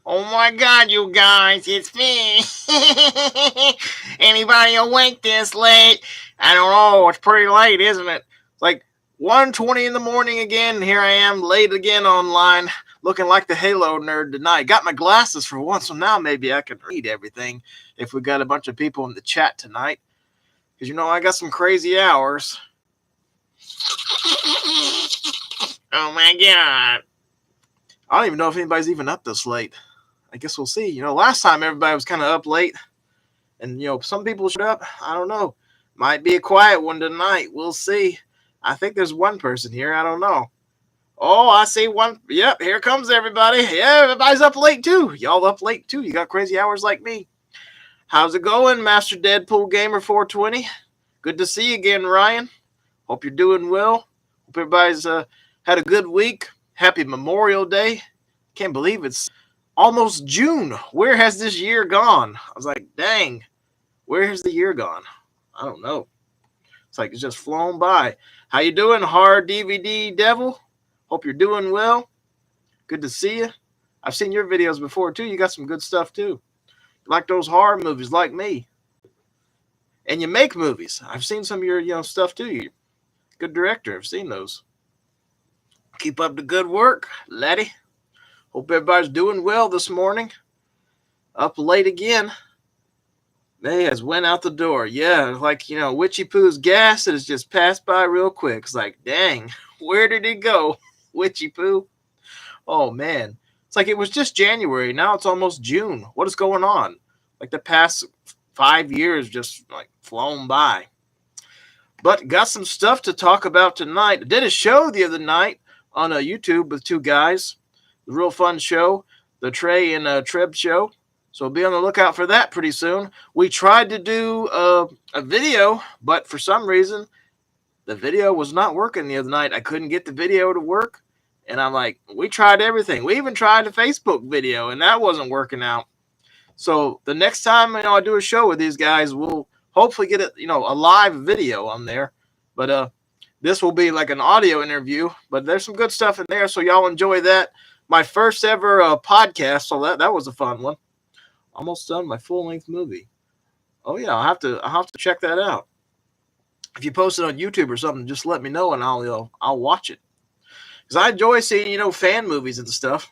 Oh my god, you guys, it's me. Anybody awake this late? I don't know, it's pretty late, isn't it? It's like 1:20 in the morning again. Here I am, late again online, looking like the Halo nerd tonight. Got my glasses for once, so now maybe I can read everything if we got a bunch of people in the chat tonight. Because, I got some crazy hours. Oh my god. I don't even know if anybody's even up this late. I guess we'll see. Last time everybody was kind of up late. And, some people showed up. I don't know. Might be a quiet one tonight. We'll see. I think there's one person here. I don't know. Oh, I see one. Yep, here comes everybody. Yeah, everybody's up late too. Y'all up late too. You got crazy hours like me. How's it going, Master Deadpool Gamer 420? Good to see you again, Ryan. Hope you're doing well. Hope everybody's had a good week. Happy Memorial Day. Can't believe it's almost June. Where has this year gone? I was like, dang, where has the year gone? I don't know. It's like it's just flown by. How you doing, Hard DVD Devil? Hope you're doing well. Good to see you. I've seen your videos before, too. You got some good stuff, too. You like those horror movies like me. And you make movies. I've seen some of your stuff, too. You're a good director. I've seen those. Keep up the good work, laddie. Hope everybody's doing well this morning. Up late again. They has went out the door. Yeah, like, Witchy Poo's gas has just passed by real quick. It's like, dang, where did it go, Witchy Poo? Oh, man. It's like it was just January. Now it's almost June. What is going on? Like the past 5 years just like flown by. But got some stuff to talk about tonight. I did a show the other night on YouTube with two guys. A real fun show. The Trey and Treb show. So be on the lookout for that pretty soon. We tried to do a video, but for some reason, the video was not working the other night. I couldn't get the video to work. And I'm like, we tried everything. We even tried a Facebook video, and that wasn't working out. So the next time I do a show with these guys, we'll hopefully get a live video on there. But this will be like an audio interview. But there's some good stuff in there, so y'all enjoy that. My first ever podcast, so that was a fun one. Almost done my full-length movie. Oh yeah, I'll have to check that out. If you post it on YouTube or something, just let me know and I'll watch it. Because I enjoy seeing fan movies and stuff.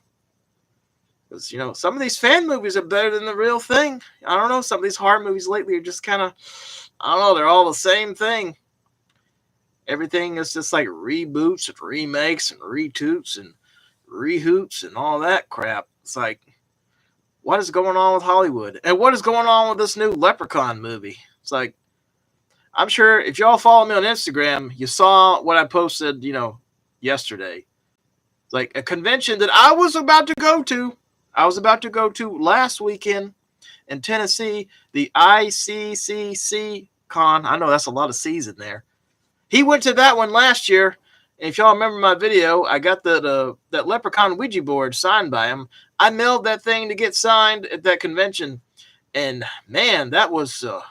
Because some of these fan movies are better than the real thing. I don't know. Some of these horror movies lately are just kind of, I don't know. They're all the same thing. Everything is just like reboots and remakes and retoots and rehoots and all that crap. It's like, what is going on with Hollywood? And what is going on with this new Leprechaun movie? It's like, I'm sure if y'all follow me on Instagram, you saw what I posted, yesterday. It's like a convention that I was about to go to. I was about to go to last weekend in Tennessee, the ICCC Con. I know that's a lot of C's in there. He went to that one last year. And if y'all remember my video, I got that Leprechaun Ouija board signed by him. I mailed that thing to get signed at that convention. And, man, that was an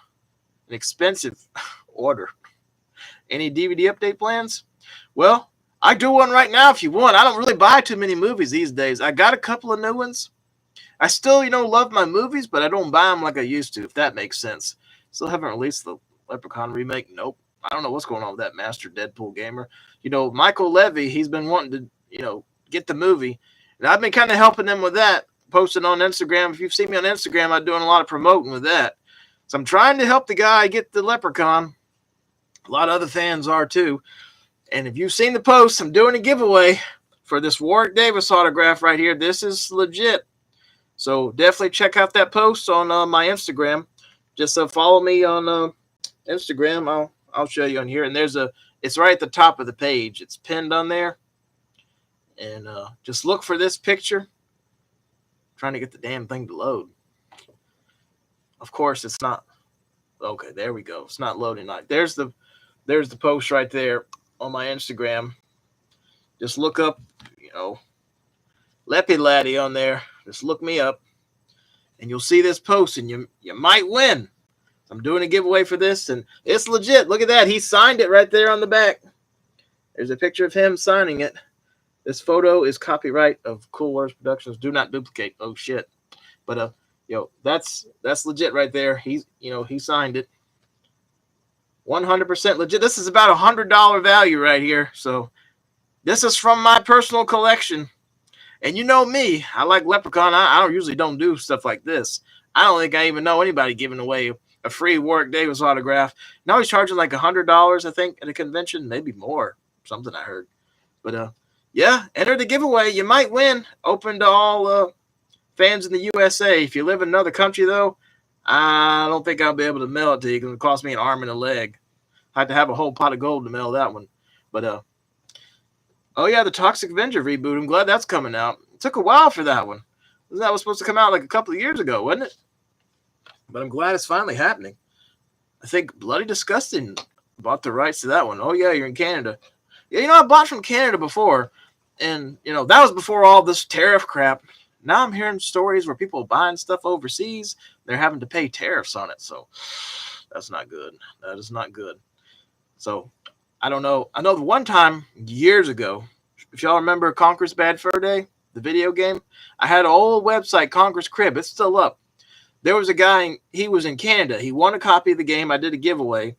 expensive order. Any DVD update plans? Well, I do one right now if you want. I don't really buy too many movies these days. I got a couple of new ones. I still, love my movies, but I don't buy them like I used to, if that makes sense. Still haven't released the Leprechaun remake. Nope. I don't know what's going on with that Master Deadpool Gamer. Michael Levy, he's been wanting to, get the movie. And I've been kind of helping him with that, posting on Instagram. If you've seen me on Instagram, I'm doing a lot of promoting with that. So I'm trying to help the guy get the Leprechaun. A lot of other fans are too. And if you've seen the post, I'm doing a giveaway for this Warwick Davis autograph right here. This is legit. So definitely check out that post on my Instagram. Just follow me on Instagram. I'll show you on here. And it's right at the top of the page. It's pinned on there. And just look for this picture. I'm trying to get the damn thing to load. Of course, it's not. Okay, there we go. It's not loading. There's the post right there on my Instagram. Just look up, Leppy Laddie on there. Just look me up. And you'll see this post, and you might win. I'm doing a giveaway for this, and it's legit. Look at that. He signed it right there on the back. There's a picture of him signing it. This photo is copyright of Cool Words Productions. Do not duplicate. Oh shit. But that's legit right there. He's he signed it. 100% legit. This is about $100 value right here. So this is from my personal collection. And you know me, I like Leprechaun. I don't usually don't do stuff like this. I don't think I even know anybody giving away a free Warwick Davis autograph. Now he's charging like $100, I think, at a convention, maybe more. Something I heard. But yeah, enter the giveaway. You might win. Open to all fans in the USA. If you live in another country, though, I don't think I'll be able to mail it to you because it cost me an arm and a leg. I had to have a whole pot of gold to mail that one. But oh yeah, the Toxic Avenger reboot. I'm glad that's coming out. It took a while for that one. That was supposed to come out like a couple of years ago, wasn't it? But I'm glad it's finally happening. I think Bloody Disgusting bought the rights to that one. Oh yeah, you're in Canada. Yeah, I bought from Canada before, and that was before all this tariff crap. Now I'm hearing stories where people are buying stuff overseas. They're having to pay tariffs on it, so that's not good. That is not good. So I don't know. I know the one time years ago, if y'all remember Conquer's Bad Fur Day, the video game, I had an old website, Conquer's Crib. It's still up. There was a guy, he was in Canada. He won a copy of the game. I did a giveaway,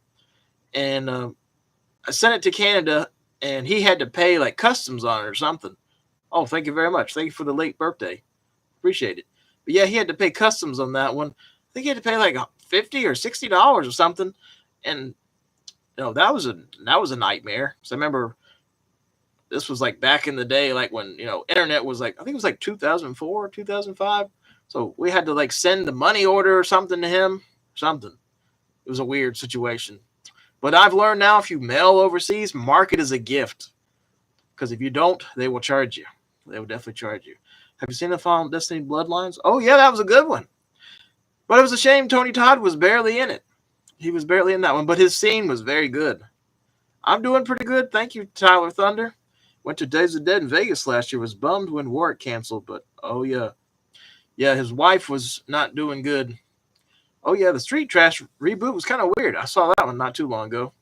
and I sent it to Canada, and he had to pay like customs on it or something. Oh, thank you very much. Thank you for the late birthday. Appreciate it. But yeah, he had to pay customs on that one. I think he had to pay like $50 or $60 or something, and that was a nightmare. So I remember this was like back in the day, like when internet was like, I think it was like 2004, 2005. So we had to like send the money order or something to him. Something. It was a weird situation. But I've learned now, if you mail overseas, mark it as a gift, because if you don't, they will charge you. They will definitely charge you. Have you seen the Final Destiny Bloodlines? Oh yeah, that was a good one. But it was a shame Tony Todd was barely in it. He was barely in that one, but his scene was very good. I'm doing pretty good. Thank you, Tyler Thunder. Went to Days of the Dead in Vegas last year. Was bummed when Warwick canceled, but oh yeah. Yeah, his wife was not doing good. Oh yeah, the Street Trash reboot was kind of weird. I saw that one not too long ago.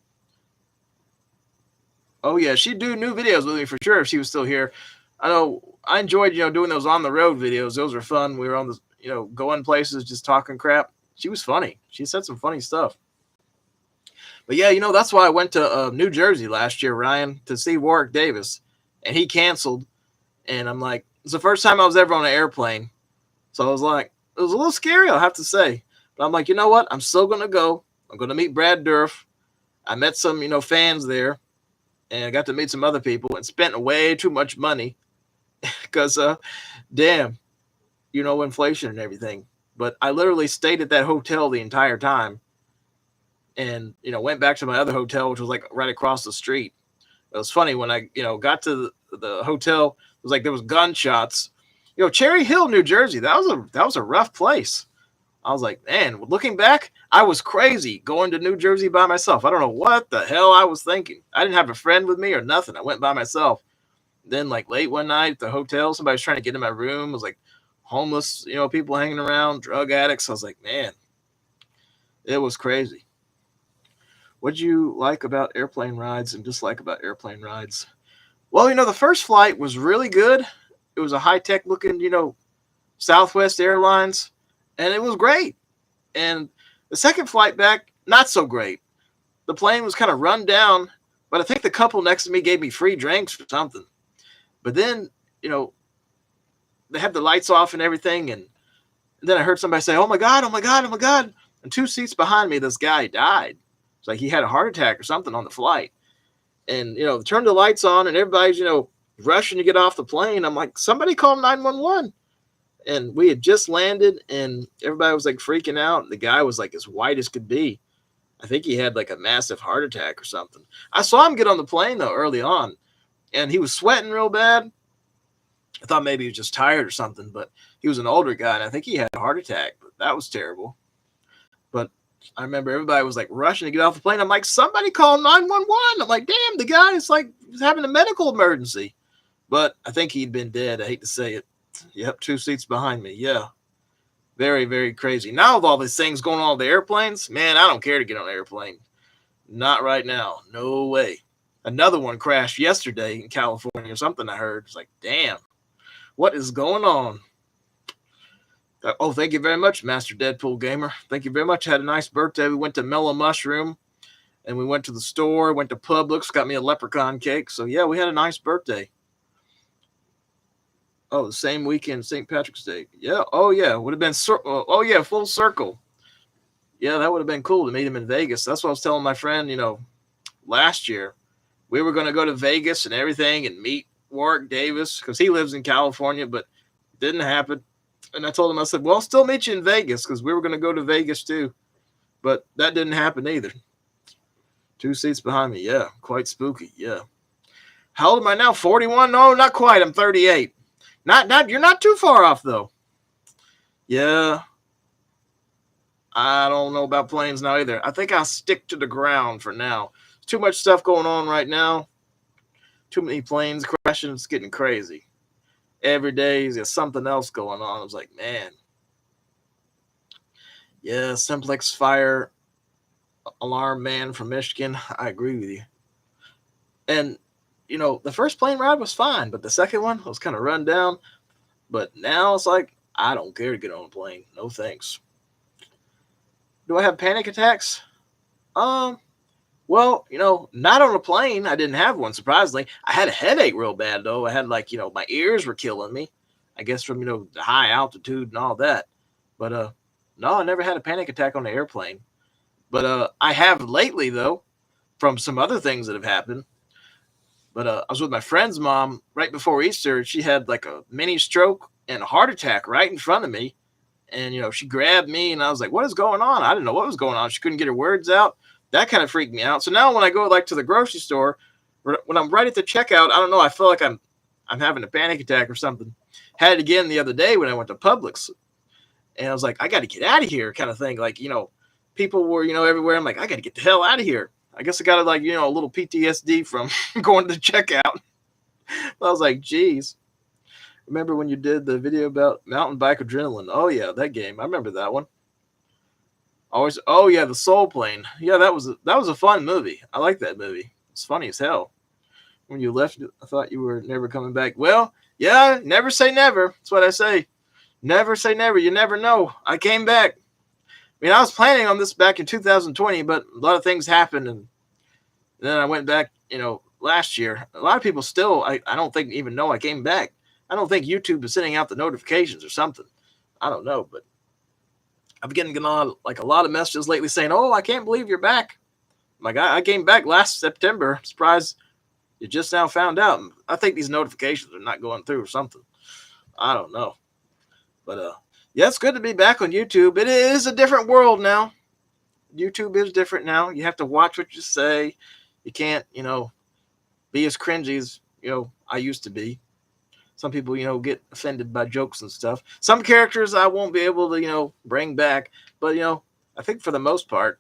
Oh yeah, she'd do new videos with me for sure if she was still here. I know I enjoyed, doing those on the road videos. Those were fun. We were on the, going places, just talking crap. She was funny. She said some funny stuff. But yeah, that's why I went to New Jersey last year, Ryan, to see Warwick Davis, and he canceled. And I'm like, it's the first time I was ever on an airplane. So I was like, it was a little scary, I'll have to say. But I'm like, you know what? I'm still going to go. I'm going to meet Brad Dourif. I met some, fans there, and I got to meet some other people and spent way too much money because, damn, inflation and everything. But I literally stayed at that hotel the entire time and, went back to my other hotel, which was like right across the street. It was funny when I, got to the hotel, it was like there was gunshots. Cherry Hill, New Jersey, that was a rough place. I was like, man, looking back, I was crazy going to New Jersey by myself. I don't know what the hell I was thinking. I didn't have a friend with me or nothing. I went by myself. Then like late one night at the hotel, somebody was trying to get in my room. It was like homeless, people hanging around, drug addicts. I was like, man, it was crazy. What'd you like about airplane rides and dislike about airplane rides? Well, the first flight was really good. It was a high-tech looking, Southwest Airlines, and it was great. And the second flight back, not so great. The plane was kind of run down, but I think the couple next to me gave me free drinks or something. But then, they had the lights off and everything, and then I heard somebody say, oh my God, oh my God, oh my God. And 2 seats behind me, this guy died. It's like he had a heart attack or something on the flight. And, turned the lights on, and everybody's, rushing to get off the plane. I'm like, somebody call 911. And we had just landed, and everybody was like freaking out. The guy was like as white as could be. I think he had like a massive heart attack or something. I saw him get on the plane though early on, and he was sweating real bad. I thought maybe he was just tired or something, but he was an older guy, and I think he had a heart attack. But that was terrible. But I remember everybody was like rushing to get off the plane. I'm like, somebody call 911. I'm like, damn, the guy is like he's having a medical emergency. But I think he'd been dead. I hate to say it. Yep, 2 seats behind me. Yeah. Very, very crazy. Now with all these things going on with the airplanes, man, I don't care to get on an airplane. Not right now. No way. Another one crashed yesterday in California or something. I heard. It's like, damn, what is going on? Oh, thank you very much, Master Deadpool Gamer. Thank you very much. I had a nice birthday. We went to Mellow Mushroom, and we went to the store, went to Publix, got me a leprechaun cake. So, yeah, we had a nice birthday. Oh, the same weekend, St. Patrick's Day. Yeah. Oh, yeah. Would have been, oh, yeah, full circle. Yeah, that would have been cool to meet him in Vegas. That's what I was telling my friend, last year. We were going to go to Vegas and everything and meet Warwick Davis because he lives in California, but it didn't happen. And I told him, I said, well, I'll still meet you in Vegas because we were going to go to Vegas too. But that didn't happen either. 2 seats behind me. Yeah, quite spooky. Yeah. How old am I now? 41? No, not quite. I'm 38. You're not too far off, though. Yeah. I don't know about planes now either. I think I'll stick to the ground for now. There's too much stuff going on right now. Too many planes crashing. It's getting crazy. Every day there's something else going on. I was like, man. Yeah, Simplex Fire Alarm Man from Michigan. I agree with you. And, the first plane ride was fine, but the second one was kind of run down. But now it's like, I don't care to get on a plane. No thanks. Do I have panic attacks? Well, not on a plane. I didn't have one, surprisingly. I had a headache real bad, though. I had, my ears were killing me. I guess from, the high altitude and all that. But, no, I never had a panic attack on the airplane. But I have lately, though, from some other things that have happened. But I was with my friend's mom right before Easter. She had, a mini stroke and a heart attack right in front of me. And, she grabbed me, and I was like, what is going on? I didn't know what was going on. She couldn't get her words out. That kind of freaked me out. So now when I go, to the grocery store, when I'm right at the checkout, I don't know, I feel like I'm having a panic attack or something. Had it again the other day when I went to Publix. And I was like, I got to get out of here kind of thing. People were, everywhere. I'm like, I got to get the hell out of here. I guess I got a little PTSD from going to the checkout. I was like, geez. Remember when you did the video about mountain bike adrenaline? Oh, yeah, that game. I remember that one. Oh, yeah, the Soul Plane. Yeah, that was a fun movie. I like that movie. It's funny as hell. When you left, I thought you were never coming back. Well, yeah, never say never. That's what I say. Never say never. You never know. I came back. I was planning on this back in 2020, but a lot of things happened, and then I went back, last year. A lot of people still, I don't think even know I came back. I don't think YouTube is sending out the notifications or something. I don't know, but I've been getting a lot of messages lately saying, oh, I can't believe you're back. I came back last September. I'm surprised you just now found out. I think these notifications are not going through or something. I don't know. But, yeah, it's good to be back on YouTube. It is a different world now. YouTube is different now. You have to watch what you say. You can't, be as cringy as, I used to be. Some people, get offended by jokes and stuff. Some characters I won't be able to, bring back. But, I think for the most part,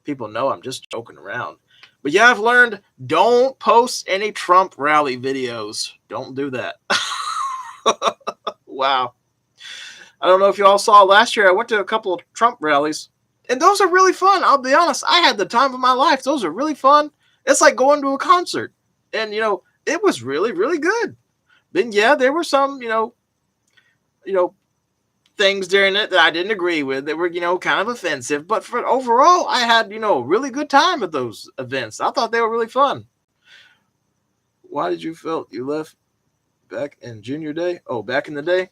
people know I'm just joking around. But, yeah, I've learned don't post any Trump rally videos. Don't do that. Wow. I don't know if you all saw last year. I went to a couple of Trump rallies. And those are really fun. I'll be honest. I had the time of my life. Those are really fun. It's like going to a concert. And, it was really, really good. Then, yeah, there were some, things during it that I didn't agree with that were, kind of offensive. But for overall, I had, a really good time at those events. I thought they were really fun. Why did you feel you left back in junior day? Oh, back in the day?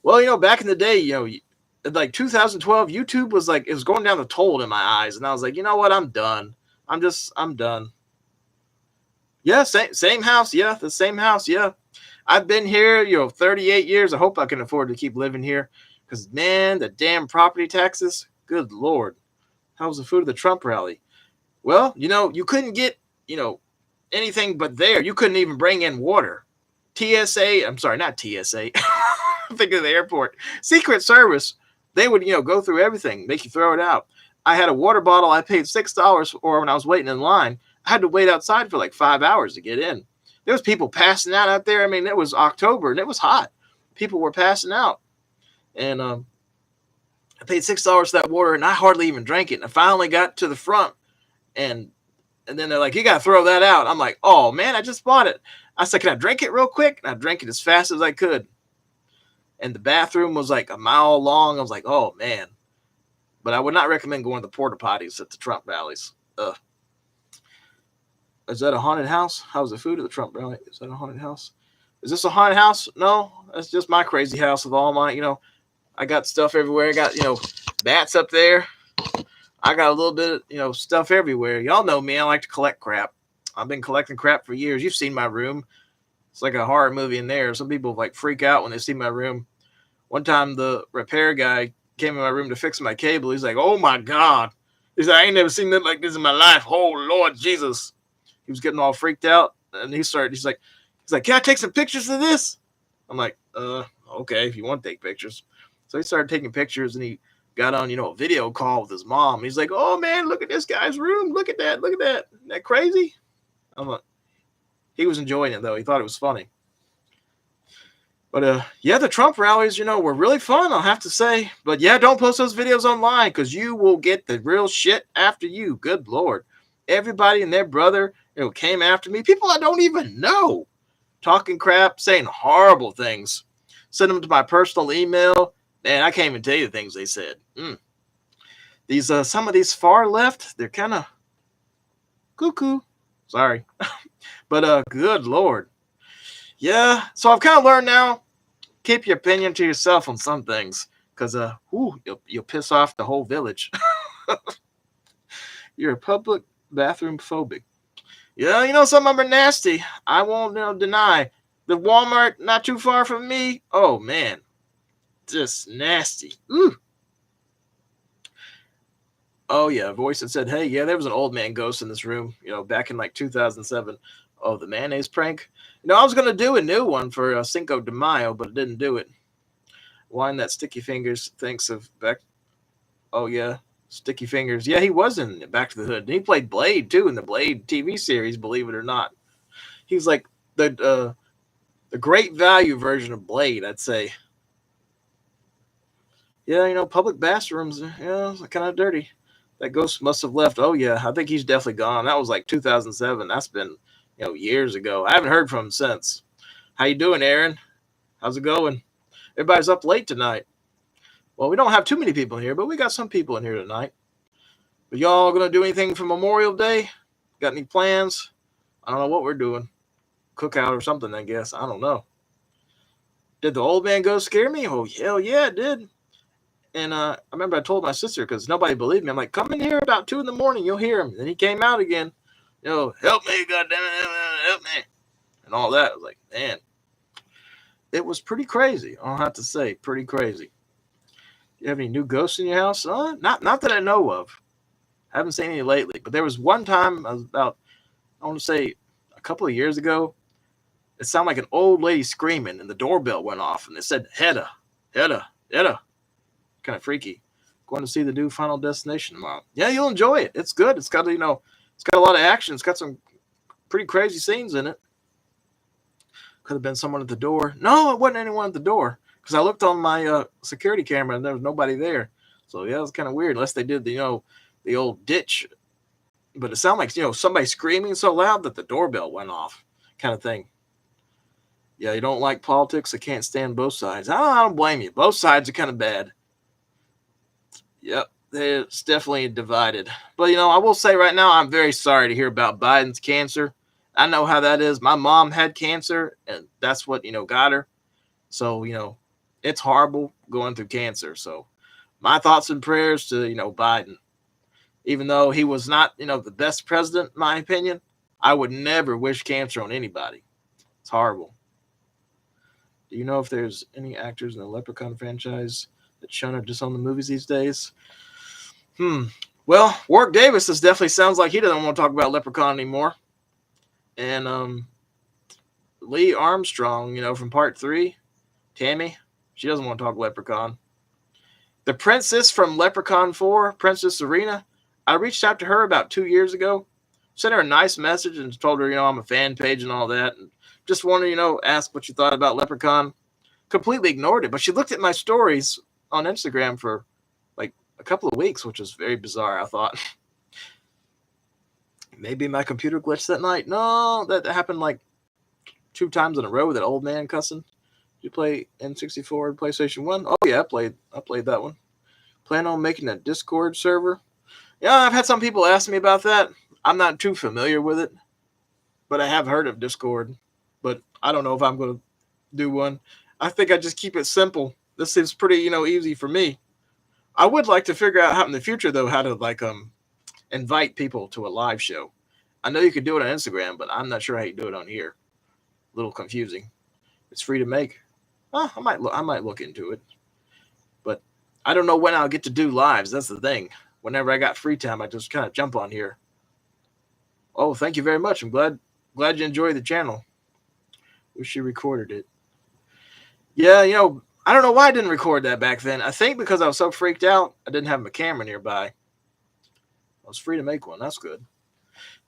Well, back in the day, 2012, YouTube was it was going down the toilet in my eyes. And I was like, you know what? I'm done. I'm done. Yeah, same house. Yeah, the same house. Yeah. I've been here, 38 years. I hope I can afford to keep living here. Because, man, the damn property taxes. Good Lord. How was the food of the Trump rally? Well, you couldn't get, anything but there. You couldn't even bring in water. TSA, I'm sorry, not TSA. Think of the airport. Secret Service, they would, go through everything, make you throw it out. I had a water bottle I paid $6 for when I was waiting in line. I had to wait outside for 5 hours to get in. There was people passing out there. I mean, it was October and it was hot. People were passing out. And I paid $6 for that water and I hardly even drank it. And I finally got to the front and And then they're like, you got to throw that out. I'm like, oh, man, I just bought it. I said, can I drink it real quick? And I drank it as fast as I could. And the bathroom was like a mile long. I was like, oh, man. But I would not recommend going to the porta potties at the Trump rallies. Is that a haunted house? How's the food at the Trump rally? Is that a haunted house? Is this a haunted house? No, that's just my crazy house with all my, I got stuff everywhere. I got, bats up there. I got a little bit of, stuff everywhere. Y'all know me. I like to collect crap. I've been collecting crap for years. You've seen my room. It's like a horror movie in there. Some people like freak out when they see my room. One time the repair guy came in my room to fix my cable. He's like, oh my God. He's like, I ain't never seen nothing like this in my life. Oh Lord Jesus. He was getting all freaked out. And he's like, can I take some pictures of this? I'm like, okay, if you want to take pictures. So he started taking pictures and he got on, a video call with his mom. He's like, oh man, look at this guy's room. Look at that. Look at that. Isn't that crazy? I'm like, he was enjoying it though. He thought it was funny. But yeah, the Trump rallies, were really fun, I'll have to say. But yeah, don't post those videos online because you will get the real shit after you. Good Lord. Everybody and their brother, came after me. People I don't even know. Talking crap, saying horrible things. Send them to my personal email. Man, I can't even tell you the things they said. These some of these far left, they're kind of cuckoo. Sorry. But good Lord. Yeah, so I've kind of learned now, keep your opinion to yourself on some things, because you'll piss off the whole village. You're a public bathroom phobic. Yeah, some of them are nasty. I won't deny. The Walmart not too far from me, oh man, just nasty. Ooh. Oh yeah, a voice that said, hey, yeah, there was an old man ghost in this room, back in like 2007. Oh, the mayonnaise prank. I was going to do a new one for Cinco de Mayo, but I didn't do it. Wine that Sticky Fingers thinks of back. Oh, yeah. Sticky Fingers. Yeah, he was in Back to the Hood. And he played Blade, too, in the Blade TV series, believe it or not. He was like the great value version of Blade, I'd say. Yeah, public bathrooms, kind of dirty. That ghost must have left. Oh, yeah, I think he's definitely gone. That was like 2007. That's been years ago. I haven't heard from him since. How you doing, Aaron? How's it going? Everybody's up late tonight. Well, we don't have too many people in here, but we got some people in here tonight. Are y'all going to do anything for Memorial Day? Got any plans? I don't know what we're doing. Cookout or something, I guess. I don't know. Did the old man ghost scare me? Oh, hell yeah, it did. And I remember I told my sister, because nobody believed me. I'm like, come in here about 2 a.m. You'll hear him. Then he came out again. Help me, goddammit, help me. And all that. I was like, man. It was pretty crazy. I'll have to say, pretty crazy. Do you have any new ghosts in your house? Not that I know of. I haven't seen any lately. But there was one time, I want to say a couple of years ago, it sounded like an old lady screaming, and the doorbell went off, and it said, Hedda. Kind of freaky. Going to see the new Final Destination tomorrow. Yeah, you'll enjoy it. It's good. It's got it's got a lot of action. It's got some pretty crazy scenes in it. Could have been someone at the door. No, it wasn't anyone at the door, because I looked on my security camera and there was nobody there. So yeah, it was kind of weird, unless they did the old ditch. But it sounded like somebody screaming so loud that the doorbell went off, kind of thing. Yeah, you don't like politics. I can't stand both sides. I don't blame you. Both sides are kind of bad. Yep, it's definitely divided. But I will say right now, I'm very sorry to hear about Biden's cancer. I know how that is. My mom had cancer, and that's what, got her. So, it's horrible going through cancer. So my thoughts and prayers to, Biden. Even though he was not, the best president, in my opinion, I would never wish cancer on anybody. It's horrible. Do you know if there's any actors in the Leprechaun franchise that shown or disown the movies these days? Well, Warwick Davis definitely sounds like he doesn't want to talk about Leprechaun anymore. And Lee Armstrong, from part 3, Tammy, she doesn't want to talk Leprechaun. The princess from Leprechaun 4, Princess Serena, I reached out to her about 2 years ago, sent her a nice message and told her, I'm a fan page and all that. And just wanted to, ask what you thought about Leprechaun. Completely ignored it. But she looked at my stories on Instagram for like a couple of weeks, which was very bizarre, I thought. Maybe my computer glitched that night. No, that happened like 2 times in a row with that old man cussing. Did you play N64 and PlayStation 1? Oh yeah, I played that one. Plan on making a Discord server? Yeah, I've had some people ask me about that. I'm not too familiar with it, but I have heard of Discord. But I don't know if I'm going to do one. I think I just keep it simple. This is pretty, easy for me. I would like to figure out how in the future though how to invite people to a live show. I know you could do it on Instagram, but I'm not sure how you do it on here. A little confusing. It's free to make. I might look into it, but I don't know when I'll get to do lives. That's the thing. Whenever I got free time, I just kind of jump on here. Oh, thank you very much. I'm glad you enjoyed the channel. Wish you recorded it. Yeah, I don't know why I didn't record that back then. I think because I was so freaked out, I didn't have my camera nearby. I was free to make one. That's good.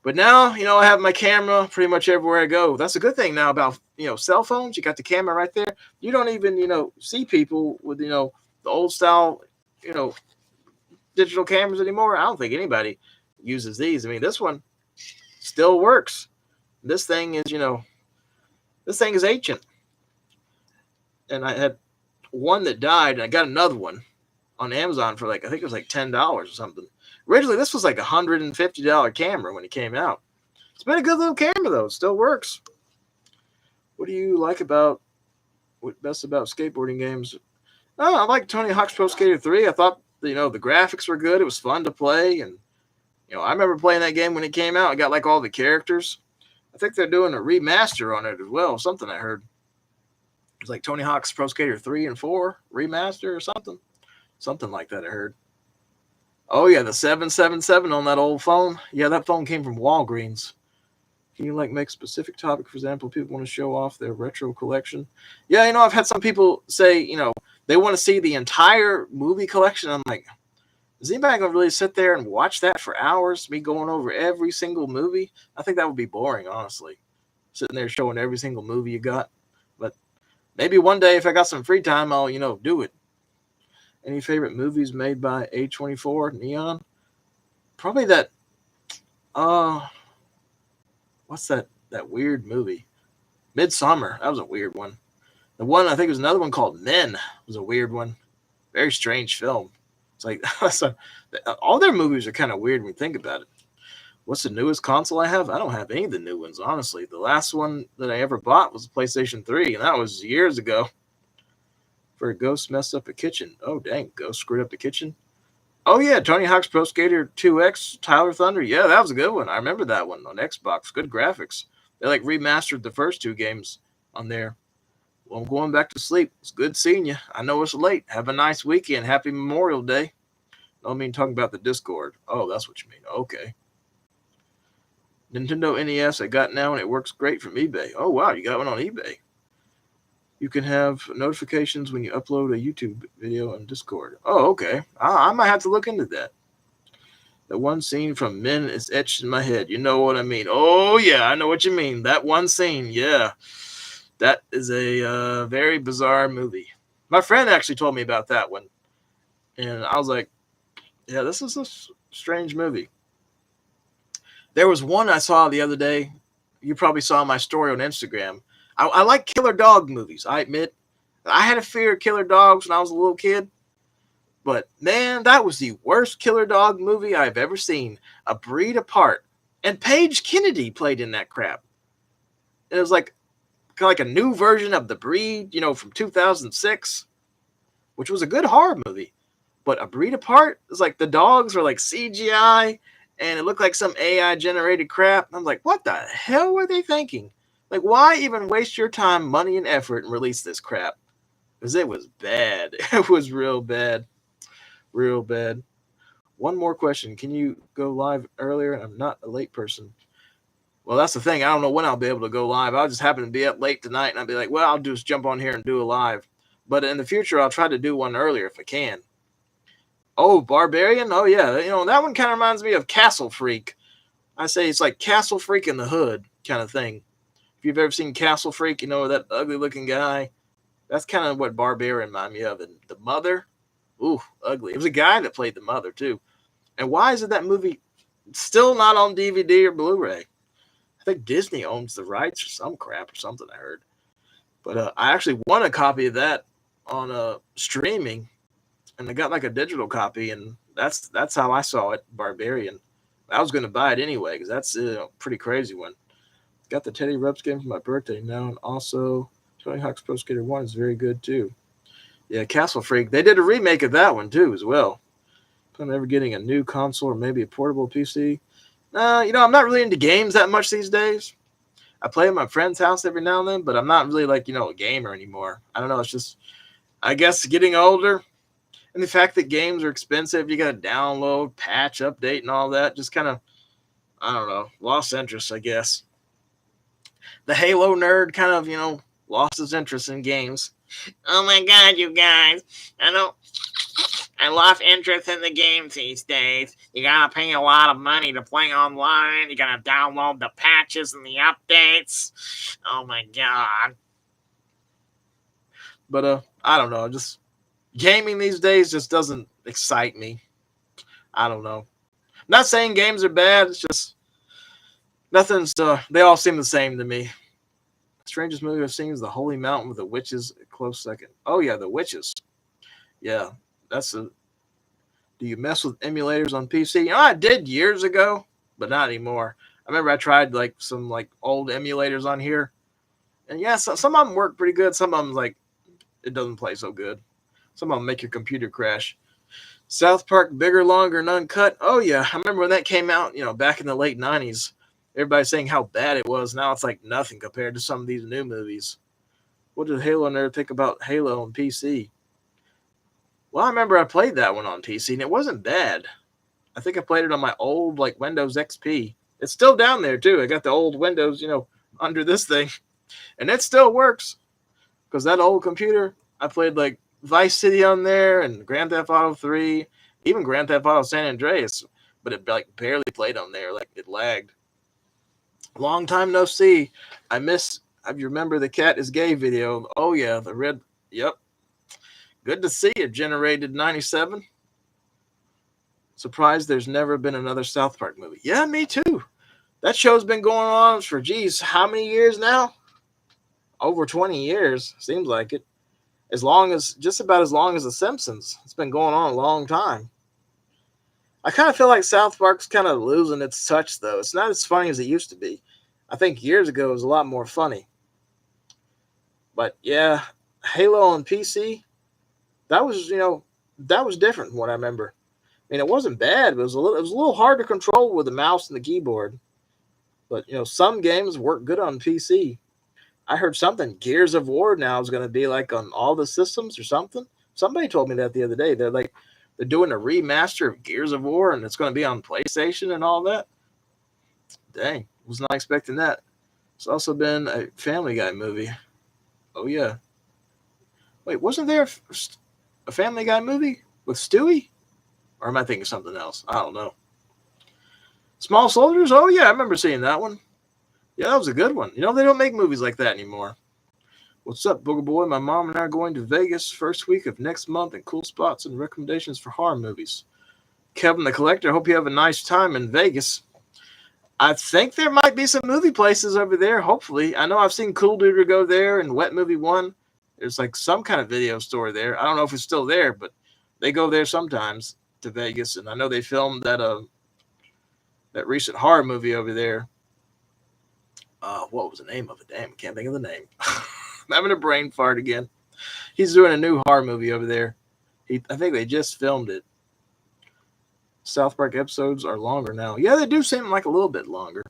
But now, I have my camera pretty much everywhere I go. That's a good thing now about, cell phones. You got the camera right there. You don't even, see people with, the old style, digital cameras anymore. I don't think anybody uses these. I mean, this one still works. This thing is, ancient. And I had one that died, and I got another one on Amazon for I think it was like $10 or something. Originally, this was like a $150 camera when it came out. It's been a good little camera, though. It still works. What do you like best about skateboarding games? Oh, I like Tony Hawk's Pro Skater 3. I thought, the graphics were good. It was fun to play. And, I remember playing that game when it came out. I got all the characters. I think they're doing a remaster on it as well. Something I heard. It's like Tony Hawk's Pro Skater 3 and 4 remaster or something. Something like that I heard. Oh, yeah, the 777 on that old phone. Yeah, that phone came from Walgreens. Can you, make specific topic? For example, people want to show off their retro collection. Yeah, I've had some people say, they want to see the entire movie collection. I'm like, is anybody going to really sit there and watch that for hours? Me going over every single movie? I think that would be boring, honestly. Sitting there showing every single movie you got. But maybe one day if I got some free time, I'll, do it. Any favorite movies made by A24 Neon? Probably that. What's that weird movie? Midsummer. That was a weird one. The one I think was another one called Men was a weird one. Very strange film. It's like all their movies are kind of weird when you think about it. What's the newest console I have? I don't have any of the new ones, honestly. The last one that I ever bought was a PlayStation 3, and that was years ago. For a ghost messed up a kitchen. Oh, dang. Ghost screwed up the kitchen. Oh, yeah. Tony Hawk's Pro Skater 2X, Tyler Thunder. Yeah, that was a good one. I remember that one on Xbox. Good graphics. They remastered the first 2 games on there. Well, I'm going back to sleep. It's good seeing you. I know it's late. Have a nice weekend. Happy Memorial Day. I mean talking about the Discord. Oh, that's what you mean. Okay. Nintendo NES I got now, and it works great from eBay. Oh, wow. You got one on eBay. You can have notifications when you upload a YouTube video on Discord. Oh, okay. I might have to look into that. The one scene from Men is etched in my head. You know what I mean? Oh, yeah, I know what you mean. That one scene, yeah. That is a very bizarre movie. My friend actually told me about that one. And I was like, yeah, this is a strange movie. There was one I saw the other day. You probably saw my story on Instagram. I like killer dog movies, I admit. I had a fear of killer dogs when I was a little kid. But, man, that was the worst killer dog movie I've ever seen. A Breed Apart. And Paige Kennedy played in that crap. It was kind of like a new version of The Breed, from 2006. Which was a good horror movie. But A Breed Apart is the dogs were CGI. And it looked like some AI-generated crap. I'm like, what the hell were they thinking? Why even waste your time, money, and effort and release this crap? Because it was bad. It was real bad. Real bad. One more question. Can you go live earlier? I'm not a late person. Well, that's the thing. I don't know when I'll be able to go live. I'll just happen to be up late tonight, and I'll be like, well, I'll just jump on here and do a live. But in the future, I'll try to do one earlier if I can. Oh, Barbarian? Oh, yeah. That one kind of reminds me of Castle Freak. I say it's like Castle Freak in the Hood kind of thing. If you've ever seen Castle Freak, that ugly-looking guy. That's kind of what Barbarian reminded me of. And the mother, ooh, ugly. It was a guy that played the mother, too. And why is it that movie Still not on DVD or Blu-ray. I think Disney owns the rights or some crap or something I heard. But I actually won a copy of that on streaming, and I got like a digital copy, and that's how I saw it, Barbarian. I was going to buy it anyway because that's a pretty crazy one. Got the Teddy Rups game for my birthday now, and also Tony Hawk's Pro Skater 1 is very good too. Yeah, Castle Freak. They did a remake of that one too as well. I'm ever getting a new console or maybe a portable PC. I'm not really into games that much these days. I play at my friend's house every now and then, but I'm not really like, a gamer anymore. I don't know. It's just, I guess, getting older. And the fact that games are expensive, you got to download, patch, update, and all that, just kind of, I don't know, lost interest, I guess. The Halo nerd kind of, lost his interest in games. Oh my God, you guys. I lost interest in the games these days. You gotta pay a lot of money to play online. You gotta download the patches and the updates. Oh my God. But I don't know. Just gaming these days just doesn't excite me. I don't know. I'm not saying games are bad. It's just nothing's. They all seem the same to me. The strangest movie I've seen is The Holy Mountain with the Witches. A close second. Oh yeah, The Witches. Yeah, that's a. Do you mess with emulators on PC? I did years ago, but not anymore. I remember I tried like some like old emulators on here, and yeah, some of them work pretty good. Some of them like it doesn't play so good. Some of them make your computer crash. South Park, bigger, longer, and uncut. Oh yeah, I remember when that came out. Back in the late '90s, everybody's saying how bad it was. Now it's like nothing compared to some of these new movies. What did Halo nerd think about Halo on PC? Well, I remember I played that one on PC, and it wasn't bad. I think I played it on my old, like, Windows XP. It's still down there, too. I got the old Windows, under this thing. And it still works. Because that old computer, I played, like, Vice City on there, and Grand Theft Auto 3, even Grand Theft Auto San Andreas. But it, like, barely played on there. Like, it lagged. Long time no see. I remember the Cat is Gay video. Oh, yeah, the red, yep. Good to see it. Generated 97. Surprised there's never been another South Park movie. Yeah, me too. That show's been going on for, how many years now? Over 20 years. Seems like it. Just about as long as The Simpsons. It's been going on a long time. I kind of feel like South Park's kind of losing its touch, though. It's not as funny as it used to be. I think years ago it was a lot more funny. But yeah, Halo on PC, that was, that was different from what I remember. I mean, it wasn't bad, but it was a little hard to control with the mouse and the keyboard. But, some games work good on PC. I heard something, Gears of War now is going to be like on all the systems or something. Somebody told me that the other day. They're doing a remaster of Gears of War, and it's going to be on PlayStation and all that. Dang, was not expecting that. It's also been a Family Guy movie. Oh, yeah. Wait, wasn't there a Family Guy movie with Stewie? Or am I thinking something else? I don't know. Small Soldiers? Oh, yeah, I remember seeing that one. Yeah, that was a good one. They don't make movies like that anymore. What's up, Booger Boy? My mom and I are going to Vegas first week of next month, and cool spots and recommendations for horror movies. Kevin the Collector, hope you have a nice time in Vegas. I think there might be some movie places over there, hopefully. I know I've seen Cool Duder go there and Wet Movie 1. There's like some kind of video store there. I don't know if it's still there, but they go there sometimes to Vegas. And I know they filmed that recent horror movie over there. What was the name of it? Damn, I can't think of the name. I'm having a brain fart again. He's doing a new horror movie over there. I think they just filmed it. South Park episodes are longer now. Yeah, they do seem like a little bit longer.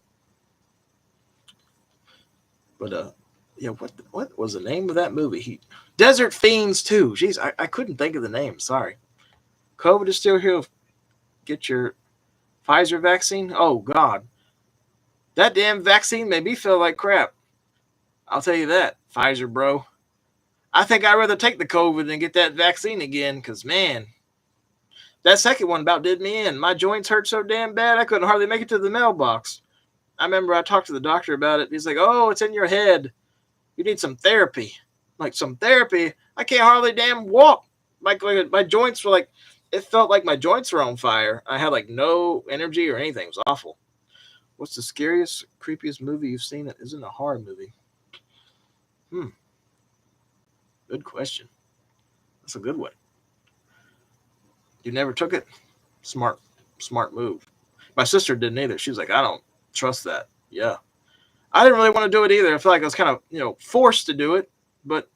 But yeah, what was the name of that movie? Desert Fiends 2. Jeez, I couldn't think of the name. Sorry. COVID is still here. Get your Pfizer vaccine. Oh God, that damn vaccine made me feel like crap. I'll tell you that, Pfizer bro. I think I'd rather take the COVID than get that vaccine again, because man, that second one about did me in. My joints hurt so damn bad I couldn't hardly make it to the mailbox. I remember I talked to the doctor about it. He's like, "Oh, it's in your head. You need some therapy." Like, some therapy? I can't hardly damn walk. My joints were like it felt like my joints were on fire. I had like no energy or anything. It was awful. What's the scariest, creepiest movie you've seen that isn't a horror movie? Hmm. Good question. That's a good one. You never took it? Smart, smart move. My sister didn't either. She was like, I don't trust that. Yeah. I didn't really want to do it either. I feel like I was kind of, forced to do it, but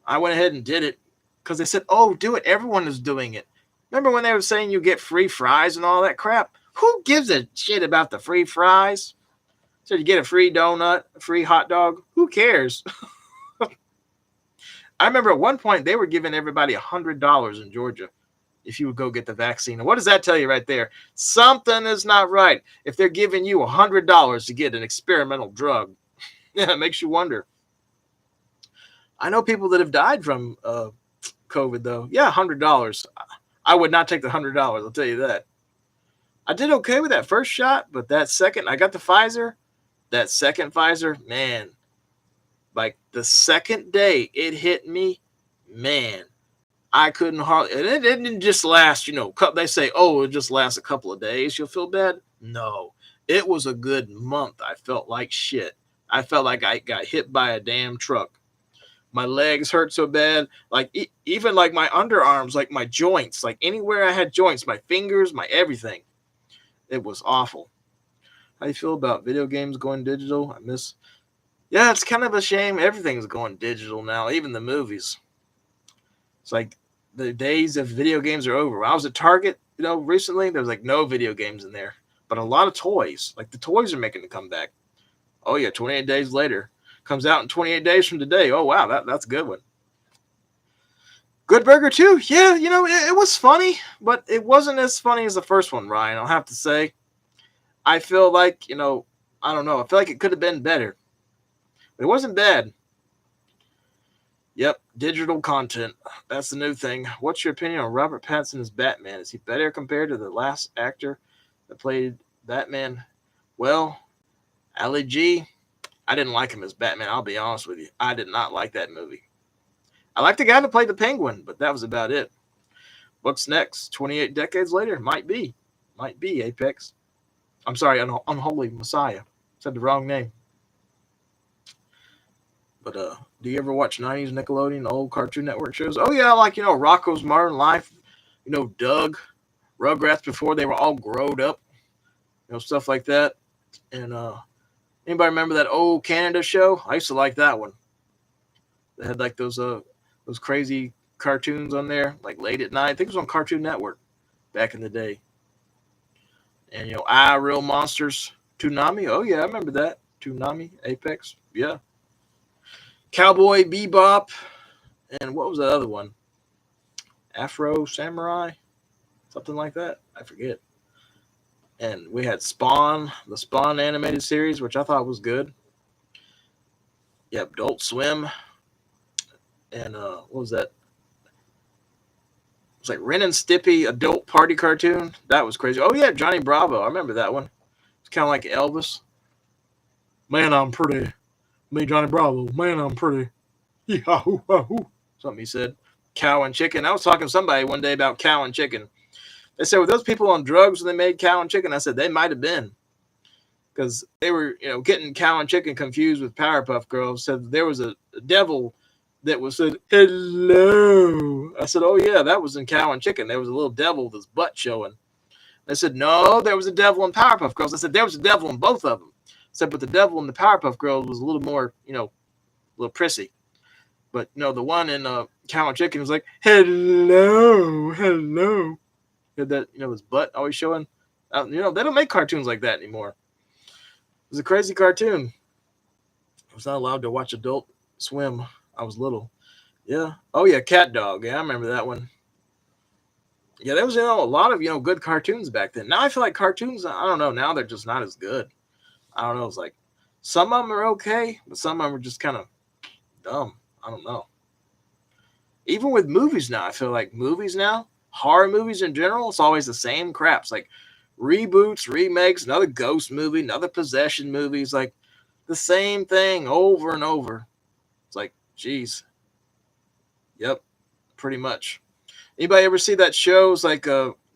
I went ahead and did it because they said, oh, do it. Everyone is doing it. Remember when they were saying you get free fries and all that crap? Who gives a shit about the free fries? So you get a free donut, a free hot dog. Who cares? I remember at one point they were giving everybody $100 in Georgia if you would go get the vaccine. And what does that tell you right there? Something is not right. If they're giving you $100 to get an experimental drug, yeah, it makes you wonder. I know people that have died from COVID, though. Yeah, $100. I would not take the $100. I'll tell you that. I did okay with that first shot, but that second, I got the Pfizer. That second Pfizer, man, like the second day it hit me, man, I couldn't hardly, and it didn't just last, they say, oh, it just lasts a couple of days, you'll feel bad. No, it was a good month. I felt like shit. I felt like I got hit by a damn truck. My legs hurt so bad, like even like my underarms, like my joints, like anywhere I had joints, my fingers, my everything. It was awful. How do you feel about video games going digital? Yeah, it's kind of a shame. Everything's going digital now, even the movies. It's like the days of video games are over. When I was at Target, recently, there was like no video games in there, but a lot of toys. Like the toys are making a comeback. Oh yeah, 28 days later. Comes out in 28 days from today. Oh wow, that's a good one. Good Burger 2. Yeah, it was funny, but it wasn't as funny as the first one, Ryan. I'll have to say. I feel like, I don't know. I feel like it could have been better. But it wasn't bad. Yep, digital content. That's the new thing. What's your opinion on Robert Pattinson as Batman? Is he better compared to the last actor that played Batman? Well, Ali G, I didn't like him as Batman. I'll be honest with you. I did not like that movie. I liked the guy that played the Penguin, but that was about it. What's next? 28 decades later? Might be, Apex. I'm sorry, Unholy Messiah. Said the wrong name. But do you ever watch 90s Nickelodeon, old Cartoon Network shows? Oh yeah, like Rocko's Modern Life, Doug, Rugrats before they were all growed up, stuff like that. And anybody remember that old Canada show? I used to like that one. They had like those crazy cartoons on there, like late at night. I think it was on Cartoon Network back in the day. And I Real Monsters, Toonami. Oh yeah, I remember that. Toonami, Apex. Yeah. Cowboy Bebop, and what was the other one? Afro Samurai, something like that. I forget. And we had Spawn, the Spawn animated series, which I thought was good. Yep, Adult Swim, and what was that? It was like Ren and Stimpy adult party cartoon. That was crazy. Oh yeah, Johnny Bravo. I remember that one. It's kind of like Elvis. Man, I'm pretty. Me, Johnny Bravo. Man, I'm pretty. Yahoo, yahoo. Something he said. Cow and chicken. I was talking to somebody one day about cow and chicken. They said, were those people on drugs when they made cow and chicken? I said, they might have been. Because they were, getting cow and chicken confused with Powerpuff Girls. Said there was a devil that was said, hello. I said, oh yeah, that was in Cow and Chicken. There was a little devil with his butt showing. They said, no, there was a devil in Powerpuff Girls. I said, there was a devil in both of them. I said, but the devil in the Powerpuff Girls was a little more, a little prissy. But, the one in Cow and Chicken was like, hello. Had that, his butt always showing. They don't make cartoons like that anymore. It was a crazy cartoon. I was not allowed to watch Adult Swim. I was little. Yeah. Oh, yeah, Cat Dog. Yeah, I remember that one. Yeah, there was, a lot of, good cartoons back then. Now I feel like cartoons, I don't know, now they're just not as good. I don't know. It's like some of them are okay, but some of them are just kind of dumb. I don't know. Even with movies now, I feel like movies now, horror movies in general, it's always the same crap. It's like reboots, remakes, another ghost movie, another possession movie. It's like the same thing over and over. It's like, geez. Yep, pretty much. Anybody ever see that show? It's like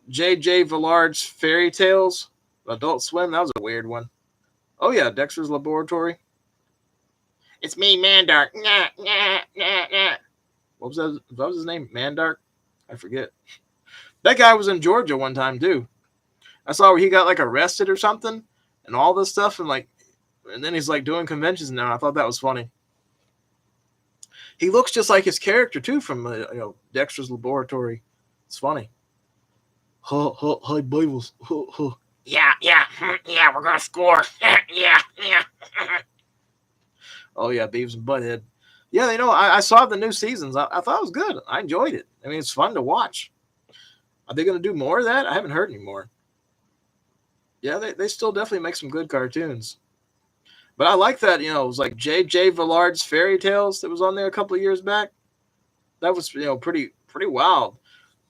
J.J. Villard's Fairy Tales, Adult Swim. That was a weird one. Oh yeah, Dexter's Laboratory. It's me, Mandark. Nah, nah, nah, nah. What was that? What was his name? Mandark? I forget. That guy was in Georgia one time too. I saw where he got like arrested or something, and all this stuff, and then he's like doing conventions now. I thought that was funny. He looks just like his character too from Dexter's Laboratory. It's funny. Hi, Bibles. Yeah, yeah, yeah. We're gonna score. Yeah, yeah. Oh yeah, Beavis and Butthead. Yeah, I saw the new seasons. I thought it was good. I enjoyed it. I mean, it's fun to watch. Are they going to do more of that? I haven't heard any more. Yeah, they still definitely make some good cartoons. But I like that, it was like J.J. Villard's Fairy Tales that was on there a couple of years back. That was, pretty wild.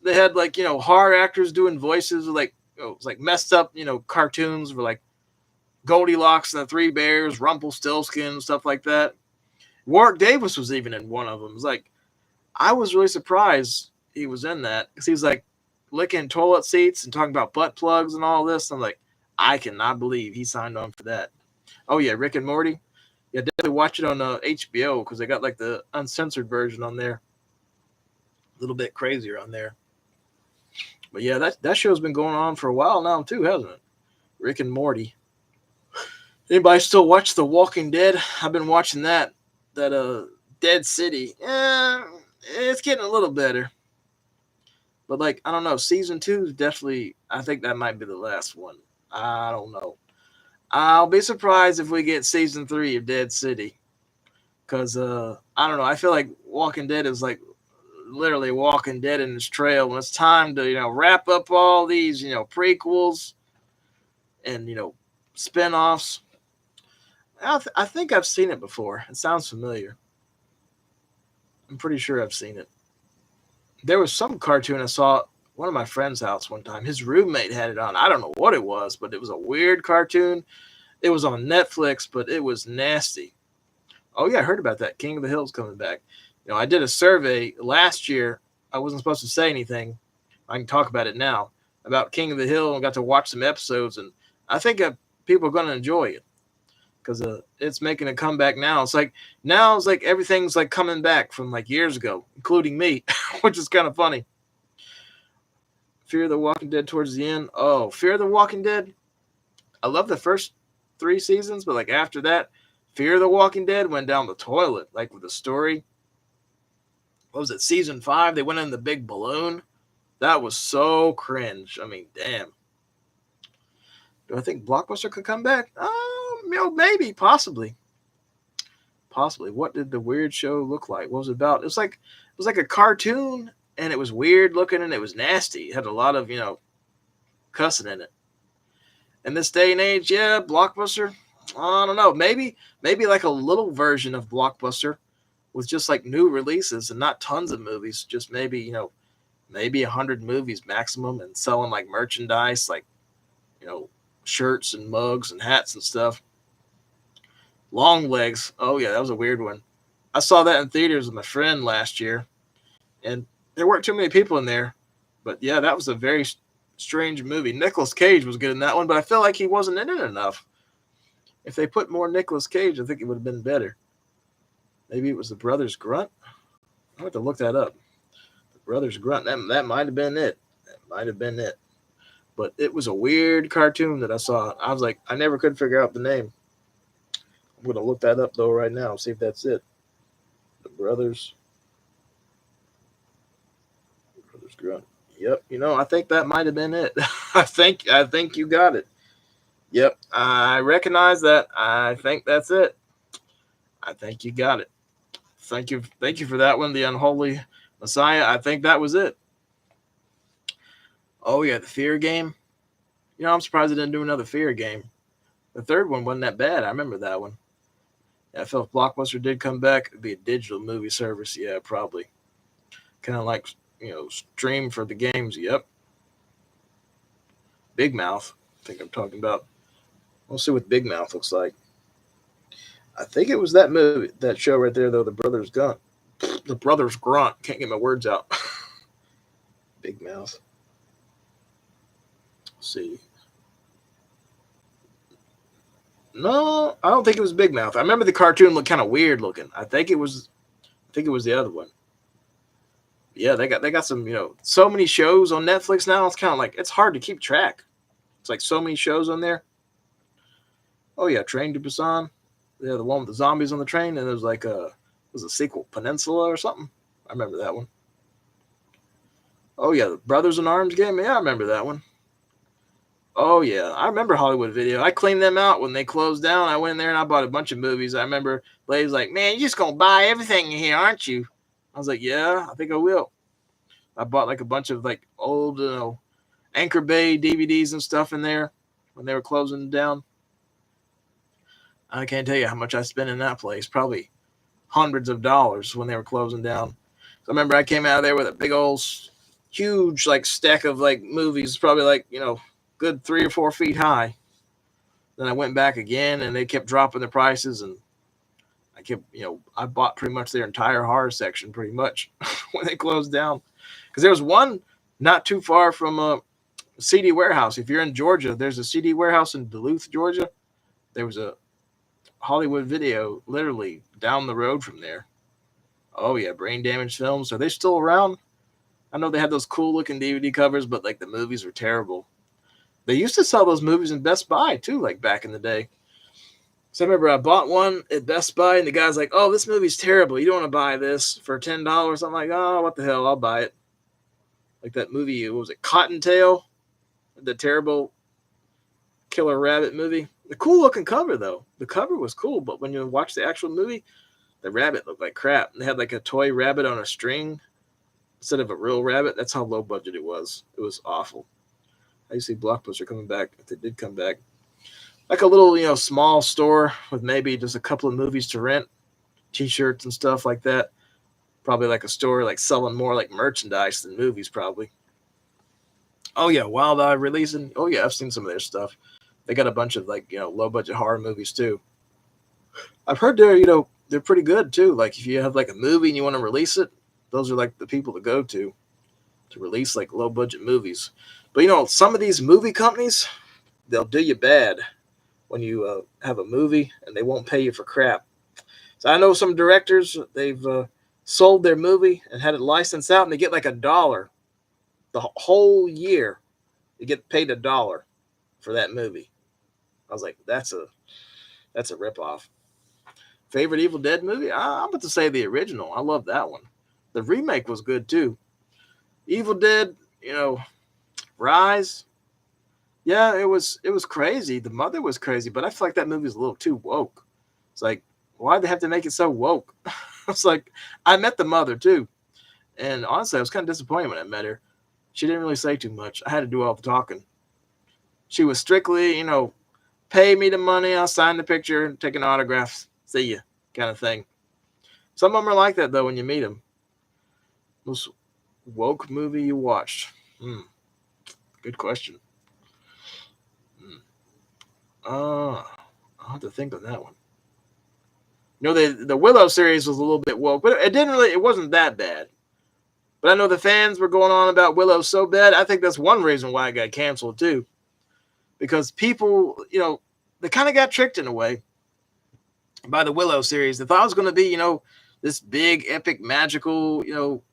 They had like, horror actors doing voices of like, it was like messed up, cartoons for like Goldilocks and the Three Bears, Rumpelstiltskin, stuff like that. Warwick Davis was even in one of them. It was like, I was really surprised he was in that because he's like licking toilet seats and talking about butt plugs and all this. I'm like, I cannot believe he signed on for that. Oh yeah, Rick and Morty. Yeah, definitely watch it on HBO because they got like the uncensored version on there. A little bit crazier on there. But yeah, that show's been going on for a while now too, hasn't it? Rick and Morty. Anybody still watch The Walking Dead? I've been watching that Dead City. It's getting a little better. But like, I don't know, season 2 is definitely, I think that might be the last one. I don't know. I'll be surprised if we get season 3 of Dead City. Because, I don't know, I feel like Walking Dead is like literally Walking Dead in its trail. When it's time to, wrap up all these, prequels and, spin-offs. I think I've seen it before. It sounds familiar. I'm pretty sure I've seen it. There was some cartoon I saw at one of my friend's house one time. His roommate had it on. I don't know what it was, but it was a weird cartoon. It was on Netflix, but it was nasty. Oh yeah, I heard about that. King of the Hill's coming back. I did a survey last year. I wasn't supposed to say anything. I can talk about it now. About King of the Hill and got to watch some episodes, and I think people are going to enjoy it because it's making a comeback now. It's like everything's like coming back from like years ago, including me, which is kind of funny. Fear the Walking Dead towards the end. Oh, Fear the Walking Dead. I love the first 3 seasons, but like after that, Fear the Walking Dead went down the toilet, like with the story. What was it, season 5? They went in the big balloon. That was so cringe. I mean, damn. Do I think Blockbuster could come back? Maybe, possibly. Possibly. What did the weird show look like? What was it about? It was like a cartoon, and it was weird looking, and it was nasty. It had a lot of, cussing in it. In this day and age, yeah, Blockbuster. I don't know. Maybe like a little version of Blockbuster with just like new releases and not tons of movies. Just maybe 100 movies maximum, and selling like merchandise, like shirts and mugs and hats and stuff. Long Legs. Oh yeah, that was a weird one. I saw that in theaters with my friend last year, and there weren't too many people in there. But yeah, that was a very strange movie. Nicolas Cage was good in that one, but I feel like he wasn't in it enough. If they put more Nicolas Cage, I think it would have been better. Maybe it was the Brothers Grunt. I have to look that up. The Brothers Grunt. That might have been it. That might have been it. But it was a weird cartoon that I saw. I was like, I never could figure out the name. I'm going to look that up, though, right now, see if that's it. The Brothers Grunt. Yep, I think that might have been it. I think you got it. Yep, I recognize that. I think that's it. I think you got it. Thank you for that one, The Unholy Messiah. I think that was it. Oh yeah, the Fear game. I'm surprised they didn't do another Fear game. The third one wasn't that bad. I remember that one. Yeah, I felt if Blockbuster did come back, it'd be a digital movie service. Yeah, probably. Kind of like, stream for the games. Yep. Big Mouth. I think I'm talking about. We'll see what Big Mouth looks like. I think it was that movie, that show right there, though, The Brothers Grunt. The Brothers Grunt. Can't get my words out. Big Mouth. Let's see. No, I don't think it was Big Mouth. I remember the cartoon looked kind of weird looking. I think it was the other one. Yeah, they got some, so many shows on Netflix now. It's kind of like it's hard to keep track. It's like so many shows on there. Oh yeah, Train to Busan. Yeah, the one with the zombies on the train, and there was like a sequel, Peninsula or something. I remember that one. Oh yeah, the Brothers in Arms game. Yeah, I remember that one. Oh yeah, I remember Hollywood Video. I cleaned them out when they closed down. I went in there and I bought a bunch of movies. I remember ladies like, "Man, you're just gonna buy everything in here, aren't you?" I was like, "Yeah, I think I will." I bought like a bunch of like old, Anchor Bay DVDs and stuff in there when they were closing down. I can't tell you how much I spent in that place. Probably hundreds of dollars when they were closing down. So I remember I came out of there with a big old, huge like stack of like movies, probably like good 3 or 4 feet high. Then I went back again, and they kept dropping the prices, and I kept, I bought pretty much their entire horror section pretty much when they closed down. Because there was one not too far from a CD warehouse. If you're in Georgia, there's a CD warehouse in Duluth, Georgia. There was a Hollywood Video literally down the road from there. Oh yeah, Brain Damage Films. Are they still around? I know they had those cool looking DVD covers, but like the movies were terrible. They used to sell those movies in Best Buy too, like back in the day. So I remember I bought one at Best Buy, and the guy's like, "Oh, this movie's terrible. You don't want to buy this for $10." I'm like, "Oh, what the hell? I'll buy it." Like that movie, what was it, Cottontail? The terrible killer rabbit movie. The cool looking cover though. The cover was cool, but when you watch the actual movie, the rabbit looked like crap. They had like a toy rabbit on a string instead of a real rabbit. That's how low budget it was. It was awful. I used to see Blockbuster coming back, if they did come back. Like a little, small store with maybe just a couple of movies to rent, T-shirts and stuff like that. Probably like a store like selling more like merchandise than movies probably. Oh yeah, Wild Eye releasing. Oh yeah, I've seen some of their stuff. They got a bunch of like, low budget horror movies too. I've heard they're pretty good too. Like if you have like a movie and you want to release it, those are like the people to go to release like low budget movies. But some of these movie companies, they'll do you bad when you have a movie and they won't pay you for crap. So I know some directors, they've sold their movie and had it licensed out, and they get like $1 the whole year. They get paid $1 for that movie. I was like, that's a ripoff. Favorite Evil Dead movie? I'm about to say the original. I love that one. The remake was good too. Evil Dead, Rise. Yeah, it was crazy. The mother was crazy, but I feel like that movie was a little too woke. It's like, why'd they have to make it so woke? It's like, I met the mother too. And honestly, I was kind of disappointed when I met her. She didn't really say too much. I had to do all the talking. She was strictly, pay me the money, I'll sign the picture, take an autograph, see ya, kind of thing. Some of them are like that, though, when you meet them. Most woke movie you watched? Good question. I'll have to think on that one. The Willow series was a little bit woke, but it wasn't that bad. But I know the fans were going on about Willow so bad. I think that's one reason why it got canceled too. Because people, they kind of got tricked in a way by the Willow series. They thought it was going to be, this big, epic, magical,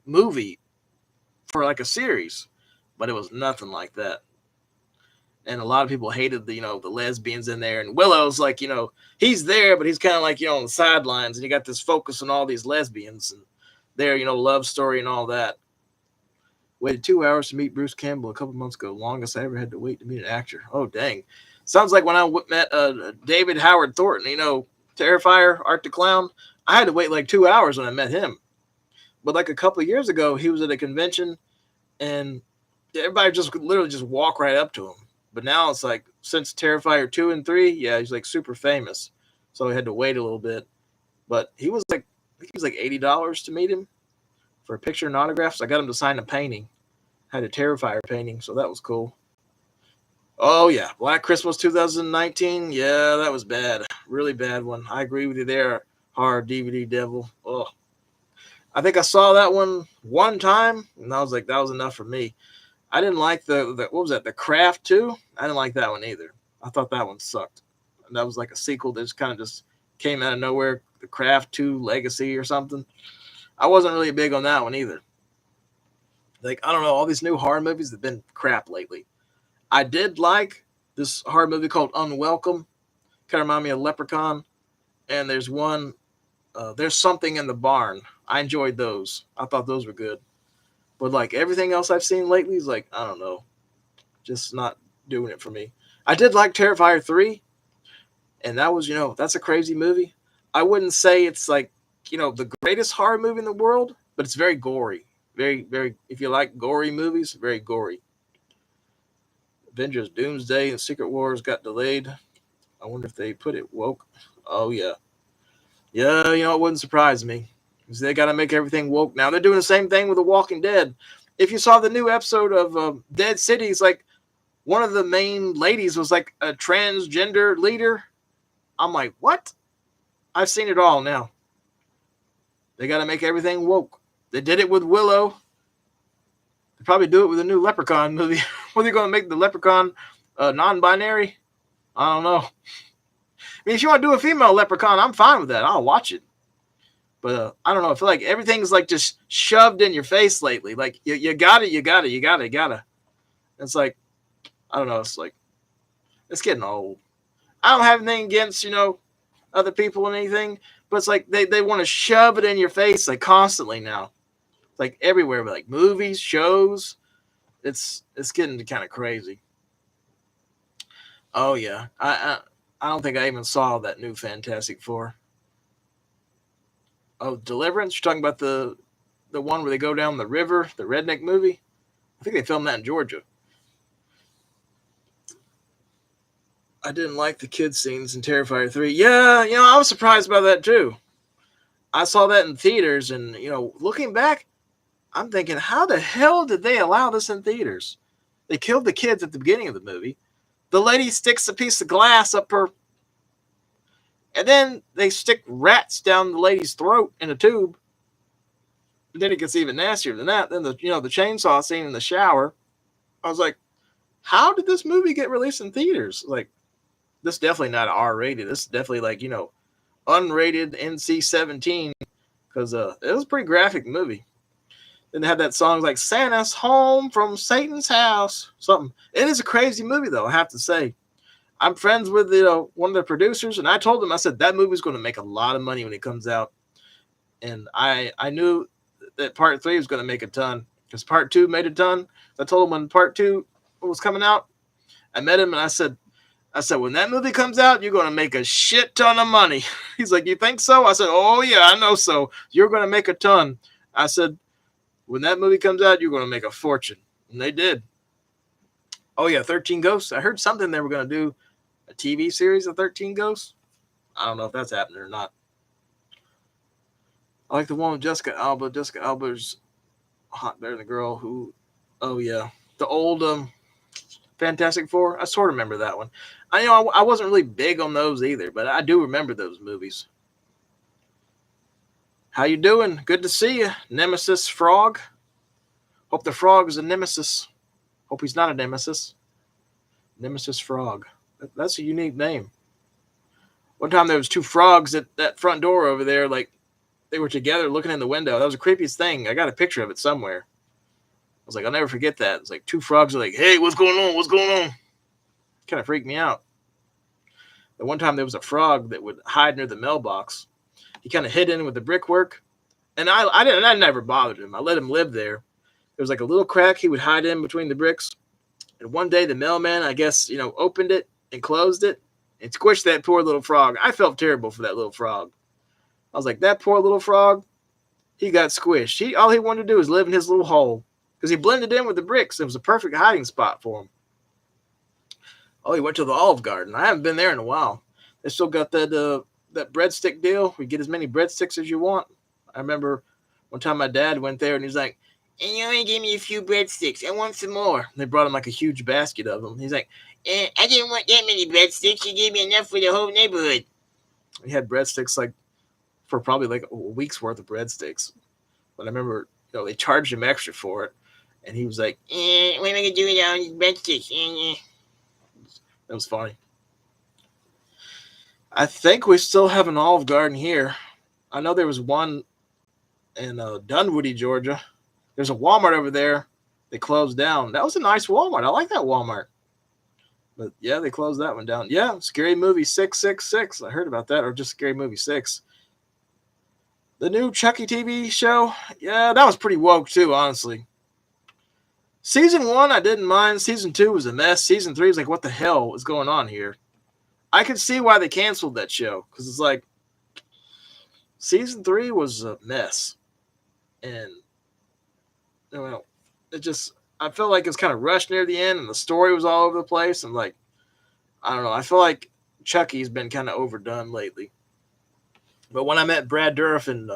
movie for like a series. But it was nothing like that. And a lot of people hated the lesbians in there. And Willow's like, he's there, but he's kind of like, on the sidelines. And you got this focus on all these lesbians and their, love story and all that. Waited 2 hours to meet Bruce Campbell a couple months ago. Longest I ever had to wait to meet an actor. Oh, dang. Sounds like when I met David Howard Thornton, Terrifier, Art the Clown. I had to wait like 2 hours when I met him. But like a couple of years ago, he was at a convention and everybody just literally just walk right up to him. But now it's like, since Terrifier 2 and 3, yeah, he's like super famous. So I had to wait a little bit. But he was like, I think he was like $80 to meet him for a picture and autographs. I got him to sign a painting. I had a Terrifier painting, so that was cool. Oh, yeah. Black Christmas 2019. Yeah, that was bad. Really bad one. I agree with you there, horror DVD devil. Oh. I think I saw that one time, and I was like, that was enough for me. I didn't like the what was that? The Craft 2? I didn't like that one either. I thought that one sucked. And that was like a sequel that just kind of just came out of nowhere. The Craft 2 Legacy or something. I wasn't really big on that one either. Like, I don't know, all these new horror movies have been crap lately. I did like this horror movie called Unwelcome. Kind of remind me of Leprechaun. And there's one, there's something in the barn. I enjoyed those. I thought those were good. But like everything else I've seen lately is like, I don't know, just not doing it for me. I did like Terrifier 3, and that was, that's a crazy movie. I wouldn't say it's like, the greatest horror movie in the world, but it's very gory. Very, very, if you like gory movies, very gory. Avengers Doomsday and Secret Wars got delayed. I wonder if they put it woke. Oh, yeah. Yeah, it wouldn't surprise me. Because they got to make everything woke now. They're doing the same thing with The Walking Dead. If you saw the new episode of Dead Cities, like, one of the main ladies was like a transgender leader. I'm like, what? I've seen it all now. They got to make everything woke. They did it with Willow. They probably do it with a new Leprechaun movie. What are they going to make the Leprechaun non-binary? I don't know. I mean, if you want to do a female Leprechaun, I'm fine with that. I'll watch it. But I don't know. I feel like everything's like just shoved in your face lately. Like you got it. It's like, I don't know. It's like, it's getting old. I don't have anything against, other people and anything, but it's like they want to shove it in your face like constantly now. It's like everywhere, like movies, shows. It's getting kind of crazy. Oh yeah, I don't think I even saw that new Fantastic Four. Oh, Deliverance. You're talking about the one where they go down the river, the redneck movie. I think they filmed that in Georgia. I didn't like the kid scenes in Terrifier 3. Yeah, I was surprised by that too. I saw that in theaters, and looking back, I'm thinking, how the hell did they allow this in theaters? They killed the kids at the beginning of the movie. The lady sticks a piece of glass up her, and then they stick rats down the lady's throat in a tube. And then it gets even nastier than that. Then the chainsaw scene in the shower. I was like, how did this movie get released in theaters? Like, this is definitely not R-rated. This is definitely like, unrated NC-17, because it was a pretty graphic movie. Then they had that song like Santa's Home from Satan's House. Something. It is a crazy movie, though, I have to say. I'm friends with one of the producers, and I told him, I said, that movie's going to make a lot of money when it comes out. And I knew that part 3 was going to make a ton, because part 2 made a ton. I told him when part 2 was coming out, I met him, and I said, when that movie comes out, you're going to make a shit ton of money. He's like, you think so? I said, oh, yeah, I know so. You're going to make a ton. I said, when that movie comes out, you're going to make a fortune. And they did. Oh, yeah, 13 Ghosts. I heard something they were going to do a TV series of 13 Ghosts. I don't know if that's happening or not. I like the one with Jessica Alba. Jessica Alba's hot better than the girl who, oh, yeah. The old Fantastic Four. I sort of remember that one. I wasn't really big on those either, but I do remember those movies. How you doing? Good to see you, Nemesis Frog. Hope the frog is a nemesis. Hope he's not a nemesis. Nemesis Frog. That's a unique name. One time there was 2 frogs at that front door over there, like they were together looking in the window. That was the creepiest thing. I got a picture of it somewhere. I was like, I'll never forget that. It's like 2 frogs are like, hey, what's going on? What's going on? Kind of freaked me out. The one time there was a frog that would hide near the mailbox. He kind of hid in with the brickwork. And I never bothered him. I let him live there. There was like a little crack he would hide in between the bricks. And one day the mailman, I guess, opened it and closed it and squished that poor little frog. I felt terrible for that little frog. I was like, that poor little frog, he got squished. All he wanted to do was live in his little hole because he blended in with the bricks. It was a perfect hiding spot for him. Oh, he went to the Olive Garden. I haven't been there in a while. They still got that breadstick deal. You get as many breadsticks as you want. I remember one time my dad went there and he's like, and you only gave me a few breadsticks. I want some more. And they brought him like a huge basket of them. He's like, I didn't want that many breadsticks. You gave me enough for the whole neighborhood. He had breadsticks like for probably like a week's worth of breadsticks. But I remember, they charged him extra for it, and he was like, "What am I gonna do without these breadsticks?" That was funny. I think we still have an Olive Garden here. I know there was one in Dunwoody, Georgia. There's a Walmart over there. They closed down. That was a nice Walmart. I like that Walmart. But yeah, they closed that one down. Yeah, Scary Movie 666. I heard about that, or just Scary Movie 6. The new Chucky TV show. Yeah, that was pretty woke too, honestly. Season 1, I didn't mind. Season 2 was a mess. Season 3 was like, what the hell is going on here? I could see why they canceled that show, because it's like, Season 3 was a mess. And, it just, I felt like it was kind of rushed near the end, and the story was all over the place. And, like, I don't know. I feel like Chucky's been kind of overdone lately. But when I met Brad Dourif in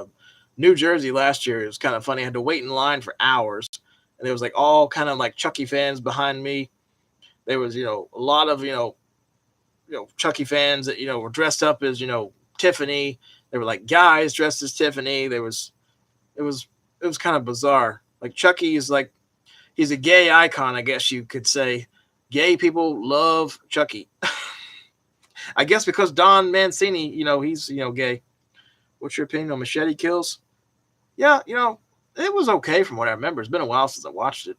New Jersey last year, it was kind of funny. I had to wait in line for hours. And there was, like, all kind of, like, Chucky fans behind me. There was, a lot of, Chucky fans that, were dressed up as, Tiffany. They were like guys dressed as Tiffany. It was kind of bizarre. Like Chucky is like, he's a gay icon, I guess you could say. Gay people love Chucky. I guess because Don Mancini, he's, gay. What's your opinion on Machete Kills? Yeah, it was okay from what I remember. It's been a while since I watched it.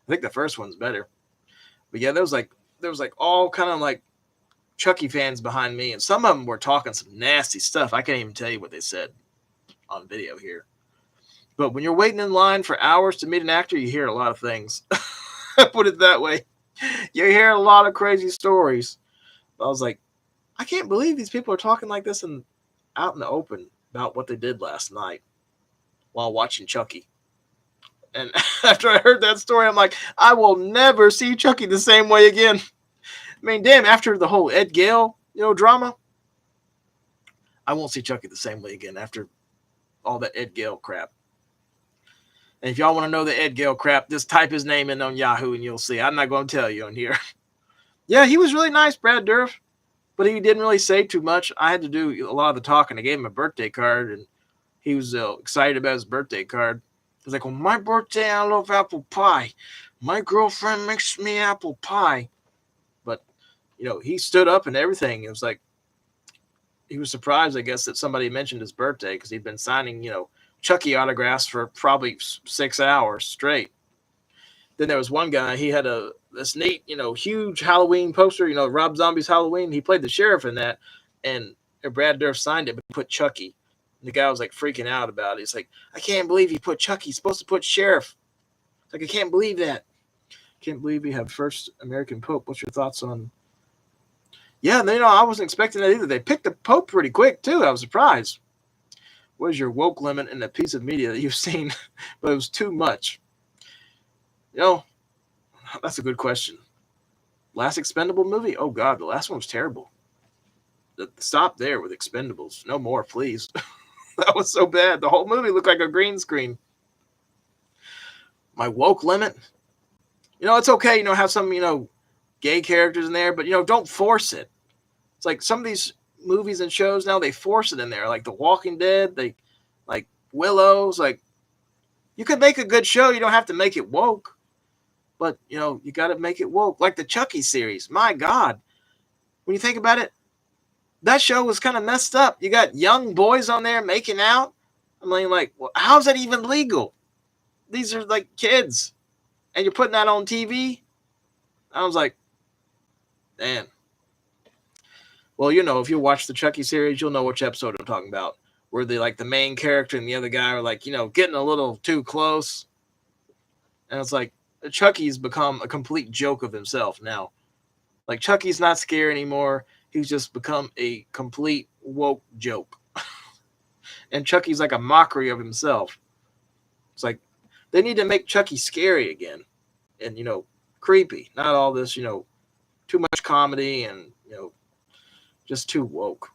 I think the first one's better. But yeah, there was like all kind of like Chucky fans behind me, and some of them were talking some nasty stuff. I can't even tell you what they said on video here. But when you're waiting in line for hours to meet an actor, you hear a lot of things. Put it that way. You hear a lot of crazy stories. I was like, I can't believe these people are talking like this and out in the open about what they did last night while watching Chucky. And after I heard that story, I'm like, I will never see Chucky the same way again. I mean, damn, after the whole Ed Gale, drama, I won't see Chucky the same way again after all that Ed Gale crap. And if y'all want to know the Ed Gale crap, just type his name in on Yahoo and you'll see. I'm not going to tell you on here. Yeah, he was really nice, Brad Dourif, but he didn't really say too much. I had to do a lot of the talking. I gave him a birthday card, and he was excited about his birthday card. He was like, well, my birthday, I love apple pie. My girlfriend makes me apple pie. But, he stood up and everything. It was like, he was surprised, I guess, that somebody mentioned his birthday because he'd been signing, Chucky autographs for probably 6 hours straight. Then there was one guy, he had this neat, huge Halloween poster, Rob Zombie's Halloween. He played the sheriff in that, and Brad Dourif signed it, but he put Chucky. And the guy was like freaking out about it. He's like, I can't believe he put Chucky. He's supposed to put sheriff. It's like, I can't believe that. Can't believe we have first American Pope. What's your thoughts on? Yeah, I wasn't expecting that either. They picked the Pope pretty quick, too. I was surprised. What is your woke limit in the piece of media that you've seen? But it was too much. That's a good question. Last Expendable movie? Oh, God, the last one was terrible. Stop there with Expendables. No more, please. That was so bad. The whole movie looked like a green screen. My woke limit? It's okay, have some, gay characters in there, but, don't force it. It's like some of these movies and shows now, they force it in there. Like The Walking Dead, like Willow's, like, you could make a good show. You don't have to make it woke. But, you got to make it woke. Like the Chucky series. My God. When you think about it, that show was kind of messed up. You got young boys on there making out. I mean, like, well, how's that even legal? These are like kids. And you're putting that on TV? I was like, damn. Well, if you watch the Chucky series, you'll know which episode I'm talking about. Where the main character and the other guy are like, getting a little too close. And it's like, Chucky's become a complete joke of himself now. Like, Chucky's not scary anymore. He's just become a complete woke joke. And Chucky's like a mockery of himself. It's like, they need to make Chucky scary again. And, creepy. Not all this, too much comedy and, just too woke.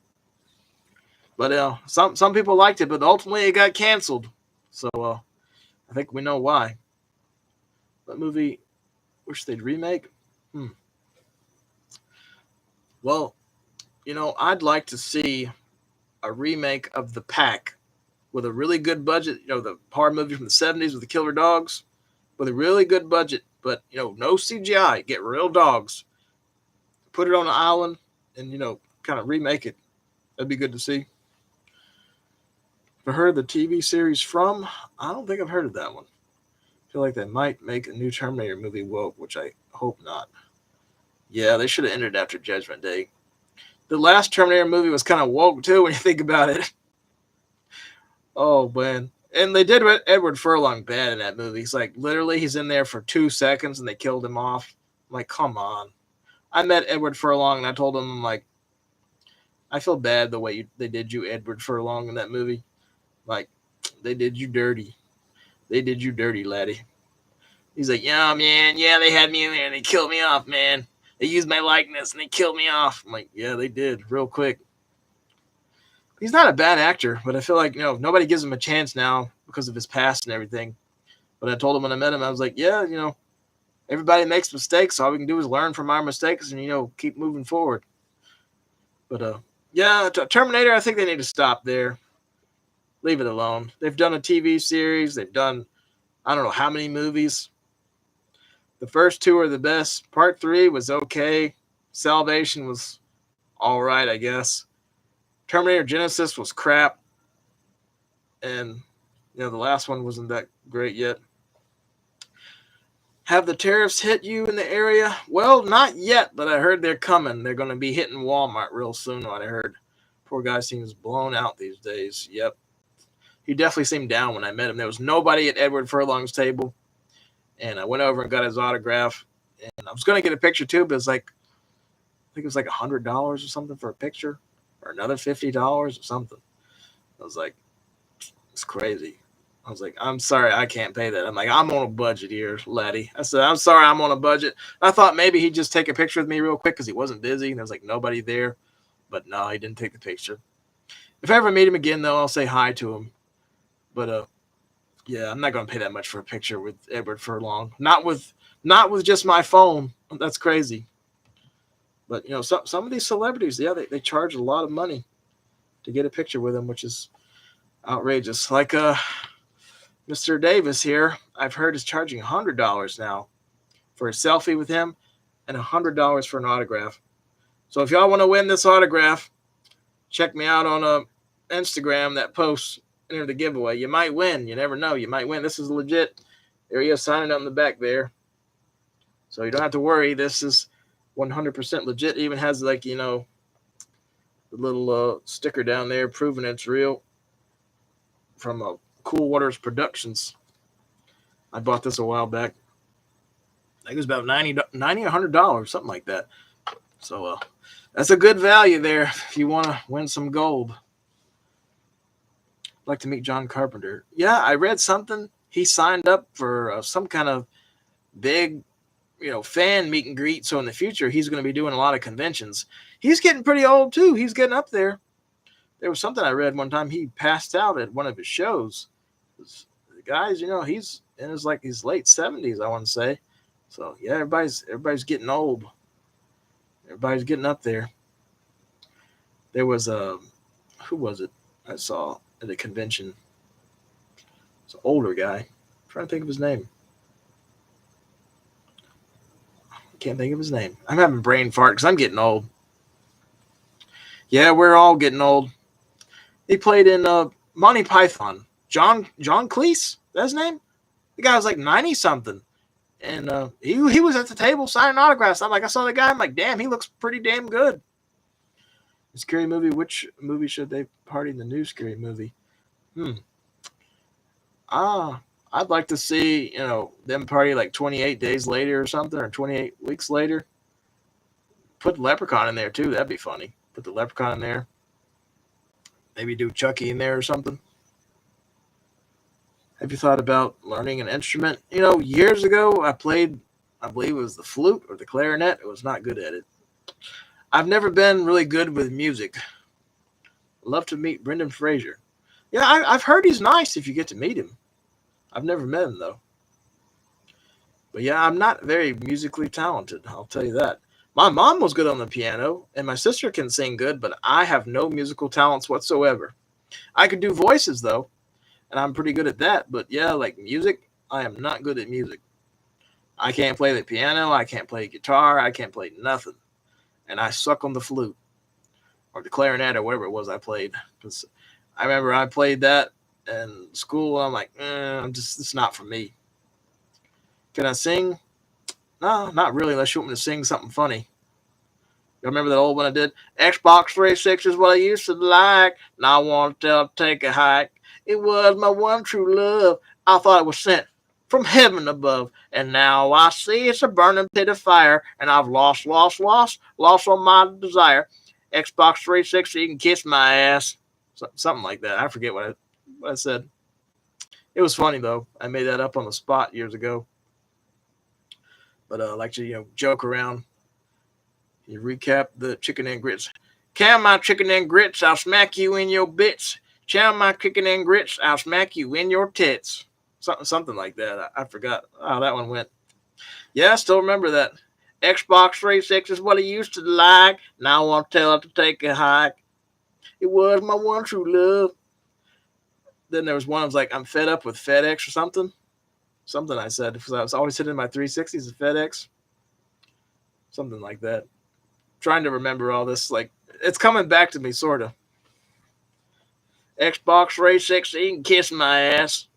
But some people liked it, but ultimately it got canceled. So I think we know why. What movie wish they'd remake? Well, I'd like to see a remake of The Pack with a really good budget. The horror movie from the 70s with the killer dogs, with a really good budget, but no CGI. Get real dogs, put it on an island, and kind of remake it. That'd be good to see. Have I heard the TV series From? I don't think I've heard of that one. I feel like they might make a new Terminator movie woke, which I hope not. Yeah, they should have ended after Judgment Day. The last Terminator movie was kind of woke too when you think about it. Oh man. And they did Edward Furlong bad in that movie. He's like, literally, he's in there for 2 seconds and they killed him off. I'm like, come on. I met Edward Furlong and I told him, I'm like, I feel bad the way they did you, Edward Furlong, in that movie. Like, they did you dirty. They did you dirty, laddie. He's like, yeah, man. Yeah, they had me in there and they killed me off, man. They used my likeness and they killed me off. I'm like, yeah, they did, real quick. He's not a bad actor, but I feel like, nobody gives him a chance now because of his past and everything. But I told him when I met him, I was like, yeah, everybody makes mistakes. All we can do is learn from our mistakes and, keep moving forward. But, yeah, Terminator, I think they need to stop there. Leave it alone. They've done a TV series. They've done, I don't know how many movies. The first 2 are the best. Part 3 was okay. Salvation was all right, I guess. Terminator Genesis was crap. And, the last one wasn't that great yet. Have the tariffs hit you in the area? Well, not yet, but I heard they're coming. They're going to be hitting Walmart real soon, what I heard. Poor guy seems blown out these days. Yep. He definitely seemed down when I met him. There was nobody at Edward Furlong's table. And I went over and got his autograph. And I was going to get a picture too, but I think it was like $100 or something for a picture. Or another $50 or something. I was like, it's crazy. I was like, I'm sorry, I can't pay that. I'm like, I'm on a budget here, laddie. I said, I'm sorry, I'm on a budget. I thought maybe he'd just take a picture with me real quick because he wasn't busy and there was like nobody there. But no, he didn't take the picture. If I ever meet him again, though, I'll say hi to him. But yeah, I'm not going to pay that much for a picture with Edward Furlong. Not with just my phone. That's crazy. But some of these celebrities, yeah, they charge a lot of money to get a picture with him, which is outrageous. Like Mr. Davis here, I've heard is charging $100 now for a selfie with him and $100 for an autograph. So if y'all want to win this autograph, check me out on Instagram that posts enter the giveaway. You might win. You never know. You might win. This is legit. There you go, signing up in the back there. So you don't have to worry. This is 100% legit. It even has like, the little sticker down there proving it's real from Cool Waters Productions. I bought this a while back. I think it was about $90 or $100, something like that. So that's a good value there if you want to win some gold. I'd like to meet John Carpenter. Yeah, I read something. He signed up for some kind of big, fan meet and greet. So in the future, he's going to be doing a lot of conventions. He's getting pretty old too. He's getting up there. There was something I read one time. He passed out at one of his shows. The guys, he's in his late 70s, I want to say. So yeah, everybody's getting old. Everybody's getting up there. There was who was it I saw at a convention? It's an older guy. I'm trying to think of his name. I can't think of his name. I'm having a brain fart because I'm getting old. Yeah, we're all getting old. He played in Monty Python. John Cleese, that's his name? The guy was like 90 something. And he was at the table signing autographs. I saw the guy. I'm like, damn, he looks pretty damn good. The Scary Movie. Which movie should they party in the new Scary Movie? I'd like to see, them party like 28 days later or something, or 28 weeks later. Put Leprechaun in there too. That'd be funny. Put the Leprechaun in there. Maybe do Chucky in there or something. Have you thought about learning an instrument? Years ago I played, I believe it was the flute or the clarinet. I was not good at it. I've never been really good with music. I'd love to meet Brendan Fraser. Yeah, I've heard he's nice if you get to meet him. I've never met him though. But yeah, I'm not very musically talented. I'll tell you that. My mom was good on the piano, and my sister can sing good, but I have no musical talents whatsoever. I could do voices though. and I'm pretty good at that. But yeah, like music, I am not good at music. I can't play the piano. I can't play guitar. I can't play nothing. And I suck on the flute or the clarinet or whatever it was I played. Because I remember I played that in school. And I'm like, it's not for me. Can I sing? No, not really, unless you want me to sing something funny. You remember that old one I did? Xbox 360 is what I used to like. Now I want to take a hike. It was my one true love. I thought it was sent from heaven above. And now I see it's a burning pit of fire. And I've lost all my desire. Xbox 360, you can kiss my ass. Something like that. I forget what I said. It was funny, though. I made that up on the spot years ago. But I like to, joke around. You recap the chicken and grits. Count my chicken and grits, I'll smack you in your bits. Chow my chicken and grits, I'll smack you in your tits. Something like that. I forgot how that one went. Yeah, I still remember that. Xbox 360 is what I used to like. Now I want to tell it to take a hike. It was my one true love. Then there was one that was like, I'm fed up with FedEx or something. Something I said, because I was always hitting my 360s at FedEx. Something like that. Trying to remember all this. Like, it's coming back to me, sort of. Xbox 360, you can kiss my ass.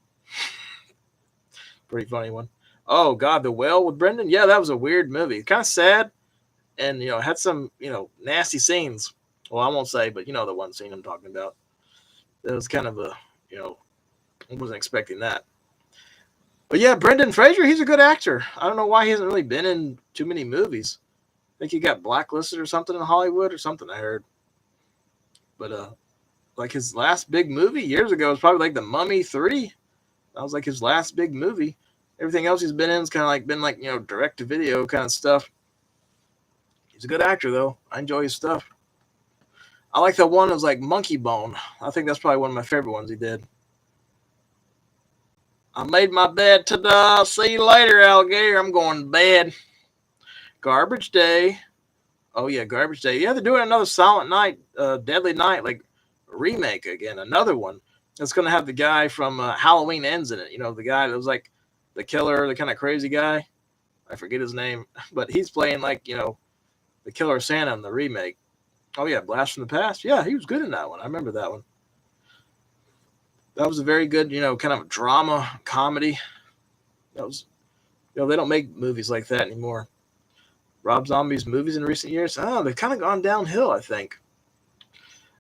Pretty funny one. Oh, God, The Whale with Brendan? Yeah, that was a weird movie. Kind of sad. And, had some, nasty scenes. Well, I won't say, but the one scene I'm talking about. It was kind of a, I wasn't expecting that. But yeah, Brendan Fraser, he's a good actor. I don't know why he hasn't really been in too many movies. I think he got blacklisted or something in Hollywood or something, I heard. But like his last big movie years ago was probably like The Mummy 3. That was like his last big movie. Everything else he's been in has kind of like been like, direct to video kind of stuff. He's a good actor though. I enjoy his stuff. I like the one that was like Monkey Bone. I think that's probably one of my favorite ones he did. I made my bed. Ta-da! See you later, alligator. I'm going to bed. Garbage Day. Oh, yeah, Garbage Day. Yeah, they're doing another Silent Night, Deadly Night, like remake again. Another one. It's going to have the guy from Halloween Ends in it. The guy that was like the killer, the kind of crazy guy. I forget his name. But he's playing like, the killer Santa in the remake. Oh, yeah, Blast from the Past. Yeah, he was good in that one. I remember that one. That was a very good, kind of drama comedy. That was, they don't make movies like that anymore. Rob Zombie's movies in recent years, they've kind of gone downhill, I think.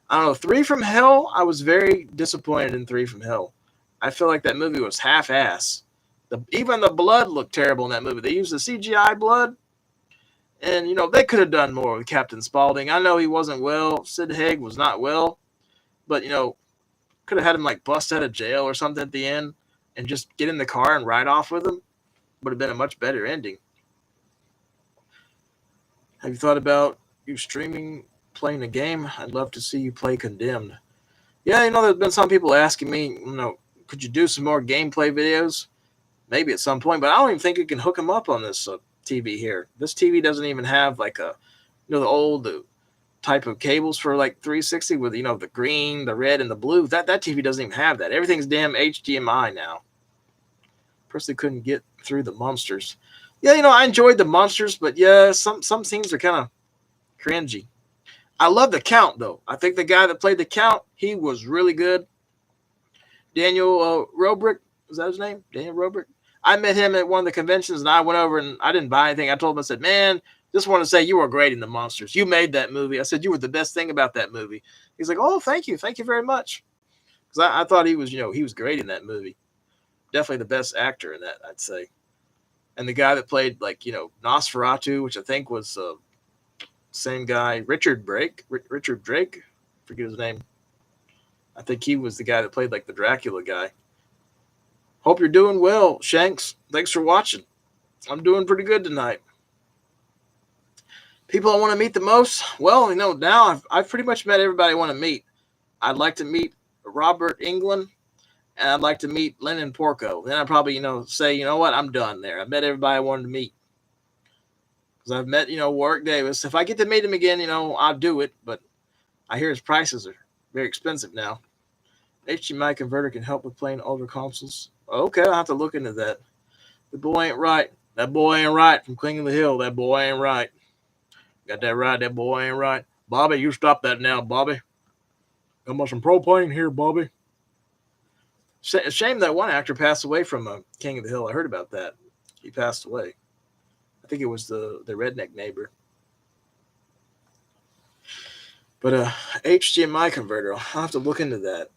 I don't know. 3 from Hell, I was very disappointed in 3 from Hell. I feel like that movie was half-ass. Even the blood looked terrible in that movie. They used the CGI blood, and, they could have done more with Captain Spaulding. I know he wasn't well. Sid Haig was not well, but, could have had him like bust out of jail or something at the end and just get in the car and ride off with him. Would have been a much better ending. Have you thought about you streaming, playing a game? I'd love to see you play Condemned. Yeah, there's been some people asking me, could you do some more gameplay videos? Maybe at some point, but I don't even think you can hook them up on this TV here. This TV doesn't even have like a, the old type of cables for like 360 with, the green, the red, and the blue. That TV doesn't even have that. Everything's damn HDMI now. Personally couldn't get through the monsters. Yeah, I enjoyed the monsters, but yeah, some scenes are kind of cringy. I love the Count, though. I think the guy that played the Count, he was really good. Daniel Robrick, is that his name? Daniel Robrick? I met him at one of the conventions, and I went over, and I didn't buy anything. I told him, I said, man, just want to say you were great in the monsters. You made that movie. I said, you were the best thing about that movie. He's like, oh, thank you. Thank you very much. Because I thought he was, he was great in that movie. Definitely the best actor in that, I'd say. And the guy that played, like, Nosferatu, which I think was same guy, Richard Drake. Forget his name. I think he was the guy that played, like, the Dracula guy. Hope you're doing well, Shanks. Thanks for watching. I'm doing pretty good tonight. People I want to meet the most? Well, now I've pretty much met everybody I want to meet. I'd like to meet Robert Englund, and I'd like to meet Lennon Porco. Then I'd probably, say, what, I'm done there. I met everybody I wanted to meet. Because I've met, Warwick Davis. If I get to meet him again, I'll do it. But I hear his prices are very expensive now. HDMI converter can help with playing older consoles. Okay, I'll have to look into that. The boy ain't right. That boy ain't right from King of the Hill. That boy ain't right. Got that right. That boy ain't right. Bobby, you stop that now, Bobby. Got some propane here, Bobby. Shame that one actor passed away from King of the Hill. I heard about that. He passed away. I think it was the redneck neighbor. But HDMI converter, I'll have to look into that.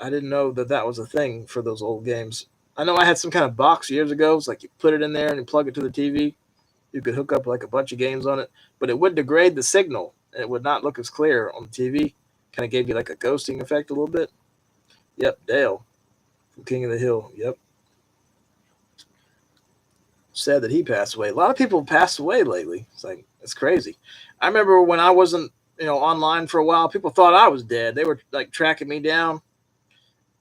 I didn't know that was a thing for those old games. I know I had some kind of box years ago. It's like you put it in there and you plug it to the TV. You could hook up like a bunch of games on it, but it would degrade the signal. It would not look as clear on the TV. Kind of gave you like a ghosting effect a little bit. Yep, Dale from King of the Hill. Yep. Sad that he passed away. A lot of people passed away lately. It's crazy. I remember when I wasn't, online for a while, people thought I was dead. They were like tracking me down.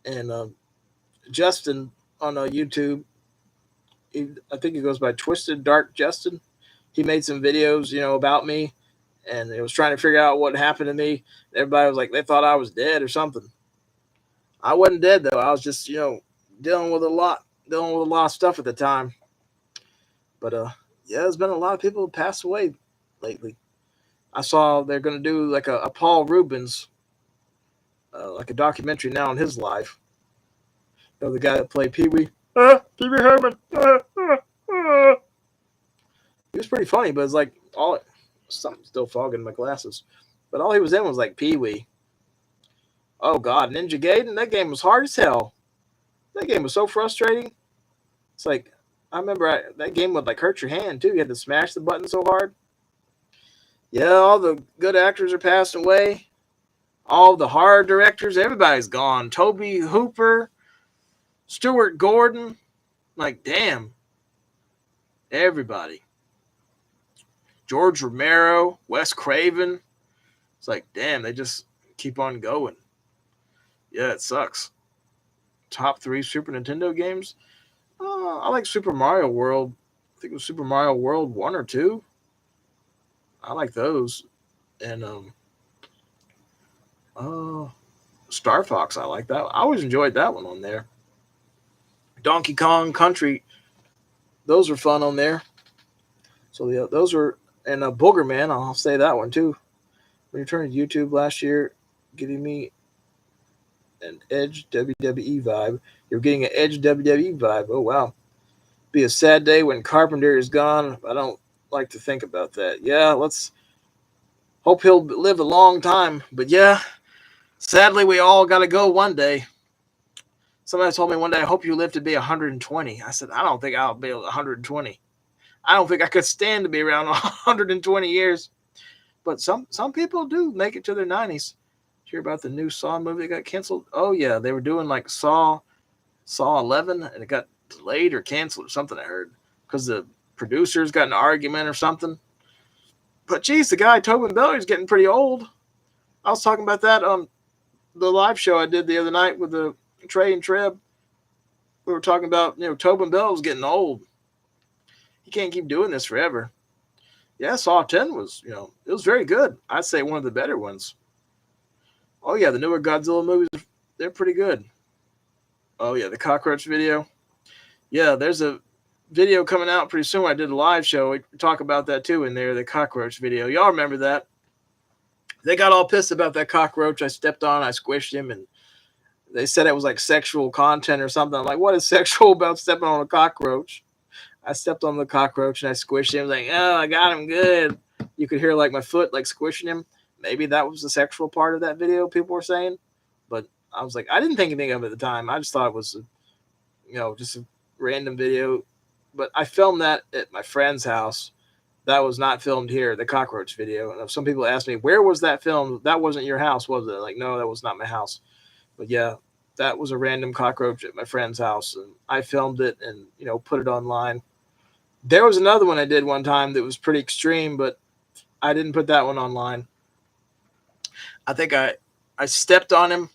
And Justin on YouTube, I think he goes by Twisted Dark Justin. He made some videos, about me, and it was trying to figure out what happened to me. Everybody was like, they thought I was dead or something. I wasn't dead though. I was just, dealing with a lot of stuff at the time. But yeah, there's been a lot of people who passed away lately. I saw they're going to do like a Paul Rubens, like a documentary now on his life. The guy that played Pee Wee. Pee Wee Herman. He was pretty funny, but it's like something's still fogging my glasses. But all he was in was like Pee Wee. Oh God, Ninja Gaiden. That game was hard as hell. That game was so frustrating. It's like I remember that game would like hurt your hand too. You had to smash the button so hard. Yeah, all the good actors are passing away. All the horror directors, everybody's gone. Toby Hooper, Stuart Gordon, like damn, everybody. George Romero, Wes Craven. It's like damn, they just keep on going. Yeah, it sucks. Top 3 Super Nintendo games. I like Super Mario World. I think it was Super Mario World 1 or 2. I like those. And Star Fox, I like that. I always enjoyed that one on there. Donkey Kong Country, those were fun on there. So yeah, those were, and Booger Man, I'll say that one too. When you turned to YouTube last year, giving me an Edge WWE vibe. You're getting an Edge WWE vibe. Oh wow. Be a sad day when Carpenter is gone. I don't like to think about that. Yeah, let's hope he'll live a long time. But yeah, sadly we all got to go one day. Somebody told me one day, I hope you live to be 120. I said, I don't think I'll be 120. I don't think I could stand to be around 120 years. But some people do make it to their 90s. Hear about the new Saw movie that got canceled? Oh yeah, they were doing like Saw 11, and it got delayed or canceled or something. I heard because the producers got in an argument or something. But geez, the guy Tobin Bell is getting pretty old. I was talking about that on the live show I did the other night with the Trey and Treb. We were talking about Tobin Bell was getting old. He can't keep doing this forever. Yeah, Saw 10 was it was very good. I'd say one of the better ones. Oh yeah, the newer Godzilla movies, they're pretty good. Oh yeah, the cockroach video. Yeah, there's a video coming out pretty soon. I did a live show. We talk about that too in there, the cockroach video. Y'all remember that? They got all pissed about that cockroach I stepped on. I squished him, and they said it was like sexual content or something. I'm like, what is sexual about stepping on a cockroach? I stepped on the cockroach and I squished him. Like, oh, I got him good. You could hear like my foot like squishing him. Maybe that was the sexual part of that video, people were saying. But I was like, I didn't think anything of it at the time. I just thought it was, just a random video. But I filmed that at my friend's house. That was not filmed here, the cockroach video. And some people asked me, where was that filmed? That wasn't your house, was it? Like, no, that was not my house. But yeah, that was a random cockroach at my friend's house. And I filmed it and, put it online. There was another one I did one time that was pretty extreme, but I didn't put that one online. I think I stepped on him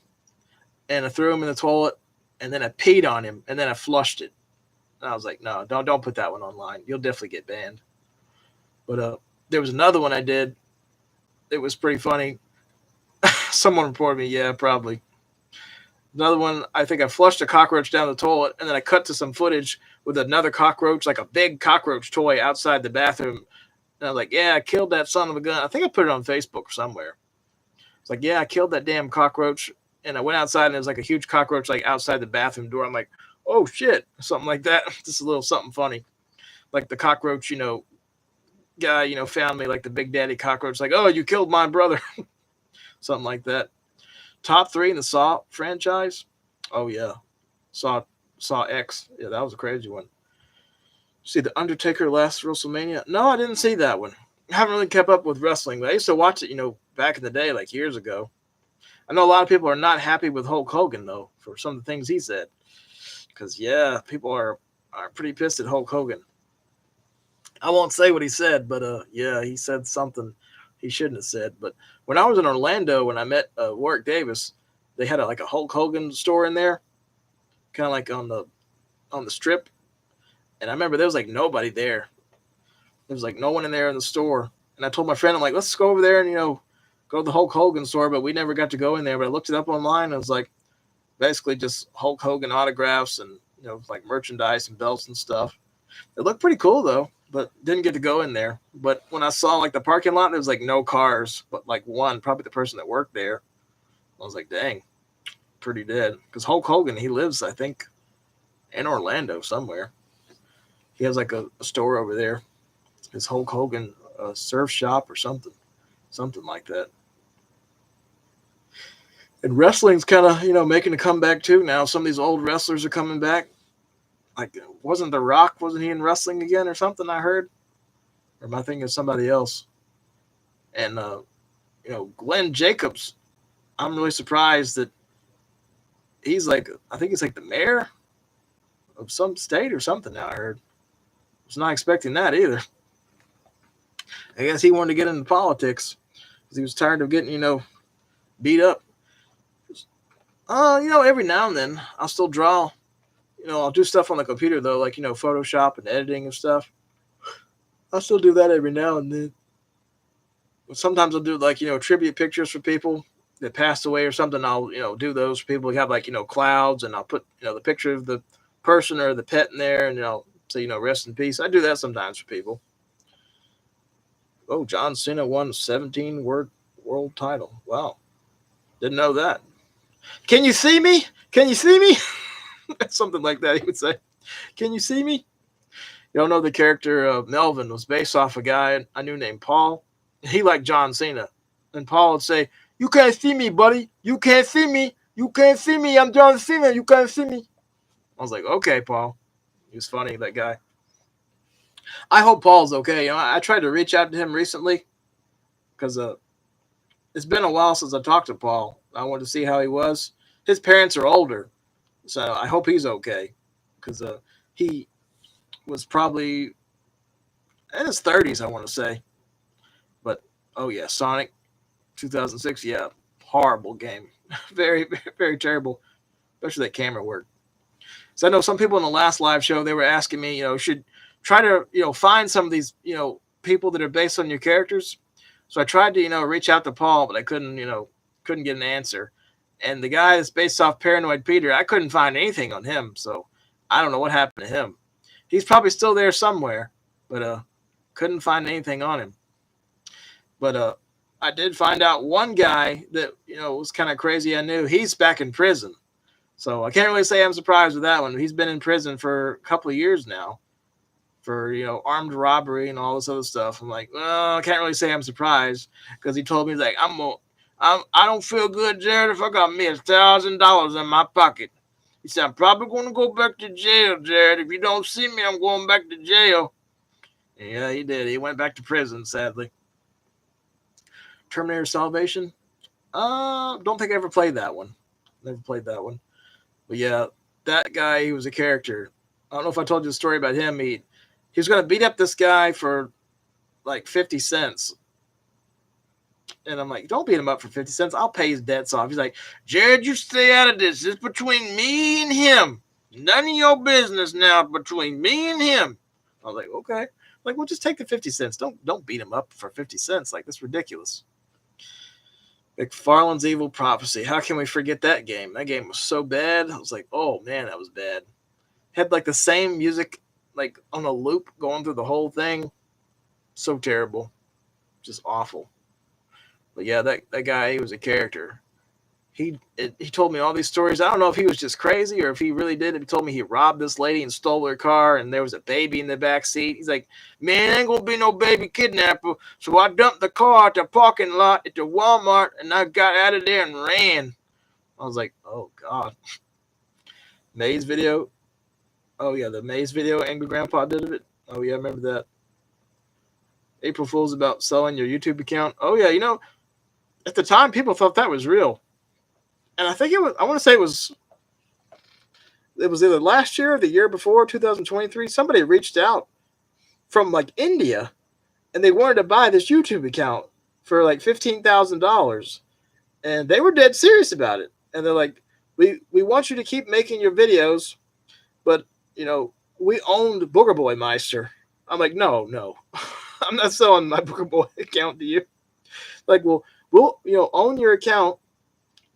and I threw him in the toilet, and then I peed on him, and then I flushed it. And I was like, no, don't put that one online. You'll definitely get banned. But there was another one I did. It was pretty funny. Someone reported me, yeah, probably. Another one, I think I flushed a cockroach down the toilet, and then I cut to some footage with another cockroach, like a big cockroach toy outside the bathroom. And I was like, yeah, I killed that son of a gun. I think I put it on Facebook or somewhere. It's like, yeah, I killed that damn cockroach. And I went outside, and there was like a huge cockroach like outside the bathroom door. I'm like, oh, shit, something like that. Just a little something funny. Like the cockroach, guy, found me, like the Big Daddy cockroach. Like, oh, you killed my brother. Something like that. Top 3 in the Saw franchise. Oh, yeah. Saw X. Yeah, that was a crazy one. See The Undertaker last WrestleMania? No, I didn't see that one. I haven't really kept up with wrestling, but I used to watch it, back in the day, like years ago. I know a lot of people are not happy with Hulk Hogan, though, for some of the things he said. Because, yeah, people are pretty pissed at Hulk Hogan. I won't say what he said, but, yeah, he said something he shouldn't have said. But when I was in Orlando, when I met Warwick Davis, they had a Hulk Hogan store in there, kind of like on the strip. And I remember there was like nobody there. There was like no one in there in the store. And I told my friend, I'm like, let's go over there and, go to the Hulk Hogan store. But we never got to go in there. But I looked it up online. And it was like basically just Hulk Hogan autographs and, like merchandise and belts and stuff. It looked pretty cool, though, but didn't get to go in there. But when I saw like the parking lot, there was like no cars, but like one, probably the person that worked there. I was like, dang, pretty dead. Because Hulk Hogan, he lives, I think, in Orlando somewhere. He has like a store over there. His Hulk Hogan surf shop or something like that. And wrestling's kind of, making a comeback too now. Some of these old wrestlers are coming back. Like, wasn't The Rock, wasn't he in wrestling again or something, I heard? Or am I thinking of somebody else? And, Glenn Jacobs, I'm really surprised that he's like, I think he's like the mayor of some state or something now, I heard. Was not expecting that either. I guess he wanted to get into politics because he was tired of getting, beat up. Every now and then I'll still draw. I'll do stuff on the computer, though, like, Photoshop and editing and stuff. I'll still do that every now and then. But sometimes I'll do, like, tribute pictures for people that passed away or something. I'll, do those for people who have, like, clouds, and I'll put, the picture of the person or the pet in there, and, say, rest in peace. I do that sometimes for people. Oh, John Cena won a 17-word world title. Wow. Didn't know that. Can you see me? Can you see me? Something like that, he would say. Can you see me? You don't know the character Melvin was based off a guy I knew named Paul. He liked John Cena. And Paul would say, you can't see me, buddy. You can't see me. You can't see me. I'm John Cena. You can't see me. I was like, okay, Paul. He was funny, that guy. I hope Paul's okay. I tried to reach out to him recently because it's been a while since I talked to Paul. I wanted to see how he was. His parents are older, so I hope he's okay because he was probably in his 30s, I want to say. But, oh, yeah, Sonic 2006, yeah, horrible game. Very, very, very terrible, especially that camera work. So I know some people in the last live show, they were asking me, should try to, find some of these, people that are based on your characters. So I tried to, reach out to Paul, but I couldn't get an answer. And the guy that's based off Paranoid Peter, I couldn't find anything on him. So I don't know what happened to him. He's probably still there somewhere, but couldn't find anything on him. But I did find out one guy that, was kind of crazy. I knew he's back in prison. So I can't really say I'm surprised with that one. He's been in prison for a couple of years now for, armed robbery and all this other stuff. I'm like, well, I can't really say I'm surprised because he told me, he's like, I don't feel good, Jared, if I got me $1,000 in my pocket. He said, I'm probably going to go back to jail, Jared. If you don't see me, I'm going back to jail. And yeah, he did. He went back to prison, sadly. Terminator Salvation? Don't think I ever played that one. Never played that one. But yeah, that guy, he was a character. I don't know if I told you the story about him. He was going to beat up this guy for like 50 cents. And I'm like, don't beat him up for 50 cents. I'll pay his debts off. He's like, Jared, you stay out of this. It's between me and him. None of your business now between me and him. I was like, okay. Like, well, just take the 50 cents. Don't beat him up for 50 cents. Like, that's ridiculous. McFarlane's Evil Prophecy. How can we forget that game? That game was so bad. I was like, oh man, that was bad. Had like the same music like on a loop going through the whole thing. So terrible. Just awful. But yeah, that guy, he was a character. He told me all these stories. I don't know if he was just crazy or if he really did it. He told me he robbed this lady and stole her car, and there was a baby in the back seat. He's like, man, ain't gonna be no baby kidnapper. So I dumped the car at the parking lot at the Walmart, and I got out of there and ran. I was like, oh God. Maze video. Oh yeah, the Maze video Angry Grandpa did of it. Oh yeah, I remember that. April Fool's about selling your YouTube account. Oh yeah, at the time people thought that was real. And I think I want to say it was either last year or the year before, 2023. Somebody reached out from like India, and they wanted to buy this YouTube account for like $15,000, and they were dead serious about it. And they're like, we want you to keep making your videos, but we owned BoogerBoyMeister. I'm like, no, I'm not selling my BoogerBoy account to you. Like, well, we'll own your account.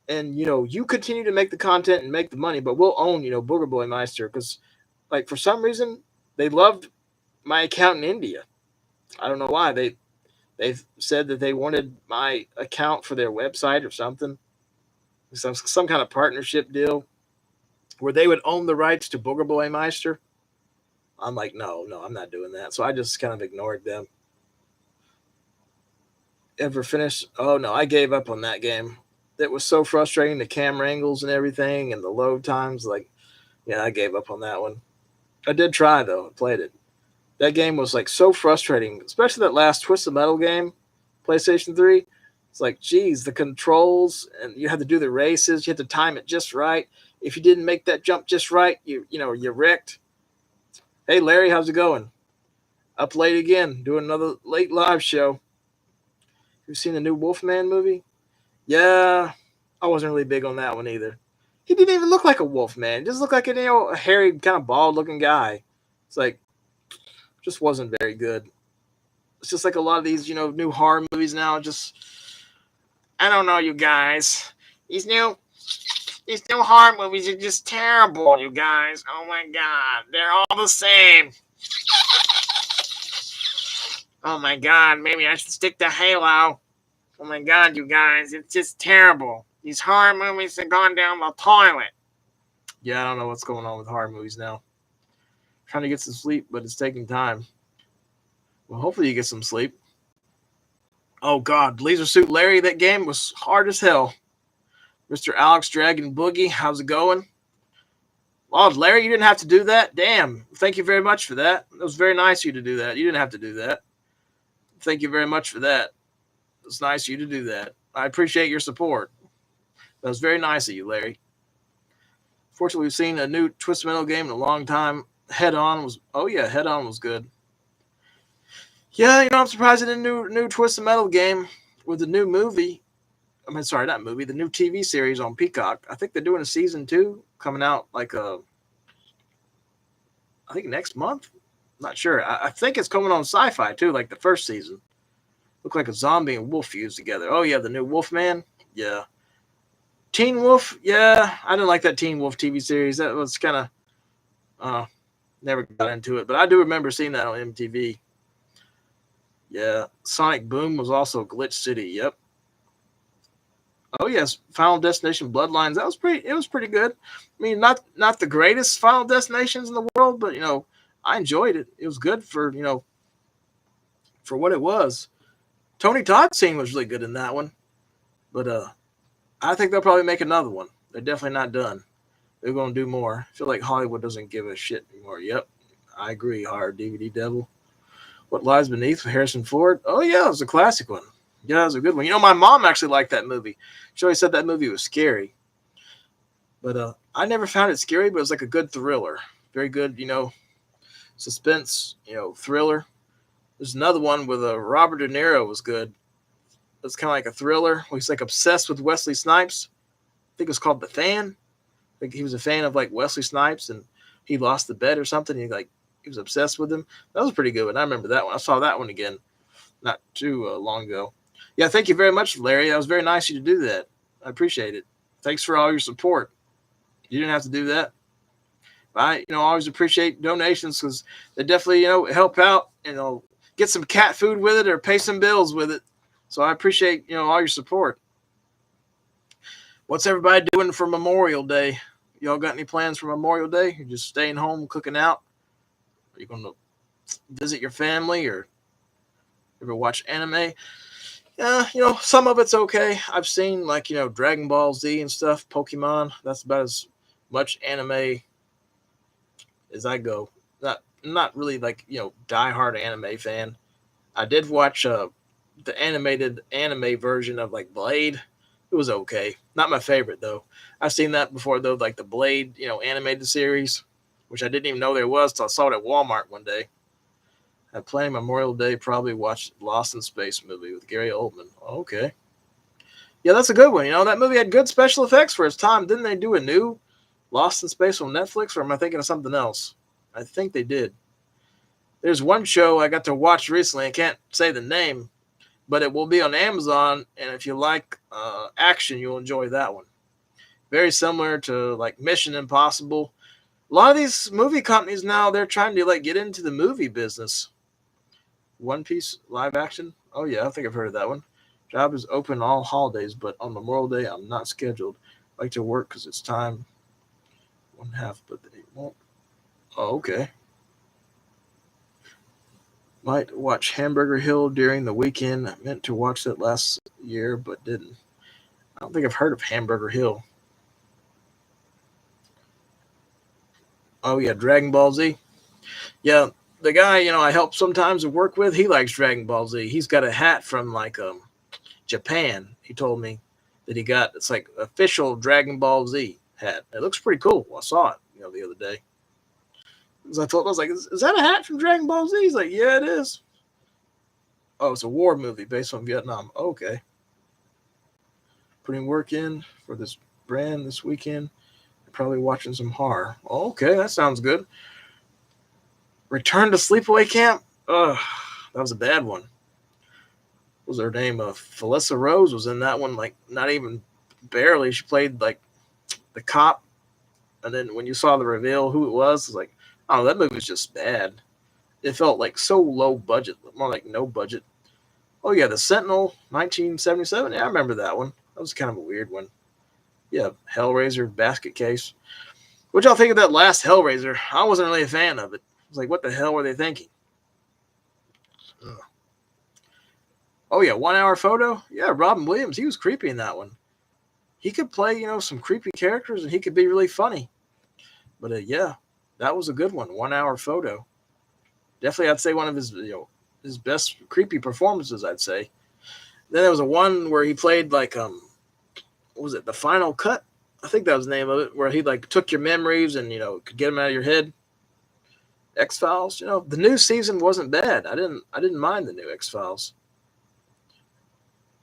And, you continue to make the content and make the money, but we'll own, BoogerBoyMeister, because, like, for some reason, they loved my account in India. I don't know why. They said that they wanted my account for their website or something. Some kind of partnership deal where they would own the rights to BoogerBoyMeister. I'm like, no, I'm not doing that. So I just kind of ignored them. Ever finished? Oh, no, I gave up on that game. That was so frustrating, the camera angles and everything and the load times. Like, yeah, I gave up on that one. I did try, though. I played it. That game was, like, so frustrating, especially that last Twisted Metal game, PlayStation 3. It's like, geez, the controls, and you had to do the races. You had to time it just right. If you didn't make that jump just right, you wrecked. Hey, Larry, how's it going? Up late again, doing another late live show. You seen the new Wolfman movie? Yeah, I wasn't really big on that one either. He didn't even look like a wolf, man. He just looked like a hairy, kind of bald-looking guy. It's like, just wasn't very good. It's just like a lot of these, new horror movies now. Just, I don't know, you guys. These new horror movies are just terrible, you guys. Oh my God, they're all the same. Oh my God, maybe I should stick to Halo. Oh my God, you guys, it's just terrible. These horror movies have gone down the toilet. Yeah, I don't know what's going on with horror movies now. I'm trying to get some sleep, but it's taking time. Well, hopefully you get some sleep. Oh God, Laser Suit Larry, that game was hard as hell. Mr. Alex Dragon Boogie, how's it going? Oh, Larry, you didn't have to do that? Damn, thank you very much for that. It was very nice of you to do that. You didn't have to do that. Thank you very much for that. It's nice of you to do that. I appreciate your support. That was very nice of you, Larry. Fortunately, we've seen a new Twisted Metal game in a long time. Head On was good. Yeah, I'm surprised at the new Twisted Metal game with the new movie. I mean, sorry, not movie, the new TV series on Peacock. I think they're doing a season 2 coming out I think next month. I'm not sure. I think it's coming on Sci-Fi too, like the first season. Look like a zombie and wolf fused together. Oh, yeah, the new Wolfman. Yeah. Teen Wolf. Yeah, I didn't like that Teen Wolf TV series. That was kind of never got into it. But I do remember seeing that on MTV. Yeah. Sonic Boom was also Glitch City. Yep. Oh, yes. Final Destination Bloodlines. It was pretty good. I mean, not the greatest Final Destinations in the world, but, I enjoyed it. It was good for, for what it was. Tony Todd's scene was really good in that one. But I think they'll probably make another one. They're definitely not done. They're going to do more. I feel like Hollywood doesn't give a shit anymore. Yep, I agree, Hard DVD Devil. What Lies Beneath with Harrison Ford? Oh, yeah, it was a classic one. Yeah, it was a good one. My mom actually liked that movie. She always said that movie was scary. But I never found it scary, but it was like a good thriller. Very good, suspense, thriller. There's another one with Robert De Niro was good. It's kind of like a thriller where he's like obsessed with Wesley Snipes. I think it was called The Fan. I think he was a fan of like Wesley Snipes and he lost the bet or something. He was obsessed with him. That was a pretty good one. I remember that one. I saw that one again not too long ago. Yeah, thank you very much, Larry. That was very nice of you to do that. I appreciate it. Thanks for all your support. You didn't have to do that. I, always appreciate donations because they definitely, help out. Get some cat food with it or pay some bills with it. So I appreciate, all your support. What's everybody doing for Memorial Day? Y'all got any plans for Memorial Day? You're just staying home cooking out? Are you going to visit your family or ever watch anime? Yeah, some of it's okay. I've seen like, Dragon Ball Z and stuff, Pokemon. That's about as much anime as I go. Not really like, diehard anime fan. I did watch the animated anime version of like Blade. It was okay. Not my favorite though. I've seen that before though, like the Blade, animated series, which I didn't even know there was till I saw it at Walmart one day. I planned Memorial Day, probably watched Lost in Space movie with Gary Oldman. Okay. Yeah, that's a good one. That movie had good special effects for its time. Didn't they do a new Lost in Space on Netflix, or am I thinking of something else? I think they did. There's one show I got to watch recently. I can't say the name, but it will be on Amazon. And if you like action, you'll enjoy that one. Very similar to like Mission Impossible. A lot of these movie companies now, they're trying to like get into the movie business. One Piece live action. Oh yeah, I think I've heard of that one. Job is open all holidays, but on Memorial Day I'm not scheduled. I like to work because it's time. One half, but they won't. Oh, okay. Might watch Hamburger Hill during the weekend. I meant to watch that last year, but didn't. I don't think I've heard of Hamburger Hill. Oh yeah, Dragon Ball Z. Yeah, the guy I help sometimes work with, he likes Dragon Ball Z. He's got a hat from like Japan. He told me that he got it's like official Dragon Ball Z hat. It looks pretty cool. I saw it the other day. So I was like, is that a hat from Dragon Ball Z? He's like, yeah, it is. Oh, it's a war movie based on Vietnam. Okay. Putting work in for this brand this weekend. Probably watching some horror. Okay, that sounds good. Return to Sleepaway Camp. Ugh, that was a bad one. What was her name? Felissa Rose was in that one. Like not even barely. She played like the cop, and then when you saw the reveal who it was like, oh, that movie was just bad. It felt like so low budget, more like no budget. Oh yeah, The Sentinel, 1977. Yeah, I remember that one. That was kind of a weird one. Yeah, Hellraiser basket case. What y'all think of that last Hellraiser? I wasn't really a fan of it. I was like, what the hell were they thinking? Ugh. Oh yeah, 1 hour photo. Yeah, Robin Williams. He was creepy in that one. He could play, some creepy characters, and he could be really funny. But yeah, that was a good one. 1 hour photo. Definitely, I'd say one of his, his best creepy performances. I'd say. Then there was a one where he played like what was it? The Final Cut. I think that was the name of it, where he like took your memories and could get them out of your head. X-Files. The new season wasn't bad. I didn't mind the new X-Files.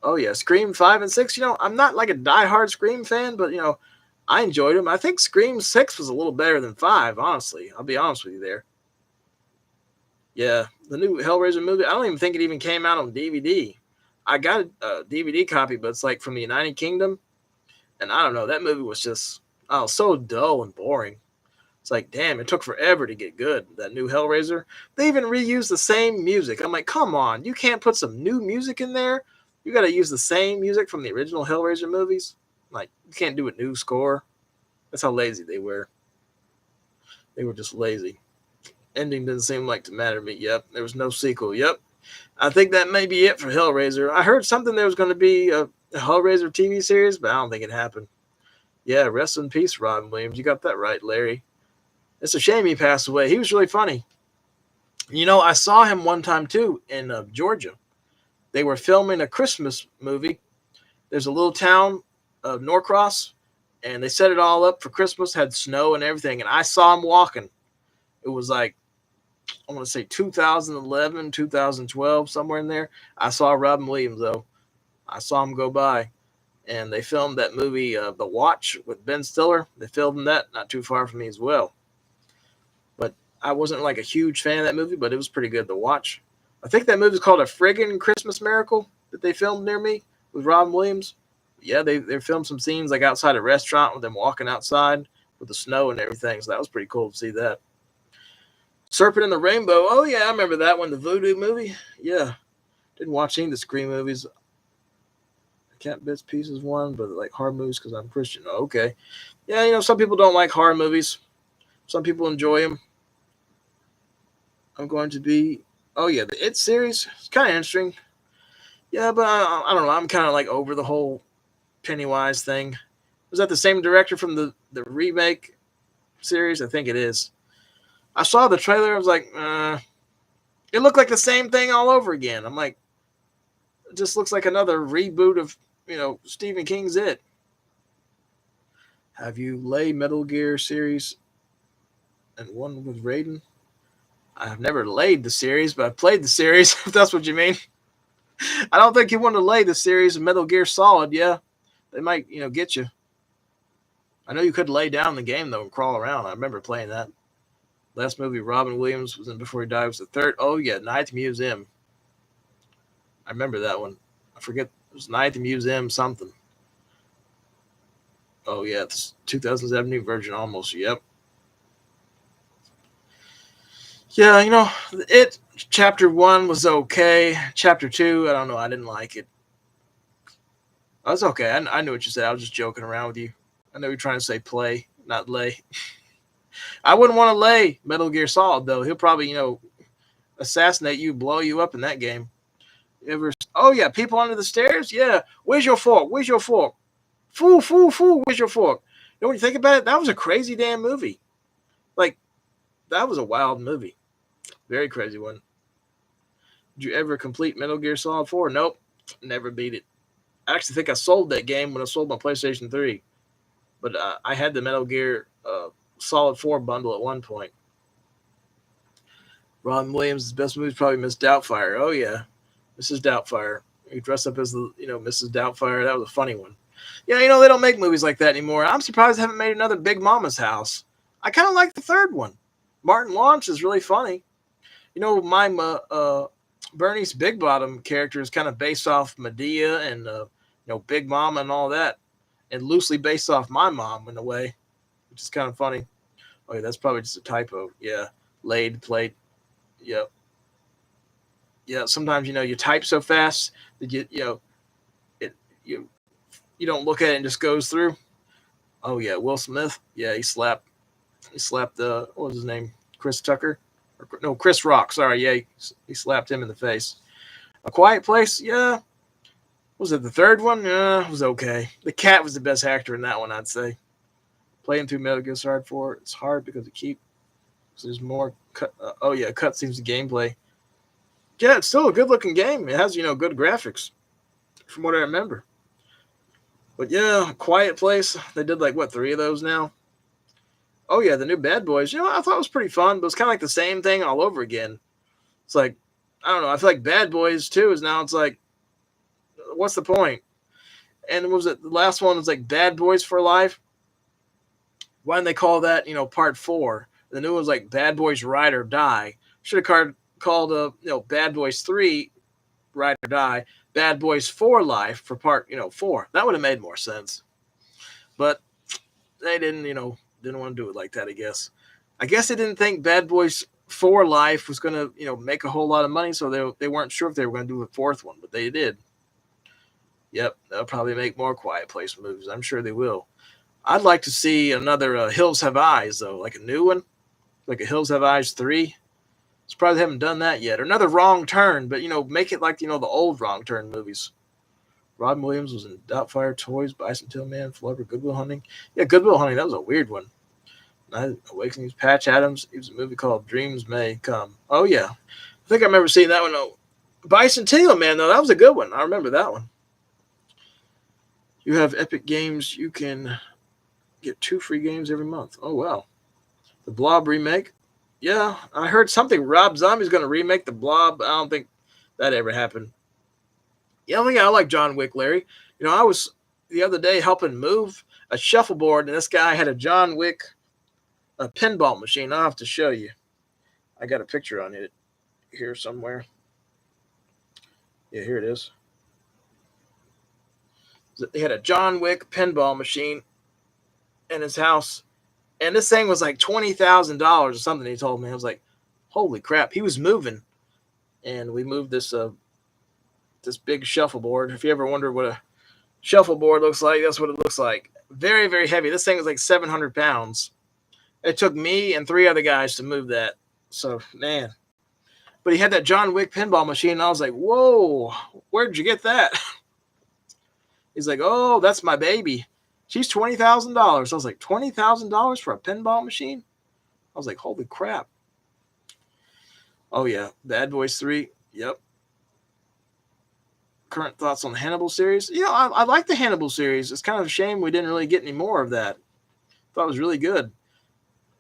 Oh yeah, Scream 5 and 6. I'm not like a diehard Scream fan, but I enjoyed them. I think Scream 6 was a little better than 5, honestly. I'll be honest with you there. Yeah, the new Hellraiser movie, I don't even think it even came out on DVD. I got a DVD copy, but it's like from the United Kingdom. And I don't know, that movie was just so dull and boring. It's like, damn, it took forever to get good, that new Hellraiser. They even reused the same music. I'm like, come on, you can't put some new music in there? You got to use the same music from the original Hellraiser movies? Like, you can't do a new score. That's how lazy they were. They were just lazy. Ending didn't seem like to matter to me. Yep, there was no sequel. Yep. I think that may be it for Hellraiser. I heard something there was going to be a Hellraiser TV series, but I don't think it happened. Yeah, rest in peace, Robin Williams. You got that right, Larry. It's a shame he passed away. He was really funny. I saw him one time, too, in Georgia. They were filming a Christmas movie. There's a little town of Norcross, and they set it all up for Christmas, had snow and everything, and I saw him walking. It was like, I want to say 2011, 2012, somewhere in there. I saw Robin Williams, though. I saw him go by. And they filmed that movie, The Watch, with Ben Stiller. They filmed that not too far from me as well. But I wasn't like a huge fan of that movie, but it was pretty good, The Watch. I think that movie's called A Friggin' Christmas Miracle. that they filmed near me with Robin Williams. Yeah, they filmed some scenes like outside a restaurant with them walking outside with the snow and everything. So that was pretty cool to see that. Serpent in the Rainbow. Oh yeah, I remember that one, the Voodoo movie. Yeah, didn't watch any of the Scream movies. Cat Bits Pieces one, but like horror movies because I'm Christian. Oh, okay, yeah, some people don't like horror movies. Some people enjoy them. I'm going to be. Oh yeah, the It series. It's kind of interesting. Yeah, but I don't know. I'm kind of like over the whole Pennywise thing. Was that the same director from the remake series? I think it is. I saw the trailer. I was like, it looked like the same thing all over again. I'm like, it just looks like another reboot of Stephen King's It. Have you laid Metal Gear series and one with Raiden? I have never laid the series, but I've played the series. If that's what you mean. I don't think you want to lay the series of Metal Gear Solid. Yeah, they might get you. I know you could lay down the game though and crawl around. I remember playing that. Last movie Robin Williams was in before he died was the third. Oh yeah, Night at the Museum. I remember that one. I forget it was Night at the Museum something. Oh yeah, it's 2017 version almost. Yep. Yeah, it chapter 1 was okay. Chapter 2, I don't know. I didn't like it. Oh, it's okay. I knew what you said. I was just joking around with you. I know you're trying to say play, not lay. I wouldn't want to lay Metal Gear Solid though. He'll probably assassinate you, blow you up in that game. You ever? Oh yeah, people under the stairs. Yeah, where's your fork? Where's your fork? Fool, fool, fool. Where's your fork? When you think about it, that was a crazy damn movie. Like that was a wild movie. Very crazy one. Did you ever complete Metal Gear Solid 4? Nope. Never beat it. I actually think I sold that game when I sold my PlayStation 3. But I had the Metal Gear Solid 4 bundle at one point. Robin Williams' best movie is probably Miss Doubtfire. Oh, yeah. Mrs. Doubtfire. He dressed up as the, Mrs. Doubtfire. That was a funny one. Yeah, they don't make movies like that anymore. I'm surprised they haven't made another Big Mama's House. I kind of like the third one. Martin Lawrence is really funny. My Bernice Big Bottom character is kind of based off Medea and Big Mama and all that, and loosely based off my mom in a way, which is kind of funny. Oh yeah, that's probably just a typo. Yeah, laid, played. Yep. Yeah. Sometimes you type so fast that you don't look at it and just goes through. Oh yeah, Will Smith. Yeah, he slapped the what was his name? Chris Tucker. No, Chris Rock. Sorry, yeah, he slapped him in the face. A Quiet Place, yeah. Was it the third one? Yeah, it was okay. The cat was the best actor in that one, I'd say. Playing through Metal Gear Solid 4, it's hard because there's more cutscenes to gameplay. Yeah, it's still a good-looking game. It has, good graphics, from what I remember. But yeah, Quiet Place, they did 3 of those now? Oh yeah, the new Bad Boys. I thought it was pretty fun, but it's kind of like the same thing all over again. It's like, I don't know. I feel like Bad Boys 2 is now. It's like, what's the point? And what was it? The last one was like Bad Boys for Life. Why didn't they call that part 4? The new one's like Bad Boys Ride or Die. Should have called Bad Boys 3 Ride or Die. Bad Boys for Life for part 4. That would have made more sense. But they didn't want to do it like that, I guess. I guess they didn't think Bad Boys for Life was going to, make a whole lot of money, so they weren't sure if they were going to do a fourth one, but they did. Yep, they'll probably make more Quiet Place movies. I'm sure they will. I'd like to see another Hills Have Eyes, though, like a new one, like a Hills Have Eyes 3. Surprised they haven't done that yet. Or another Wrong Turn, but, make it like, the old Wrong Turn movies. Robin Williams was in Doubtfire, Toys, Bicentennial Man, Flubber, Good Will Hunting. Yeah, Good Will Hunting, that was a weird one. Night Awakenings, Patch Adams. It was a movie called Dreams May Come. Oh, yeah. I think I remember seeing that one. Oh, Bicentennial Man, though, that was a good one. I remember that one. You have Epic Games. You can get 2 free games every month. Oh, wow. The Blob remake. Yeah, I heard something. Rob Zombie's going to remake The Blob. I don't think that ever happened. Yeah, I like John Wick, Larry. I was the other day helping move a shuffleboard, and this guy had a John Wick pinball machine. I'll have to show you. I got a picture on it here somewhere. Yeah, here it is. He had a John Wick pinball machine in his house, and this thing was like $20,000 or something. He told me. I was like, holy crap! He was moving, and we moved this big shuffleboard. If you ever wondered what a shuffleboard looks like, that's what it looks like. Very, very heavy. This thing was like 700 pounds. It took me and 3 other guys to move that. So, man. But he had that John Wick pinball machine, and I was like, whoa, where'd you get that? He's like, oh, that's my baby. She's $20,000. I was like, $20,000 for a pinball machine? I was like, holy crap. Oh, yeah. Bad Boys 3. Yep. Current thoughts on the Hannibal series? I like the Hannibal series. It's kind of a shame we didn't really get any more of that. Thought it was really good.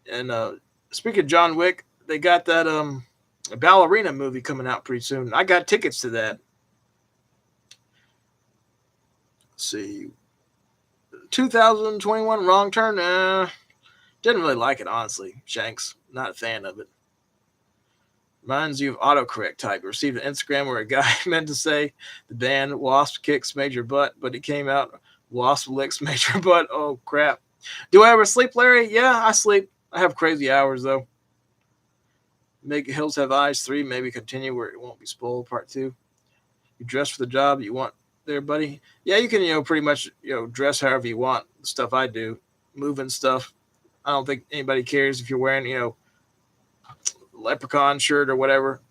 And speaking of John Wick, they got that ballerina movie coming out pretty soon. I got tickets to that. Let's see. 2021 Wrong Turn. Didn't really like it, honestly. Shanks. Not a fan of it. Reminds you of autocorrect type. Received an Instagram where a guy meant to say the band Wasp Kicks Major Butt, but it came out Wasp Licks Major Butt. Oh, crap. Do I ever sleep, Larry? Yeah, I sleep. I have crazy hours, though. Make Hills Have Eyes 3, maybe continue where it won't be spoiled, part 2. You dress for the job you want there, buddy? Yeah, you can, pretty much, dress however you want. The stuff I do, moving stuff. I don't think anybody cares if you're wearing, Leprechaun shirt or whatever.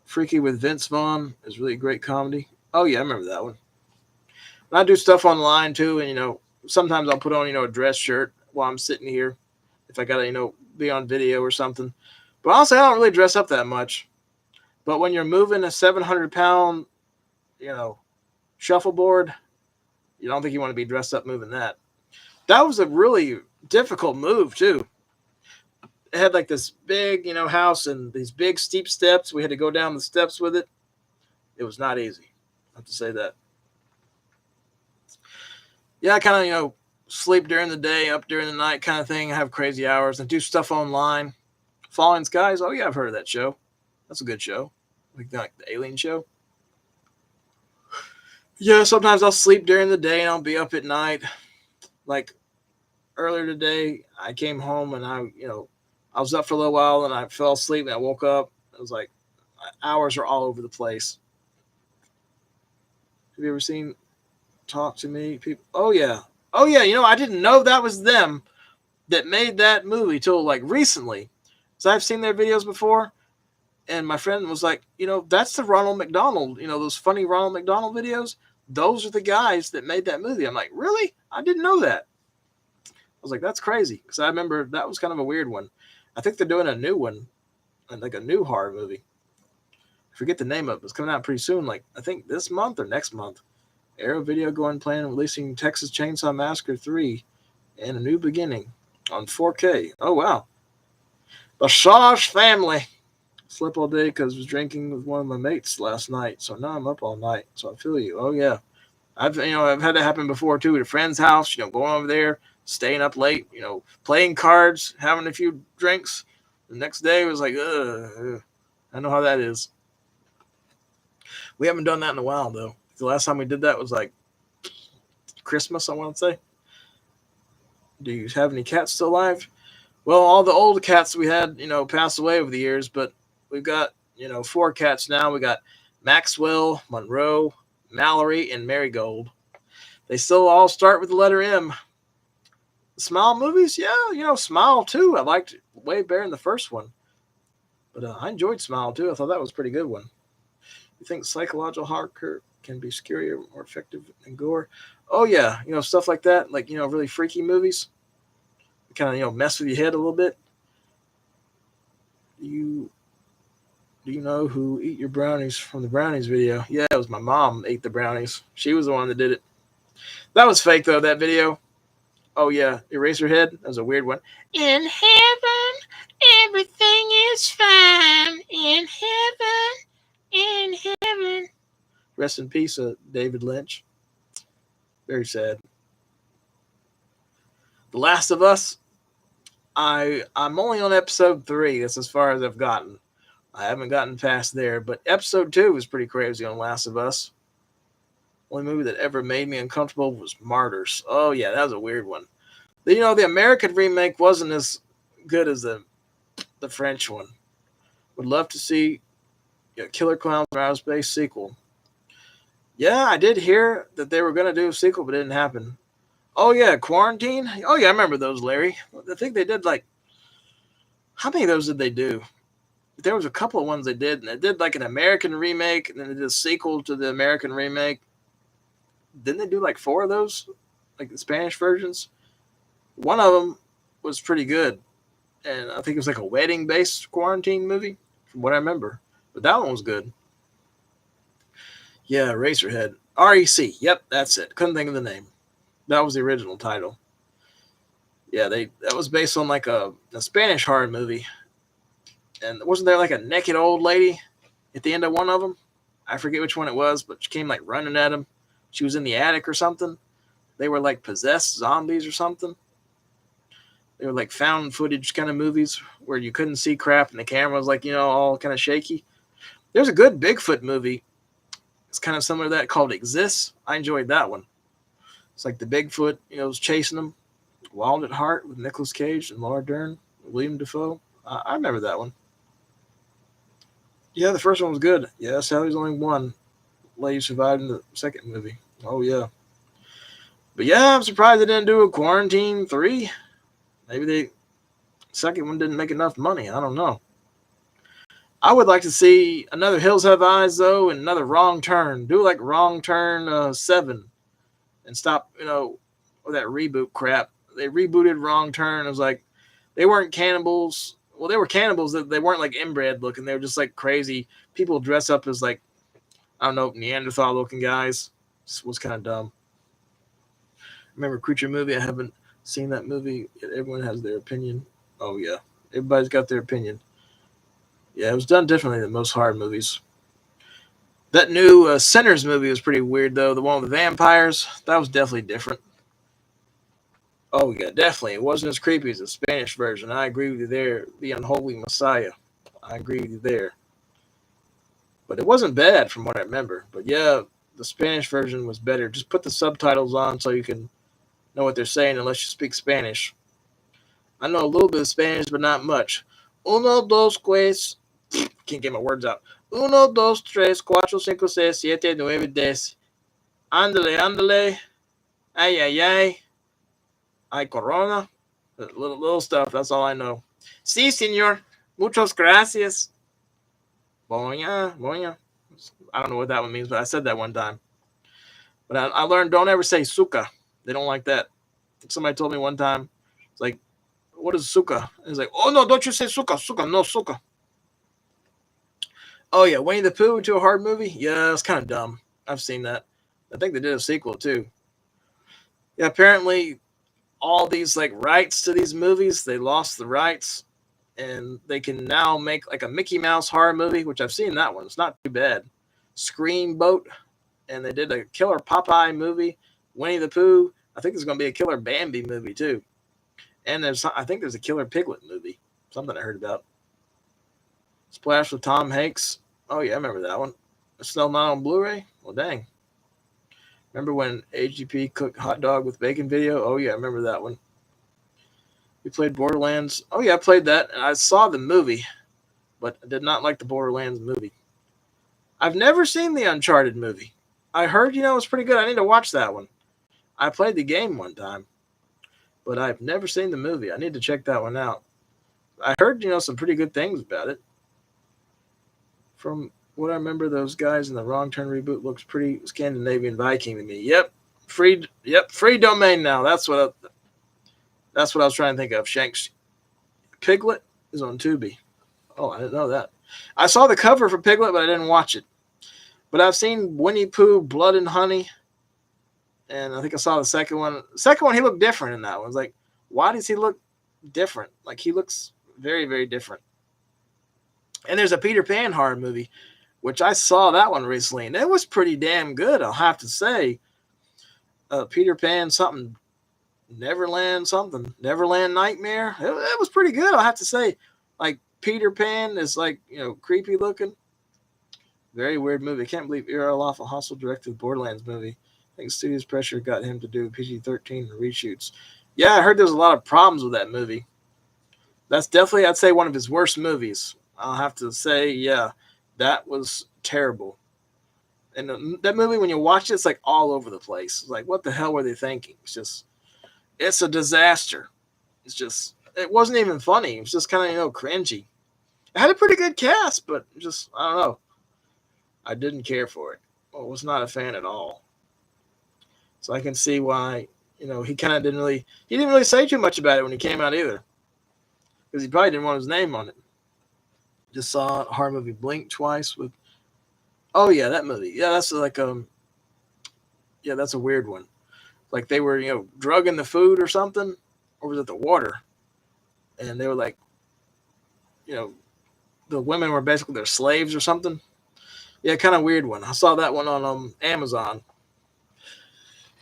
Freaky with Vince Vaughn is really a great comedy. Oh, yeah, I remember that one. And I do stuff online, too, and, sometimes I'll put on, a dress shirt while I'm sitting here if I got to, be on video or something. But honestly, I don't really dress up that much. But when you're moving a 700-pound, shuffleboard, you don't think you want to be dressed up moving that. That was a really difficult move, too. It had like this big, house and these big steep steps. We had to go down the steps with it. It was not easy. I have to say that. Yeah, I kind of, sleep during the day, up during the night kind of thing. I have crazy hours and do stuff online. Falling Skies. Oh, yeah, I've heard of that show. That's a good show. Like the Alien show. Yeah, sometimes I'll sleep during the day and I'll be up at night. Like earlier today, I came home and I was up for a little while and I fell asleep and I woke up. It was like hours are all over the place. Have you ever seen Talk to Me? People? Oh, yeah. I didn't know that was them that made that movie till like recently. So I've seen their videos before. And my friend was like, that's the Ronald McDonald, those funny Ronald McDonald videos. Those are the guys that made that movie. I'm like, really? I didn't know that. I was like, that's crazy. Because I remember that was kind of a weird one. I think they're doing a new one, like a new horror movie. I forget the name of it. It's coming out pretty soon, like I think this month or next month. Arrow Video going plan releasing Texas Chainsaw Massacre 3 and A New Beginning on 4K. Oh, wow. The Sauce family. Slept all day because I was drinking with one of my mates last night. So now I'm up all night. So I feel you. Oh, yeah. I've had that happen before, too, at a friend's house, going over there, staying up late, playing cards, having a few drinks. The next day it was like, ugh. I know how that is. We haven't done that in a while, though. The last time we did that was like Christmas, I want to say. Do you have any cats still alive? Well, all the old cats we had, passed away over the years, but we've got, 4 cats now. We got Maxwell, Monroe, Mallory, and Marigold. They still all start with the letter M. Smile movies? Yeah, Smile too. I liked it way better than the first one. But I enjoyed Smile too. I thought that was a pretty good one. You think psychological horror can be scarier, more effective than gore? Oh, yeah. Stuff like that. Like, really freaky movies. Kind of, mess with your head a little bit. Do you know who ate your brownies from the brownies video? Yeah, it was my mom ate the brownies. She was the one that did it. That was fake, though, that video. Oh, yeah. Eraserhead. That was a weird one. In heaven, everything is fine. In heaven. Rest in peace, David Lynch. Very sad. The Last of Us. I'm only on episode 3. That's as far as I've gotten. I haven't gotten past there. But episode 2 was pretty crazy on Last of Us. Only movie that ever made me uncomfortable was Martyrs. Oh yeah, that was a weird one. The American remake wasn't as good as the French one. Would love to see Killer Clowns from Outer Space sequel. Yeah, I did hear that they were going to do a sequel, but it didn't happen. Oh yeah, Quarantine. Oh yeah, I remember those, Larry. I think they did like, how many of those did they do? There was a couple of ones they did, and they did like an American remake, and then they did a sequel to the American remake. Didn't they do like 4 of those, like the Spanish versions? One of them was pretty good, and I think it was like a wedding-based quarantine movie, from what I remember. But that one was good. Yeah, Eraserhead. REC. Yep, that's it. Couldn't think of the name. That was the original title. Yeah, that was based on like a Spanish horror movie. And wasn't there like a naked old lady at the end of one of them? I forget which one it was, but she came like running at him. She was in the attic or something. They were like possessed zombies or something. They were like found footage kind of movies where you couldn't see crap and the camera was like, all kind of shaky. There's a good Bigfoot movie. It's kind of similar to that called Exists. I enjoyed that one. It's like the Bigfoot, was chasing them. Wild at Heart with Nicolas Cage and Laura Dern, William Dafoe. I remember that one. Yeah, the first one was good. Yeah, Sally's only one lady survived in the second movie. Oh, yeah. But yeah, I'm surprised they didn't do a Quarantine 3. Maybe the second one didn't make enough money. I don't know. I would like to see another Hills Have Eyes, though, and another Wrong Turn. Do like Wrong Turn 7 and stop, with that reboot crap. They rebooted Wrong Turn. It was like they weren't cannibals. Well, they were cannibals. They weren't like inbred looking. They were just like crazy people dress up as like, I don't know, Neanderthal looking guys. This was kind of dumb. Remember Creature movie? I haven't seen that movie. Everyone has their opinion. Oh, yeah. Everybody's got their opinion. Yeah, it was done differently than most horror movies. That new Sinners movie was pretty weird, though. The one with the vampires. That was definitely different. Oh, yeah, definitely. It wasn't as creepy as the Spanish version. I agree with you there. The Unholy Messiah. I agree with you there. But it wasn't bad from what I remember. But yeah, the Spanish version was better. Just put the subtitles on so you can know what they're saying unless you speak Spanish. I know a little bit of Spanish, but not much. Uno, dos, tres. Can't get my words out. Uno, dos, tres, cuatro, cinco, seis, siete, nueve, diez. Ándale, ándale. Ay, ay, ay. Ay, corona. Little stuff. That's all I know. Sí, señor. Muchas gracias. Boya, boya. I don't know what that one means, but I said that one time. But I learned don't ever say suka. They don't like that. Somebody told me one time, it's like, what is suka? And it's like, oh, no, don't you say suka. Suka, no suka. Oh, yeah, Winnie the Pooh to a hard movie? Yeah, it's kind of dumb. I've seen that. I think they did a sequel, too. Yeah, apparently all these like rights to these movies, they lost the rights. And they can now make like a Mickey Mouse horror movie, which I've seen that one. It's not too bad. Scream Boat. And they did a Killer Popeye movie. Winnie the Pooh. I think there's going to be a Killer Bambi movie, too. And I think there's a Killer Piglet movie. Something I heard about. Splash with Tom Hanks. Oh, yeah, I remember that one. It's still not on Blu-ray? Well, dang. Remember when AGP cooked hot dog with bacon video? Oh, yeah, I remember that one. We played Borderlands. Oh, yeah, I played that. And I saw the movie, but I did not like the Borderlands movie. I've never seen the Uncharted movie. I heard, it was pretty good. I need to watch that one. I played the game one time, but I've never seen the movie. I need to check that one out. I heard, some pretty good things about it. From what I remember, those guys in the Wrong Turn reboot looks pretty Scandinavian Viking to me. Yep, free domain now. That's what I was trying to think of. Shanks Piglet is on Tubi. Oh, I didn't know that. I saw the cover for Piglet, but I didn't watch it. But I've seen Winnie Pooh, Blood and Honey, and I think I saw the second one. The second one, he looked different in that one. I was like, why does he look different? Like, he looks very, very different. And there's a Peter Pan horror movie, which I saw that one recently, and it was pretty damn good, I'll have to say. Peter Pan something, Neverland Nightmare. It was pretty good, I'll have to say. Like, Peter Pan is like, creepy looking. Very weird movie. I can't believe Ira Lawful Hustle directed the Borderlands movie. I think studios pressure got him to do PG-13 reshoots. Yeah, I heard there's a lot of problems with that movie. That's definitely, I'd say, one of his worst movies. I'll have to say, yeah, that was terrible. And that movie, when you watch it, it's like all over the place. It's like, what the hell were they thinking? It's a disaster. It wasn't even funny. It was just kind of, cringy. It had a pretty good cast, but just, I don't know. I didn't care for it. I was not a fan at all. So I can see why, he kind of he didn't really say too much about it when he came out either. Because he probably didn't want his name on it. Just saw a horror movie Blink twice with, oh yeah, that movie. Yeah, that's like, yeah, that's a weird one. Like they were, drugging the food or something, or was it the water? And they were like, the women were basically their slaves or something. Yeah, kind of weird one. I saw that one on Amazon.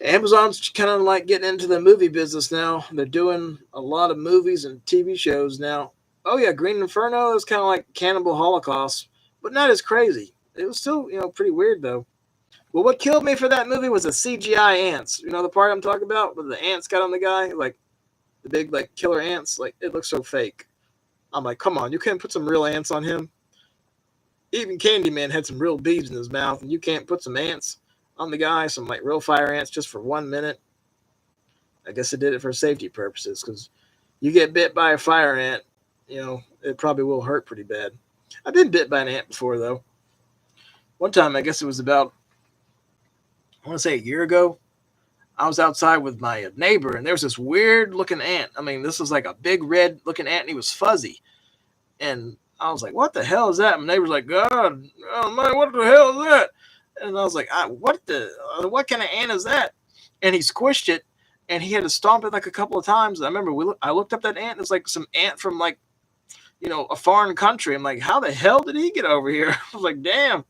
Amazon's kind of like getting into the movie business now. They're doing a lot of movies and TV shows now. Oh yeah, Green Inferno is kind of like Cannibal Holocaust, but not as crazy. It was still, pretty weird though. Well, what killed me for that movie was the CGI ants. You know the part I'm talking about, where the ants got on the guy, like the big like killer ants. Like it looks so fake. I'm like, come on, you can't put some real ants on him. Even Candyman had some real beads in his mouth, and you can't put some ants on the guy, some like real fire ants, just for 1 minute. I guess they did it for safety purposes, because you get bit by a fire ant, it probably will hurt pretty bad. I've been bit by an ant before, though. One time, I guess it was about, I want to say a year ago, I was outside with my neighbor, and there was this weird-looking ant. I mean, this was like a big red-looking ant, and he was fuzzy. And I was like, what the hell is that? My neighbor's like, God, oh man, what the hell is that? And I was like, what kind of ant is that? And he squished it, and he had to stomp it like a couple of times. I remember I looked up that ant. It was like some ant from like, a foreign country. I'm like, how the hell did he get over here? I was like, damn.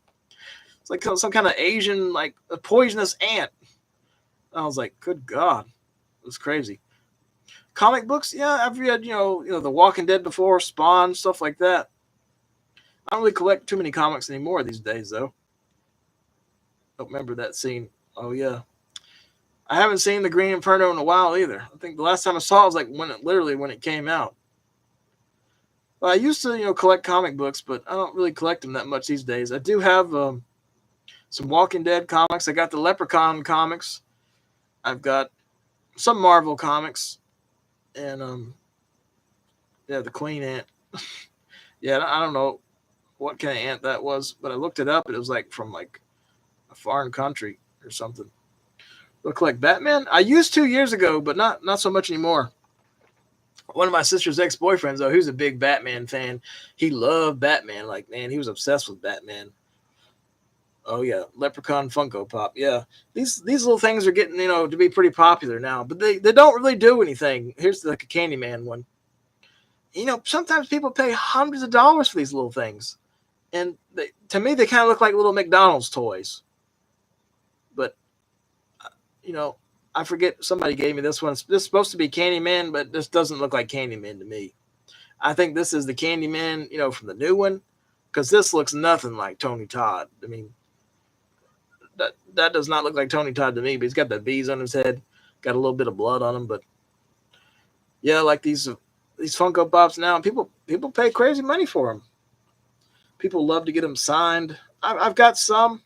It's like some kind of Asian, like a poisonous ant. I was like, good God. It was crazy. Comic books, yeah, I've read, The Walking Dead before, Spawn, stuff like that. I don't really collect too many comics anymore these days, though. Don't remember that scene. Oh, yeah. I haven't seen The Green Inferno in a while either. I think the last time I saw it was like when it came out. Well, I used to, collect comic books, but I don't really collect them that much these days. I do have some Walking Dead comics. I got the Leprechaun comics. I've got some Marvel comics. And, yeah, the Queen Ant. Yeah, I don't know what kind of ant that was, but I looked it up, and it was like from like a foreign country or something. Look like Batman? I used to years ago, but not so much anymore. One of my sister's ex-boyfriends, though, he was a big Batman fan. He loved Batman. Like, man, he was obsessed with Batman. Oh, yeah. Leprechaun Funko Pop. Yeah. These little things are getting, to be pretty popular now, but they don't really do anything. Here's like a Candyman one. Sometimes people pay hundreds of dollars for these little things. And to me, they kind of look like little McDonald's toys. But, I forget, somebody gave me this one. This is supposed to be Candyman, but this doesn't look like Candyman to me. I think this is the Candyman, from the new one, because this looks nothing like Tony Todd. I mean, that does not look like Tony Todd to me, but he's got the bees on his head, got a little bit of blood on him. But, yeah, like these Funko Pops now, people pay crazy money for them. People love to get them signed. I've got some,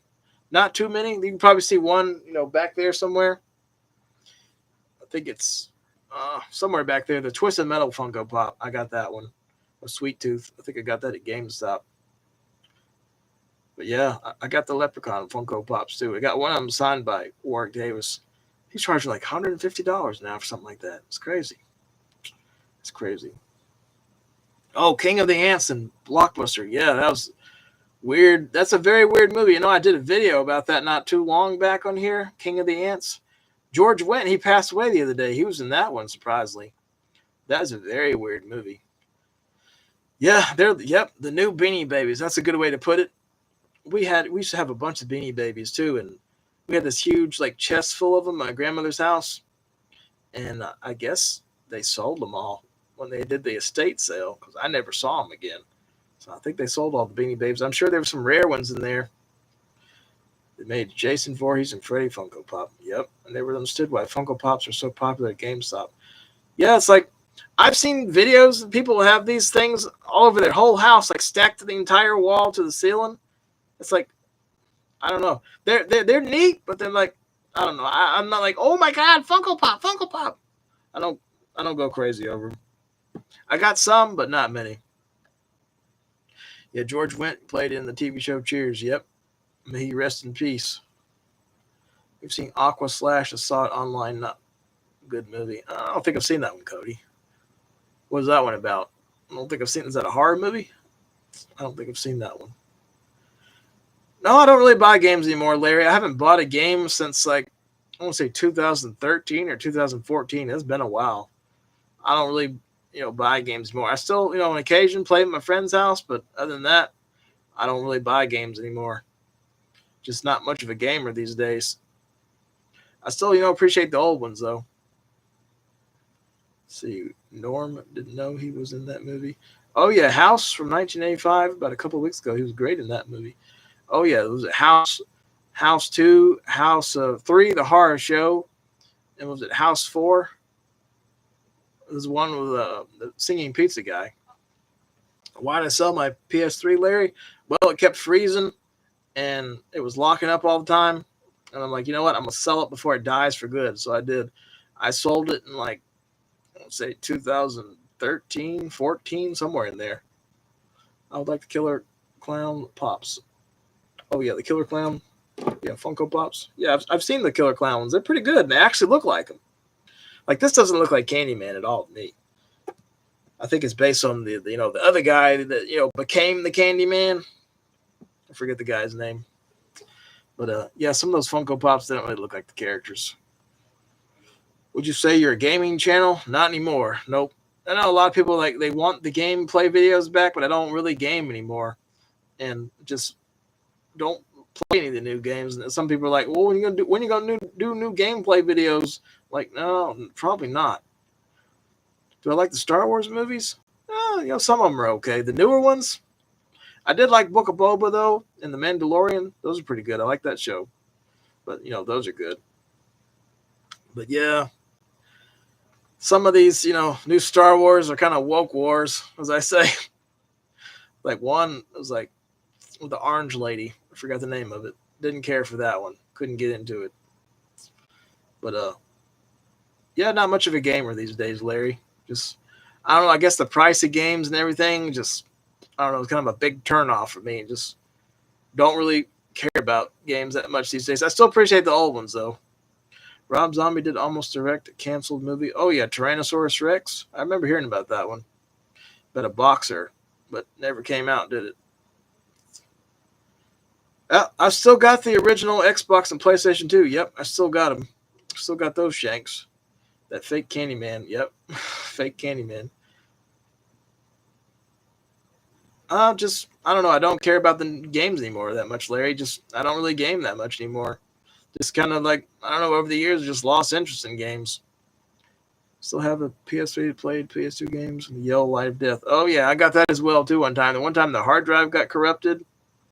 not too many. You can probably see one, back there somewhere. I think it's somewhere back there. The Twisted Metal Funko Pop. I got that one. A Sweet Tooth. I think I got that at GameStop. But yeah, I got the Leprechaun Funko Pops too. I got one of them signed by Warwick Davis. He's charging like $150 now for something like that. It's crazy. It's crazy. Oh, King of the Ants and Blockbuster. Yeah, that was weird. That's a very weird movie. I did a video about that not too long back on here. King of the Ants. George Wendt, he passed away the other day. He was in that one, surprisingly. That is a very weird movie. Yeah, the new Beanie Babies. That's a good way to put it. We used to have a bunch of Beanie Babies too, and we had this huge like chest full of them at my grandmother's house, and I guess they sold them all when they did the estate sale, because I never saw them again. So I think they sold all the Beanie Babies. I'm sure there were some rare ones in there. They made Jason Voorhees and Freddy Funko Pop. Yep, I never understood why Funko Pops are so popular at GameStop. Yeah, it's like I've seen videos of people have these things all over their whole house, like stacked to the entire wall to the ceiling. It's like I don't know. They're neat, but they're like I don't know. I'm not like oh my god, Funko Pop, Funko Pop. I don't I don't go crazy over them. I got some, but not many. Yeah, George Wendt played in the TV show Cheers. Yep, may he rest in peace. We've seen Aqua Slash. I saw it online. Not a good movie. I don't think I've seen that one, Cody. What is that one about? I don't think I've seen. Is that a horror movie? I don't think I've seen that one. No, I don't really buy games anymore, Larry. I haven't bought a game since like I want to say 2013 or 2014. It's been a while. I don't really, buy games more. I still, on occasion play at my friend's house, but other than that, I don't really buy games anymore. Just not much of a gamer these days. I still, appreciate the old ones though. Let's see, Norm didn't know he was in that movie. Oh yeah, House from 1985. About a couple of weeks ago, he was great in that movie. Oh yeah, it was House, House 2, House 3, the horror show, and was it House 4? There's one with the singing pizza guy. Why did I sell my PS3, Larry? Well, it kept freezing, and it was locking up all the time. And I'm like, you know what? I'm going to sell it before it dies for good. So I did. I sold it in like, let's say 2013, 14, somewhere in there. I would like the Killer Clown Pops. Oh, yeah, the Killer Clown. Yeah, Funko Pops. Yeah, I've seen the Killer Clowns. They're pretty good. They actually look like them. Like, this doesn't look like Candyman at all to me. I think it's based on the other guy that, became the Candyman. I forget the guy's name. But, yeah, some of those Funko Pops, they don't really look like the characters. Would you say you're a gaming channel? Not anymore. Nope. I know a lot of people, like, they want the gameplay videos back, but I don't really game anymore. And just don't play any of the new games. And some people are like, well, when are you gonna do new gameplay videos? Like, no, probably not. Do I like the Star Wars movies? Some of them are okay. The newer ones, I did like Book of Boba though, and The Mandalorian. Those are pretty good. I like that show. But those are good. But yeah, some of these, new Star Wars are kind of woke wars, as I say. Like one was like with the orange lady. I forgot the name of it. Didn't care for that one. Couldn't get into it. But yeah, not much of a gamer these days, Larry. Just I don't know. I guess the price of games and everything, just I don't know. It's kind of a big turnoff for me. Just don't really care about games that much these days. I still appreciate the old ones though. Rob Zombie did almost direct a canceled movie. Oh yeah, Tyrannosaurus Rex. I remember hearing about that one. About a boxer, but never came out, did it? I still got the original Xbox and PlayStation 2. Yep, I still got them. Still got those shanks. That fake Candyman. Yep, fake Candyman. I don't know. I don't care about the games anymore that much, Larry. I don't really game that much anymore. Just kind of like, I don't know, over the years, just lost interest in games. Still have a PS3 that played PS2 games and the Yellow Light of Death. Oh, yeah, I got that as well, too, one time. The one time the hard drive got corrupted,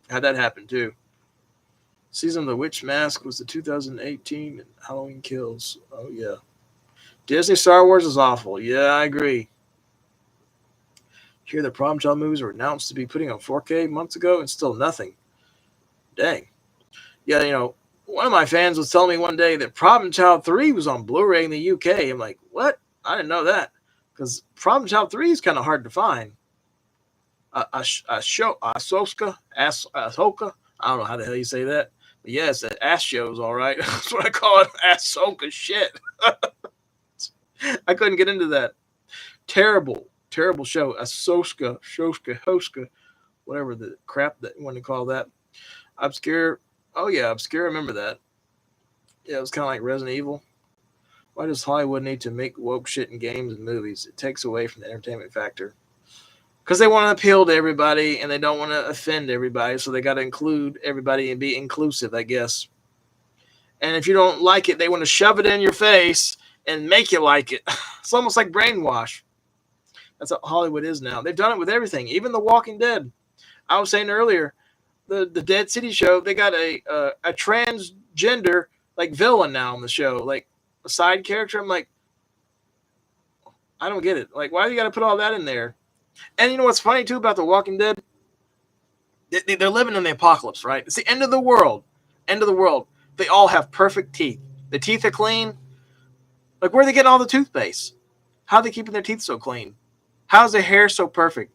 had that happen, too. Season of the Witch Mask was the 2018 Halloween Kills. Oh, yeah. Disney Star Wars is awful. Yeah, I agree. Here, the Problem Child movies were announced to be putting on 4K months ago and still nothing. Dang. Yeah, one of my fans was telling me one day that Problem Child 3 was on Blu-ray in the UK. I'm like, what? I didn't know that. Because Problem Child 3 is kind of hard to find. Ahsoka. I don't know how the hell you say that. But yeah, it's an ass show is all right. That's what I call it. Ahsoka shit. I couldn't get into that. Terrible show. Ahsoka, whatever the crap that you want to call that. Obscure. Oh, yeah, Obscure. I remember that. Yeah, it was kind of like Resident Evil. Why does Hollywood need to make woke shit in games and movies? It takes away from the entertainment factor. Because they want to appeal to everybody and they don't want to offend everybody, so they got to include everybody and be inclusive, I guess. And if you don't like it, they want to shove it in your face and make you like it. It's almost like brainwash. That's what Hollywood is now. They've done it with everything, even The Walking Dead. I was saying earlier, the Dead City show, they got a transgender like villain now on the show, like a side character. I'm like, I don't get it. Like, why do you got to put all that in there? And you know what's funny too about The Walking Dead? They're living in the apocalypse, right? It's the end of the world. End of the world. They all have perfect teeth. The teeth are clean. Like, where are they getting all the toothpaste? How are they keeping their teeth so clean? How's their hair so perfect?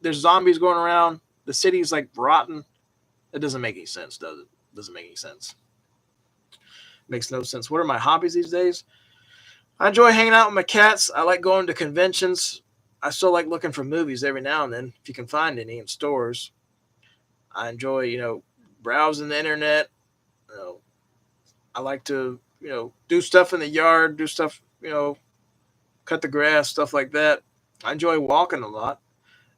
There's zombies going around. The city's like rotten. It doesn't make any sense, does it? Doesn't make any sense. Makes no sense. What are my hobbies these days? I enjoy hanging out with my cats. I like going to conventions. I still like looking for movies every now and then, if you can find any in stores. I enjoy, browsing the internet. I like to, do stuff in the yard, do stuff, cut the grass, stuff like that. I enjoy walking a lot.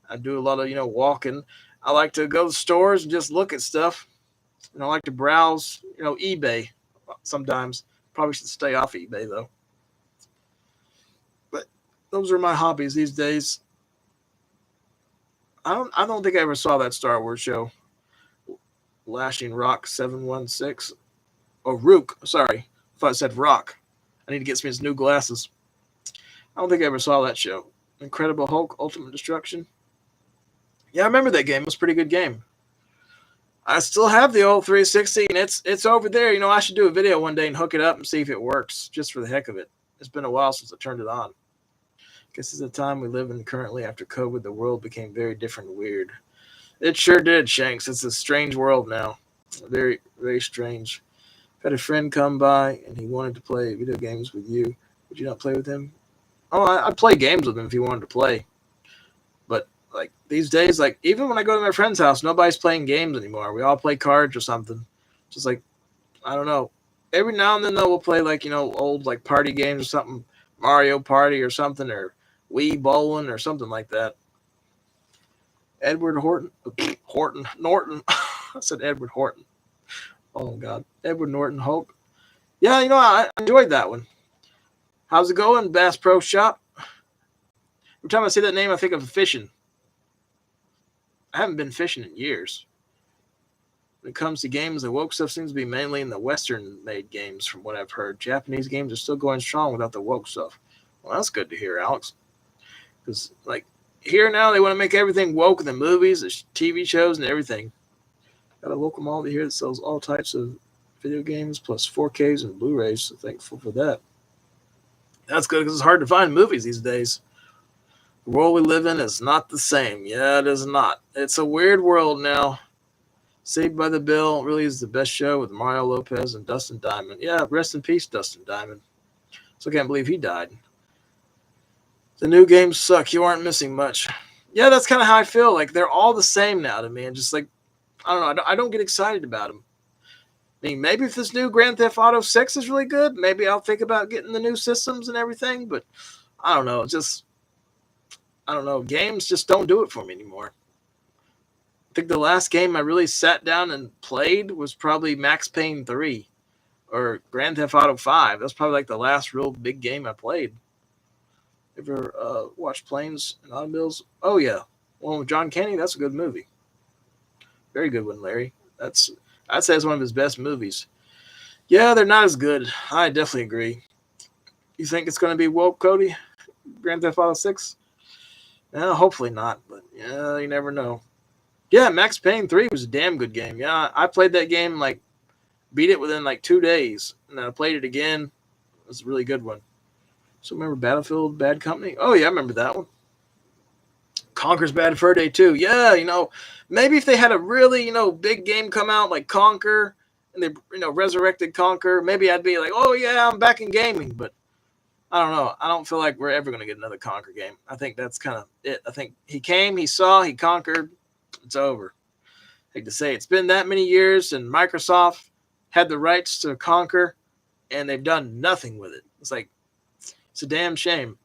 I do a lot of, walking. I like to go to stores and just look at stuff. And I like to browse, eBay sometimes. Probably should stay off eBay, though. But those are my hobbies these days. I don't think I ever saw that Star Wars show. Lashing Rock 716. Oh, Rook. Sorry. I thought it said Rock. I need to get some of his new glasses. I don't think I ever saw that show. Incredible Hulk, Ultimate Destruction. Yeah, I remember that game. It was a pretty good game. I still have the old 360, and it's over there. I should do a video one day and hook it up and see if it works, just for the heck of it. It's been a while since I turned it on. Guess it's the time we live in currently. After COVID, the world became very different and weird. It sure did, Shanks. It's a strange world now. Very, very strange. I've had a friend come by, and he wanted to play video games with you. Would you not play with him? Oh, I'd play games with him if he wanted to play. But, like, these days, like, even when I go to my friend's house, nobody's playing games anymore. We all play cards or something. Just like, I don't know. Every now and then, though, we'll play, like, old, like, party games or something. Mario Party or something, or Wii Bowling or something like that. Edward Norton. I said Edward Horton. Oh, God. Edward Norton Hulk. Yeah, I enjoyed that one. How's it going, Bass Pro Shop? Every time I say that name, I think of fishing. I haven't been fishing in years. When it comes to games, the woke stuff seems to be mainly in the Western-made games, from what I've heard. Japanese games are still going strong without the woke stuff. Well, that's good to hear, Alex. Because, like, here now, they want to make everything woke in the movies, the TV shows, and everything. Got a local mall here that sells all types of video games, plus 4Ks and Blu-rays, so thankful for that. That's good, because it's hard to find movies these days. The world we live in is not the same. Yeah, it is not. It's a weird world now. Saved by the Bell really is the best show with Mario Lopez and Dustin Diamond. Yeah, rest in peace, Dustin Diamond. So I can't believe he died. The new games suck. You aren't missing much. Yeah, that's kind of how I feel. Like, they're all the same now to me. And just like, I don't know. I don't get excited about them. I mean, maybe if this new Grand Theft Auto 6 is really good, maybe I'll think about getting the new systems and everything. But I don't know. I don't know. Games just don't do it for me anymore. I think the last game I really sat down and played was probably Max Payne 3 or Grand Theft Auto 5. That's probably like the last real big game I played. Ever watched Planes and Automobiles? Oh, yeah. One with John Candy. That's a good movie. Very good one, Larry. I'd say it's one of his best movies. Yeah, they're not as good. I definitely agree. You think it's going to be woke, Cody? Grand Theft Auto 6? Hopefully not, but yeah, you never know. Yeah, Max Payne 3 was a damn good game. Yeah, I played that game, like, beat it within, like, 2 days. And then I played it again. It was a really good one. So remember Battlefield Bad Company? Oh, yeah, I remember that one. Conker's Bad Fur Day 2. Yeah, maybe if they had a really, big game come out like Conker, and they, resurrected Conker, maybe I'd be like, oh, yeah, I'm back in gaming. But I don't know. I don't feel like we're ever going to get another Conker game. I think that's kind of it. I think he came, he saw, he conquered. It's over. I hate to say it's been that many years, and Microsoft had the rights to Conker, and they've done nothing with it. It's like, it's a damn shame.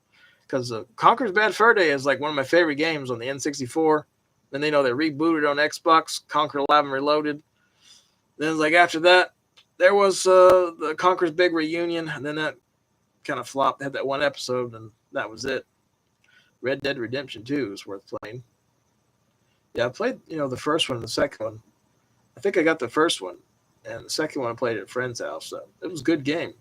Because Conker's Bad Fur Day is like one of my favorite games on the N64. Then they rebooted on Xbox, Conker Live and Reloaded. Then it's like after that, there was the Conker's Big Reunion, and then that kind of flopped. They had that one episode, and that was it. Red Dead Redemption 2 is worth playing. Yeah, I played, the first one and the second one. I think I got the first one, and the second one I played at a friend's house. So it was a good game.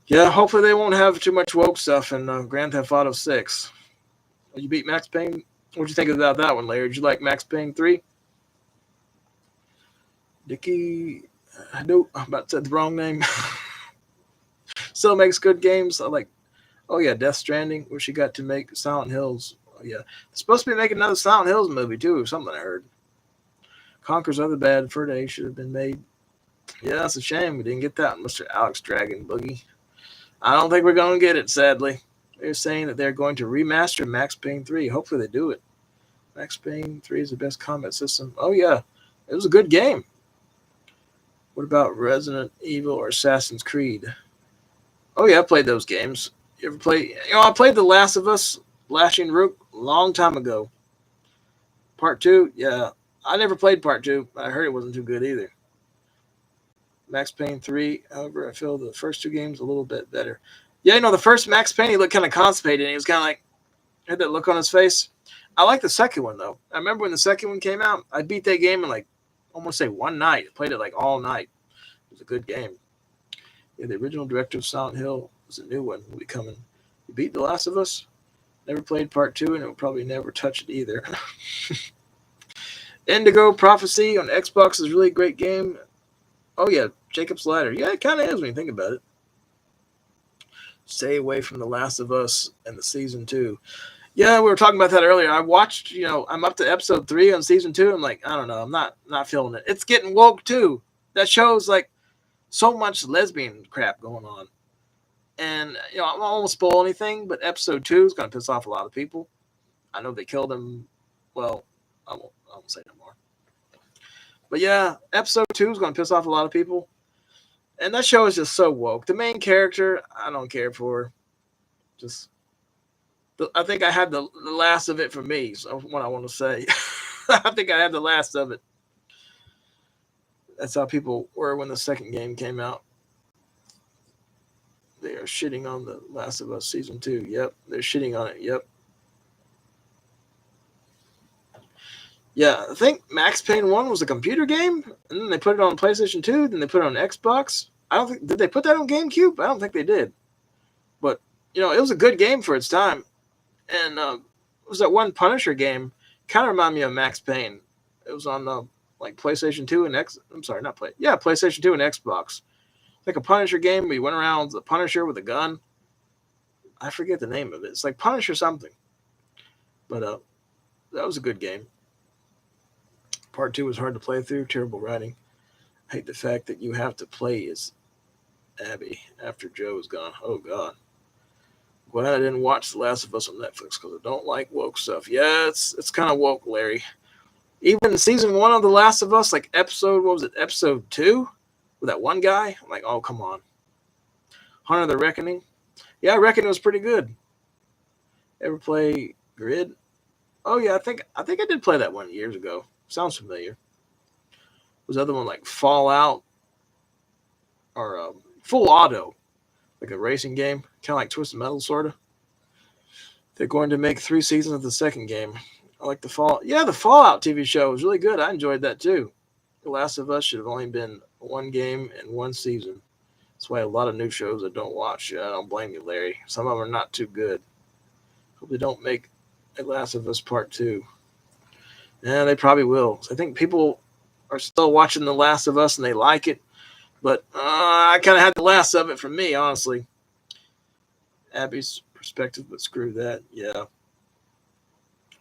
Yeah, hopefully they won't have too much woke stuff in Grand Theft Auto 6. You beat Max Payne? What'd you think about that one, Larry? Did you like Max Payne 3? Dickie, no, I'm about to say the wrong name. Still makes good games. I like, oh yeah, Death Stranding, where she got to make Silent Hills. Oh yeah, they're supposed to be making another Silent Hills movie too, something I heard. Conker's Other Bad Fur Day should have been made. Yeah, that's a shame we didn't get that, Mr. Alex Dragon Boogie. I don't think we're going to get it, sadly. They're saying that they're going to remaster Max Payne 3. Hopefully they do it. Max Payne 3 is the best combat system. Oh yeah, it was a good game. What about Resident Evil or Assassin's Creed? Oh yeah, I played those games. You ever play? I played The Last of Us, Lashing Rook, a long time ago. Part 2, yeah. I never played Part 2. I heard it wasn't too good either. Max Payne 3, however, I feel the first 2 games a little bit better. Yeah, the first Max Payne, he looked kind of constipated, and he was kind of like, had that look on his face. I like the second one, though. I remember when the second one came out, I beat that game in almost say one night. I played it all night. It was a good game. Yeah, the original director of Silent Hill was a new one. Will be coming. You beat The Last of Us? Never played Part 2, and it will probably never touch it either. Indigo Prophecy on Xbox is a really great game. Oh, yeah, Jacob's Ladder. Yeah, it kind of is when you think about it. Stay away from The Last of Us and the Season 2. Yeah, we were talking about that earlier. I watched, I'm up to episode 3 on Season 2. I'm like, I don't know. I'm not feeling it. It's getting woke, too. That show's so much lesbian crap going on. And, I won't spoil anything, but episode 2 is going to piss off a lot of people. I know they killed him. Well, I won't say no more. But yeah, episode 2 is going to piss off a lot of people. And that show is just so woke. The main character, I don't care for. I think I had the last of it for me. So what I want to say. I think I had the last of it. That's how people were when the second game came out. They are shitting on The Last of Us Season 2. Yep, they're shitting on it. Yep. Yeah, I think Max Payne 1 was a computer game, and then they put it on PlayStation 2, then they put it on Xbox. Did they put that on GameCube? I don't think they did. But, it was a good game for its time. And it was that one Punisher game, kind of reminded me of Max Payne. It was on PlayStation 2 and PlayStation 2 and Xbox. Like a Punisher game where you went around as a Punisher with a gun. I forget the name of it. It's like Punisher something. But that was a good game. Part 2 was hard to play through. Terrible writing. I hate the fact that you have to play as Abby after Joe is gone. Oh, God. Glad I didn't watch The Last of Us on Netflix because I don't like woke stuff. Yeah, it's kind of woke, Larry. Even season 1 of The Last of Us, episode 2? With that one guy? I'm like, oh, come on. Hunter the Reckoning? Yeah, I reckon it was pretty good. Ever play Grid? Oh, yeah, I think I did play that one years ago. Sounds familiar. Was the other one Fallout or Full Auto, like a racing game, kind of like Twisted Metal, sort of. They're going to make 3 seasons of the second game. I like the Fallout. Yeah, the Fallout TV show was really good. I enjoyed that too. The Last of Us should have only been 1 game and 1 season. That's why a lot of new shows I don't watch. Yeah, I don't blame you, Larry. Some of them are not too good. Hope they don't make The Last of Us Part 2. Yeah, they probably will. I think people are still watching The Last of Us and they like it. But I kind of had the last of it from me, honestly. Abby's perspective, but screw that. Yeah.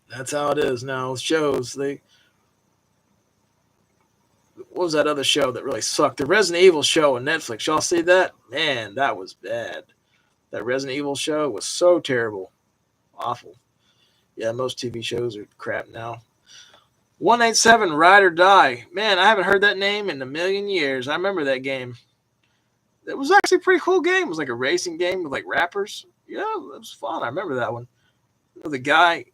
That's how it is now. Shows, what was that other show that really sucked? The Resident Evil show on Netflix. Y'all see that? Man, that was bad. That Resident Evil show was so terrible. Awful. Yeah, most TV shows are crap now. 187 Ride or Die. Man, I haven't heard that name in a million years. I remember that game. It was actually a pretty cool game. It was like a racing game with rappers. Yeah, it was fun. I remember that one. The guy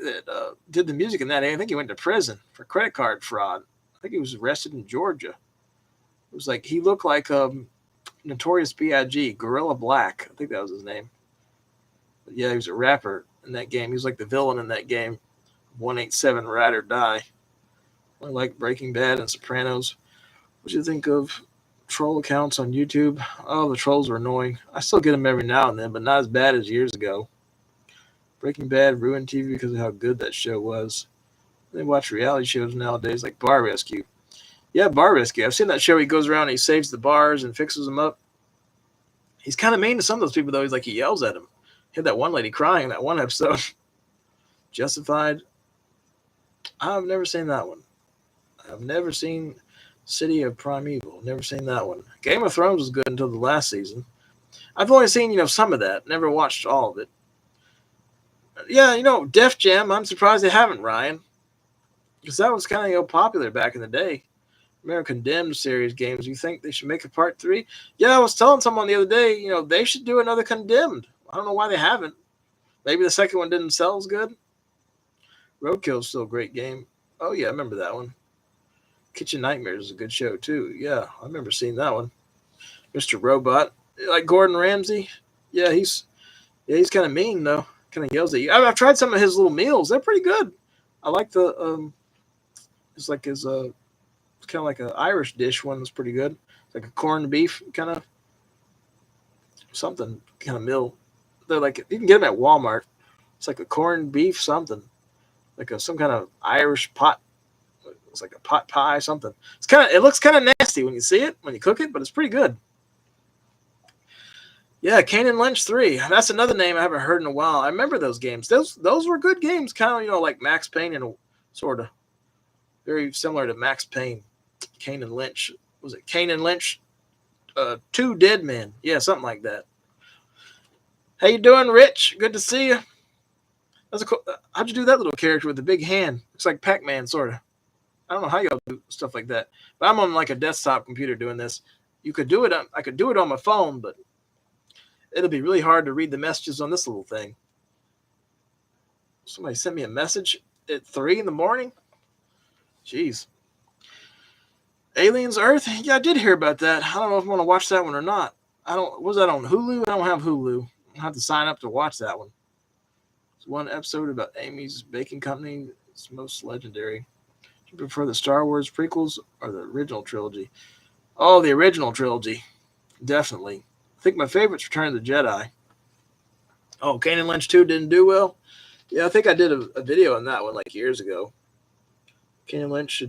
that did the music in that, I think he went to prison for credit card fraud. I think he was arrested in Georgia. It was he looked like Notorious B.I.G., Gorilla Black. I think that was his name. But yeah, he was a rapper in that game. He was like the villain in that game. 187 Ride or Die. I like Breaking Bad and Sopranos. What do you think of troll accounts on YouTube? Oh, the trolls are annoying. I still get them every now and then, but not as bad as years ago. Breaking Bad ruined TV because of how good that show was. They watch reality shows nowadays like Bar Rescue. Yeah, Bar Rescue. I've seen that show. He goes around and he saves the bars and fixes them up. He's kind of mean to some of those people, though. He's like, he yells at them. He had that one lady crying in that one episode. Justified. I've never seen that one. I've never seen City of Primeval. Never seen that one. Game of Thrones was good until the last season. I've only seen, some of that. Never watched all of it. Yeah, Def Jam. I'm surprised they haven't, Ryan. Because that was kind of popular back in the day. Remember Condemned series games. You think they should make a part 3? Yeah, I was telling someone the other day, they should do another Condemned. I don't know why they haven't. Maybe the second one didn't sell as good. Roadkill's still a great game. Oh, yeah, I remember that one. Kitchen Nightmares is a good show, too. Yeah, I remember seeing that one. Mr. Robot. Like Gordon Ramsay. Yeah, he's kind of mean, though. Kind of yells at you. I've tried some of his little meals. They're pretty good. I like the, it's like his, it's kind of like an Irish dish one that's pretty good. It's like a corned beef kind of something kind of meal. They're like, you can get them at Walmart. It's like a corned beef something. Like some kind of Irish pot. It's like a pot pie something. It looks kind of nasty when you see it, when you cook it, but it's pretty good. Yeah, Kane and Lynch 3. That's another name I haven't heard in a while. I remember those games. Those were good games, kind of, like Max Payne and sort of very similar to Max Payne. Kane and Lynch. Was it Kane and Lynch? 2 Dead Men. Yeah, something like that. How you doing, Rich? Good to see you. How'd you do that little character with the big hand? Looks like Pac-Man, sort of. I don't know how y'all do stuff like that. But I'm on like a desktop computer doing this. I could do it on my phone, but it'll be really hard to read the messages on this little thing. Somebody sent me a message at 3 in the morning. Jeez. Aliens Earth? Yeah, I did hear about that. I don't know if I want to watch that one or not. Was that on Hulu? I don't have Hulu. I have to sign up to watch that one. There's one episode about Amy's baking company. It's most legendary. Do you prefer the Star Wars prequels or the original trilogy? Oh, the original trilogy. Definitely. I think my favorite's Return of the Jedi. Oh, Kane and Lynch 2 didn't do well? Yeah, I think I did a video on that one like years ago. Kane and Lynch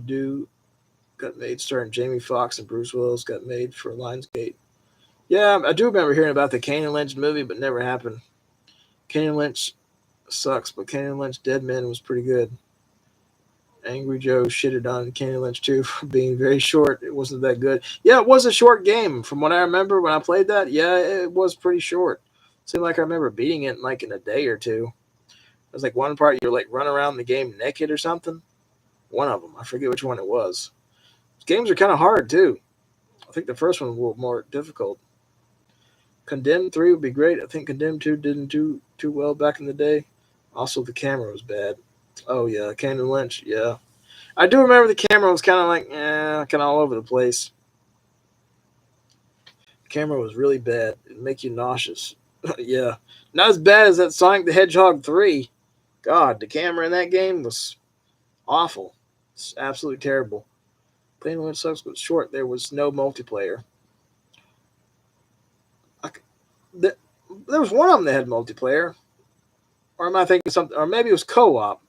got made starring Jamie Foxx and Bruce Willis, got made for Lionsgate. Yeah, I do remember hearing about the Kane and Lynch movie, but never happened. Kane and Lynch sucks, but Kane and Lynch Dead Men was pretty good. Angry Joe shitted on Kane and Lynch 2 for being very short. It wasn't that good. Yeah, it was a short game. From what I remember when I played that, yeah, it was pretty short. Seemed like I remember beating it in a day or two. It was like one part you're like run around the game naked or something. One of them. I forget which one it was. Games are kind of hard, too. I think the first one was more difficult. Condemned 3 would be great. I think Condemned 2 didn't do too well back in the day. Also, the camera was bad. Oh, yeah, Kane and Lynch, yeah. I do remember the camera was kind of kind of all over the place. The camera was really bad. It'd make you nauseous. Yeah. Not as bad as that Sonic the Hedgehog 3. God, the camera in that game was awful. It's absolutely terrible. Kane and Lynch sucks, but short. There was no multiplayer. There was one of them that had multiplayer. Or am I thinking something? Or maybe it was co-op.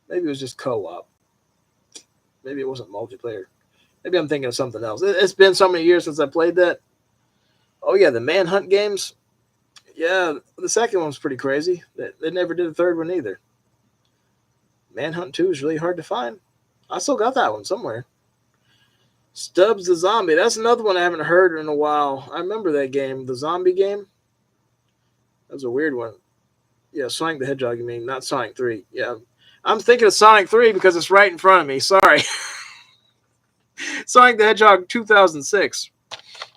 Maybe it was just co-op. Maybe it wasn't multiplayer. Maybe I'm thinking of something else. It's been so many years since I played that. Oh, yeah, the Manhunt games. Yeah, the second one was pretty crazy. They never did the third one either. Manhunt 2 is really hard to find. I still got that one somewhere. Stubbs the Zombie. That's another one I haven't heard in a while. I remember that game. The zombie game. That was a weird one. Yeah, Sonic the Hedgehog, you mean, not Sonic 3. Yeah. I'm thinking of Sonic 3 because it's right in front of me. Sorry. Sonic the Hedgehog 2006.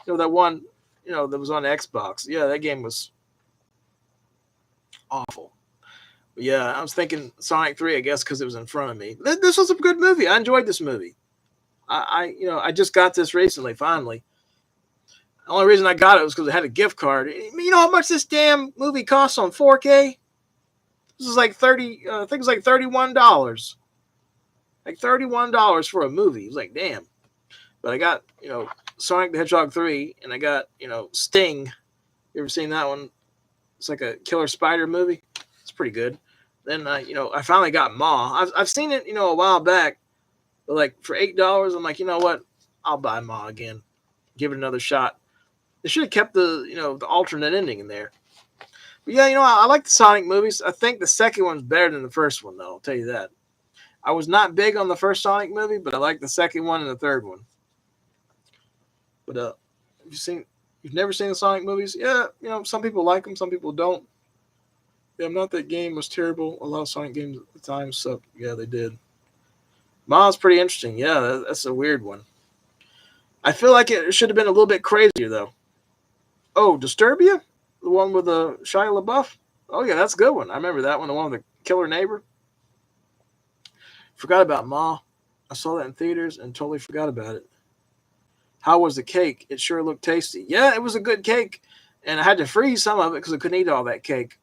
That one, that was on Xbox. Yeah, that game was awful. But yeah, I was thinking Sonic 3, I guess, because it was in front of me. This was a good movie. I enjoyed this movie. I just got this recently, finally. The only reason I got it was because it had a gift card. You know how much this damn movie costs on 4K? This is like I think it was like $31. Like $31 for a movie. It's like, damn. But I got, Sonic the Hedgehog 3, and I got, Sting. You ever seen that one? It's like a killer spider movie. It's pretty good. Then, I finally got Ma. I've seen it, a while back. But, like, for $8, I'm like, you know what? I'll buy Ma again. Give it another shot. They should have kept the alternate ending in there. But, yeah, I like the Sonic movies. I think the second one's better than the first one, though. I'll tell you that. I was not big on the first Sonic movie, but I like the second one and the third one. But you've never seen the Sonic movies? Yeah, some people like them, some people don't. Yeah, not that game was terrible. A lot of Sonic games at the time sucked. Yeah, they did. Ma's pretty interesting. Yeah, that's a weird one. I feel like it should have been a little bit crazier, though. Oh, Disturbia? The one with Shia LaBeouf? Oh, yeah, that's a good one. I remember that one, the one with the killer neighbor. Forgot about Ma. I saw that in theaters and totally forgot about it. How was the cake? It sure looked tasty. Yeah, it was a good cake. And I had to freeze some of it because I couldn't eat all that cake.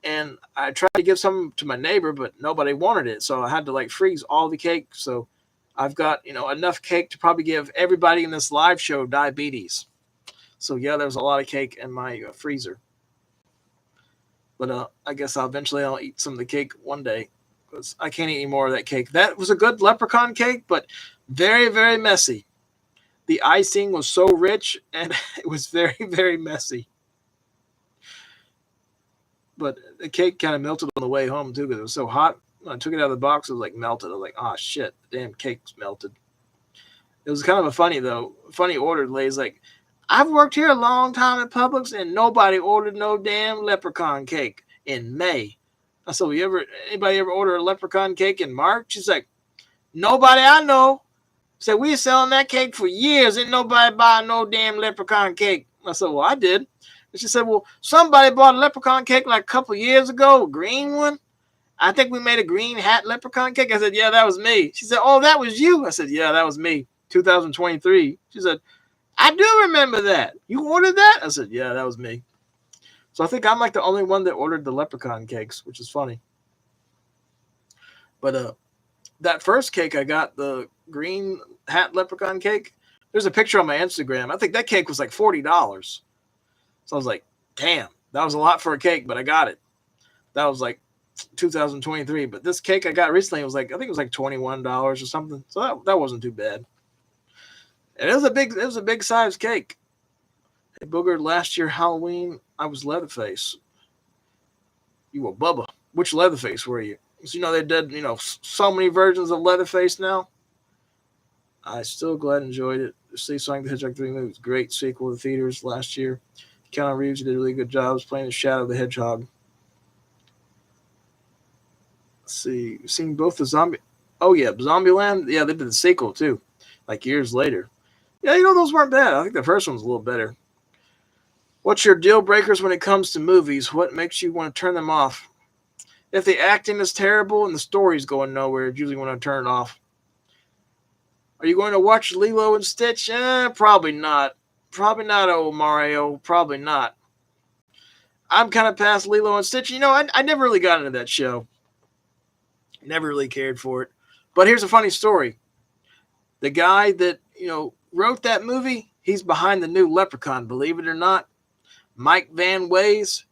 And I tried to give some to my neighbor, but nobody wanted it. So I had to freeze all the cake. So I've got, enough cake to probably give everybody in this live show diabetes. So yeah, there's a lot of cake in my freezer. But I guess I'll eat some of the cake one day because I can't eat any more of that cake. That was a good Leprechaun cake, but very, very messy. The icing was so rich and it was very, very messy. But the cake kind of melted on the way home too because it was so hot. When I took it out of the box, it was melted. I was like, oh shit, the damn cake's melted. It was kind of a funny order. The lady's like, I've worked here a long time at Publix and nobody ordered no damn leprechaun cake in May. I said, well, anybody ever order a leprechaun cake in March? She's like, nobody I know. Said, we selling that cake for years. Ain't nobody buying no damn leprechaun cake. I said, well, I did. And she said, well, somebody bought a leprechaun cake like a couple years ago, a green one. I think we made a green hat leprechaun cake. I said, yeah, that was me. She said, oh, that was you. I said, yeah, that was me. 2023. She said, I do remember that. You ordered that? I said, yeah, that was me. So I think I'm like the only one that ordered the leprechaun cakes, which is funny. But that first cake I got, the green hat leprechaun cake, there's a picture on my Instagram. I think that cake was like $40. So I was like, damn, that was a lot for a cake, but I got it. That was like 2023. But this cake I got recently was I think it was like $21 or something. So that wasn't too bad. And it was a big size cake. Hey, Booger, last year Halloween, I was Leatherface. You were Bubba. Which Leatherface were you? So, they did, so many versions of Leatherface now. I still glad enjoyed it. See Sonic the Hedgehog 3 movie was a great sequel to theaters last year. Keanu Reeves did a really good job playing the Shadow of the Hedgehog. Let's see. You've seen both the Zombie... Oh, yeah, Zombieland. Yeah, they did the sequel, too. Like years later. Yeah, those weren't bad. I think the first one's a little better. What's your deal breakers when it comes to movies? What makes you want to turn them off? If the acting is terrible and the story's going nowhere, it's usually when I turn it off. Are you going to watch Lilo and Stitch? Probably not. Probably not, old Mario. Probably not. I'm kind of past Lilo and Stitch. I never really got into that show. Never really cared for it. But here's a funny story. The guy that, wrote that movie, he's behind the new Leprechaun, believe it or not. Mike Van Ways,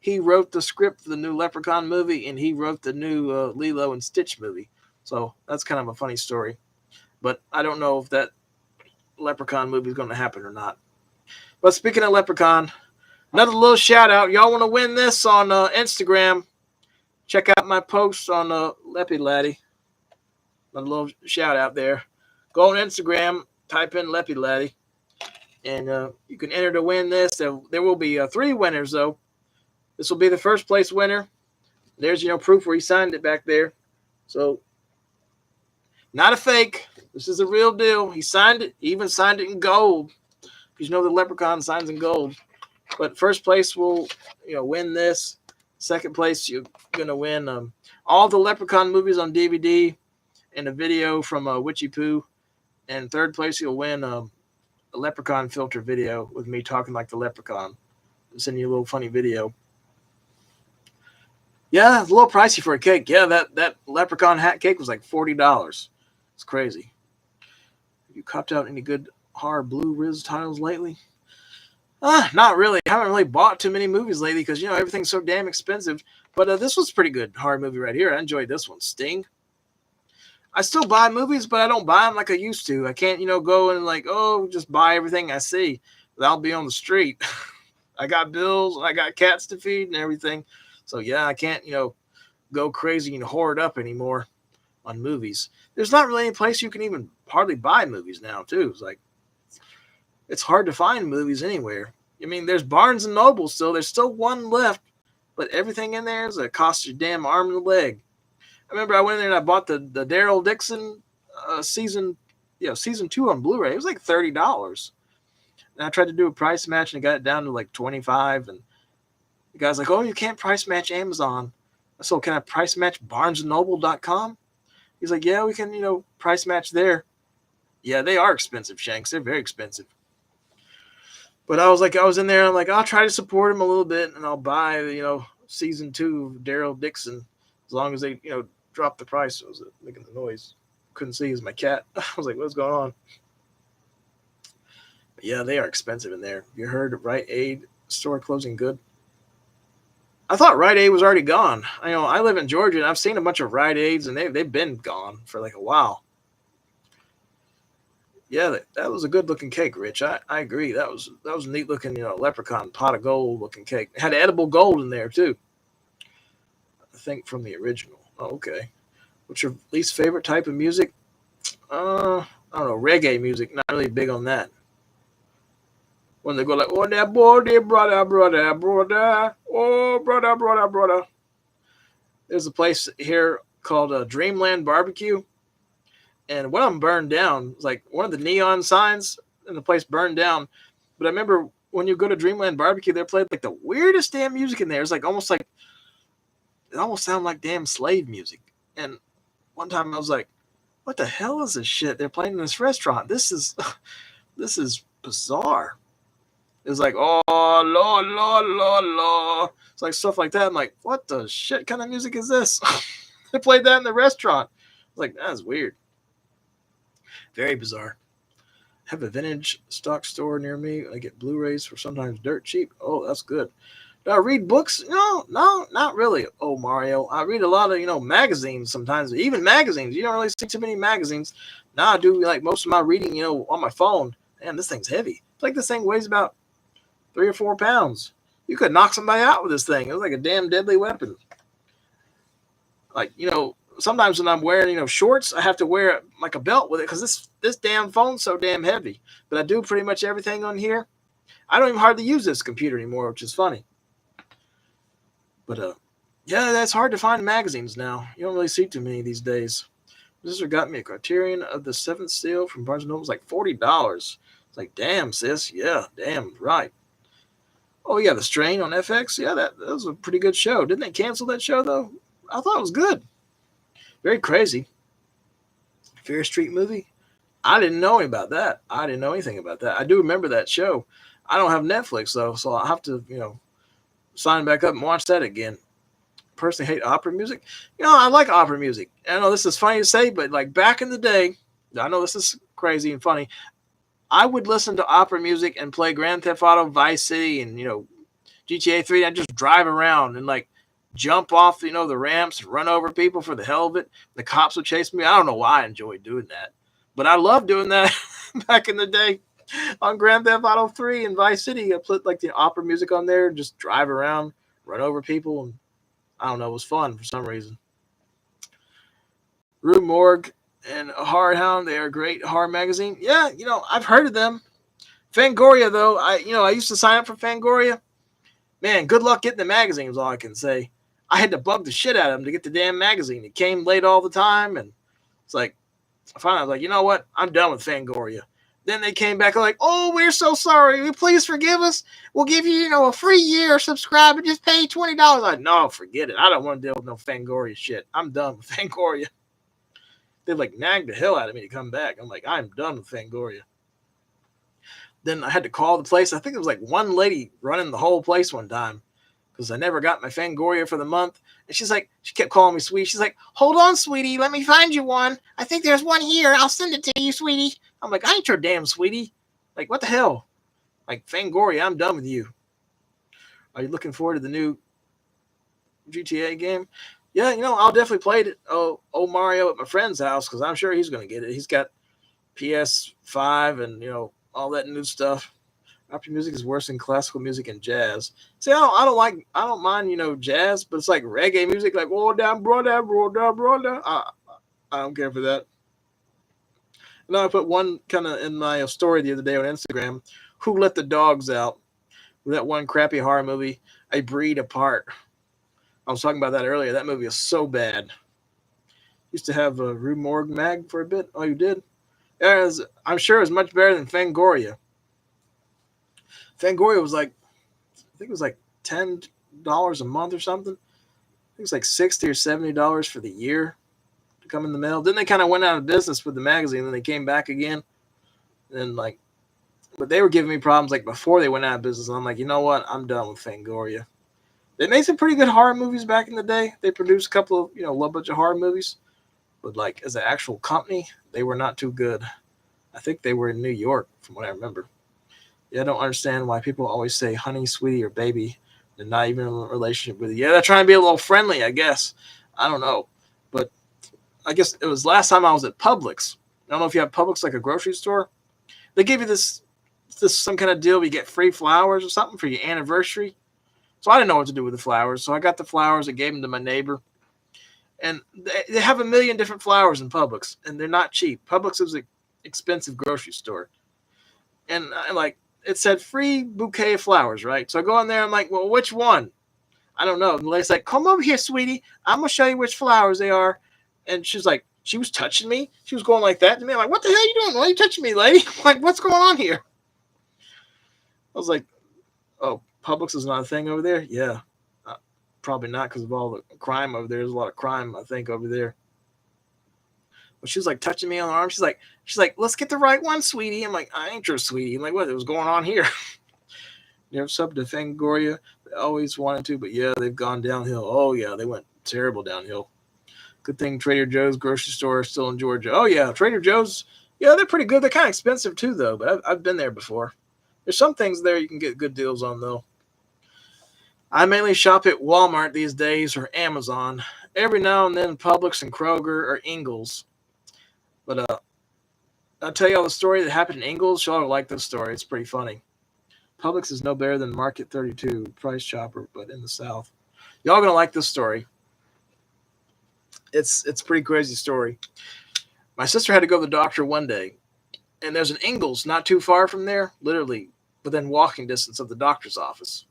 he wrote the script for the new Leprechaun movie, and he wrote the new Lilo and Stitch movie. So that's kind of a funny story. But I don't know if that Leprechaun movie is going to happen or not. But speaking of Leprechaun, another little shout out. Y'all want to win this on Instagram? Check out my post on Leppy Laddie. A little shout out there. Go on Instagram, type in Leppy Laddie, and you can enter to win this. There will be 3 winners, though. This will be the first place winner. There's, proof where he signed it back there. So, not a fake. This is a real deal. He signed it. He even signed it in gold. Because the Leprechaun signs in gold. But first place will, win this. Second place, you're going to win all the Leprechaun movies on DVD and a video from Witchy Poo. And third place, you'll win a Leprechaun filter video with me talking like the Leprechaun. I'll send you a little funny video. Yeah, it's a little pricey for a cake. Yeah, that leprechaun hat cake was like $40. It's crazy. Have you copped out any good horror blue Riz titles lately? Not really. I haven't really bought too many movies lately because everything's so damn expensive. But this was a pretty good horror movie right here. I enjoyed this one. Sting. I still buy movies, but I don't buy them like I used to. I can't, go and like, just buy everything I see. I'll be on the street. I got bills and I got cats to feed and everything. So yeah, I can't, go crazy and hoard up anymore on movies. There's not really any place you can even hardly buy movies now, too. It's hard to find movies anywhere. I mean, there's Barnes and Noble still. There's still one left, but everything in there is a cost your damn arm and a leg. I remember I went in there and I bought the Daryl Dixon season 2 on Blu-ray. It was like $30. And I tried to do a price match and I got it down to like 25. And the guy's like, "Oh, you can't price match Amazon." So can I price match BarnesandNoble.com? He's like, "Yeah, we can, price match there." Yeah, they are expensive, Shanks. They're very expensive. But I was in there. I'm like, I'll try to support him a little bit, and I'll buy, season 2 of Daryl Dixon, as long as they, drop the price. I was making the noise. Couldn't see. It was my cat. I was like, what's going on? But yeah, they are expensive in there. You heard Rite Aid store closing good? I thought Rite Aid was already gone. I live in Georgia, and I've seen a bunch of Rite Aids, and they've been gone for like a while. Yeah, that was a good looking cake, Rich. I agree. That was a neat looking, leprechaun pot of gold looking cake. It had edible gold in there too. I think from the original. Oh, okay. What's your least favorite type of music? I don't know, reggae music. Not really big on that. When they go like, "Oh, that boy, brother, brother, brother, oh, brother, brother, brother." There's a place here called Dreamland Barbecue. And one of them burned down. It was like one of the neon signs in the place burned down. But I remember when you go to Dreamland Barbecue, they played like the weirdest damn music in there. It's like it almost sounded like damn slave music. And one time I was like, what the hell is this shit they're playing in this restaurant? This is bizarre. It was like, oh, Lord, Lord, Lord, Lord. It's like stuff like that. I'm like, what the shit kind of music is this? They played that in the restaurant. I was like, that's weird. Very bizarre. Have a vintage stock store near me. I get Blu-rays for sometimes dirt cheap. Oh, that's good. Do I read books? No, not really. Oh, Mario. I read a lot of, magazines sometimes. Even magazines. You don't really see too many magazines. Now I do like most of my reading, on my phone. Man, this thing's heavy. It's like this thing weighs about 3 or 4 pounds. You could knock somebody out with this thing. It was like a damn deadly weapon. Like, sometimes when I'm wearing, shorts, I have to wear like a belt with it because this damn phone's so damn heavy. But I do pretty much everything on here. I don't even hardly use this computer anymore, which is funny. But yeah, that's hard to find magazines now. You don't really see too many these days. This got me a Criterion of the Seventh Seal from Barnes & Noble. It was like $40. It's like, damn, sis. Yeah, damn, right. Oh, yeah, The Strain on FX. Yeah, that was a pretty good show. Didn't they cancel that show, though? I thought it was good. Very crazy. Fear Street movie? I didn't know about that. I didn't know anything about that. I do remember that show. I don't have Netflix, though, so I'll have to, sign back up and watch that again. Personally hate opera music. I like opera music. I know this is funny to say, but like back in the day, I know this is crazy and funny. I would listen to opera music and play Grand Theft Auto Vice City and, GTA 3. I'd just drive around and like jump off, the ramps and run over people for the hell of it. The cops would chase me. I don't know why I enjoyed doing that, but I loved doing that back in the day on Grand Theft Auto 3 and Vice City. I put like the opera music on there and just drive around, run over people. And I don't know, it was fun for some reason. Rue Morgue and Horror Hound, they are a great horror magazine. Yeah, I've heard of them. Fangoria, though, I used to sign up for Fangoria. Man, good luck getting the magazine is all I can say. I had to bug the shit out of them to get the damn magazine. It came late all the time, and it's like, finally I was like, you know what? I'm done with Fangoria. Then they came back like, oh, we're so sorry. Please forgive us. We'll give you, a free year, subscribe, and just pay $20. I'm like, no, forget it. I don't want to deal with no Fangoria shit. I'm done with Fangoria. They like nagged the hell out of me to come back. I'm like, I'm done with Fangoria. Then I had to call the place. I think it was like one lady running the whole place one time. because I never got my Fangoria for the month. And she kept calling me sweetie. She's like, hold on, sweetie. Let me find you one. I think there's one here. I'll send it to you, sweetie. I'm like, I ain't your damn sweetie. Like, what the hell? Like, Fangoria, I'm done with you. Are you looking forward to the new GTA game? Yeah, I'll definitely play it. Oh, Mario at my friend's house, because I'm sure he's going to get it. He's got PS5 and, all that new stuff. Rap music is worse than classical music and jazz. See, I don't mind, jazz, but it's like reggae music, like, oh, down, bro, down, bro, down, bro, down. I don't care for that. And I put one kind of in my story the other day on Instagram. Who Let the Dogs Out? That one crappy horror movie, A Breed Apart. I was talking about that earlier. That movie is so bad. Used to have a Rue Morgue mag for a bit. Oh, you did? Yeah, I'm sure it was much better than Fangoria. Fangoria was I think it was like $10 a month or something. I think it was like $60 or $70 for the year to come in the mail. Then they kind of went out of business with the magazine. Then they came back again. And but they were giving me problems like before they went out of business. And I'm like, you know what? I'm done with Fangoria. They made some pretty good horror movies back in the day. They produced a couple of, low budget horror movies. But as an actual company, they were not too good. I think they were in New York, from what I remember. Yeah, I don't understand why people always say honey, sweetie, or baby. They're not even in a relationship with you. Yeah, they're trying to be a little friendly, I guess. I don't know. But I guess it was last time I was at Publix. I don't know if you have Publix like a grocery store. They give you this some kind of deal where you get free flowers or something for your anniversary. So I didn't know what to do with the flowers. So I got the flowers. I gave them to my neighbor. And they have a million different flowers in Publix. And they're not cheap. Publix is an expensive grocery store. And it said free bouquet of flowers, right? So I go in there. I'm like, well, which one? I don't know. And the lady's like, come over here, sweetie. I'm going to show you which flowers they are. And she's like, she was touching me. She was going like that to me. I'm like, what the hell are you doing? Why are you touching me, lady? Like, what's going on here? I was like, oh, Publix is not a thing over there? Yeah. Probably not because of all the crime over there. There's a lot of crime, I think, over there. But she was like touching me on the arm. She's like, let's get the right one, sweetie. I'm like, I ain't your sweetie. I'm like, what was going on here? Never subbed to Fangoria. They always wanted to, but yeah, they've gone downhill. Oh yeah, they went terrible downhill. Good thing Trader Joe's grocery store is still in Georgia. Oh yeah, Trader Joe's. Yeah, they're pretty good. They're kind of expensive too, though. But I've been there before. There's some things there you can get good deals on, though. I mainly shop at Walmart these days or Amazon. Every now and then Publix and Kroger or Ingles. But I'll tell you all the story that happened in Ingles. Y'all will like this story. It's pretty funny. Publix is no better than Market 32, Price Chopper, but in the South. Y'all going to like this story. It's a pretty crazy story. My sister had to go to the doctor one day. And there's an Ingles not too far from there, literally within walking distance of the doctor's office.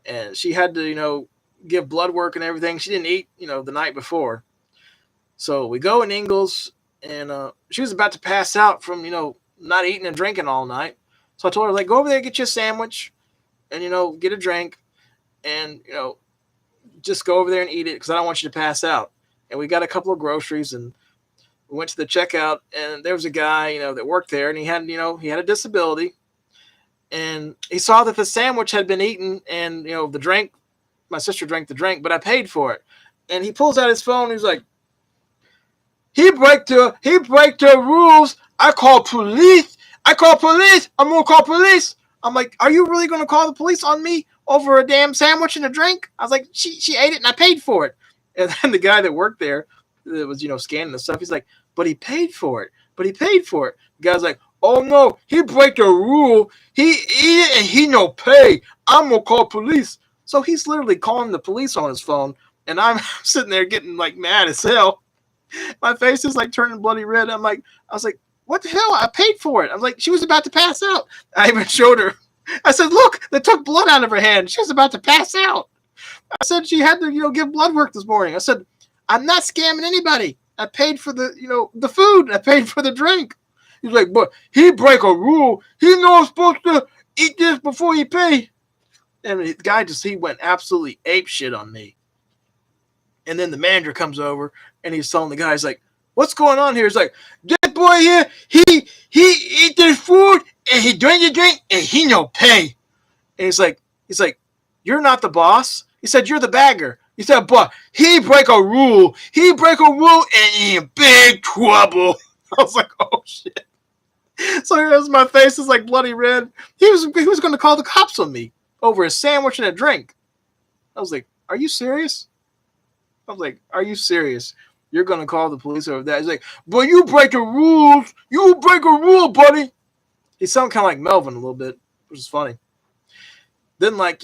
And she had to, give blood work and everything. She didn't eat, the night before. So we go in Ingles, and she was about to pass out from, not eating and drinking all night. So I told her, go over there, get you a sandwich, and, get a drink, and, just go over there and eat it because I don't want you to pass out. And we got a couple of groceries, and we went to the checkout, and there was a guy, that worked there, and he had a disability. And he saw that the sandwich had been eaten and, the drink, my sister drank the drink, but I paid for it. And he pulls out his phone. And he's like, he break the rules. I call police. I'm going to call police. I'm like, are you really going to call the police on me over a damn sandwich and a drink? I was like, she ate it and I paid for it. And then the guy that worked there that was, scanning the stuff, he's like, but he paid for it. The guy's like, oh no, he break the rule. He eat it and he no pay. I'm going to call police. So he's literally calling the police on his phone. And I'm sitting there getting mad as hell. My face is turning bloody red. I was like, what the hell? I paid for it. I was like, she was about to pass out. I even showed her. I said, look, they took blood out of her hand. She was about to pass out. I said she had to, give blood work this morning. I said, I'm not scamming anybody. I paid for the, the food. I paid for the drink. He's like, but he break a rule. He not supposed to eat this before he pay. And the guy he went absolutely ape shit on me. And then the manager comes over and he's telling the guy, he's like, what's going on here? He's like, this boy here, he eat this food and he drink the drink and he no pay. And he's like, you're not the boss. He said, you're the bagger. He said, but he break a rule. He break a rule and he in big trouble. I was like, oh, shit. So here's my face is like bloody red. He was going to call the cops on me over a sandwich and a drink. I was like, are you serious? I was like, are you serious? You're going to call the police over that? He's like, but you break the rules. You break a rule, buddy. He sounded kind of like Melvin a little bit, which is funny. Then, like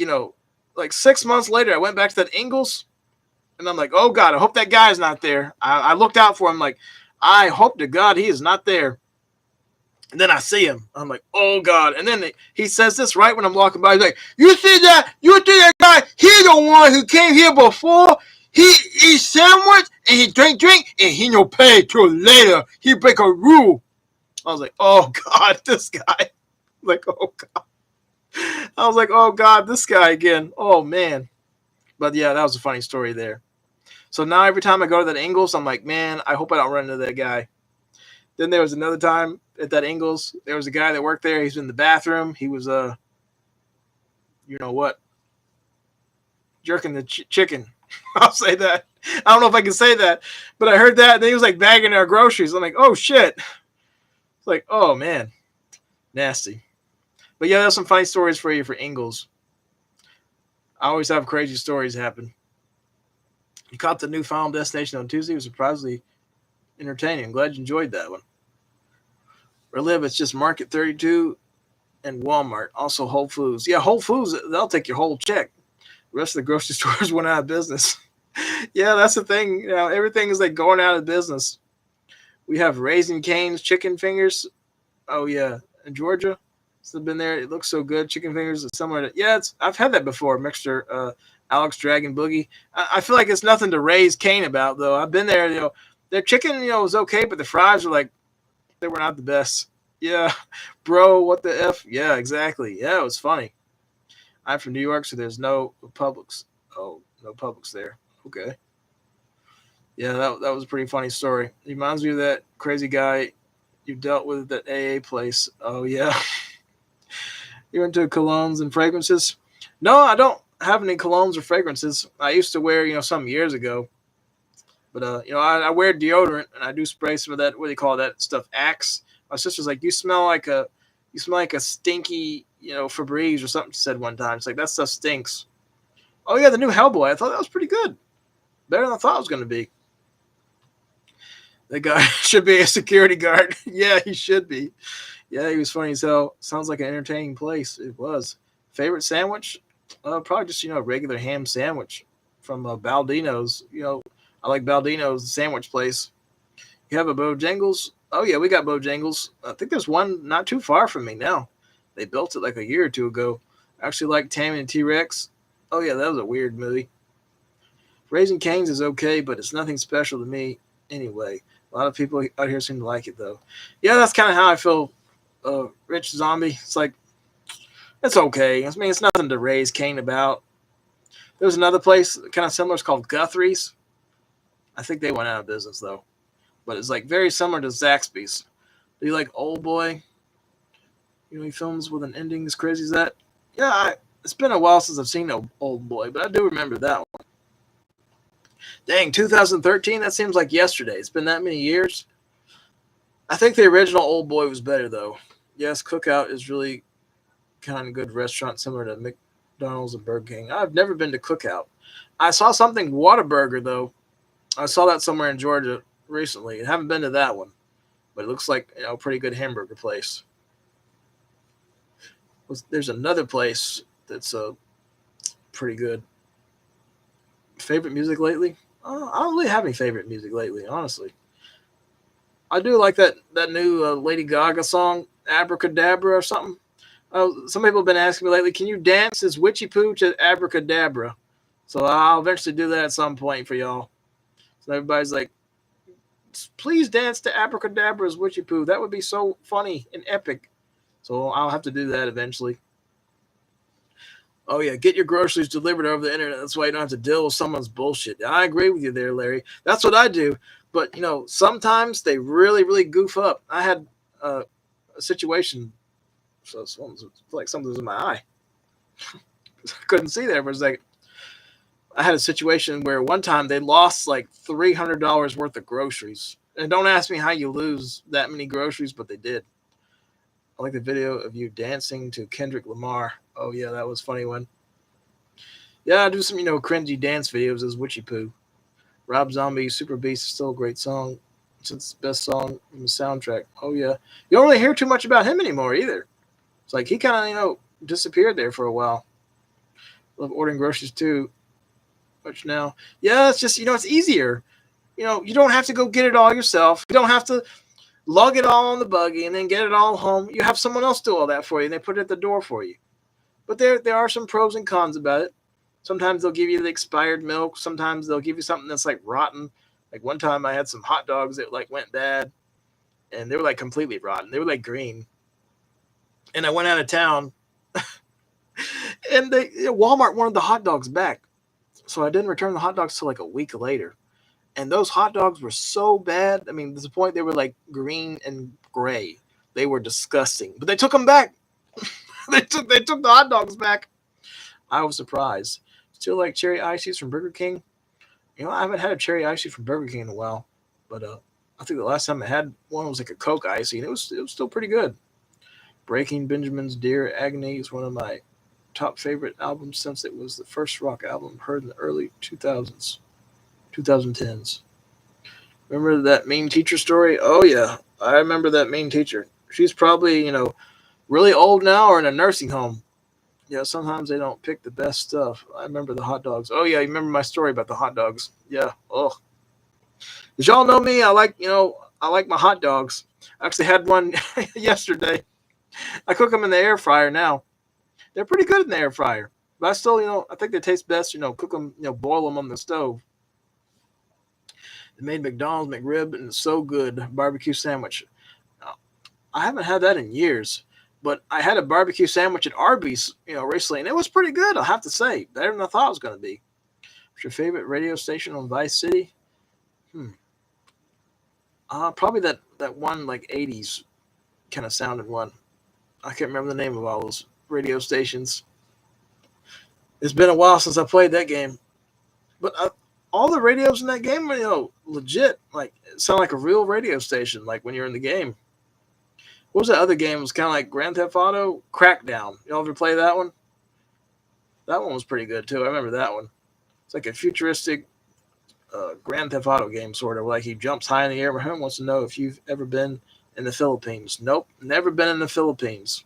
6 months later, I went back to that Ingles, and I'm like, oh, God, I hope that guy's not there. I looked out for him like, I hope to God he is not there. And then I see him. I'm like, oh, God. And then he says this right when I'm walking by. He's like, you see that? You see that guy? He's the one who came here before. He eat sandwich, and he drink, and he no pay till later. He break a rule. I was like, oh, God, this guy. Like, oh, God. I was like, oh, God, this guy again. Oh, man. But, yeah, that was a funny story there. So now every time I go to that Ingles, I'm like, man, I hope I don't run into that guy. Then there was another time at that Ingles, there was a guy that worked there. He's in the bathroom. He was, you know what, jerking the chicken. I'll say that. I don't know if I can say that, but I heard that. And then he was like bagging our groceries. I'm like, oh, shit. It's like, oh, man. Nasty. But, yeah, there's some funny stories for you for Ingles. I always have crazy stories happen. You caught the new Final Destination on Tuesday. It was surprisingly entertaining. I'm glad you enjoyed that one. Relive, it's just Market 32 and Walmart. Also Whole Foods. Yeah, Whole Foods, they'll take your whole check. The rest of the grocery stores went out of business. Yeah, that's the thing. You know, everything is like going out of business. We have Raising Cane's chicken fingers. Oh, yeah. In Georgia. It's been there. It looks so good. Chicken fingers is similar to, yeah, I've had that before. Mixture, Alex Dragon Boogie. I feel like it's nothing to raise Cane about, though. I've been there, you know. Their chicken, you know, was okay, but the fries were like, they were not the best. Yeah, bro, what the F? Yeah, exactly. Yeah, it was funny. I'm from New York, so there's no Publix. Oh, no Publix there. Okay. Yeah, that was a pretty funny story. It reminds me of that crazy guy you dealt with at AA place. Oh, yeah. You into colognes and fragrances? No, I don't have any colognes or fragrances. I used to wear, you know, some years ago. But, you know, I wear deodorant, and I do spray some of that, what do you call that stuff, Axe. My sister's like, you smell like a stinky, you know, Febreze or something, she said one time. It's like, that stuff stinks. Oh, yeah, the new Hellboy. I thought that was pretty good. Better than I thought it was going to be. That guy should be a security guard. Yeah, he should be. Yeah, he was funny as hell. Sounds like an entertaining place. It was. Favorite sandwich? Probably just, you know, a regular ham sandwich from Baldino's. You know, I like Baldino's sandwich place. You have a Bojangles? Oh, yeah, we got Bojangles. I think there's one not too far from me now. They built it like a year or two ago. I actually like Tammy and T-Rex. Oh, yeah, that was a weird movie. Raising Cane's is okay, but it's nothing special to me anyway. A lot of people out here seem to like it, though. Yeah, that's kind of how I feel, Rich Zombie. It's like, it's okay. I mean, it's nothing to raise Cane about. There's another place kind of similar. It's called Guthrie's. I think they went out of business, though. But it's like very similar to Zaxby's. Do you like Old Boy? You know, any films with an ending as crazy as that? Yeah, it's been a while since I've seen Old Boy, but I do remember that one. Dang, 2013? That seems like yesterday. It's been that many years. I think the original Old Boy was better, though. Yes, Cookout is really kind of good restaurant, similar to McDonald's and Burger King. I've never been to Cookout. I saw something Whataburger, though. I saw that somewhere in Georgia recently. I haven't been to that one, but it looks like, you know, a pretty good hamburger place. There's another place that's pretty good. Favorite music lately? I don't really have any favorite music lately, honestly. I do like that new Lady Gaga song, Abracadabra or something. Some people have been asking me lately, can you dance as Witchy Poo to Abracadabra? So I'll eventually do that at some point for y'all. So everybody's like, please dance to Abracadabra's Witchy Poo. That would be so funny and epic. So I'll have to do that eventually. Oh, yeah, get your groceries delivered over the internet. That's why you don't have to deal with someone's bullshit. I agree with you there, Larry. That's what I do. But, you know, sometimes they really, really goof up. I had a situation, so it's like something was in my eye. I couldn't see there for a second. I had a situation where one time they lost like $300 worth of groceries. And don't ask me how you lose that many groceries, but they did. I like the video of you dancing to Kendrick Lamar. Oh yeah, that was a funny one. Yeah, I do some, cringy dance videos as Witchy Poo. Rob Zombie, Super Beast is still a great song. It's the best song in the soundtrack. Oh yeah. You don't really hear too much about him anymore either. It's like he kind of, disappeared there for a while. Love ordering groceries too. Much now. Yeah, it's just, it's easier. You don't have to go get it all yourself. You don't have to lug it all on the buggy and then get it all home. You have someone else do all that for you, and they put it at the door for you. But there are some pros and cons about it. Sometimes they'll give you the expired milk. Sometimes they'll give you something that's like rotten. Like one time I had some hot dogs that like went bad, and they were like completely rotten. They were like green. And I went out of town, and Walmart wanted the hot dogs back. So I didn't return the hot dogs till like a week later. And those hot dogs were so bad. I mean, to the point they were like green and gray. They were disgusting. But they took them back. they took the hot dogs back. I was surprised. Still like cherry ices from Burger King. I haven't had a cherry icy from Burger King in a while. But I think the last time I had one was like a Coke icy, and it was still pretty good. Breaking Benjamin's Dear Agony is one of my top favorite albums since it was the first rock album heard in the early 2000s. 2010s. Remember that mean teacher story? Oh yeah, I remember that mean teacher. She's probably, really old now or in a nursing home. Yeah, sometimes they don't pick the best stuff. I remember the hot dogs. Oh yeah, you remember my story about the hot dogs? Yeah. Oh, did y'all know me? I like my hot dogs. I actually had one yesterday. I cook them in the air fryer now. They're pretty good in the air fryer, but I still, I think they taste best. Cook them, boil them on the stove. They made McDonald's McRib, and it's so good. Barbecue sandwich. I haven't had that in years, but I had a barbecue sandwich at Arby's, recently, and it was pretty good. I'll have to say, better than I thought it was going to be. What's your favorite radio station on Vice City? Probably that one like '80s kind of sounded one. I can't remember the name of all those radio stations. It's been a while since I played that game, but all the radios in that game are, legit. Like, it sound like a real radio station, like when you're in the game. What was that other game? It was kind of like Grand Theft Auto? Crackdown. Y'all ever play that one? That one was pretty good, too. I remember that one. It's like a futuristic Grand Theft Auto game, sort of. Like he jumps high in the air. Who wants to know if you've ever been in the Philippines? Nope, never been in the Philippines.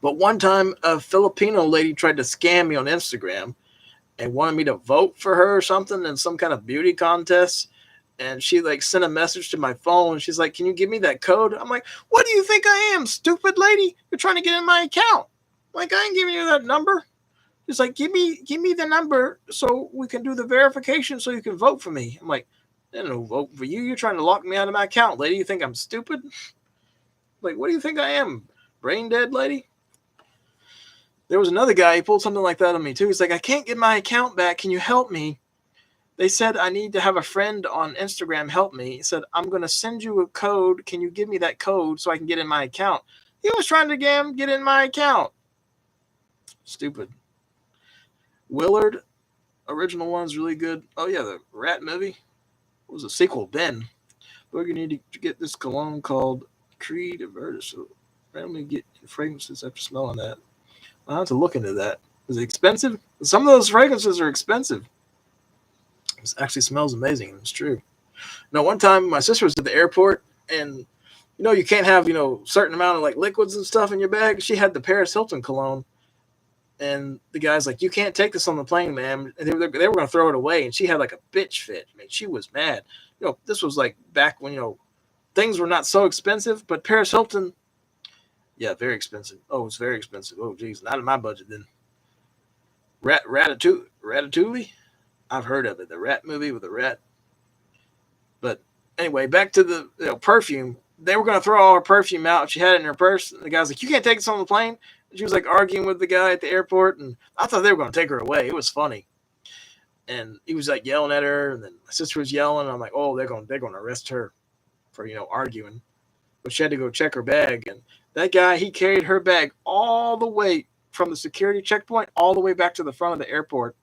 But one time, a Filipino lady tried to scam me on Instagram and wanted me to vote for her or something in some kind of beauty contest. And she like sent a message to my phone. She's like, "Can you give me that code?" I'm like, "What do you think I am, stupid lady? You're trying to get in my account." I'm like, "I ain't giving you that number." She's like, give me the number so we can do the verification so you can vote for me." I'm like, "I don't vote for you. You're trying to lock me out of my account, lady. You think I'm stupid? Like, what do you think I am? Brain dead, lady?" There was another guy, he pulled something like that on me too. He's like, "I can't get my account back. Can you help me? They said I need to have a friend on Instagram help me." He said, "I'm going to send you a code. Can you give me that code so I can get in my account?" He was trying to get in my account. Stupid. Willard, original one's really good. Oh yeah, the Rat movie. What was a sequel? Ben. Booger need to get this cologne called Creed Avertis. So randomly get fragrances after smelling that. I'll have to look into that. Is it expensive? Some of those fragrances are expensive. It actually smells amazing, and it's true. Now, one time my sister was at the airport, and you can't have certain amount of like liquids and stuff in your bag. She had the Paris Hilton cologne, and the guy's like, "You can't take this on the plane, ma'am." And they were going to throw it away, and she had like a bitch fit. I mean, she was mad. This was like back when things were not so expensive, but Paris Hilton, yeah, very expensive. Oh, it's very expensive. Oh, geez, not in my budget then. Ratatouille. I've heard of it. The rat movie with the rat. But anyway, back to the perfume. They were going to throw all her perfume out. She had it in her purse. And the guy's like, "You can't take this on the plane." And she was like arguing with the guy at the airport. And I thought they were going to take her away. It was funny. And he was like yelling at her. And then my sister was yelling. And I'm like, "Oh, they're going to arrest her for, arguing." But she had to go check her bag. And that guy, he carried her bag all the way from the security checkpoint all the way back to the front of the airport.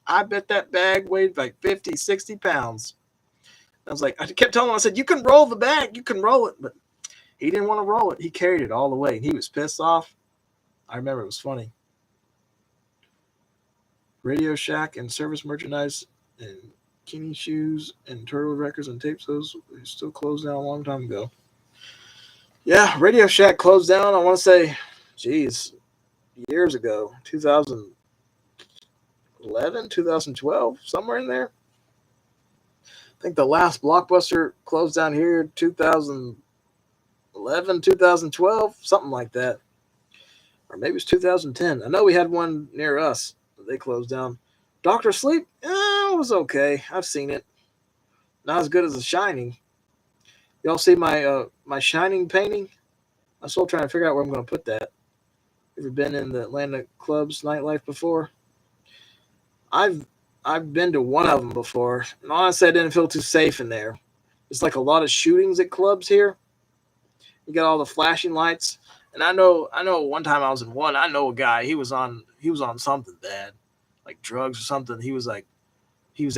I bet that bag weighed like 50, 60 pounds. I was like, I kept telling him, I said, you can roll the bag, you can roll it. But he didn't want to roll it. He carried it all the way. And he was pissed off. I remember it was funny. Radio Shack and service merchandise and Kenny shoes and Turtle records and tapes. Those still closed down a long time ago. Yeah, Radio Shack closed down, I want to say, geez, years ago. 2011, 2012, somewhere in there. I think the last Blockbuster closed down here 2011, 2012, something like that. Or maybe it's 2010. I know we had one near us, but they closed down. Dr. Sleep, it was okay. I've seen it. Not as good as The Shining. Y'all see my my Shining painting? I'm still trying to figure out where I'm going to put that. Ever been in the Atlanta clubs nightlife before? I've been to one of them before, and honestly, I didn't feel too safe in there. There's like a lot of shootings at clubs here. You got all the flashing lights, and I know. One time I was in one. I know a guy. He was on something bad, like drugs or something. He was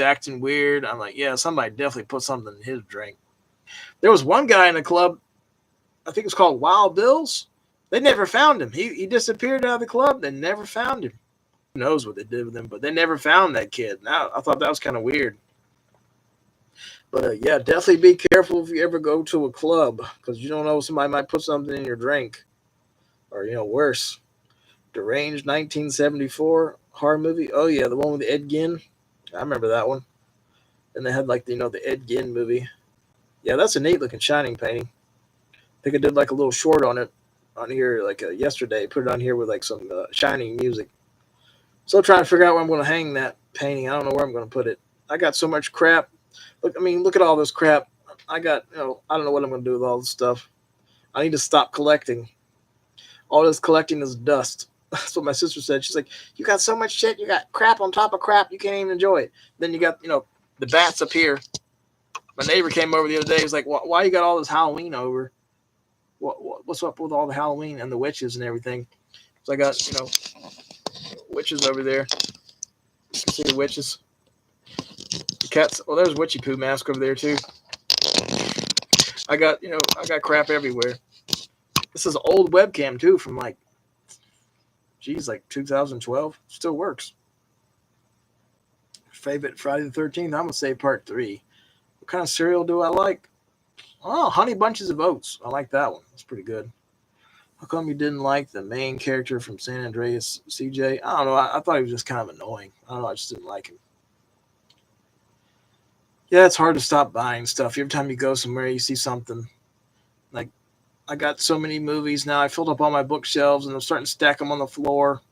acting weird. I'm like, yeah, somebody definitely put something in his drink. There was one guy in the club. I think it's called Wild Bill's. They never found him. He disappeared out of the club. They never found him. Who knows what they did with him, but they never found that kid. Now I thought that was kind of weird. But yeah, definitely be careful if you ever go to a club, because you don't know, somebody might put something in your drink, or worse. Deranged 1974 horror movie. Oh yeah, the one with Ed Gein. I remember that one. And they had like the Ed Gein movie. Yeah, that's a neat looking Shining painting. I think I did like a little short on it on here like yesterday. Put it on here with like some Shining music. Still trying to figure out where I'm going to hang that painting. I don't know where I'm going to put it. I got so much crap. Look at all this crap. I got, I don't know what I'm going to do with all this stuff. I need to stop collecting. All this collecting is dust. That's what my sister said. She's like, you got so much shit. You got crap on top of crap. You can't even enjoy it. Then you got, the bats up here. My neighbor came over the other day. He was like, why you got all this Halloween over? What's up with all the Halloween and the witches and everything? So I got, witches over there. You can see the witches. The cats. Well, there's Witchy Poo mask over there too. I got crap everywhere. This is an old webcam too from like 2012. Still works. Favorite Friday the 13th. I'm gonna say part 3. What kind of cereal do I like? Oh, Honey Bunches of Oats. I like that one. That's pretty good. How come you didn't like the main character from San Andreas, CJ? I don't know. I thought he was just kind of annoying. I don't know. I just didn't like him. Yeah, it's hard to stop buying stuff. Every time you go somewhere, you see something. Like, I got so many movies now. I filled up all my bookshelves, and I'm starting to stack them on the floor.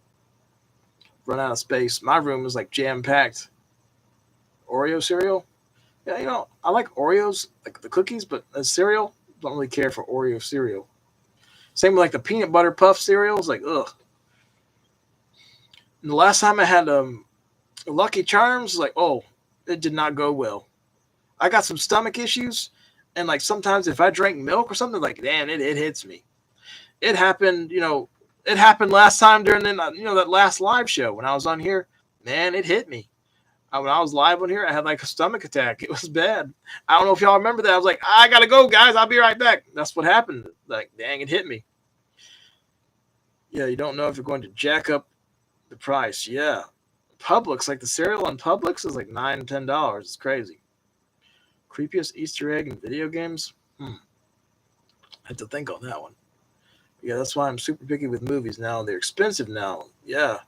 Run out of space. My room is like jam-packed. Oreo cereal? Yeah, I like Oreos, like the cookies, but as cereal, don't really care for Oreo cereal. Same with like the peanut butter puff cereals, like ugh. And the last time I had Lucky Charms, like it did not go well. I got some stomach issues, and like sometimes if I drink milk or something, like damn, it hits me. It happened, it happened last time during that last live show when I was on here. Man, it hit me. When I was live on here, I had like a stomach attack. It was bad. I don't know if y'all remember that. I was like, I gotta go, guys. I'll be right back. That's what happened. Like, dang, it hit me. Yeah, you don't know if you're going to jack up the price. Yeah. Publix, like the cereal on Publix is like $9, $10. It's crazy. Creepiest Easter egg in video games? I had to think on that one. Yeah, that's why I'm super picky with movies now. They're expensive now. Yeah.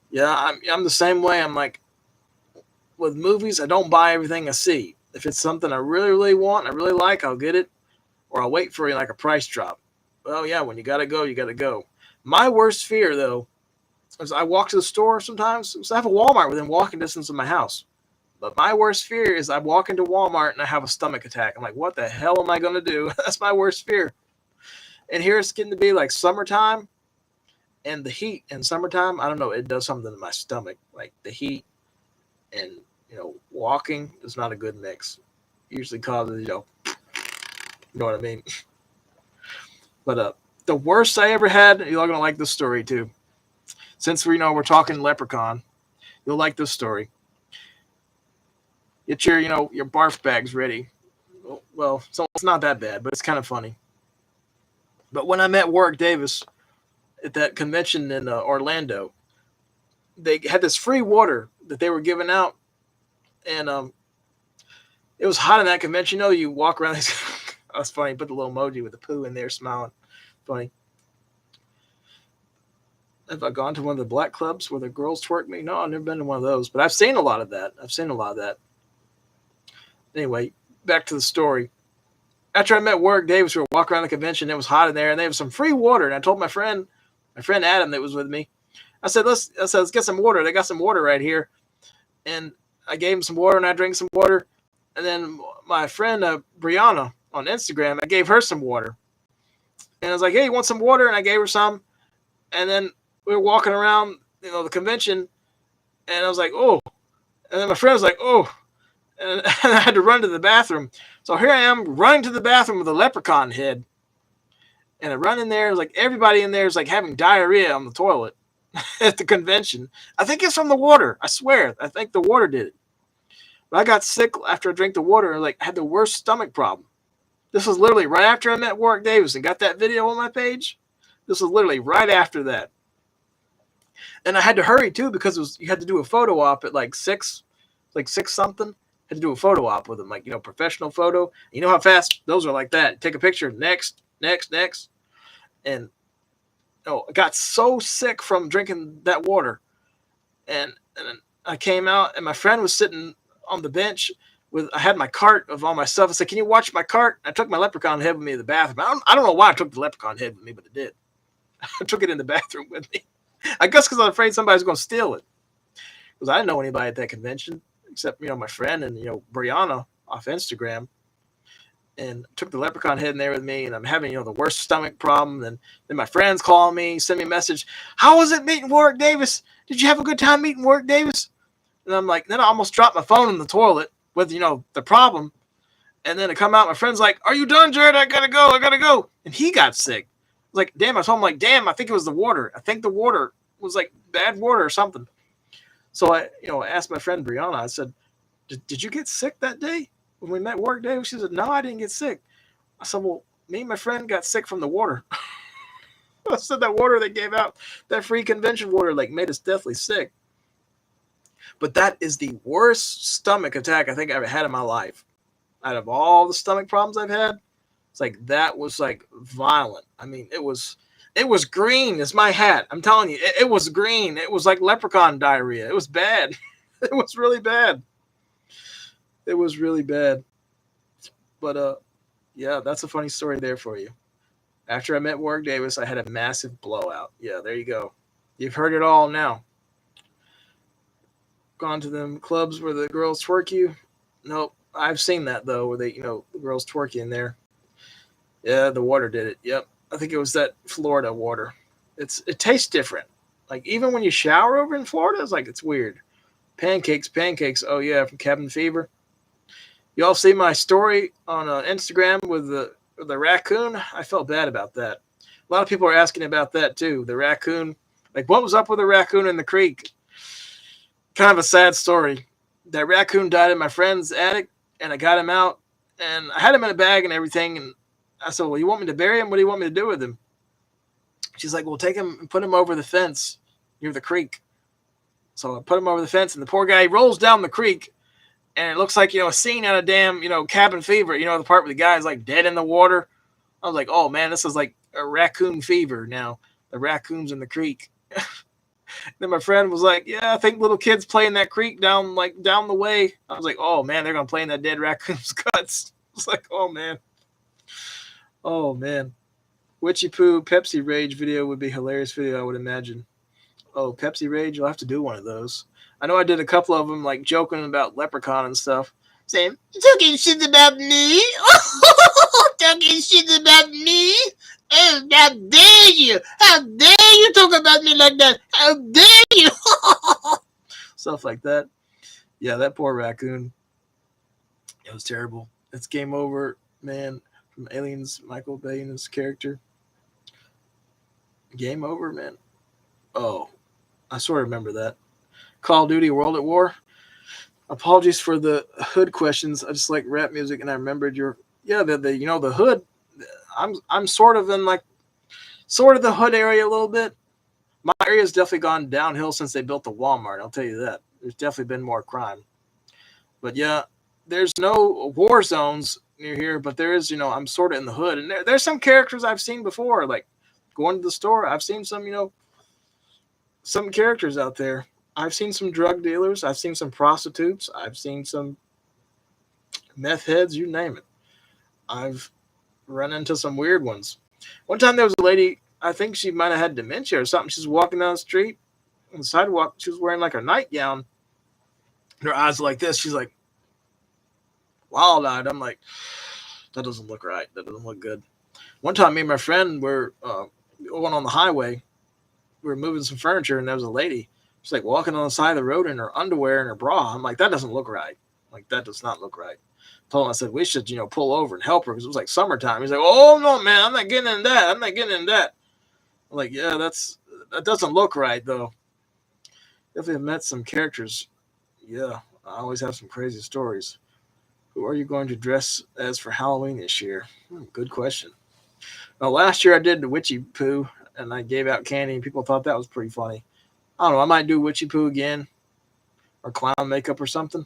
Yeah, I'm the same way. I'm like, with movies, I don't buy everything I see. If it's something I really, really want, I really like, I'll get it. Or I'll wait for like a price drop. Well, yeah, when you gotta go, you gotta go. My worst fear, though, is I walk to the store sometimes. So I have a Walmart within walking distance of my house. But my worst fear is I walk into Walmart and I have a stomach attack. I'm like, what the hell am I going to do? That's my worst fear. And here it's getting to be like summertime. And the heat in summertime, I don't know, it does something to my stomach. Like the heat and, walking is not a good mix. Usually causes, you know what I mean? But the worst I ever had, you're going to like this story too. Since we're talking Leprechaun, You'll like this story. Get your, your barf bags ready. Well, so it's not that bad, but it's kind of funny. But when I met Warwick Davis at that convention in Orlando, they had this free water that they were giving out, and it was hot in that convention. You walk around these. That's funny. Put the little emoji with the poo in there, smiling. Funny. Have I gone to one of the black clubs where the girls twerk me? No, I've never been to one of those, but I've seen a lot of that. Anyway, back to the story. After I met Warwick Davis, we were walking around the convention. It was hot in there, and they have some free water. And I told my friend Adam that was with me, I said, let's get some water. They got some water right here. And I gave him some water, and I drank some water. And then my friend Brianna on Instagram, I gave her some water. And I was like, hey, you want some water? And I gave her some. And then we were walking around, the convention, and I was like, oh. And then my friend was like, oh. And I had to run to the bathroom. So here I am running to the bathroom with a leprechaun head. And I run in there. It was like everybody in there is like having diarrhea on the toilet at the convention. I think it's from the water. I swear. I think the water did it. But I got sick after I drank the water. I had the worst stomach problem. This was literally right after I met Warwick Davis and got that video on my page. This was literally right after that. And I had to hurry too because you had to do a photo op at like 6 something. Had to do a photo op with him, professional photo. You know how fast those are like that. Take a picture, next. And I got so sick from drinking that water. And I came out, and my friend was sitting on the bench I had my cart of all my stuff. I said, can you watch my cart? I took my leprechaun head with me to the bathroom. I don't know why I took the leprechaun head with me, but I did. I took it in the bathroom with me. I guess because I was afraid somebody was going to steal it. Because I didn't know anybody at that convention except, my friend and, Brianna off Instagram. And took the leprechaun head in there with me, and I'm having, the worst stomach problem. And then my friends call me, send me a message. How was it meeting Warwick Davis? Did you have a good time meeting Warwick Davis? And I'm like, then I almost dropped my phone in the toilet with, the problem. And then I come out, my friend's like, are you done, Jared? I gotta go. And he got sick. I was like, damn, I told him, damn, I think it was the water. I think the water was like bad water or something. So I asked my friend Brianna, I said, did you get sick that day when we met Warwick Davis? She said, no, I didn't get sick. I said, well, me and my friend got sick from the water. I said that water they gave out, that free convention water, made us deathly sick. But that is the worst stomach attack I think I've ever had in my life. Out of all the stomach problems I've had, it's that was violent. I mean, it was green as my hat. I'm telling you, it was green. It was like leprechaun diarrhea. It was bad. It was really bad. But yeah, that's a funny story there for you. After I met Warwick Davis, I had a massive blowout. Yeah, there you go. You've heard it all now. Gone to them clubs where the girls twerk you? Nope. I've seen that though, where they, the girls twerk you in there. Yeah, the water did it. Yep. I think it was that Florida water. It tastes different. Even when you shower over in Florida, it's weird. Pancakes. Oh yeah, from Cabin Fever. You all see my story on Instagram with the raccoon? I felt bad about that. A lot of people are asking about that too. The raccoon. What was up with the raccoon in the creek? Kind of a sad story. That raccoon died in my friend's attic, and I got him out, and I had him in a bag and everything, and I said, well, you want me to bury him? What do you want me to do with him? She's like, well, take him and put him over the fence near the creek. So I put him over the fence, and the poor guy rolls down the creek, and it looks like, a scene out of damn, Cabin Fever, the part where the guy's dead in the water. I was like, oh man, this is like a raccoon fever now. The raccoons in the creek. Then my friend was like, yeah, I think little kids play in that creek down the way. I was like, oh man, they're going to play in that dead raccoon's guts. I was like, oh man. Witchy Poo Pepsi Rage video would be a hilarious video, I would imagine. Oh, Pepsi Rage, you'll have to do one of those. I know I did a couple of them, joking about Leprechaun and stuff. Saying, talking shit about me? Talking shit about me? Oh, how dare you? How dare you talk about me like that? How dare you? Stuff like that. Yeah, that poor raccoon. It was terrible. It's Game Over, man, from Aliens, Michael Bay's character. Game Over, man. Oh, I sort of remember that. Call of Duty World at War. Apologies for the hood questions. I just like rap music, and I remembered your the hood. I'm sort of in like sort of the hood area a little bit. My area's definitely gone downhill since they built the Walmart. I'll tell you that. There's definitely been more crime. But yeah, there's no war zones near here, but there is, I'm sort of in the hood. And there's some characters I've seen before, like going to the store. I've seen some, some characters out there. I've seen some drug dealers. I've seen some prostitutes. I've seen some meth heads, you name it. I've run into some weird ones. One time there was a lady, I think she might have had dementia or something. She's walking down the street on the sidewalk. She was wearing like a nightgown. Her eyes are like this. She's like wild-eyed. I'm like, that doesn't look right. That doesn't look good. One time, me and my friend were going on the highway. We were moving some furniture, and there was a lady. She's like walking on the side of the road in her underwear and her bra. I'm like, that doesn't look right. Like, that does not look right. Told him, I said, we should, pull over and help her because it was like summertime. He's like, oh, no, man, I'm not getting in that. I'm not getting in that. I'm like, yeah, that doesn't look right, though. Definitely met some characters. Yeah, I always have some crazy stories. Who are you going to dress as for Halloween this year? Good question. Well, last year I did the Witchy Poo, and I gave out candy, and people thought that was pretty funny. I don't know. I might do Witchy Poo again, or clown makeup or something.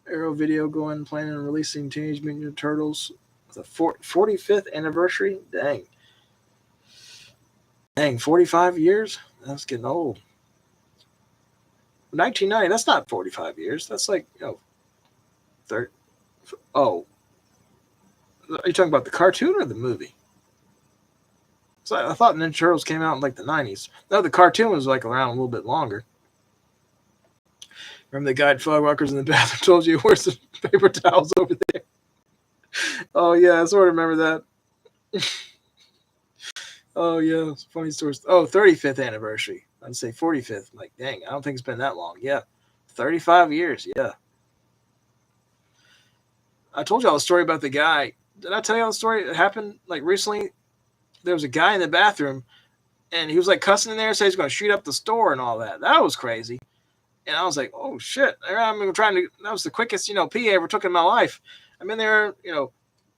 Arrow video going, planning on releasing Teenage Mutant Ninja Turtles with a 45th anniversary. Dang, 45 years? That's getting old. 1990, that's not 45 years. That's like, 30. Oh, are you talking about the cartoon or the movie? So I thought Ninja Turtles came out in like the 90s. No, the cartoon was like around a little bit longer. Remember the guy at Fogwalkers in the bathroom told you, where's the paper towels over there? Oh, yeah, I sort of remember that. Oh, yeah, funny stories. Oh, 35th anniversary. I'd say 45th. I'm like, dang, I don't think it's been that long. Yeah, 35 years, yeah. I told y'all the story about the guy. Did I tell y'all the story that happened like recently? There was a guy in the bathroom, and he was like cussing in there, saying he's going to shoot up the store and all that. That was crazy. And I was like, oh, shit. I'm trying to, that was the quickest, pee I ever took in my life. I'm in there,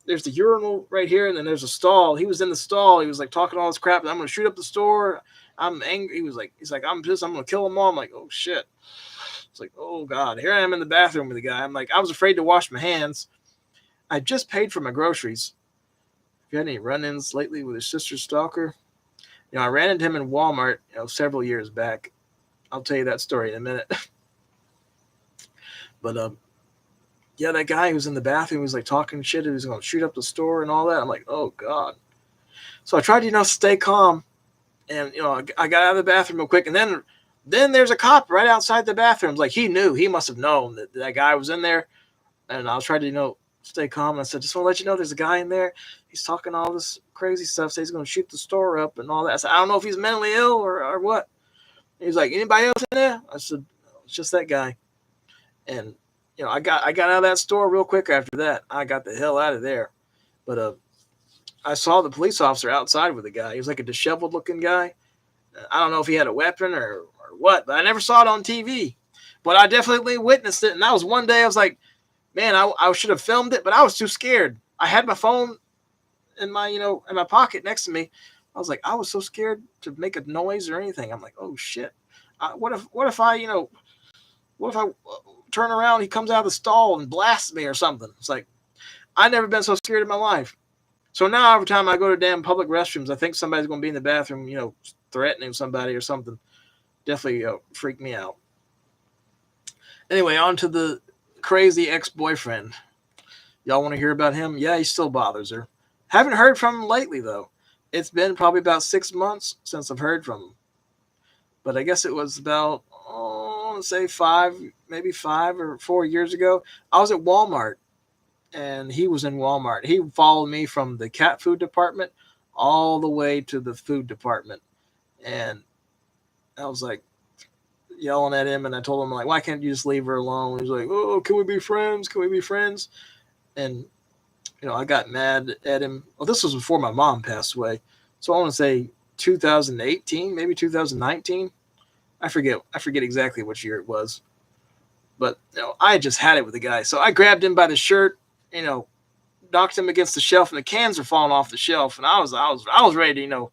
there's the urinal right here, and then there's a stall. He was in the stall. He was like talking all this crap. I'm going to shoot up the store. I'm angry. He's like, I'm pissed. I'm going to kill them all. I'm like, oh, shit. It's like, oh, God. Here I am in the bathroom with the guy. I'm like, I was afraid to wash my hands. I just paid for my groceries. Have you had any run-ins lately with your sister's stalker? I ran into him in Walmart, several years back. I'll tell you that story in a minute. But, yeah, that guy who was in the bathroom was like talking shit. He was going to shoot up the store and all that. I'm like, oh, God. So I tried to, stay calm. And, I got out of the bathroom real quick. And then there's a cop right outside the bathroom. Like, he knew. He must have known that guy was in there. And I was trying to, stay calm. And I said, just want to let you know there's a guy in there. He's talking all this crazy stuff. Says he's going to shoot the store up and all that. I said, I don't know if he's mentally ill or what. He's like, anybody else in there? I said, it's just that guy. And, I got out of that store real quick after that. I got the hell out of there. But I saw the police officer outside with the guy. He was like a disheveled looking guy. I don't know if he had a weapon or what, but I never saw it on TV. But I definitely witnessed it. And that was one day I was like, man, I should have filmed it, but I was too scared. I had my phone in my, in my pocket next to me. I was like, I was so scared to make a noise or anything. I'm like, oh shit. What if I turn around, he comes out of the stall and blasts me or something? It's like, I've never been so scared in my life. So now every time I go to damn public restrooms, I think somebody's going to be in the bathroom, threatening somebody or something. Definitely freak me out. Anyway, on to the crazy ex-boyfriend. Y'all want to hear about him? Yeah, he still bothers her. Haven't heard from him lately, though. It's been probably about 6 months since I've heard from him. But I guess it was about, let's say 5 or 4 years ago. I was at Walmart, and he was in Walmart. He followed me from the cat food department all the way to the food department. And I was like yelling at him, and I told him, like, why can't you just leave her alone? He was like, oh, can we be friends? Can we be friends? And, I got mad at him. Well, this was before my mom passed away. So I want to say 2018, maybe 2019. I forget exactly which year it was. But I had just had it with the guy. So I grabbed him by the shirt, knocked him against the shelf, and the cans were falling off the shelf. And I was ready to,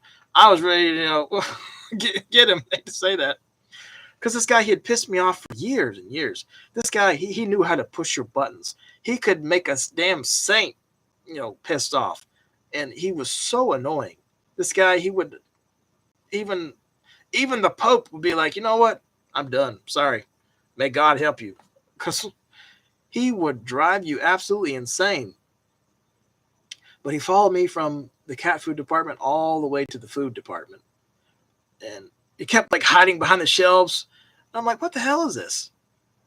get him. I hate to say that. Because this guy, he had pissed me off for years and years. This guy, he knew how to push your buttons. He could make a damn saint, pissed off. And he was so annoying. This guy, he would, even the Pope would be like, you know what? I'm done. Sorry. May God help you. Because he would drive you absolutely insane. But he followed me from the cat food department all the way to the food department. And he kept like hiding behind the shelves. And I'm like, what the hell is this?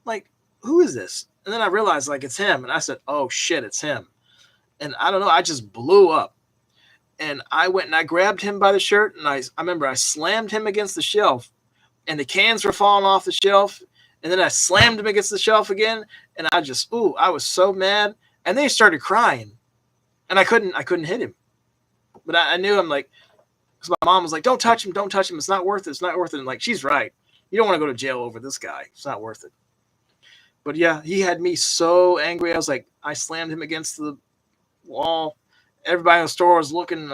Like, who is this? And then I realized like it's him. And I said, oh shit, it's him. And I don't know, I just blew up. And I went and I grabbed him by the shirt. And I remember I slammed him against the shelf. And the cans were falling off the shelf. And then I slammed him against the shelf again. And I was so mad. And then he started crying. And I couldn't hit him. But I knew him, like, because my mom was like, don't touch him. It's not worth it. It's not worth it. And like, she's right. You don't want to go to jail over this guy. It's not worth it. But yeah, he had me so angry. I was like, I slammed him against the wall. Everybody in the store was looking.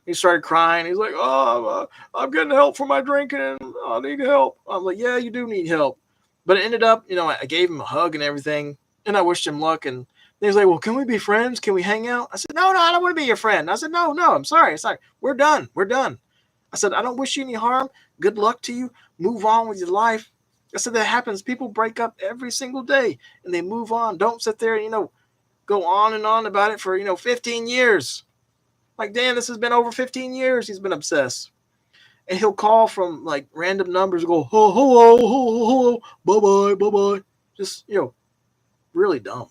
He started crying. He's like, oh, I'm getting help for my drinking. I need help. I'm like, yeah, you do need help. But it ended up, I gave him a hug and everything. And I wished him luck. And he was like, well, can we be friends? Can we hang out? I said, no, I don't want to be your friend. I said, no, I'm sorry. We're done. I said, I don't wish you any harm. Good luck to you. Move on with your life. I said, that happens. People break up every single day and they move on. Don't sit there and, go on and on about it for, 15 years. Like, damn, this has been over 15 years. He's been obsessed. And he'll call from like random numbers and go, hello, bye-bye. Just, really dumb.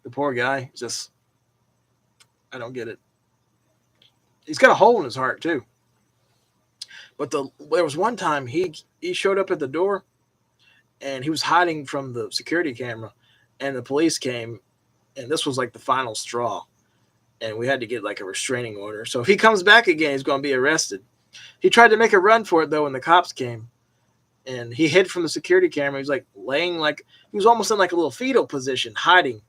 The poor guy, just, I don't get it. He's got a hole in his heart too. But there was one time he showed up at the door and he was hiding from the security camera and the police came and this was like the final straw. And we had to get like a restraining order. So if he comes back again, he's going to be arrested. He tried to make a run for it though when the cops came. And he hid from the security camera. He was like he was almost in like a little fetal position, hiding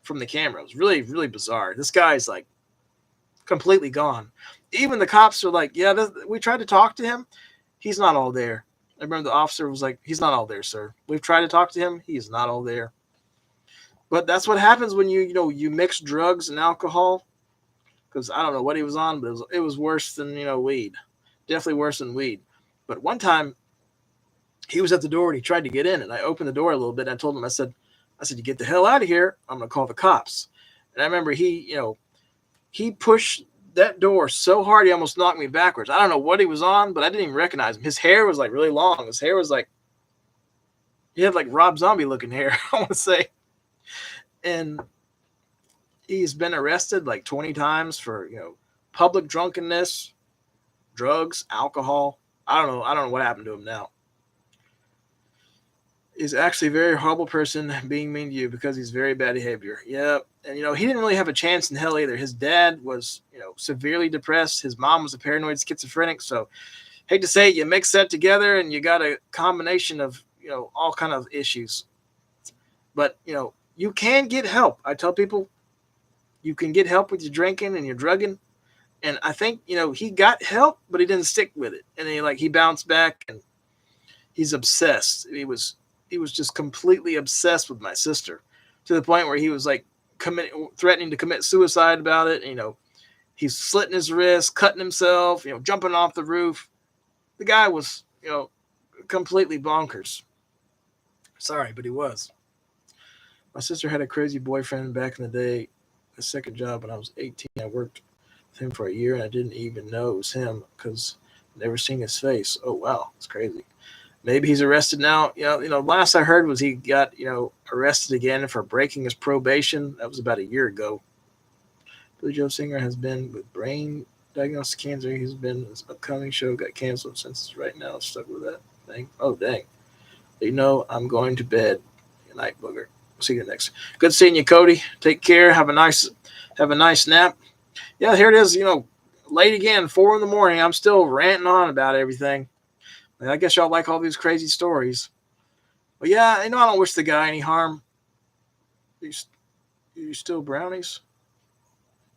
from the camera. It was really, really bizarre. This guy's like completely gone. Even the cops are like, yeah, we tried to talk to him. He's not all there. I remember the officer was like, he's not all there, sir. We've tried to talk to him. He's not all there. But that's what happens when you mix drugs and alcohol. Because I don't know what he was on, but it was worse than, weed. Definitely worse than weed. But one time he was at the door and he tried to get in and I opened the door a little bit. And I told him, I said, you get the hell out of here. I'm going to call the cops. And I remember he pushed that door so hard, he almost knocked me backwards. I don't know what he was on, but I didn't even recognize him. His hair was like really long. His hair was like, he had like Rob Zombie looking hair, I want to say. And he's been arrested like 20 times for, public drunkenness, drugs, alcohol. I don't know what happened to him now. He's actually a very horrible person being mean to you because he's very bad behavior. Yeah. And, he didn't really have a chance in hell either. His dad was, severely depressed. His mom was a paranoid schizophrenic. So hate to say it, you mix that together and you got a combination of, all kind of issues. But, you can get help. I tell people you can get help with your drinking and your drugging. And I think, he got help, but he didn't stick with it. And he bounced back and he's obsessed. He was just completely obsessed with my sister to the point where he was like threatening to commit suicide about it. He's slitting his wrist, cutting himself, jumping off the roof. The guy was, completely bonkers. Sorry, but he was. My sister had a crazy boyfriend back in the day, a second job when I was 18. I worked with him for a year and I didn't even know it was him because I'd never seen his face. Oh, wow. It's crazy. Maybe he's arrested now. Last I heard was he got, arrested again for breaking his probation. That was about a year ago. Billy Joe Singer has been with brain diagnostic cancer. He's been, his upcoming show got canceled since right now. Stuck with that thing. Oh, dang. I'm going to bed. Good night, Booger. See you next. Good seeing you, Cody. Take care. Have a nice nap. Yeah, here it is, late again, 4 a.m. I'm still ranting on about everything. I guess y'all like all these crazy stories. But yeah, I don't wish the guy any harm. You still brownies?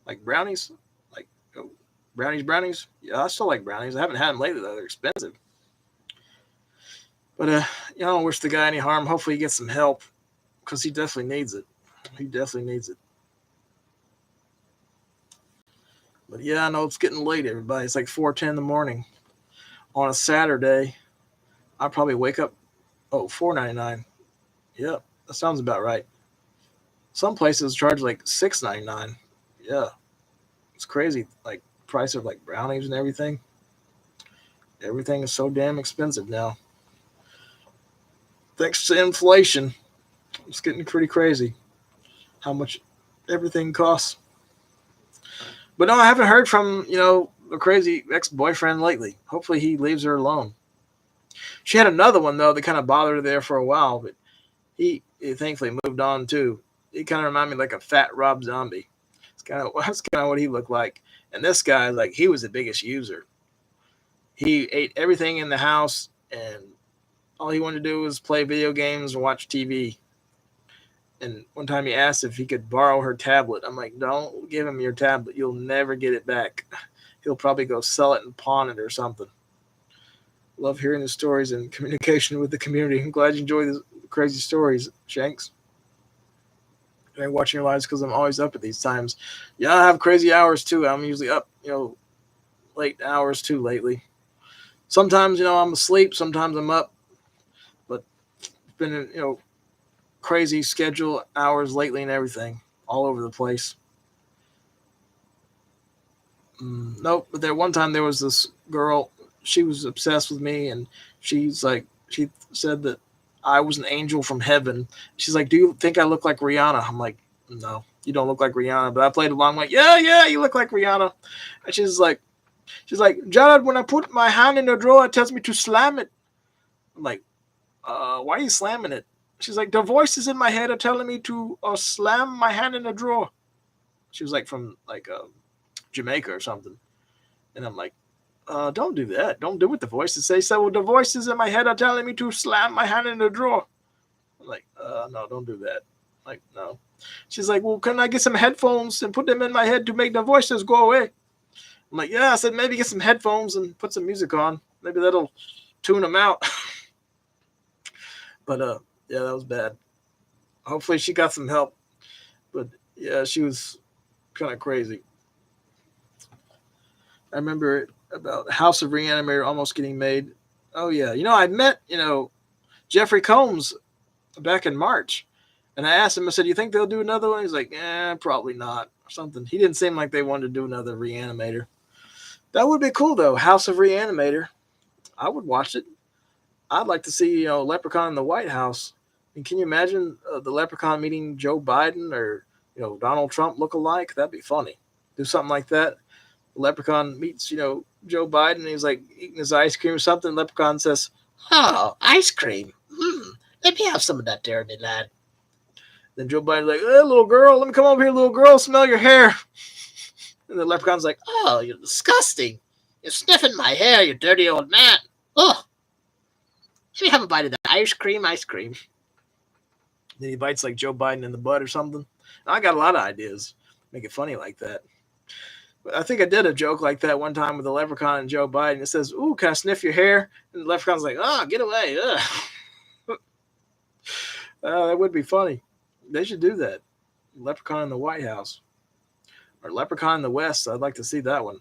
Like brownies? Like oh, brownies? Yeah, I still like brownies. I haven't had them lately though. They're expensive. But I don't wish the guy any harm. Hopefully he gets some help because he definitely needs it. He definitely needs it. But yeah, I know it's getting late, everybody. It's like 4:10 in the morning on a Saturday. I'll probably wake up. Oh, $4.99. Yep, that sounds about right. Some places charge like $6.99. Yeah, it's crazy. Like price of like brownies and everything. Everything is so damn expensive now. Thanks to inflation, it's getting pretty crazy. How much everything costs. But no, I haven't heard from the crazy ex-boyfriend lately. Hopefully he leaves her alone. She had another one though that kind of bothered her there for a while, but he thankfully moved on too. He kind of reminded me like a fat Rob Zombie. That's kind of what he looked like. And this guy, like, he was the biggest user. He ate everything in the house, and all he wanted to do was play video games and watch TV. And one time he asked if he could borrow her tablet. I'm like, don't give him your tablet. You'll never get it back. He'll probably go sell it and pawn it or something. Love hearing the stories and communication with the community. I'm glad you enjoy the crazy stories, Shanks. I watch your lives because I'm always up at these times. Yeah, I have crazy hours too. I'm usually up, late hours too lately. Sometimes, I'm asleep. Sometimes I'm up. But it's been, crazy schedule hours lately and everything. All over the place. Nope. But one time there was this girl. She was obsessed with me. And she said that I was an angel from heaven. She's like, do you think I look like Rihanna? I'm like, no, you don't look like Rihanna. But I played along like, yeah, you look like Rihanna. And she's like, Jared, when I put my hand in the drawer, it tells me to slam it. I'm like, why are you slamming it? She's like, the voices in my head are telling me to slam my hand in the drawer. She was like from Jamaica or something. And I'm like, don't do that. Don't do what the voices say. So the voices in my head are telling me to slam my hand in the drawer. I'm like, no, don't do that. Like, no. She's like, well, can I get some headphones and put them in my head to make the voices go away? I'm like, yeah. I said, maybe get some headphones and put some music on. Maybe that'll tune them out. But, yeah, that was bad. Hopefully she got some help. But, yeah, she was kind of crazy. I remember about House of Reanimator almost getting made. Oh, yeah. I met, Jeffrey Combs back in March. And I asked him, I said, you think they'll do another one? He's like, probably not. Or something. He didn't seem like they wanted to do another Reanimator. That would be cool, though. House of Reanimator. I would watch it. I'd like to see, Leprechaun in the White House. And can you imagine the Leprechaun meeting Joe Biden or, Donald Trump look-alike? That'd be funny. Do something like that. The Leprechaun meets, Joe Biden, and he's like eating his ice cream or something. Leprechaun says, oh, ice cream. Let me have some of that there, me lad. Then Joe Biden's like, hey, little girl, let me come over here, little girl, smell your hair. And the Leprechaun's like, oh, you're disgusting. You're sniffing my hair, you dirty old man. Oh, let me have a bite of that ice cream. Then he bites like Joe Biden in the butt or something. I got a lot of ideas. Make it funny like that. But I think I did a joke like that one time with the Leprechaun and Joe Biden. It says, ooh, can I sniff your hair? And the Leprechaun's like, oh, get away. That would be funny. They should do that. Leprechaun in the White House. Or Leprechaun in the West. I'd like to see that one.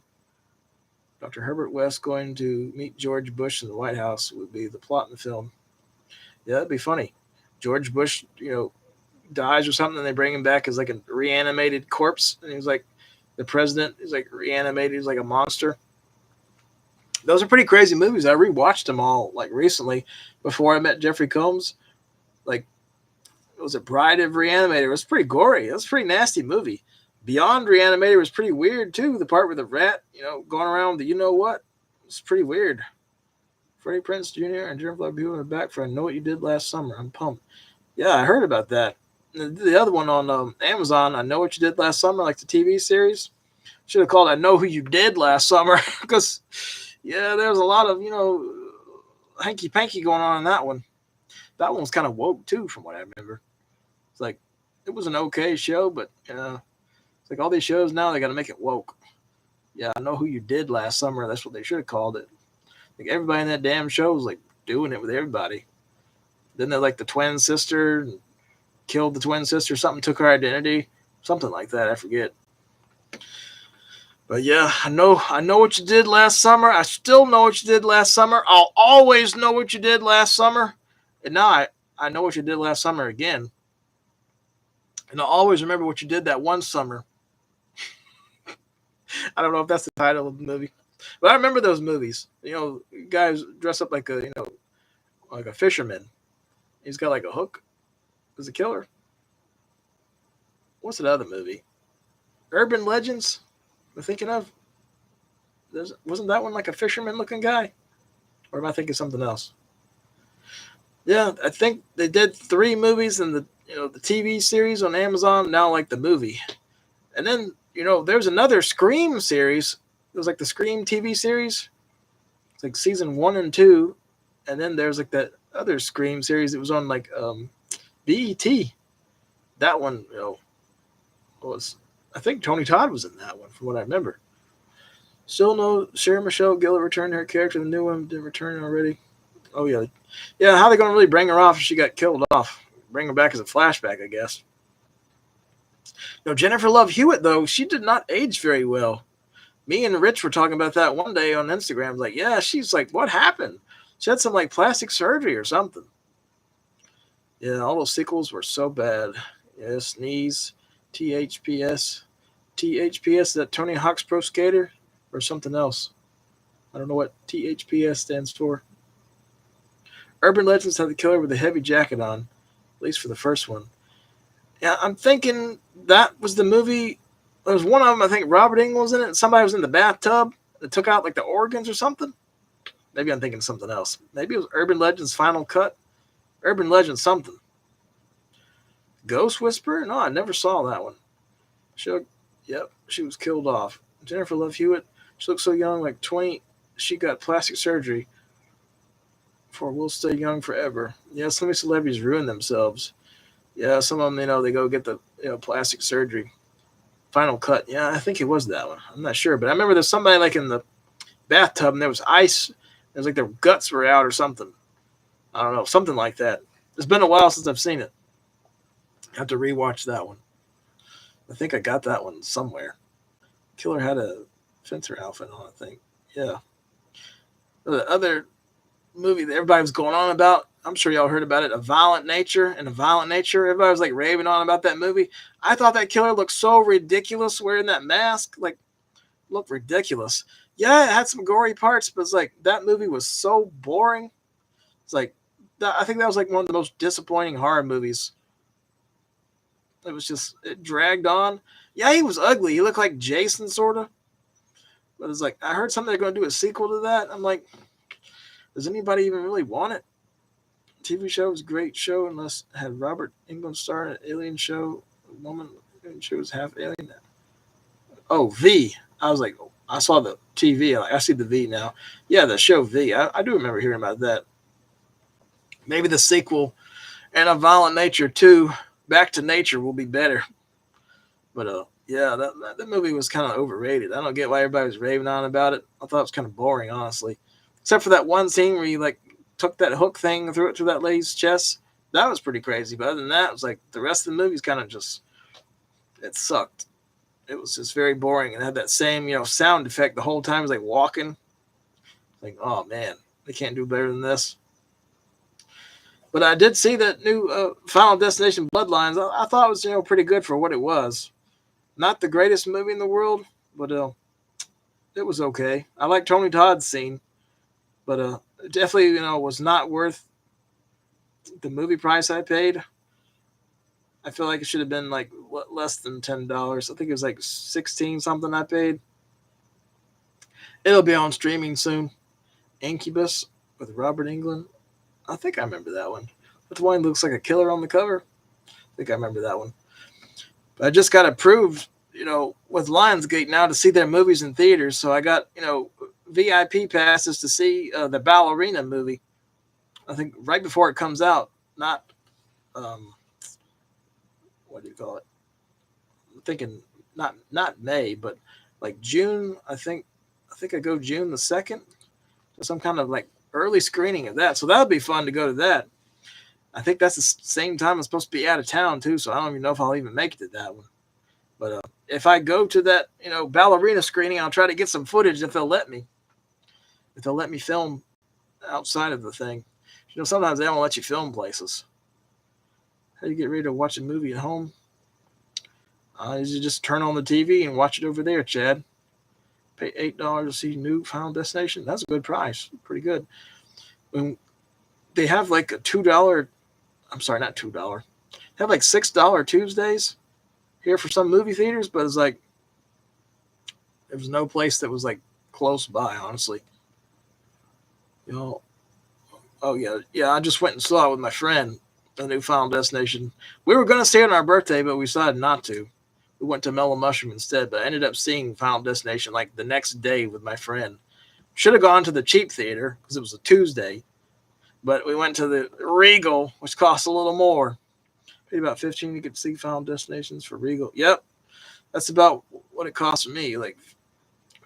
Dr. Herbert West going to meet George Bush in the White House would be the plot in the film. Yeah, that'd be funny. George Bush, dies or something, and they bring him back as like a reanimated corpse. And he's like, the president is like reanimated. He's like a monster. Those are pretty crazy movies. I rewatched them all like recently before I met Jeffrey Combs. Like, it was a Bride of Reanimator. It was pretty gory. It was a pretty nasty movie. Beyond Reanimator was pretty weird too. The part with the rat, going around the what? It's pretty weird. Freddie Prinze Jr. and Jennifer Love Hewitt are back for I Know What You Did Last Summer. I'm pumped. Yeah, I heard about that. The other one on Amazon, I Know What You Did Last Summer, like the TV series. Should have called I Know Who You Did Last Summer because, yeah, there's a lot of, hanky panky going on in that one. That one was kind of woke too, from what I remember. It's like it was an okay show, but it's like all these shows now they got to make it woke. Yeah, I know who you did last summer. That's what they should have called it. Like everybody in that damn show was like doing it with everybody. Then they like the twin sister killed the twin sister. Something took her identity. Something like that. I forget. But yeah, I know what you did last summer. I still know what you did last summer. I'll always know what you did last summer. And now I know what you did last summer again. And I'll always remember what you did that one summer. I don't know if that's the title of the movie. But I remember those movies. Guys dress up like a fisherman. He's got like a hook. As a killer. What's that other movie? Urban Legends? Am I thinking of? Wasn't that one like a fisherman looking guy? Or am I thinking something else? Yeah, I think they did 3 movies in the TV series on Amazon, now like the movie. And then, there's another Scream series. It was like the Scream TV series. It's like season 1 and 2. And then there's like that other Scream series. It was on like BET. That one, was, I think Tony Todd was in that one, from what I remember. Still no Sarah Michelle Gellar returned her character. The new one didn't return already. Oh, yeah. Yeah, how are they going to really bring her off if she got killed off? Bring her back as a flashback, I guess. Jennifer Love Hewitt, though, she did not age very well. Me and Rich were talking about that one day on Instagram. I was like, yeah, she's like, what happened? She had some like plastic surgery or something. Yeah, all those sequels were so bad. Yeah, Sneeze, THPS. THPS, that Tony Hawk's Pro Skater or something else? I don't know what THPS stands for. Urban Legends had the killer with a heavy jacket on, at least for the first one. Yeah, I'm thinking that was the movie. There was one of them, I think Robert Englund was in it. Somebody was in the bathtub that took out like the organs or something. Maybe I'm thinking something else. Maybe it was Urban Legends Final Cut. Urban Legends something. Ghost Whisperer? No, I never saw that one. She was killed off. Jennifer Love Hewitt, she looks so young, like 20. She got plastic surgery for We'll Stay Young Forever. Yeah, so many celebrities ruin themselves. Yeah, some of them, they go get the plastic surgery. Final Cut. Yeah, I think it was that one. I'm not sure, but I remember there's somebody like in the bathtub and there was ice. It was like their guts were out or something. I don't know, something like that. It's been a while since I've seen it. I have to rewatch that one. I think I got that one somewhere. Killer had a fencer outfit on, I think. Yeah. The other movie that everybody was going on about, I'm sure y'all heard about it, A Violent Nature. Everybody was like raving on about that movie. I thought that killer looked so ridiculous wearing that mask. Like, looked ridiculous. Yeah, it had some gory parts, but it's like that movie was so boring. It's like, I think that was like one of the most disappointing horror movies. It dragged on. Yeah, he was ugly. He looked like Jason, sort of. But it's like, I heard something they're going to do a sequel to that. I'm like, does anybody even really want it? TV show was a great show unless it had Robert Englund star in an alien show. A woman she was half alien. Oh, V. I was like, I saw the TV. I see the V now. Yeah, the show V. I do remember hearing about that. Maybe the sequel and A Violent Nature 2, Back to Nature, will be better. But yeah, that movie was kind of overrated. I don't get why everybody was raving on about it. I thought it was kind of boring, honestly. Except for that one scene where he like took that hook thing and threw it to that lady's chest. That was pretty crazy. But other than that, it was like the rest of the movie's kind of just, it sucked. It was just very boring and had that same, sound effect the whole time. It was like walking. Like, oh man, they can't do better than this. But I did see that new Final Destination Bloodlines. I thought it was, pretty good for what it was. Not the greatest movie in the world, but it was okay. I like Tony Todd's scene, but it definitely, was not worth the movie price I paid. I feel like it should have been like less than $10. I think it was like 16 something I paid. It'll be on streaming soon. Incubus with Robert Englund. I think I remember that one. But the one looks like a killer on the cover. I think I remember that one. But I just got approved, with Lionsgate now to see their movies in theaters. So I got, VIP passes to see the Ballerina movie. I think right before it comes out. Not what do you call it? I'm thinking not May, but like June. I think I go June the 2nd to some kind of like early screening of that. So that would be fun to go to that. I think that's the same time I'm supposed to be out of town too, so I don't even know if I'll even make it to that one. But if I go to that, ballerina screening, I'll try to get some footage if they'll let me. If they'll let me film outside of the thing. Sometimes they don't let you film places. How do you get ready to watch a movie at home? You just turn on the TV and watch it over there, Chad. Pay $8 to see new Final Destination. That's a good price. Pretty good. When they have like a $2. I'm sorry, not $2. They have like $6 Tuesdays here for some movie theaters, but it's like there was no place that was like close by, honestly. Oh yeah. I just went and saw it with my friend, the new Final Destination. We were gonna see it on our birthday, but we decided not to. We went to Mellow Mushroom instead, but I ended up seeing Final Destination like the next day with my friend. Should have gone to the cheap theater because it was a Tuesday, but we went to the Regal, which costs a little more. Paid about $15. You could see Final Destinations for Regal. Yep, that's about what it cost for me, like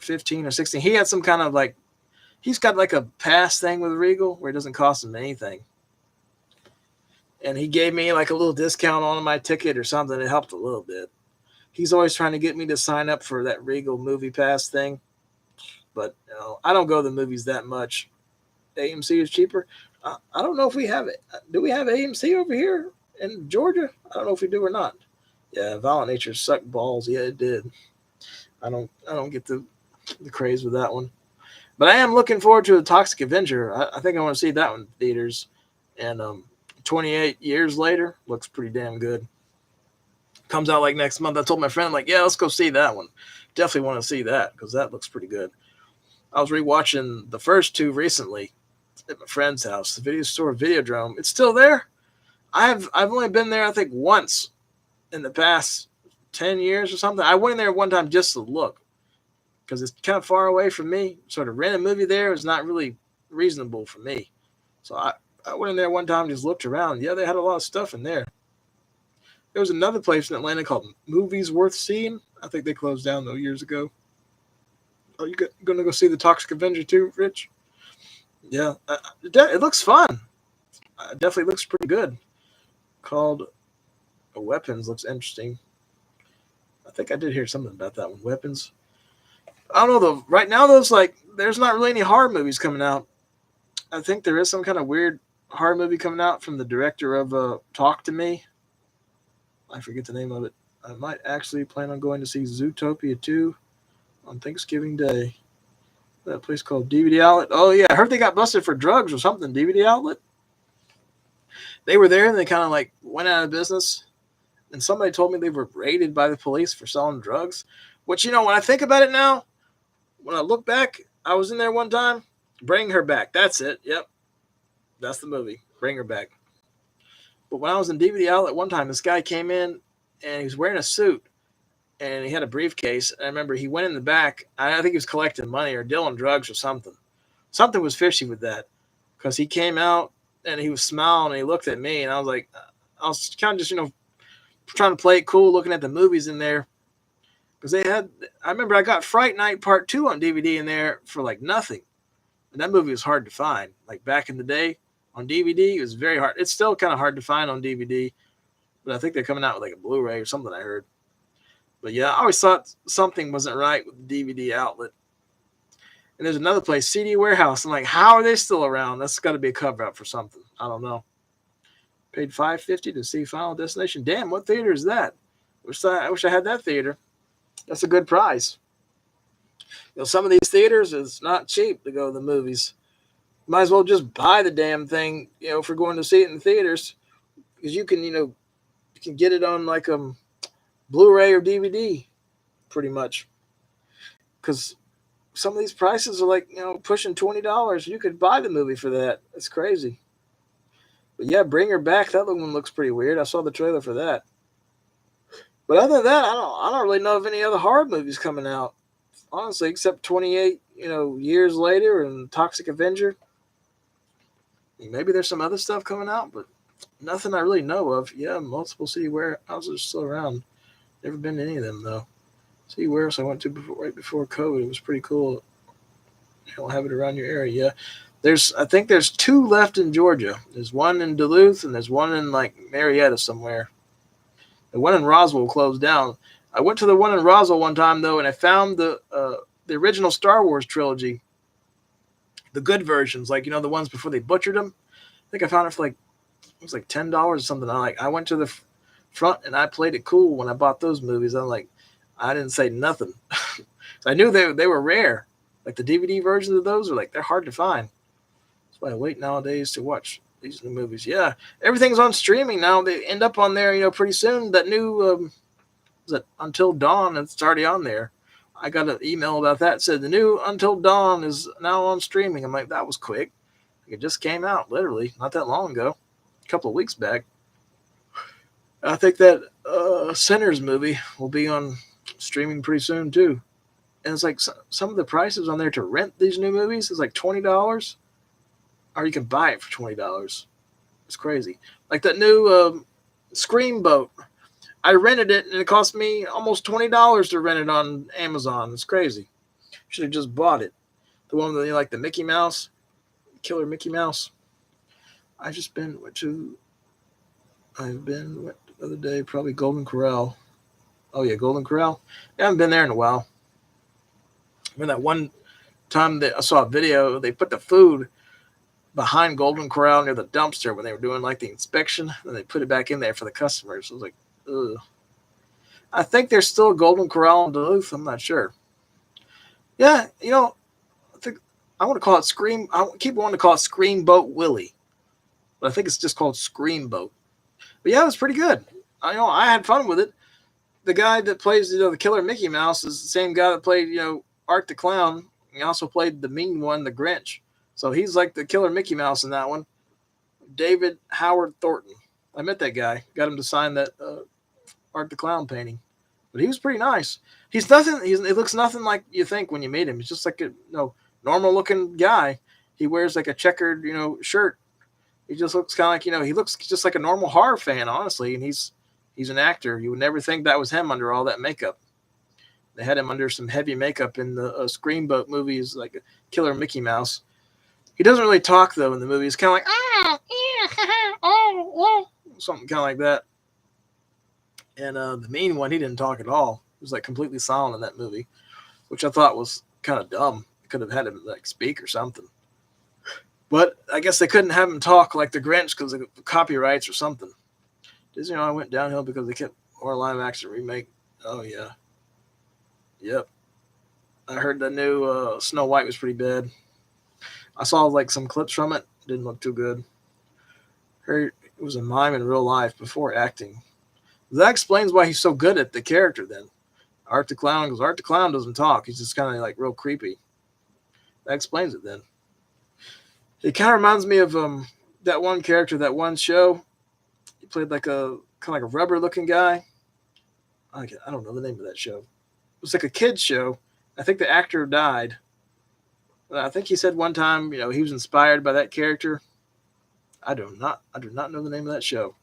15 or 16. He had some kind of like, he's got like a pass thing with Regal where it doesn't cost him anything. And he gave me like a little discount on my ticket or something. It helped a little bit. He's always trying to get me to sign up for that Regal movie pass thing. But I don't go to the movies that much. AMC is cheaper. I don't know if we have it. Do we have AMC over here in Georgia? I don't know if we do or not. Yeah, Violent Nature sucked balls. Yeah, it did. I don't get the craze with that one. But I am looking forward to the Toxic Avenger. I think I want to see that one in theaters. And 28 years later looks pretty damn good. Comes out like next month. I told my friend, like, yeah, let's go see that one. Definitely want to see that because that looks pretty good. I was rewatching the first two recently at my friend's house, the video store Videodrome. It's still there. I've only been there, I think, once in the past 10 years or something. I went in there one time just to look because it's kind of far away from me. So to rent a movie there is not really reasonable for me. So I went in there one time and just looked around. Yeah, they had a lot of stuff in there. There was another place in Atlanta called Movies Worth Seeing. I think they closed down, though, years ago. Are you going to go see the Toxic Avenger too, Rich? Yeah. It looks fun. It definitely looks pretty good. Called Weapons. Looks interesting. I think I did hear something about that one. Weapons. I don't know, though. Right now, there's not really any horror movies coming out. I think there is some kind of weird horror movie coming out from the director of Talk to Me. I forget the name of it. I might actually plan on going to see Zootopia 2 on Thanksgiving Day. That place called DVD Outlet. Oh, yeah. I heard they got busted for drugs or something. DVD Outlet. They were there and they kind of like went out of business. And somebody told me they were raided by the police for selling drugs. Which, when I think about it now, when I look back, I was in there one time. Bring Her Back. That's it. Yep. That's the movie. Bring Her Back. But when I was in DVD Outlet one time, this guy came in and he was wearing a suit and he had a briefcase. I remember he went in the back. I think he was collecting money or dealing drugs or something. Something was fishy with that because he came out and he was smiling and he looked at me and I was like, I was kind of just, trying to play it cool looking at the movies in there. Because I remember I got Fright Night Part 2 on DVD in there for like nothing. And that movie was hard to find. Like back in the day on DVD, it was very hard. It's still kind of hard to find on DVD. But I think they're coming out with like a Blu-ray or something I heard. But yeah, I always thought something wasn't right with the DVD Outlet. And there's another place, CD Warehouse. I'm like, how are they still around? That's got to be a cover-up for something. I don't know. Paid $5.50 to see Final Destination. Damn, what theater is that? I wish I had that theater. That's a good price. Some of these theaters, it's not cheap to go to the movies. Might as well just buy the damn thing, if we're going to see it in theaters. Because you can, you can get it on like Blu-ray or DVD, pretty much. Because some of these prices are like, pushing $20. You could buy the movie for that. It's crazy. But yeah, Bring Her Back. That one looks pretty weird. I saw the trailer for that. But other than that, I don't really know of any other horror movies coming out. Honestly, except 28, years later and Toxic Avenger. Maybe there's some other stuff coming out, but nothing I really know of. Yeah, multiple city warehouses are still around. Never been to any of them though. City warehouse I went to right before COVID. It was pretty cool. You don't have it around your area. Yeah. I think there's two left in Georgia. There's one in Duluth and there's one in like Marietta somewhere. The one in Roswell closed down. I went to the one in Roswell one time though, and I found the original Star Wars trilogy, the good versions, like the ones before they butchered them. I think I found it for like it was like $10 or something. I went to the front and I played it cool when I bought those movies. I'm like, I didn't say nothing. I knew they were rare. Like the DVD versions of those are like they're hard to find. That's why I wait nowadays to watch these new movies. Yeah, everything's on streaming now. They end up on there, pretty soon. That new was it Until Dawn? It's already on there. I got an email about that. It said the new Until Dawn is now on streaming. I'm like, that was quick. It just came out literally not that long ago, a couple of weeks back. I think that Sinners movie will be on streaming pretty soon too. And it's like some of the prices on there to rent these new movies is like $20, or you can buy it for $20. It's crazy. Like that new Scream Boat. I rented it and it cost me almost $20 to rent it on Amazon. It's crazy. Should have just bought it. The one with like the Mickey Mouse, Killer Mickey Mouse. I've been the other day, probably Golden Corral. Oh yeah, Golden Corral. I haven't been there in a while. When that one time that I saw a video, they put the food behind Golden Corral near the dumpster when they were doing like the inspection, and they put it back in there for the customers. I was like, ugh. I think there's still a Golden Corral in Duluth. I'm not sure. Yeah, I think I want to call it Scream. I keep wanting to call it Scream Boat Willie, but I think it's just called Scream Boat. But yeah, it was pretty good. I had fun with it. The guy that plays the Killer Mickey Mouse is the same guy that played Art the Clown. He also played the mean one, the Grinch. So he's like the Killer Mickey Mouse in that one. David Howard Thornton. I met that guy. Got him to sign that Art the Clown painting. But he was pretty nice. He's nothing. He looks nothing like you think when you meet him. He's just like a normal looking guy. He wears like a checkered shirt. He just looks kind of like he looks just like a normal horror fan, honestly. And he's an actor. You would never think that was him under all that makeup. They had him under some heavy makeup in the Scream Boat movies, like a Killer Mickey Mouse. He doesn't really talk though in the movie. He's kind of like something kind of like that. And the mean one, he didn't talk at all. He was like completely silent in that movie, which I thought was kind of dumb. Could have had him like speak or something. But I guess they couldn't have him talk like the Grinch because of copyrights or something. Disney went downhill because they kept more live action remake. Oh yeah. Yep. I heard the new Snow White was pretty bad. I saw like some clips from it. Didn't look too good. Heard it was a mime in real life before acting. That explains why he's so good at the character then. Art the Clown, because Art the Clown doesn't talk. He's just kind of like real creepy. That explains it then. It kind of reminds me of that one character, that one show. He played like a kind of like a rubber looking guy. I don't know the name of that show. It was like a kid's show. I think the actor died. I think he said one time, he was inspired by that character. I do not know the name of that show.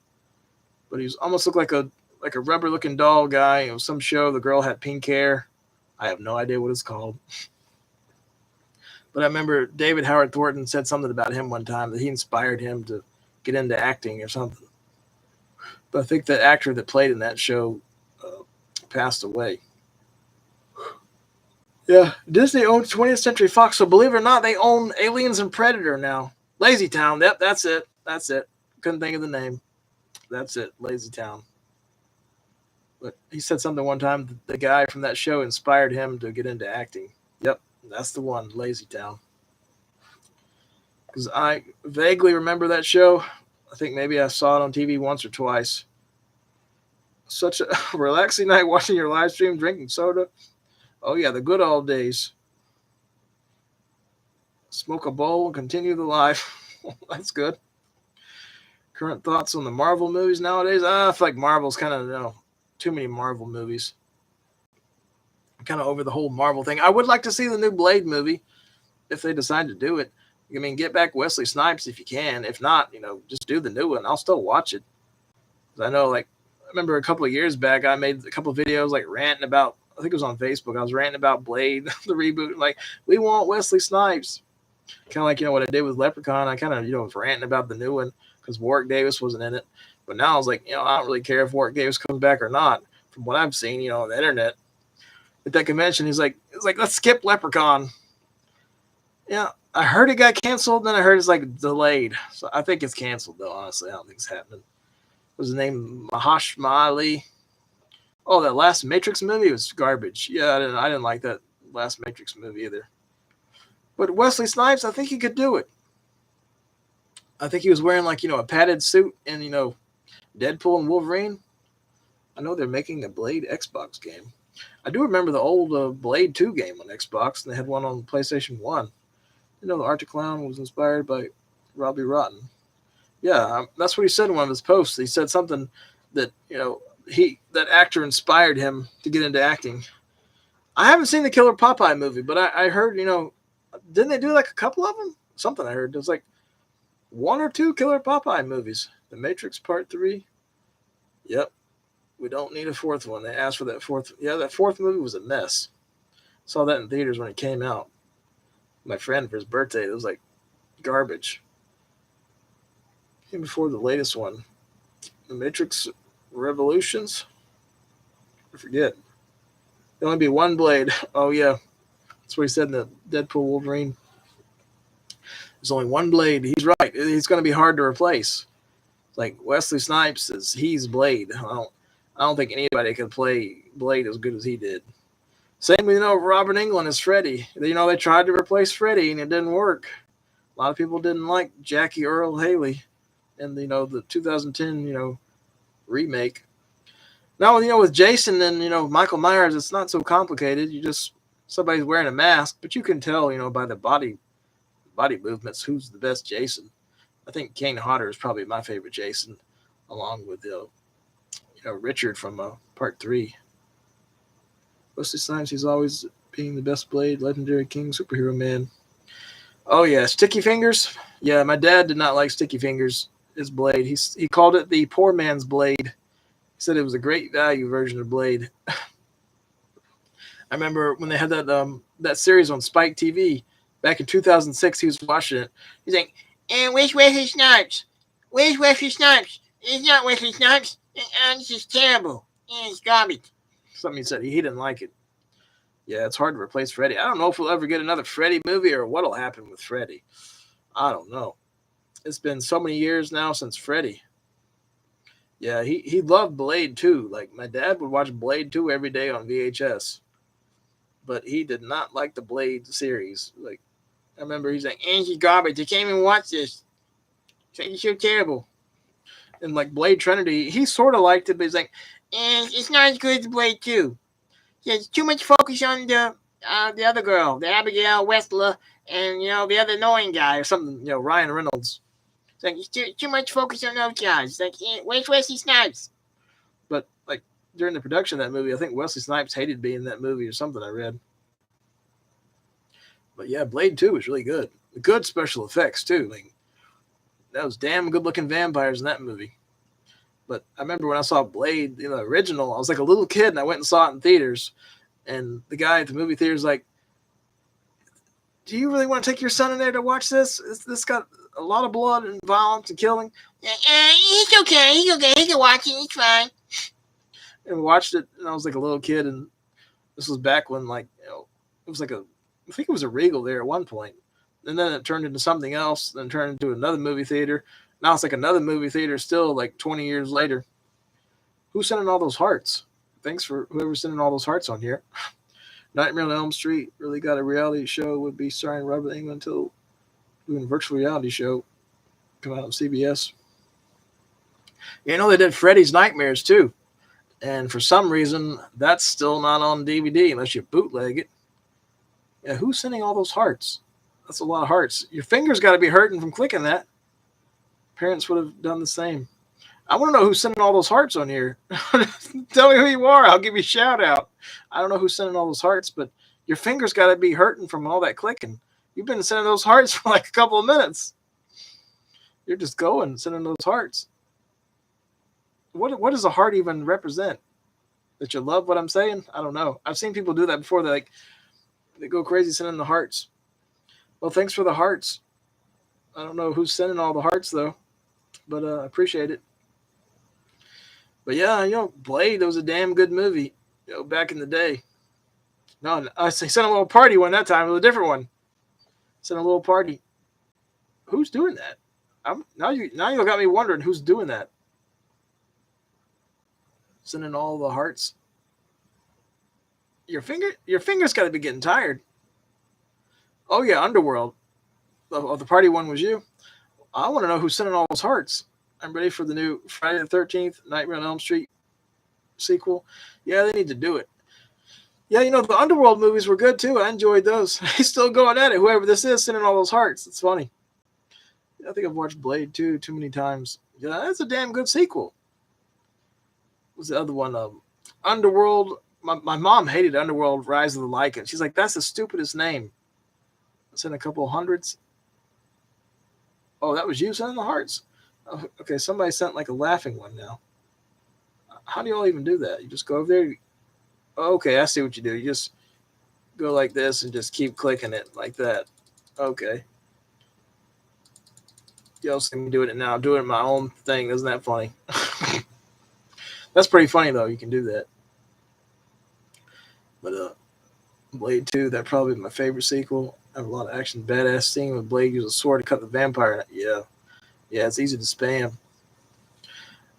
But he was almost looked like a rubber looking doll guy. It was some show. The girl had pink hair. I have no idea what it's called. But I remember David Howard Thornton said something about him one time that he inspired him to get into acting or something. But I think the actor that played in that show passed away. Yeah, Disney owns 20th Century Fox, so believe it or not, they own Aliens and Predator now. Lazy Town, yep, that's it. Couldn't think of the name. That's it, Lazy Town. But he said something one time, the guy from that show inspired him to get into acting. Yep, that's the one, Lazy Town. Because I vaguely remember that show. I think maybe I saw it on TV once or twice. Such a relaxing night watching your live stream, drinking soda. Oh, yeah, the good old days. Smoke a bowl and continue the life. That's good. Current thoughts on the Marvel movies nowadays? I feel like Marvel's kind of, too many Marvel movies. I'm kind of over the whole Marvel thing. I would like to see the new Blade movie if they decide to do it. I mean, get back Wesley Snipes if you can. If not, just do the new one. I'll still watch it. I know, like, I remember a couple of years back, I made a couple of videos, like, ranting about, I think it was on Facebook, I was ranting about Blade, the reboot, like, we want Wesley Snipes. Kind of like, what I did with Leprechaun. I kind of, was ranting about the new one because Warwick Davis wasn't in it. But now I was like, I don't really care if Warwick Davis comes back or not. From what I've seen, on the internet. At that convention, it's like, let's skip Leprechaun. Yeah, I heard it got canceled, then I heard it's, like, delayed. So I think it's canceled, though, honestly. I don't think it's happening. What was his name? Mahershala Ali. Oh, that last Matrix movie was garbage. Yeah, I didn't like that last Matrix movie either. But Wesley Snipes, I think he could do it. I think he was wearing, like, a padded suit and, Deadpool and Wolverine. I know they're making a Blade Xbox game. I do remember the old Blade 2 game on Xbox, and they had one on PlayStation 1. The Arctic Clown was inspired by Robbie Rotten. Yeah, that's what he said in one of his posts. He said something that, that actor inspired him to get into acting. I haven't seen the Killer Popeye movie, but I heard, didn't they do like a couple of them? Something I heard. There's like 1 or 2 Killer Popeye movies. The Matrix Part 3. Yep. We don't need a 4th one. They asked for that 4th. Yeah, that 4th movie was a mess. Saw that in theaters when it came out. My friend for his birthday, it was like garbage. Came before the latest one. The Matrix Revolutions. I forget. There'll only be one Blade. Oh, yeah. That's what he said in the Deadpool Wolverine. There's only one Blade. He's right. He's going to be hard to replace. Like Wesley Snipes he's Blade. I don't think anybody can play Blade as good as he did. Same with Robert Englund as Freddy. They tried to replace Freddy and it didn't work. A lot of people didn't like Jackie Earle Haley and the 2010 remake. Now with Jason and Michael Myers, it's not so complicated. Somebody's wearing a mask, but you can tell by the body movements who's the best Jason. I think Kane Hodder is probably my favorite Jason, along with Richard from Part 3. Wesley Snipes, he's always being the best Blade, legendary king, superhero man. Oh yeah, Sticky Fingers. Yeah, my dad did not like Sticky Fingers as Blade. He called it the poor man's Blade. He said it was a great value version of Blade. I remember when they had that series on Spike TV back in 2006. He was watching it. He's like, "And where's Wesley Snipes? Where's Wesley Snipes? It's not Wesley Snipes. This is terrible. It's garbage." Something he said. He didn't like it. Yeah, it's hard to replace Freddy. I don't know if we'll ever get another Freddy movie or what'll happen with Freddy. I don't know. It's been so many years now since Freddy. Yeah, he loved Blade 2. Like, my dad would watch Blade 2 every day on VHS. But he did not like the Blade series. Like, I remember he's like, "Angie garbage. I can't even watch this. It's so terrible." And like Blade Trinity, he sort of liked it, but he's like, "It's not as good as Blade 2. There's too much focus on the other girl, the Abigail Westler, and the other annoying guy or something. Ryan Reynolds. It's like it's too much focus on those guys. It's like, where's Wesley Snipes?" But like during the production of that movie, I think Wesley Snipes hated being in that movie or something I read. But yeah, Blade 2 was really good. Good special effects too. Like, that was damn good looking vampires in that movie. But I remember when I saw Blade, the original, I was like a little kid and I went and saw it in theaters. And the guy at the movie theater is like, "Do you really want to take your son in there to watch this? This got a lot of blood and violence and killing." "It's okay. He's okay. He can watch it. It's fine." And we watched it, and I was like a little kid, and this was back when it was like I think it was a Regal there at one point. And then it turned into something else, then turned into another movie theater. Now it's like another movie theater still like 20 years later. Who's sending all those hearts? Thanks for whoever's sending all those hearts on here. Nightmare on Elm Street really got a reality show, would be starring Robert Englund until doing a virtual reality show. Come out on CBS. They did Freddy's Nightmares too. And for some reason, that's still not on DVD unless you bootleg it. Yeah, who's sending all those hearts? That's a lot of hearts. Your fingers got to be hurting from clicking that. Parents would have done the same. I want to know who's sending all those hearts on here. Tell me who you are. I'll give you a shout out. I don't know who's sending all those hearts, but your fingers got to be hurting from all that clicking. You've been sending those hearts for like a couple of minutes. You're just going, sending those hearts. What does a heart even represent? That you love what I'm saying? I don't know. I've seen people do that before. They go crazy sending the hearts. Well, thanks for the hearts. I don't know who's sending all the hearts though, but I appreciate it. But yeah, Blade was a damn good movie. Back in the day. No, I sent a little party one that time. It was a different one. Sent a little party. Who's doing that? Now you got me wondering who's doing that. Sending all the hearts. Your fingers got to be getting tired. Oh yeah, Underworld. Oh, the party one was you. I want to know who's sending all those hearts. I'm ready for the new Friday the 13th, Nightmare on Elm Street sequel. Yeah, they need to do it. Yeah, the Underworld movies were good too. I enjoyed those. He's still going at it. Whoever this is, sending all those hearts. It's funny. I think I've watched Blade 2 too many times. Yeah, that's a damn good sequel. What was the other one? Underworld. My mom hated Underworld Rise of the Lycan. She's like, that's the stupidest name. I sent a couple hundreds. Oh, that was you sending the hearts? Oh, okay, somebody sent like a laughing one now. How do you all even do that? You just go over there. Okay, I see what you do. You just go like this and just keep clicking it like that. Okay. Y'all see me doing it now. I'm doing my own thing. Isn't that funny? That's pretty funny, though. You can do that. But Blade 2, that probably my favorite sequel. I have a lot of action. Badass scene with Blade use a sword to cut the vampire. Yeah, it's easy to spam.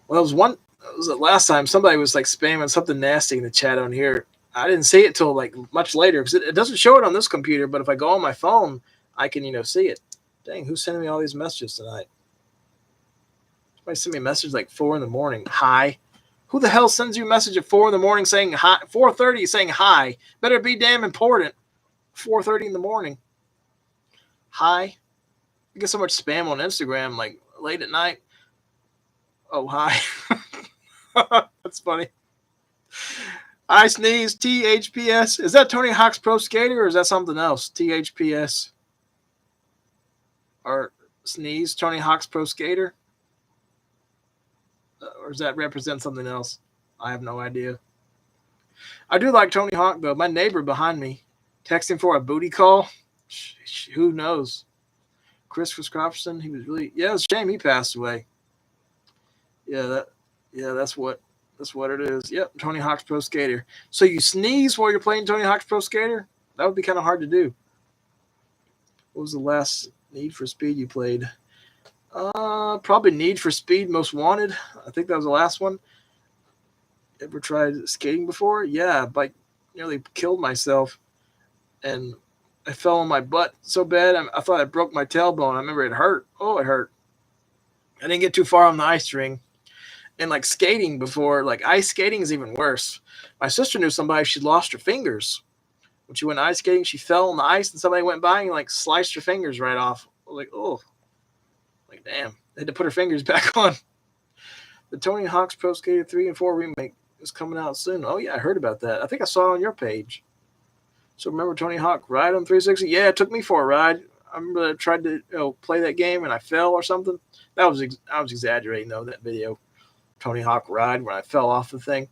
Well, it was the last time somebody was like spamming something nasty in the chat on here. I didn't see it till like much later because it doesn't show it on this computer. But if I go on my phone, I can see it. Dang, who's sending me all these messages tonight? Somebody sent me a message like 4 a.m. Hi. Who the hell sends you a message at 4 a.m. saying hi? 4:30 saying hi. Better be damn important. 4:30 in the morning. Hi. I get so much spam on Instagram like late at night. Oh, hi. That's funny. I sneeze. THPS. Is that Tony Hawk's Pro Skater or is that something else? THPS. Or sneeze. Tony Hawk's Pro Skater. Or does that represent something else? I have no idea. I do like Tony Hawk, though. My neighbor behind me texting for a booty call. Who knows? Chris Christopherson, he was really... Yeah, it's a shame he passed away. That's what it is. Yep, Tony Hawk's Pro Skater. So you sneeze while you're playing Tony Hawk's Pro Skater? That would be kind of hard to do. What was the last Need for Speed you played? Probably Need for Speed Most Wanted. I think that was the last one. Ever tried skating before? Yeah, bike nearly killed myself, and I fell on my butt so bad I thought I broke my tailbone. I remember it hurt. Oh, it hurt. I didn't get too far on the ice ring, and like skating before, like ice skating is even worse. My sister knew somebody. She lost her fingers when she went ice skating. She fell on the ice, and somebody went by and like sliced her fingers right off. I was like, oh. Like, damn. They had to put her fingers back on. The Tony Hawk's Pro Skater 3 and 4 remake is coming out soon. Oh, yeah, I heard about that. I think I saw it on your page. So remember Tony Hawk Ride on 360? Yeah, it took me for a ride. I remember I tried to play that game and I fell or something. I was exaggerating, though, that video. Tony Hawk Ride when I fell off the thing.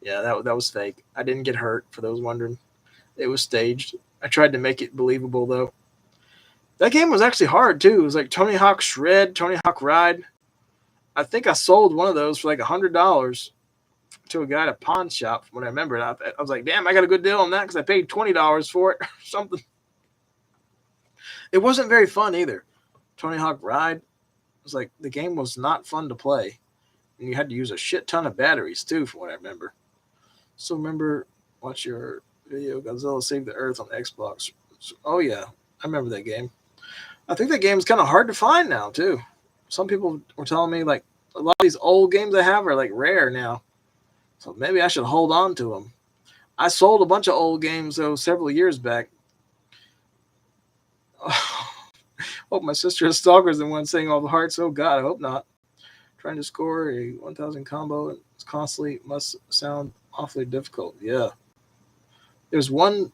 Yeah, that was fake. I didn't get hurt, for those wondering. It was staged. I tried to make it believable, though. That game was actually hard, too. It was like Tony Hawk Shred, Tony Hawk Ride. I think I sold one of those for like $100 to a guy at a pawn shop when I remember it. I was like, damn, I got a good deal on that because I paid $20 for it or something. It wasn't very fun either. Tony Hawk Ride. It was like the game was not fun to play. And you had to use a shit ton of batteries, too, from what I remember. So remember, watch your video, Godzilla Save the Earth on Xbox. Oh, yeah. I remember that game. I think that game's kind of hard to find now, too. Some people were telling me, like, a lot of these old games I have are, like, rare now. So maybe I should hold on to them. I sold a bunch of old games, though, several years back. Hope my sister is stalkers the one saying all the hearts. Oh, God, I hope not. Trying to score a 1,000 combo and constantly must sound awfully difficult. Yeah. There's one,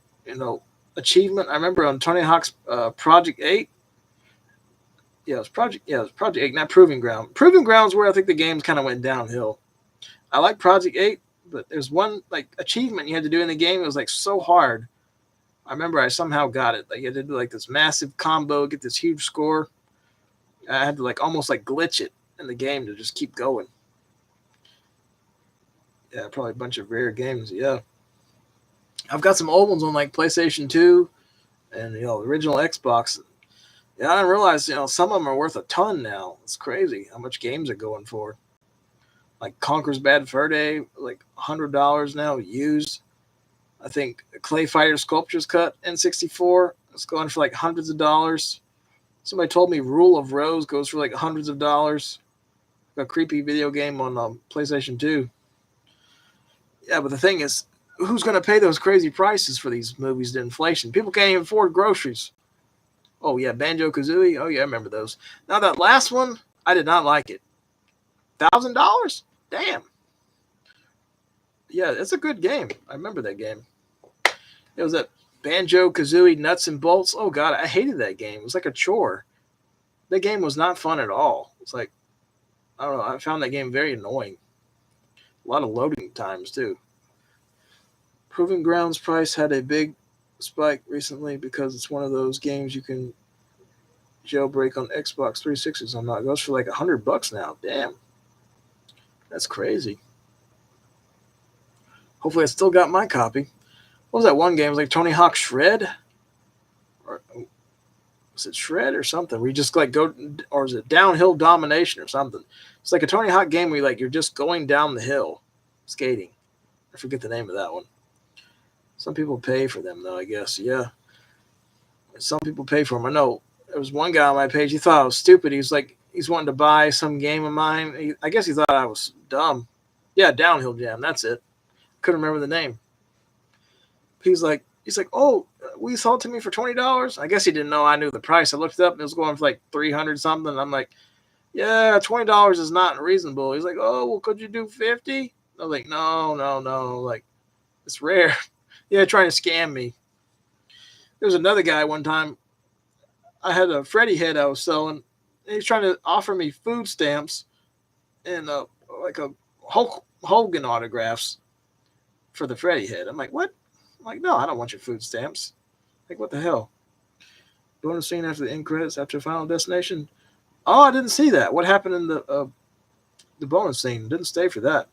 achievement. I remember on Tony Hawk's Project 8. Yeah, it was Project 8, not Proving Ground. Proving Ground's where I think the games kind of went downhill. I like Project 8, but there's one like achievement you had to do in the game. It was like so hard. I remember I somehow got it. Like you had to do like this massive combo, get this huge score. I had to like almost like glitch it in the game to just keep going. Yeah, probably a bunch of rare games. Yeah, I've got some old ones on like PlayStation 2 and original Xbox. Yeah, I didn't realize some of them are worth a ton now. It's crazy how much games are going for. Like Conker's Bad Fur Day, like $100 now used. I think Clay Fighter Sculptures Cut N64 is going for like hundreds of dollars. Somebody told me Rule of Rose goes for like hundreds of dollars. A creepy video game on PlayStation 2. Yeah, but the thing is, who's going to pay those crazy prices for these movies to inflation? People can't even afford groceries. Oh, yeah, Banjo-Kazooie. Oh, yeah, I remember those. Now, that last one, I did not like it. $1,000? Damn. Yeah, it's a good game. I remember that game. It was that Banjo-Kazooie Nuts and Bolts. Oh, God, I hated that game. It was like a chore. That game was not fun at all. It's like, I don't know, I found that game very annoying. A lot of loading times, too. Proving Grounds price had a big spike recently because it's one of those games you can jailbreak on Xbox 360s. It goes for like $100 now. Damn. That's crazy. Hopefully I still got my copy. What was that one game? It was like Tony Hawk Shred? Or was it Shred or something? Where you just like go, or is it Downhill Domination or something? It's like a Tony Hawk game where you're just going down the hill, skating. I forget the name of that one. Some people pay for them though, I guess. Yeah. Some people pay for them. I know there was one guy on my page. He thought I was stupid. He's wanting to buy some game of mine. I guess he thought I was dumb. Yeah, Downhill Jam. That's it. Couldn't remember the name. He's like, oh, will you sell it to me for $20? I guess he didn't know I knew the price. I looked it up and it was going for like 300 something. I'm like, yeah, $20 is not reasonable. He's like, oh, well, could you do 50? I was like, no. Like, it's rare. Yeah, trying to scam me. There was another guy one time. I had a Freddy head I was selling. He's trying to offer me food stamps and like a Hulk Hogan autographs for the Freddy head. I'm like, what? I'm like, no, I don't want your food stamps. Like, what the hell? Bonus scene after the end credits after Final Destination. Oh, I didn't see that. What happened in the bonus scene? Didn't stay for that.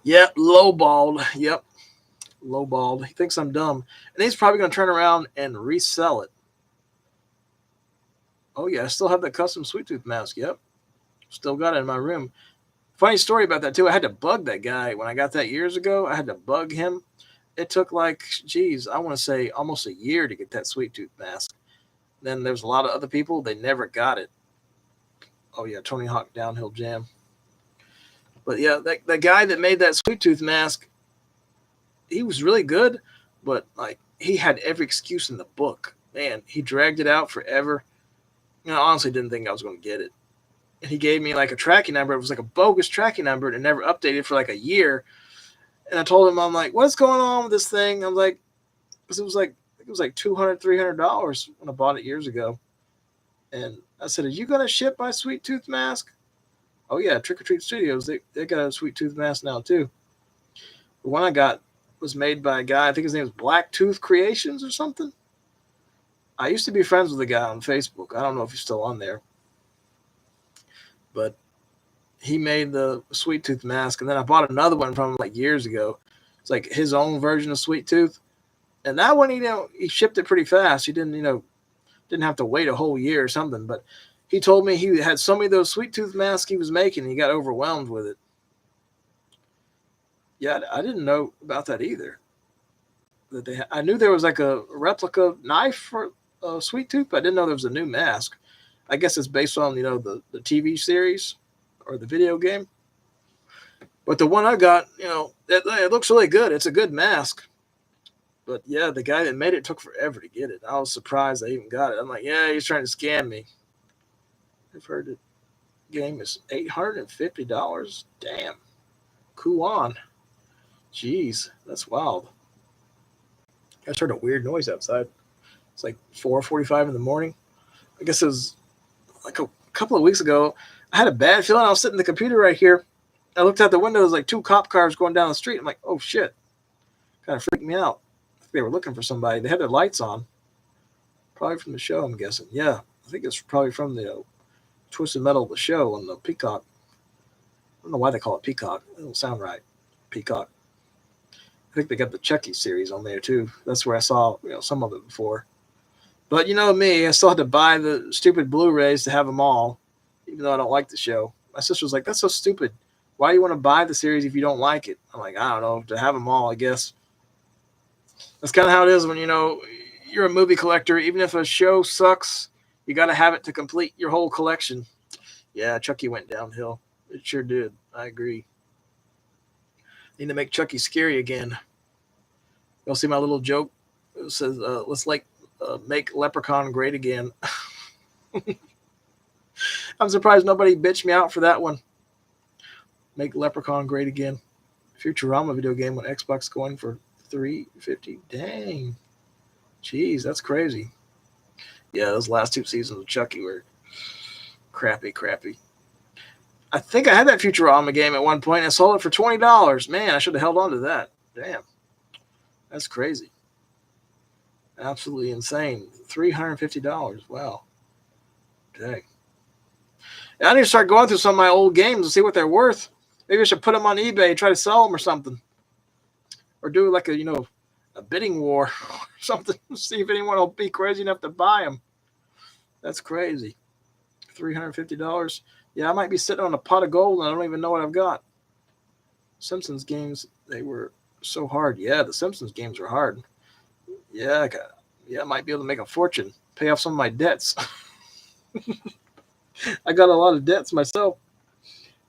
Yep, lowballed. Yep, lowballed. He thinks I'm dumb, and he's probably going to turn around and resell it. Oh yeah, I still have that custom Sweet Tooth mask. Yep, still got it in my room. Funny story about that too. I had to bug that guy when I got that years ago. I had to bug him. It took like, I want to say almost a year to get that Sweet Tooth mask. Then there's a lot of other people, they never got it. Oh yeah, Tony Hawk Downhill Jam. But yeah, that guy that made that Sweet Tooth mask, he was really good, but like he had every excuse in the book. Man, he dragged it out forever. I honestly didn't think I was going to get it. And he gave me like a tracking number. It was like a bogus tracking number and it never updated for like a year. And I told him, I'm like, what's going on with this thing? I'm like, because it was like $200, $300 when I bought it years ago. And I said, are you going to ship my Sweet Tooth mask? Oh, yeah, Trick or Treat Studios. They got a Sweet Tooth mask now, too. The one I got was made by a guy, I think his name was Black Tooth Creations or something. I used to be friends with a guy on Facebook. I don't know if he's still on there. But he made the Sweet Tooth mask, and then I bought another one from him like years ago. It's like his own version of Sweet Tooth. And that one, he shipped it pretty fast. He didn't have to wait a whole year or something. But he told me he had so many of those Sweet Tooth masks he was making, he got overwhelmed with it. Yeah, I didn't know about that either. I knew there was like a replica knife for Sweet Tooth, but I didn't know there was a new mask. I guess it's based on, the TV series or the video game. But the one I got, it looks really good. It's a good mask. But yeah, the guy that made it took forever to get it. I was surprised I even got it. I'm like, yeah, he's trying to scam me. I've heard the game is $850. Damn. Cool on. Jeez, that's wild. I just heard a weird noise outside. It's like 4:45 in the morning. I guess it was like a couple of weeks ago. I had a bad feeling. I was sitting at the computer right here. I looked out the window. There was like two cop cars going down the street. I'm like, oh shit. Kind of freaked me out. I think they were looking for somebody. They had their lights on. Probably from the show, I'm guessing. Yeah. I think it's probably from the Twisted Metal, the show on the Peacock. I don't know why they call it Peacock. It don't sound right. Peacock. I think they got the Chucky series on there too. That's where I saw some of it before. But you know me, I still had to buy the stupid Blu-rays to have them all, even though I don't like the show. My sister was like, "That's so stupid. Why do you want to buy the series if you don't like it?" I'm like, I don't know, to have them all, I guess. That's kind of how it is when you're a movie collector. Even if a show sucks, you got to have it to complete your whole collection. Yeah, Chucky went downhill. It sure did. I agree. Need to make Chucky scary again. You'll see my little joke. It says, let's make Leprechaun great again. I'm surprised nobody bitched me out for that one. Make Leprechaun great again. Futurama video game on Xbox going for $350. Dang. Jeez, that's crazy. Yeah, those last two seasons of Chucky were crappy. I think I had that Futurama game at one point and I sold it for $20. Man, I should have held on to that. Damn. That's crazy. Absolutely insane. $350. Wow. Dang. I need to start going through some of my old games and see what they're worth. Maybe I should put them on eBay and try to sell them or something. Or do like a bidding war or something. See if anyone will be crazy enough to buy them. That's crazy. $350. Yeah, I might be sitting on a pot of gold and I don't even know what I've got. Simpsons games, they were so hard. Yeah, the Simpsons games were hard. Yeah, I might be able to make a fortune. Pay off some of my debts. I got a lot of debts myself.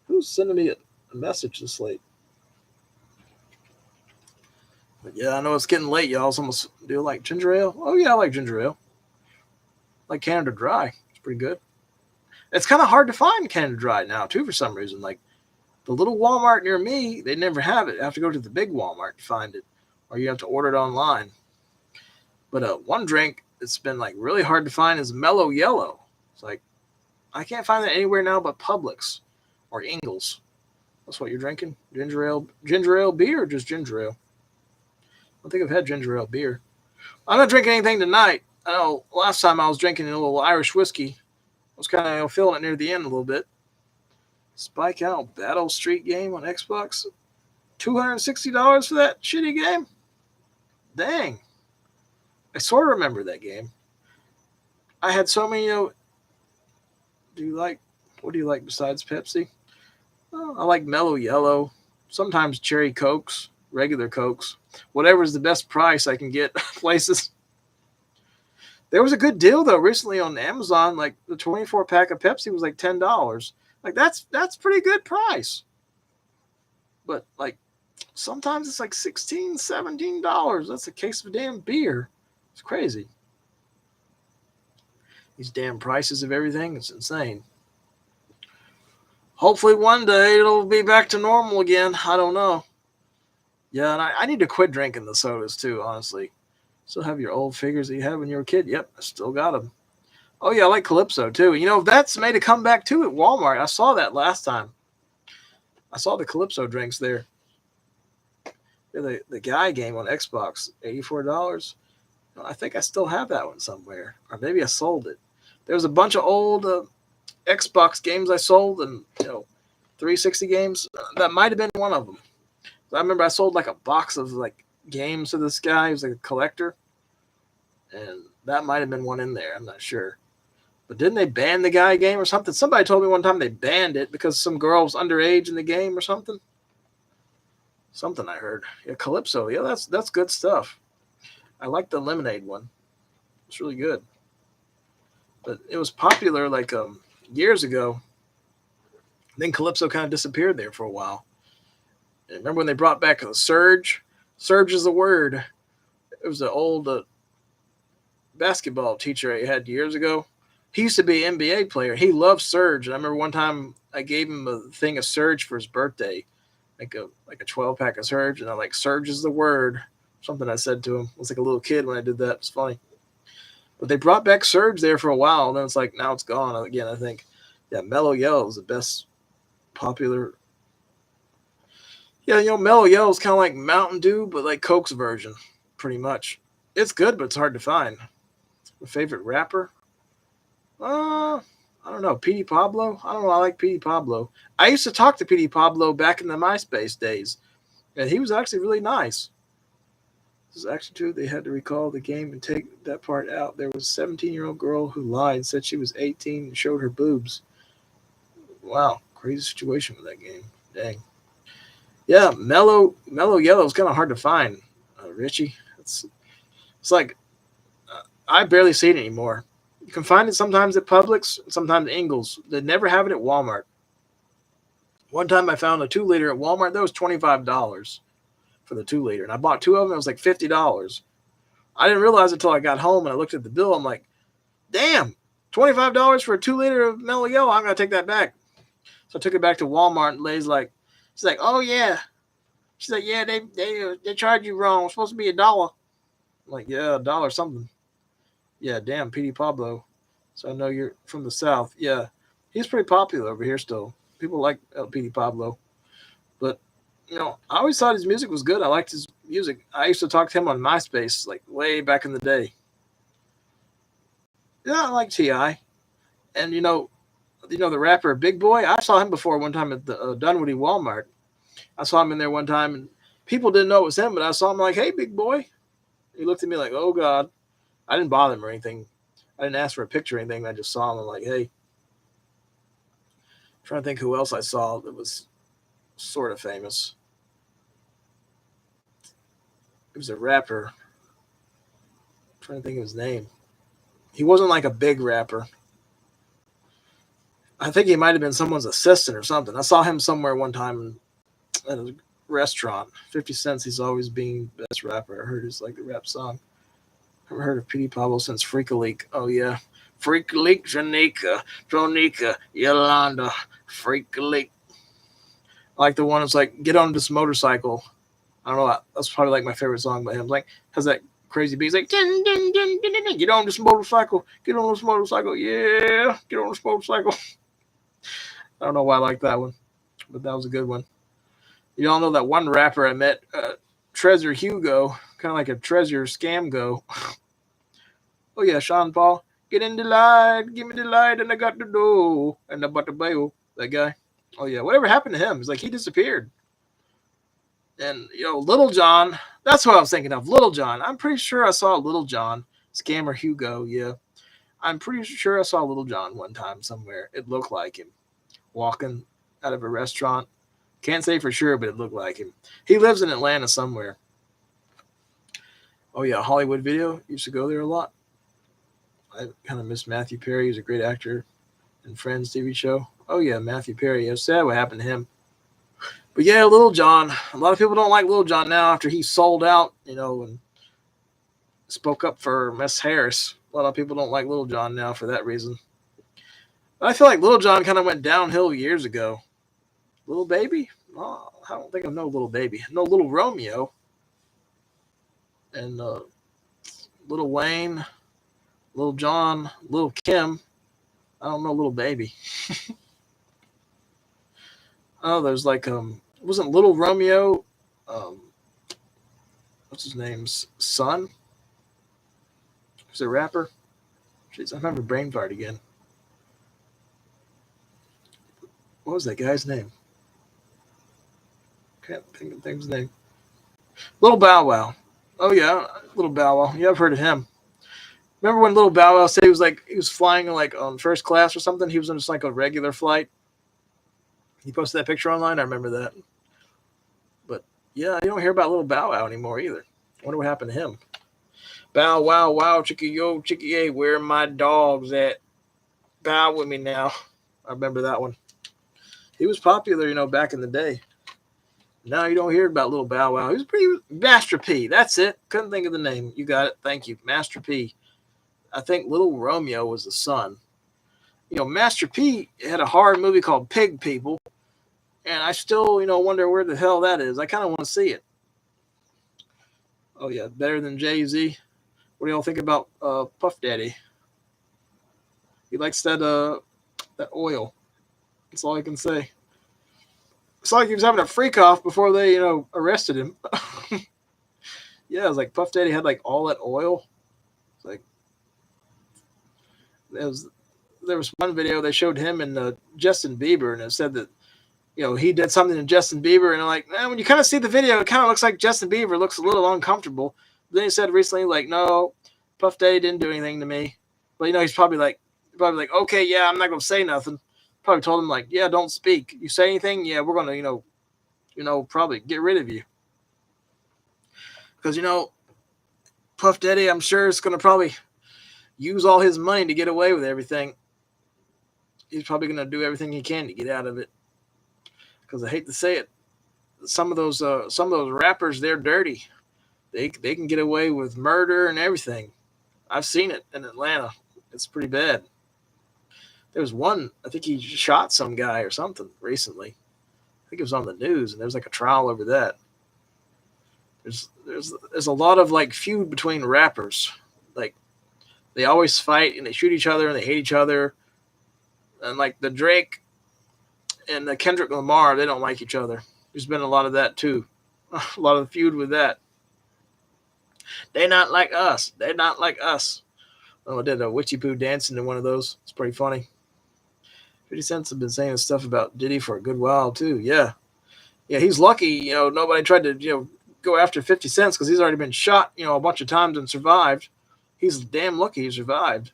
Who's sending me a message this late? But yeah, I know it's getting late, y'all. So almost do you like ginger ale? Oh yeah, I like ginger ale. I like Canada Dry. It's pretty good. It's kind of hard to find Canada Dry now too for some reason. Like the little Walmart near me, they never have it. I have to go to the big Walmart to find it, or you have to order it online. But one drink that's been like really hard to find is Mellow Yellow. It's like I can't find that anywhere now but Publix or Ingles. That's what you're drinking? Ginger ale beer, or just ginger ale? I don't think I've had ginger ale beer. I'm not drinking anything tonight. I know last time I was drinking a little Irish whiskey. I was kind of feeling it near the end a little bit. Spike Out Battle Street game on Xbox. $260 for that shitty game? Dang. I sort of remember that game. I had so many, what do you like besides Pepsi? Oh, I like Mellow Yellow. Sometimes Cherry Cokes, regular Cokes. Whatever's the best price I can get places. There was a good deal, though, recently on Amazon. Like the 24-pack of Pepsi was like $10. Like that's pretty good price. But like sometimes it's like $16, $17. That's a case of damn beer. It's crazy. These damn prices of everything, it's insane. Hopefully one day it'll be back to normal again. I don't know. Yeah, and I need to quit drinking the sodas too, honestly. Still have your old figures that you had when you were a kid? Yep, I still got them. Oh yeah, I like Calypso too. That's made a comeback too at Walmart. I saw that last time. I saw the Calypso drinks there. The guy game on Xbox, $84. I think I still have that one somewhere. Or maybe I sold it. There was a bunch of old Xbox games I sold and 360 games. That might have been one of them. I remember I sold like a box of like games to this guy. He was like a collector. And that might have been one in there. I'm not sure. But didn't they ban the guy game or something? Somebody told me one time they banned it because some girl was underage in the game or something. Something I heard. Yeah, Calypso. Yeah, that's good stuff. I like the Lemonade one. It's really good. But it was popular like years ago. Then Calypso kind of disappeared there for a while. And remember when they brought back Surge? Surge is the word. It was an old basketball teacher I had years ago. He used to be an NBA player. He loved Surge. And I remember one time I gave him a thing of Surge for his birthday, like a 12-pack of Surge. And I'm like, Surge is the word. Something I said to him. I was like a little kid when I did that. It's funny. But they brought back Surge there for a while, and then it's like now it's gone again, I think. Yeah, Mellow Yellow is the best popular. Yeah, Mellow Yellow is kind of like Mountain Dew, but like Coke's version, pretty much. It's good, but it's hard to find. My favorite rapper? I don't know. P.D. Pablo? I don't know. I like P.D. Pablo. I used to talk to P.D. Pablo back in the MySpace days, and he was actually really nice. This is actually true. They had to recall the game and take that part out. There was a 17-year-old girl who lied and said she was 18 and showed her boobs. Wow, crazy situation with that game. Dang. Yeah, Mellow Yellow is kind of hard to find, Richie. It's like I barely see it anymore. You can find it sometimes at Publix, sometimes at Ingles. They never have it at Walmart. One time I found a 2-liter at Walmart. That was $25 for the 2-liter. And I bought 2 of them. It was like $50. I didn't realize it until I got home and I looked at the bill. I'm like, damn, $25 for a 2-liter of Mellow Yellow. I'm going to take that back. So I took it back to Walmart and she's like, oh, yeah. She's like, yeah, they charge you wrong. It's supposed to be $1. I'm like, yeah, $1 something. Yeah, damn, P.D. Pablo. So I know you're from the South. Yeah, he's pretty popular over here still. People like P.D. Pablo. But, I always thought his music was good. I liked his music. I used to talk to him on MySpace, like, way back in the day. Yeah, I like T.I. And, the rapper Big Boy, I saw him before one time at the Dunwoody Walmart. I saw him in there one time, and people didn't know it was him, but I saw him like, hey, Big Boy. He looked at me like, oh, God. I didn't bother him or anything. I didn't ask for a picture or anything. I just saw him. I'm like, hey. I'm trying to think who else I saw that was sort of famous. He was a rapper. I'm trying to think of his name. He wasn't like a big rapper. I think he might have been someone's assistant or something. I saw him somewhere one time at a restaurant. 50 Cent, he's always been best rapper. I heard his like the rap song. I haven't heard of P.D. Pablo since Freak a Leak. Oh, yeah. Freak a Leak, Janika, Dronika, Yolanda, Freak a Leak. I like the one that's like, get on this motorcycle. I don't know. That's probably like my favorite song by him. Like, has that crazy beat. He's like, dun, dun, dun, dun, dun, dun. Get on this motorcycle. Get on this motorcycle. Yeah. Get on this motorcycle. I don't know why I like that one, but that was a good one. You all know that one rapper I met, Treasure Hugo, kind of like a Treasure Scam Go. Oh, yeah, Sean Paul. Get in the light. Give me the light, and I got the dough. And the butter bail. That guy. Oh, yeah. Whatever happened to him? It's like he disappeared. And, Little John. That's what I was thinking of. Little John. I'm pretty sure I saw Little John. Scammer Hugo, yeah. I'm pretty sure I saw Little John one time somewhere. It looked like him. Walking out of a restaurant. Can't say for sure, but it looked like him. He lives in Atlanta somewhere. Oh, yeah, Hollywood Video. Used to go there a lot. I kind of miss Matthew Perry. He was a great actor in Friends TV show. Oh, yeah, Matthew Perry. It was sad what happened to him. But, yeah, Little John. A lot of people don't like Little John now after he sold out, and spoke up for Miss Harris. A lot of people don't like Little John now for that reason. But I feel like Little John kind of went downhill years ago. Little Baby? Oh, I don't think I know Little Baby. I know Little Romeo. And Little Wayne, Little John, Little Kim. I don't know Little Baby. Oh, there's like, wasn't Little Romeo, what's his name's son? He's a rapper. Jeez, I'm having a brain fart again. What was that guy's name? Can't think of his name. Little Bow Wow. Oh, yeah, Little Bow Wow. Yeah, I've heard of him. Remember when Little Bow Wow said he was flying like on first class or something? He was on just like a regular flight. He posted that picture online. I remember that. But yeah, you don't hear about Little Bow Wow anymore either. I wonder what happened to him. Bow wow wow, chickie yo, chickie yay, where my dogs at? Bow with me now. I remember that one. He was popular, back in the day. Now you don't hear about Little Bow Wow. He was pretty Master P. That's it. Couldn't think of the name. You got it. Thank you. Master P. I think Little Romeo was the son. Master P had a horror movie called Pig People. And I still, wonder where the hell that is. I kind of want to see it. Oh yeah, better than Jay-Z. What do y'all think about Puff Daddy? He likes that oil. That's all I can say. It's like he was having a freak off before they, arrested him. Yeah, it was like Puff Daddy had like all that oil. It's like there was one video they showed him and Justin Bieber, and it said that he did something to Justin Bieber, and like, man, when you kind of see the video, it kind of looks like Justin Bieber looks a little uncomfortable. But then he said recently, like, no, Puff Daddy didn't do anything to me. But he's probably like, okay, yeah, I'm not gonna say nothing. Probably told him like, yeah, don't speak. You say anything, yeah, we're gonna, probably get rid of you. Because Puff Daddy, I'm sure, is gonna probably use all his money to get away with everything. He's probably gonna do everything he can to get out of it. Because I hate to say it, some of those rappers, they're dirty. They can get away with murder and everything. I've seen it in Atlanta. It's pretty bad. There was one, I think he shot some guy or something recently. I think it was on the news, and there was like a trial over that. There's a lot of like feud between rappers. Like they always fight and they shoot each other and they hate each other. And like the Drake and the Kendrick Lamar, they don't like each other. There's been a lot of that too. A lot of feud with that. They not like us. They're not like us. Oh, I did a Witchy Poo dancing in one of those. It's pretty funny. 50 Cent's have been saying stuff about Diddy for a good while too. Yeah. Yeah, he's lucky, nobody tried to, go after 50 Cent because he's already been shot, a bunch of times and survived. He's damn lucky he survived.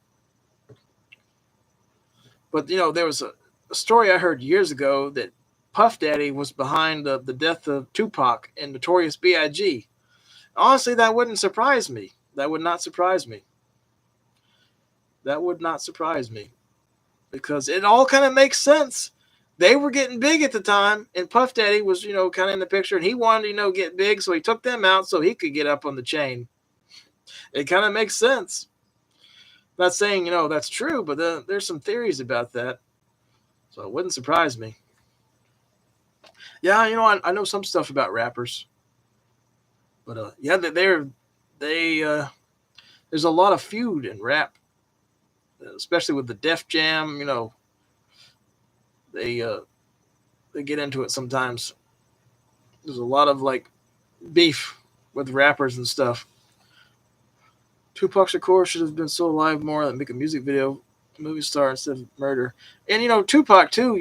But, there was a story I heard years ago that Puff Daddy was behind the death of Tupac and Notorious B.I.G. Honestly, that wouldn't surprise me. That would not surprise me. That would not surprise me. Because it all kind of makes sense. They were getting big at the time, and Puff Daddy was, kind of in the picture, and he wanted to, get big, so he took them out so he could get up on the chain. It kind of makes sense. Not saying, that's true, but there's some theories about that. So it wouldn't surprise me. Yeah, I know some stuff about rappers. But, yeah, there's a lot of feud in rap, especially with the Def Jam, they get into it sometimes. There's a lot of like beef with rappers and stuff. Tupac Shakur should have been still alive more than make a music video, movie star instead of murder. And Tupac too,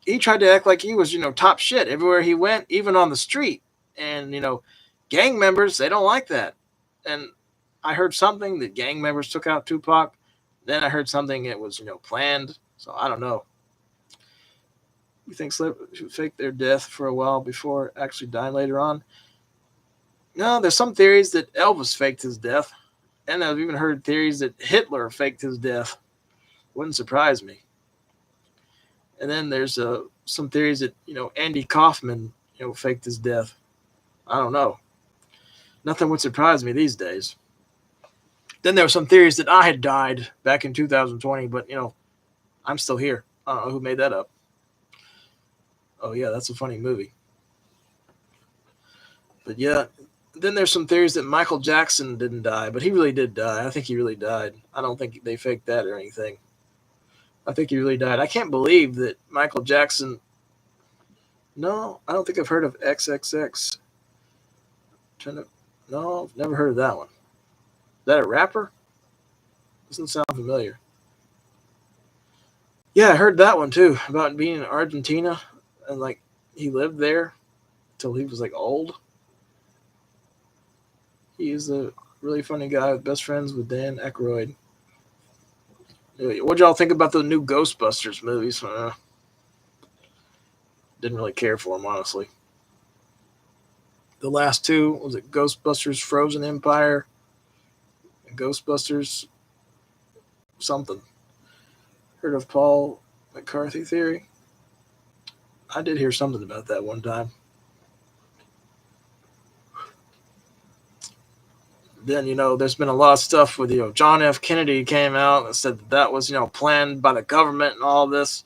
he tried to act like he was, top shit everywhere he went, even on the street. And, gang members, they don't like that. And I heard something that gang members took out Tupac. Then I heard something that was, planned. So I don't know. You think celebrities faked their death for a while before actually dying later on? No, there's some theories that Elvis faked his death. And I've even heard theories that Hitler faked his death. Wouldn't surprise me. And then there's some theories that, Andy Kaufman, faked his death. I don't know. Nothing would surprise me these days. Then there were some theories that I had died back in 2020, but, I'm still here. I don't know who made that up. Oh, yeah, that's a funny movie. But, yeah, then there's some theories that Michael Jackson didn't die, but he really did die. I think he really died. I don't think they faked that or anything. I think he really died. I can't believe that Michael Jackson... No, I don't think I've heard of XXX. No, I've never heard of that one. Is that a rapper? Doesn't sound familiar. Yeah, I heard that one too, about being in Argentina, and like he lived there until he was like old. He is a really funny guy with best friends with Dan Aykroyd. Anyway, what y'all think about the new Ghostbusters movies? Didn't really care for them, honestly. The last two, was it Ghostbusters Frozen Empire and Ghostbusters something? Heard of Paul McCarthy theory? I did hear something about that one time. Then, there's been a lot of stuff with, John F. Kennedy came out and said that was, planned by the government and all this.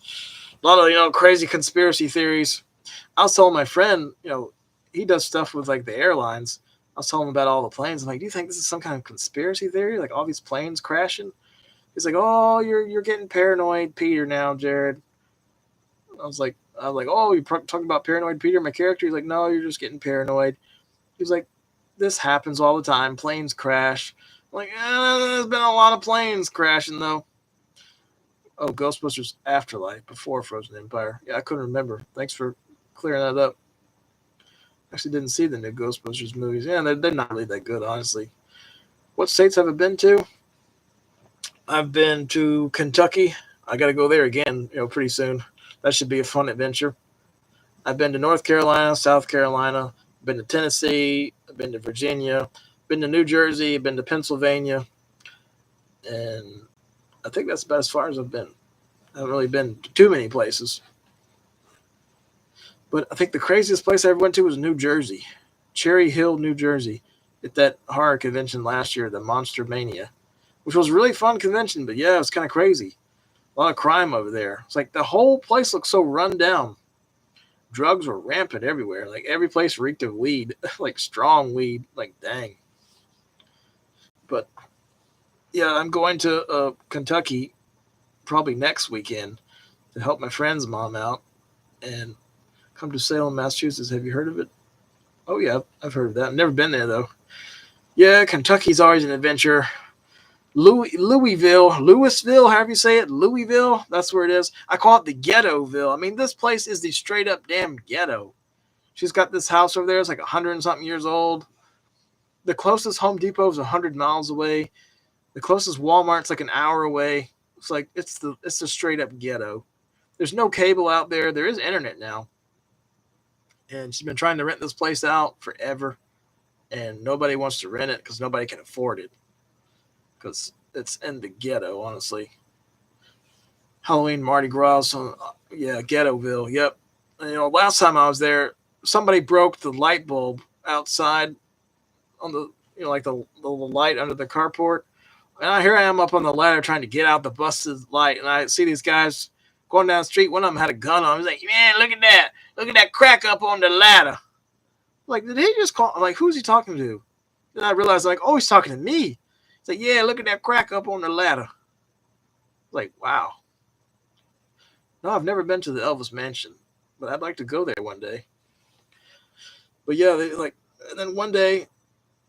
A lot of, crazy conspiracy theories. I was telling my friend, he does stuff with, like, the airlines. I was telling him about all the planes. I'm like, do you think this is some kind of conspiracy theory? Like all these planes crashing? He's like, oh, you're getting paranoid, Peter. Now, Jared. Oh, you're talking about paranoid Peter, my character. He's like, no, you're just getting paranoid. He's like, this happens all the time. Planes crash. I'm like, there's been a lot of planes crashing though. Oh, Ghostbusters Afterlife before Frozen Empire. Yeah, I couldn't remember. Thanks for clearing that up. Actually, didn't see the new Ghostbusters movies. Yeah, they're not really that good, honestly. What states have I been to? I've been to Kentucky. I got to go there again, pretty soon. That should be a fun adventure. I've been to North Carolina, South Carolina, been to Tennessee, I've been to Virginia, been to New Jersey, been to Pennsylvania, and I think that's about as far as I've been. I haven't really been to too many places. But I think the craziest place I ever went to was New Jersey, Cherry Hill, New Jersey, at that horror convention last year, the Monster Mania, which was a really fun convention, but yeah, it was kind of crazy. A lot of crime over there. It's like the whole place looked so run down. Drugs were rampant everywhere. Like every place reeked of weed, like strong weed. Like dang. But yeah, I'm going to Kentucky probably next weekend to help my friend's mom out and come to Salem, Massachusetts. Have you heard of it? Oh yeah, I've heard of that. I've never been there though. Yeah, Kentucky's always an adventure. Louisville, however you say it, Louisville, that's where it is. I call it the Ghettoville. I mean, this place is the straight up damn ghetto. She's got this house over there. It's like 100 and something years old. The closest Home Depot is 100 miles away. The closest Walmart's like an hour away. It's like it's the straight up ghetto. There's no cable out there. There is internet now. And she's been trying to rent this place out forever. And nobody wants to rent it because nobody can afford it. Because it's in the ghetto, honestly. Halloween, Mardi Gras, so, yeah, Ghettoville, yep. And, last time I was there, somebody broke the light bulb outside on the, like the light under the carport. And here I am up on the ladder trying to get out the busted light, and I see these guys going down the street. One of them had a gun on him. He's like, man, look at that. Look at that crack up on the ladder. I'm like, did he just call? I'm like, who's he talking to? Then I realized, like, oh, he's talking to me. He's like, yeah, look at that crack up on the ladder. Like, wow. No, I've never been to the Elvis Mansion, but I'd like to go there one day. But yeah, and then one day,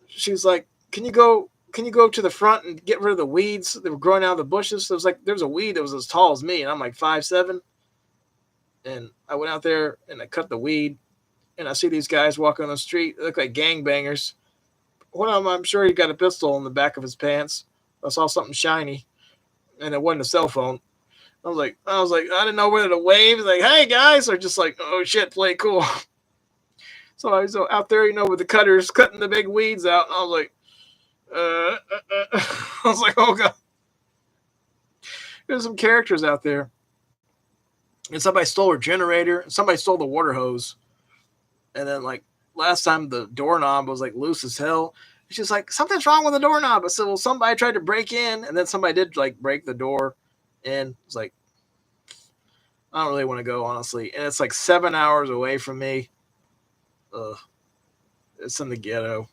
she was like, can you go to the front and get rid of the weeds that were growing out of the bushes? So it was like, there was a weed that was as tall as me, and I'm like 5'7". And I went out there and I cut the weed, and I see these guys walking on the street. They look like gangbangers. One of them, I'm sure he got a pistol in the back of his pants. I saw something shiny, and it wasn't a cell phone. I was like, I didn't know whether to wave, like, hey guys, or just like, oh shit, play cool. So I was out there, with the cutters cutting the big weeds out. And I was like, I was like, oh god. There's some characters out there. And somebody stole her generator, and somebody stole the water hose. And then like last time the doorknob was like loose as hell. She's like, something's wrong with the doorknob. I said, well, somebody tried to break in, and then somebody did like break the door. And it's like, I don't really want to go, honestly. And it's like 7 hours away from me. It's in the ghetto.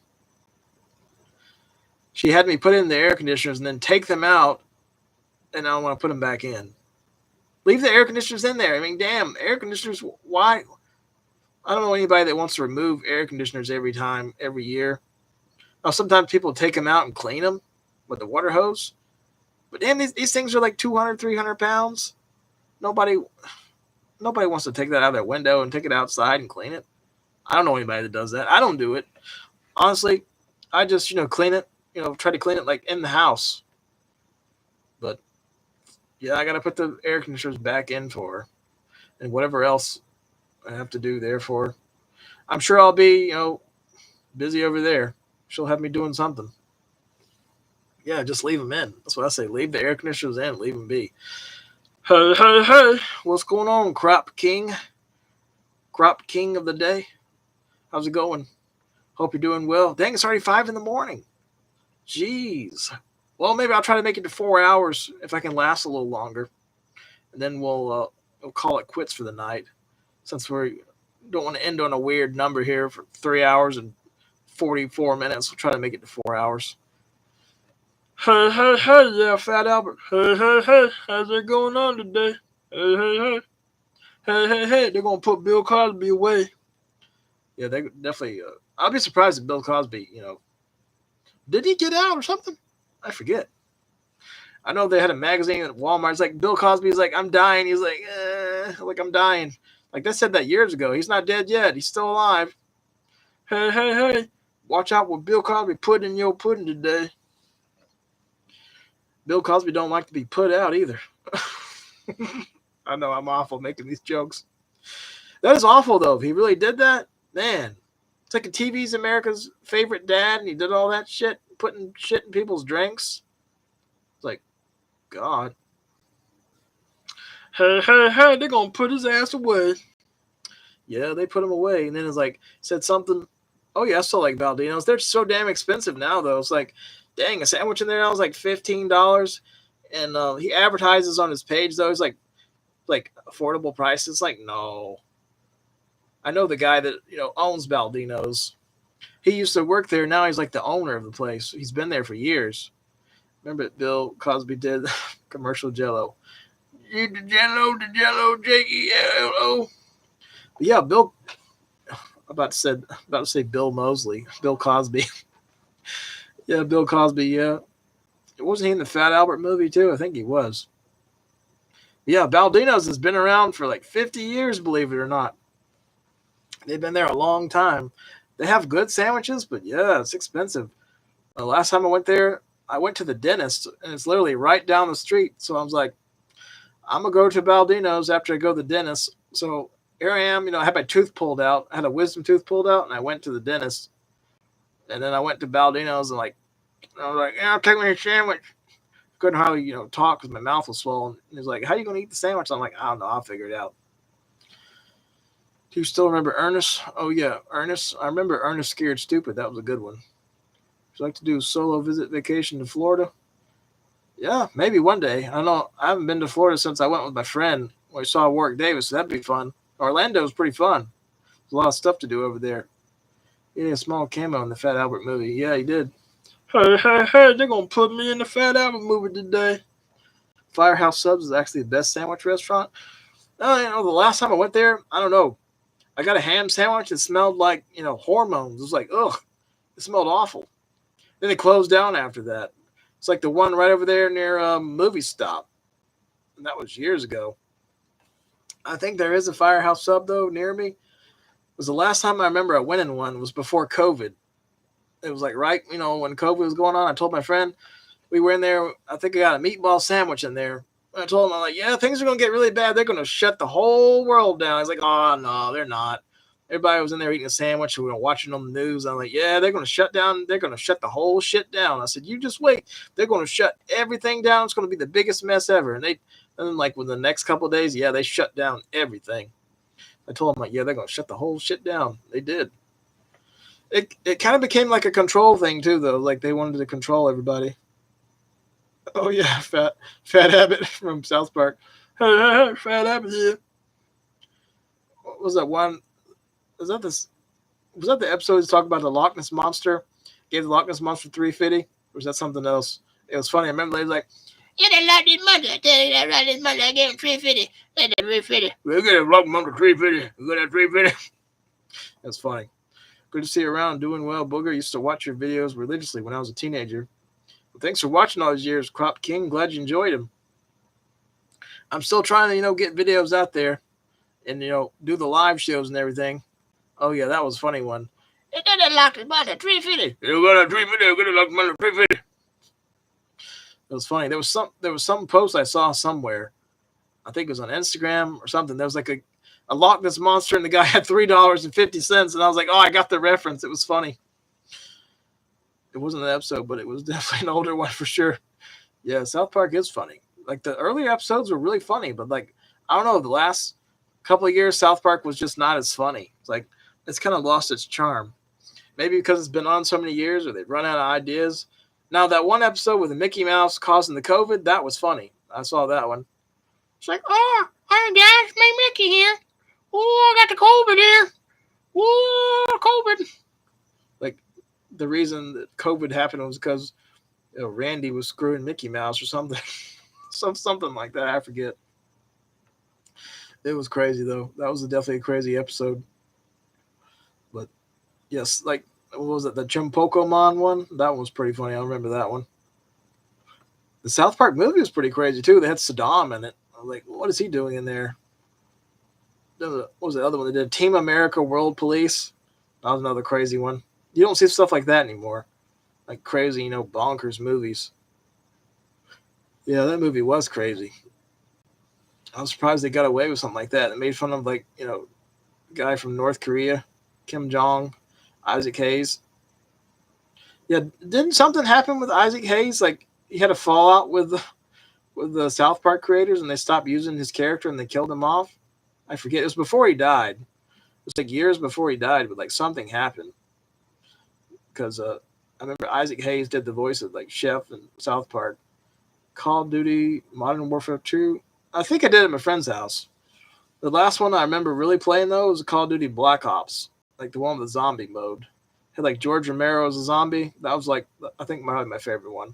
She had me put in the air conditioners and then take them out, and I don't want to put them back in. Leave the air conditioners in there. I mean, damn, air conditioners, why? I don't know anybody that wants to remove air conditioners every year. Now, sometimes people take them out and clean them with the water hose. But damn, these things are like 200, 300 pounds. Nobody wants to take that out of their window and take it outside and clean it. I don't know anybody that does that. I don't do it. Honestly, I just, clean it, try to clean it like in the house. But yeah, I got to put the air conditioners back in for her and whatever else I have to do there for her. I'm sure I'll be, busy over there. She'll have me doing something. Yeah, just leave them in. That's what I say. Leave the air conditioners in. Leave them be. Hey. What's going on, Crop King? Crop King of the day. How's it going? Hope you're doing well. Dang, it's already 5 a.m. Jeez. Well, maybe I'll try to make it to 4 hours if I can last a little longer. And then we'll call it quits for the night. Since we don't want to end on a weird number here for 3 hours and 44 minutes. We'll try to make it to 4 hours. Hey, hey, hey, yeah, Fat Albert. Hey, hey, hey, how's it going on today? Hey, hey, hey. Hey, hey, hey, they're going to put Bill Cosby away. Yeah, they definitely, I'll be surprised if Bill Cosby, did he get out or something? I forget. I know they had a magazine at Walmart. It's like Bill Cosby's like, I'm dying. He's like, I'm dying. Like they said that years ago. He's not dead yet. He's still alive. Hey, hey, hey. Watch out what Bill Cosby put in your pudding today. Bill Cosby don't like to be put out either. I know I'm awful making these jokes. That is awful, though. If he really did that, man. It's like a TV's America's favorite dad, and he did all that shit, putting shit in people's drinks. It's like, God. Hey, hey, hey, they're going to put his ass away. Yeah, they put him away. And then it's like, said something. Oh, yeah, I still like Baldino's. They're so damn expensive now, though. It's like, dang, a sandwich in there now is like $15. And he advertises on his page, though. He's like affordable prices. Like, no. I know the guy that, owns Baldino's. He used to work there. Now he's like the owner of the place. He's been there for years. Remember Bill Cosby did commercial Jello. Eat the Jello, Jello. Yeah, Bill. I'm about to say Bill Mosley, Bill Cosby. Yeah, Bill Cosby. Yeah, wasn't he in the Fat Albert movie too? I think he was. Yeah, Baldino's has been around for like 50 years, believe it or not. They've been there a long time. They have good sandwiches, but yeah, it's expensive. The last time I went there, I went to the dentist, and it's literally right down the street. So I was like, I'm going to go to Baldino's after I go to the dentist. So here I am, I had my tooth pulled out. I had a wisdom tooth pulled out, and I went to the dentist. And then I went to Baldino's, and I was like, yeah, I'll take me a sandwich. Couldn't hardly, talk because my mouth was swollen. And he's like, how are you going to eat the sandwich? I'm like, I don't know. I'll figure it out. Do you still remember Ernest? Oh, yeah, Ernest. I remember Ernest Scared Stupid. That was a good one. Would you like to do a solo visit vacation to Florida? Yeah, maybe one day. I don't know. I haven't been to Florida since I went with my friend when we saw Warwick Davis, so that'd be fun. Orlando's pretty fun. There's a lot of stuff to do over there. He had a small cameo in the Fat Albert movie. Yeah, he did. Hey, hey, hey, they're going to put me in the Fat Albert movie today. Firehouse Subs is actually the best sandwich restaurant. The last time I went there, I don't know. I got a ham sandwich. It smelled like, hormones. It was like, ugh. It smelled awful. Then it closed down after that. It's like the one right over there near Movie Stop. And that was years ago. I think there is a Firehouse Sub, though, near me. It was the last time I remember I went in one. It was before COVID. It was like right, when COVID was going on. I told my friend, we were in there. I think I got a meatball sandwich in there. I told him, I'm like, yeah, things are going to get really bad. They're going to shut the whole world down. He's like, oh, no, they're not. Everybody was in there eating a sandwich. We were watching on the news. I'm like, yeah, they're going to shut down. They're going to shut the whole shit down. I said, you just wait. They're going to shut everything down. It's going to be the biggest mess ever. And then like within the next couple of days, yeah, they shut down everything. I told them, like, yeah, they're going to shut the whole shit down. They did. It kind of became like a control thing too, though. Like they wanted to control everybody. Oh yeah, Fat Abbott from South Park. Hey, Fat Abbott here. What was that one? Was that the episode talking about the Loch Ness Monster? Gave the Loch Ness Monster $3.50? Or was that something else? It was funny. I remember they was like, yeah, that Loch Ness Monster. I tell you that Loch Ness Monster. I gave him $3.50. That $3.50. We got a Loch Ness Monster $3.50. We got that $3.50. That's funny. Good to see you around, doing well. Booger, used to watch your videos religiously when I was a teenager. Well, thanks for watching all these years, Crop King. Glad you enjoyed them. I'm still trying to, get videos out there and, do the live shows and everything. Oh, yeah, that was a funny one. You got that Loch Ness Monster $3.50. You got that $3.50. You got that Loch Ness Monster $3.50. It was funny. There was some post I saw somewhere. I think it was on Instagram or something. There was like a Loch Ness Monster, and the guy had $3.50, and I was like, oh, I got the reference. It was funny. It wasn't an episode, but it was definitely an older one for sure. Yeah, South Park is funny. Like, the earlier episodes were really funny, but, like, I don't know, the last couple of years, South Park was just not as funny. It's like, it's kind of lost its charm. Maybe because it's been on so many years, or they've run out of ideas. Now, that one episode with the Mickey Mouse causing the COVID, that was funny. I saw that one. It's like, oh, hi, guys, it's me, Mickey here. Oh, I got the COVID here. Oh, COVID. Like, the reason that COVID happened was because Randy was screwing Mickey Mouse or something, something like that. I forget. It was crazy though. That was definitely a crazy episode. But yes, like what was it? The Chimpokemon one? That one was pretty funny. I remember that one. The South Park movie was pretty crazy too. They had Saddam in it. I was like, what is he doing in there? What was the other one? They did Team America World Police. That was another crazy one. You don't see stuff like that anymore. Like crazy, bonkers movies. Yeah, that movie was crazy. I was surprised they got away with something like that. It made fun of the guy from North Korea, Kim Jong, Isaac Hayes. Yeah, didn't something happen with Isaac Hayes? Like he had a fallout with the South Park creators, and they stopped using his character and they killed him off. I forget. It was before he died. It was like years before he died, but like something happened because I remember Isaac Hayes did the voice of like Chef in South Park. Call of Duty Modern Warfare 2. I think I did it at my friend's house. The last one I remember really playing though was Call of Duty Black Ops, like the one with the zombie mode. Had like George Romero as a zombie. That was like I think my favorite one.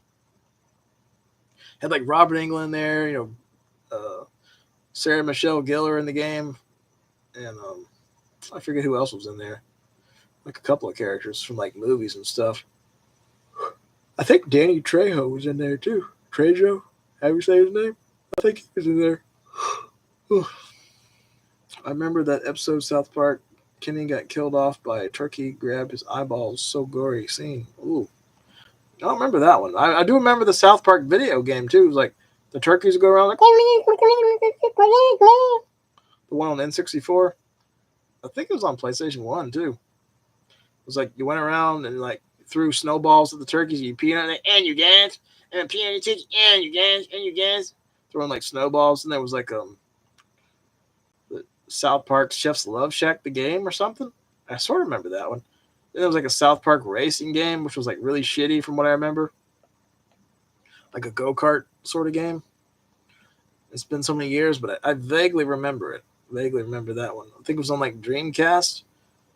Had like Robert Englund in there, Sarah Michelle Gellar in the game, and I forget who else was in there. Like a couple of characters from like movies and stuff. I think Danny Trejo was in there too. Trejo, how you say his name? I think he was in there. I remember that episode of South Park. Kenny got killed off by a turkey, grabbed his eyeballs. So gory scene. Ooh. I don't remember that one. I do remember the South Park video game too. It was like the turkeys go around like the one on N64. I think it was on PlayStation 1 too. It was like you went around and like threw snowballs at the turkeys, you pee on it, and you dance, and pee on your turkey, and you dance, and you dance. Throwing like snowballs, and there was like the South Park Chef's Love Shack, the game or something. I sort of remember that one. Then there was like a South Park racing game, which was like really shitty from what I remember. Like a go-kart sort of game. It's been so many years, but I vaguely remember it. Vaguely remember that one. I think it was on like Dreamcast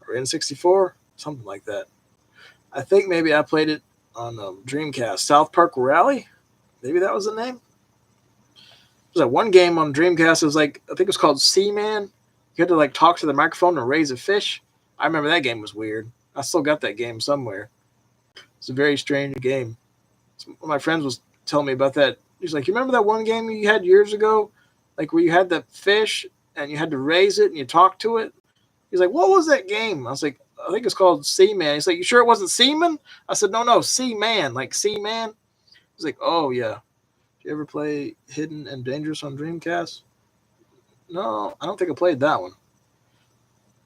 or N64, something like that. I think maybe I played it on Dreamcast. South Park Rally? Maybe that was the name? There's like one game on Dreamcast. It was like, I think it was called Seaman. You had to like talk to the microphone and raise a fish. I remember that game was weird. I still got that game somewhere. It's a very strange game. One of my friends was telling me about that. He's like, you remember that one game you had years ago? Like where you had that fish and you had to raise it and you talked to it? He's like, what was that game? I was like, I think it's called Seaman. He's like, you sure it wasn't Seaman? I said, no, Seaman, like Seaman. He's like, oh, yeah. Did you ever play Hidden and Dangerous on Dreamcast? No, I don't think I played that one.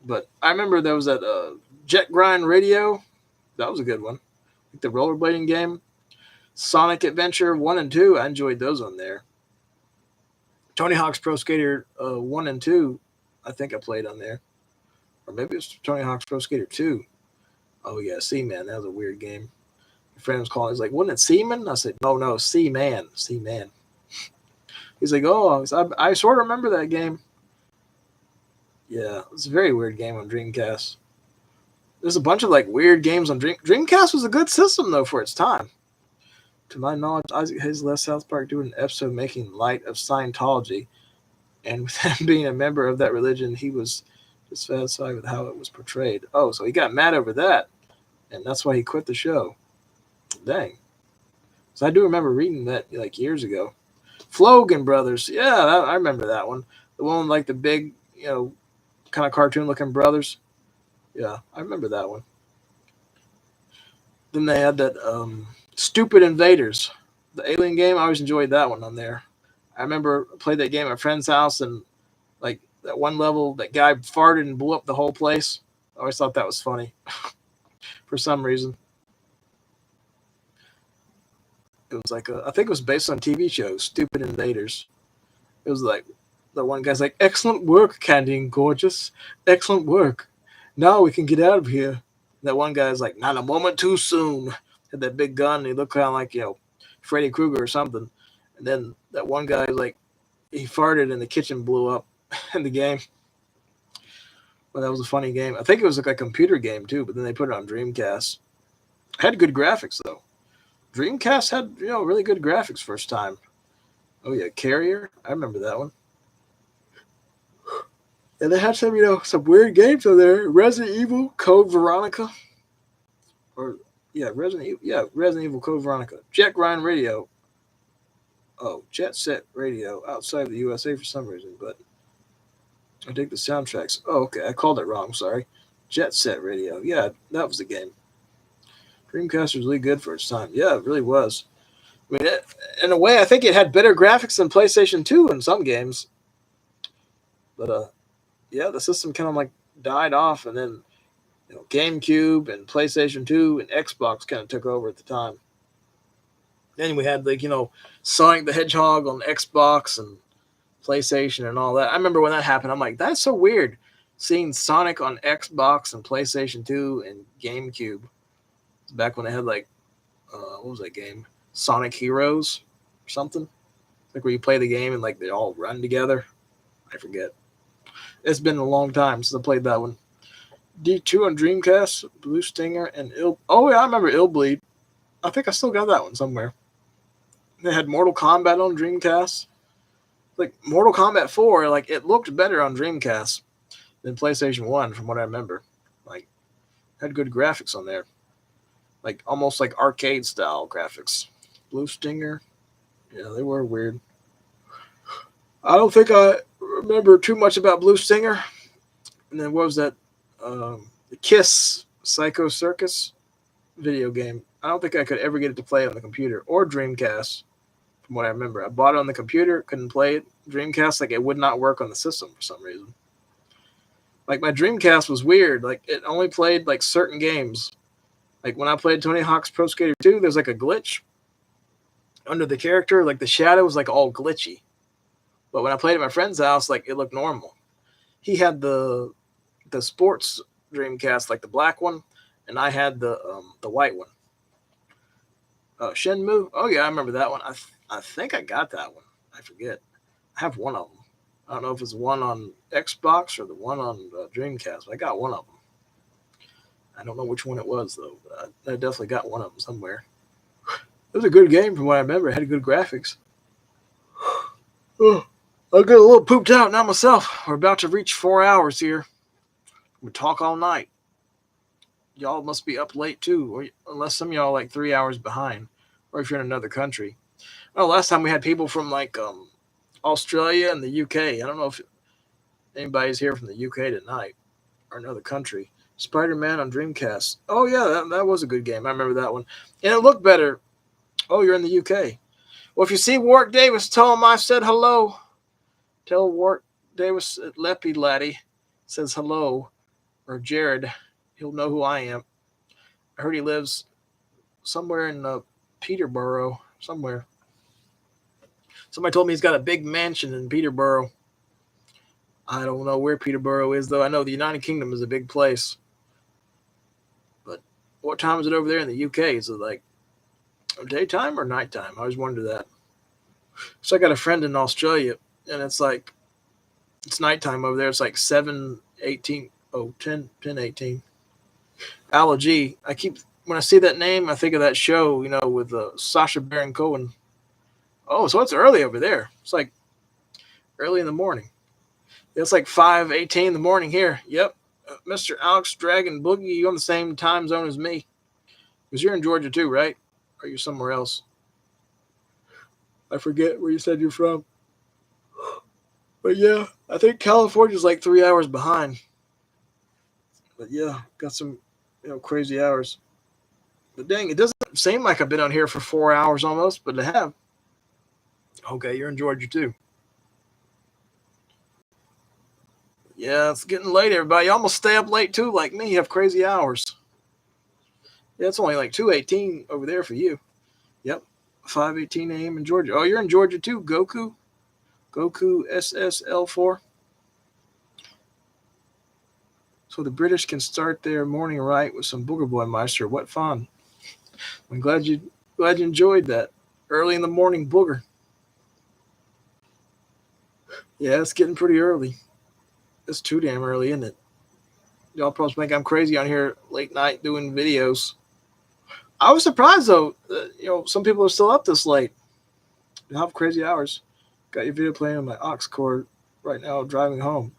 But I remember there was that Jet Grind Radio. That was a good one. Like the rollerblading game. Sonic Adventure 1 and 2. I enjoyed those on there. Tony Hawk's Pro Skater 1 and 2. I think I played on there. Or maybe it's Tony Hawk's Pro Skater 2. Oh, yeah, Seaman. That was a weird game. My friend was calling. He's like, wasn't it Seaman? I said, no, Seaman. Seaman. He's like, oh, I sort of remember that game. Yeah, it's a very weird game on Dreamcast. There's a bunch of like weird games on Dreamcast was a good system, though, for its time. To my knowledge, Isaac Hayes left South Park doing an episode making light of Scientology. And with him being a member of that religion, he was dissatisfied with how it was portrayed. Oh, so he got mad over that. And that's why he quit the show. Dang. So I do remember reading that like years ago. Flogan Brothers. Yeah, I remember that one. The one with like the big, kind of cartoon-looking brothers. Yeah, I remember that one. Then they had that Stupid Invaders, the alien game. I always enjoyed that one on there. I remember I played that game at a friend's house, and like that one level, that guy farted and blew up the whole place. I always thought that was funny for some reason. It was like I think it was based on TV show, Stupid Invaders. It was like the one guy's like, excellent work, Candy and Gorgeous. Excellent work. Now we can get out of here. That one guy's like, not a moment too soon. Had that big gun, and he looked kind of like, Freddy Krueger or something. And then that one guy, like, he farted and the kitchen blew up in the game. Well, that was a funny game. I think it was like a computer game too, but then they put it on Dreamcast. Had good graphics though. Dreamcast had really good graphics first time. Oh yeah, Carrier. I remember that one. And they had some some weird games on there. Resident Evil, Code Veronica, or Resident Evil Code Veronica. Jet Grind Radio. Oh, Jet Set Radio outside of the USA for some reason, but I dig the soundtracks. Oh, okay, I called it wrong. Sorry. Jet Set Radio. Yeah, that was the game. Dreamcast was really good for its time. Yeah, it really was. I mean, in a way, I think it had better graphics than PlayStation 2 in some games. But yeah, the system kind of like died off, and then GameCube and PlayStation 2 and Xbox kind of took over at the time. Then we had Sonic the Hedgehog on Xbox and PlayStation and all that. I remember when that happened. I'm like, that's so weird, seeing Sonic on Xbox and PlayStation 2 and GameCube. It's back when they had what was that game? Sonic Heroes or something. Like where you play the game and they all run together. I forget. It's been a long time since I played that one. D2 on Dreamcast, Blue Stinger, and Oh yeah, I remember Illbleed. I think I still got that one somewhere. They had Mortal Kombat on Dreamcast. Like Mortal Kombat 4, it looked better on Dreamcast than PlayStation 1 from what I remember. Had good graphics on there. Almost like arcade style graphics. Blue Stinger. Yeah, they were weird. I don't think I remember too much about Blue Stinger. And then what was that? The Kiss Psycho Circus video game. I don't think I could ever get it to play on the computer or Dreamcast. From what I remember, I bought it on the computer, couldn't play it. Dreamcast, it would not work on the system for some reason. My Dreamcast was weird. It only played certain games. When I played Tony Hawk's Pro Skater 2, there's a glitch under the character. The shadow was all glitchy. But when I played at my friend's house, it looked normal. He had the sports Dreamcast, the black one, and I had the white one. Shenmue. Oh yeah, I remember that one. I think I got that one. I forget. I have one of them. I don't know if it's the one on Xbox or the one on Dreamcast, but I got one of them. I don't know which one it was, though. But I definitely got one of them somewhere. It was a good game from what I remember. It had good graphics. Oh, I'll get a little pooped out now myself. We're about to reach 4 hours here. We talk all night. Y'all must be up late, too, or unless some of y'all are 3 hours behind, or if you're in another country. Well, last time we had people from Australia and the UK. I don't know if anybody's here from the UK tonight or another country. Spider-Man on Dreamcast. Oh, yeah, that was a good game. I remember that one. And it looked better. Oh, you're in the UK. Well, if you see Warwick Davis, tell him I said hello. Tell Warwick Davis at Leppy Laddie says hello. Or Jared. He'll know who I am. I heard he lives somewhere in Peterborough. Somewhere. Somebody told me he's got a big mansion in Peterborough. I don't know where Peterborough is, though. I know the United Kingdom is a big place. But what time is it over there in the UK? Is it daytime or nighttime? I always wonder that. So I got a friend in Australia, and it's nighttime over there. It's 7:18. Oh, 10:18. Ala G. When I see that name, I think of that show, with Sacha Baron Cohen. Oh, so it's early over there. It's early in the morning. It's 5:18 in the morning here. Yep. Mr. Alex Dragon Boogie, you on the same time zone as me. Because you're in Georgia too, right? Or you're somewhere else? I forget where you said you're from. But yeah, I think California's 3 hours behind. But yeah, got some crazy hours. But dang, it doesn't seem like I've been on here for 4 hours almost, but I have. Okay, you're in Georgia too. Yeah, it's getting late, everybody. You almost stay up late too, like me. You have crazy hours. Yeah, it's only 2:18 over there for you. Yep, 5:18 a.m. in Georgia. Oh, you're in Georgia too, Goku? Goku SSL4. So the British can start their morning right with some BoogerBoyMeister. What fun. I'm glad you enjoyed that. Early in the morning booger. Yeah, it's getting pretty early. It's too damn early, isn't it? Y'all probably think I'm crazy on here late night doing videos. I was surprised though. Some people are still up this late. You have crazy hours. Got your video playing on my aux cord right now, driving home.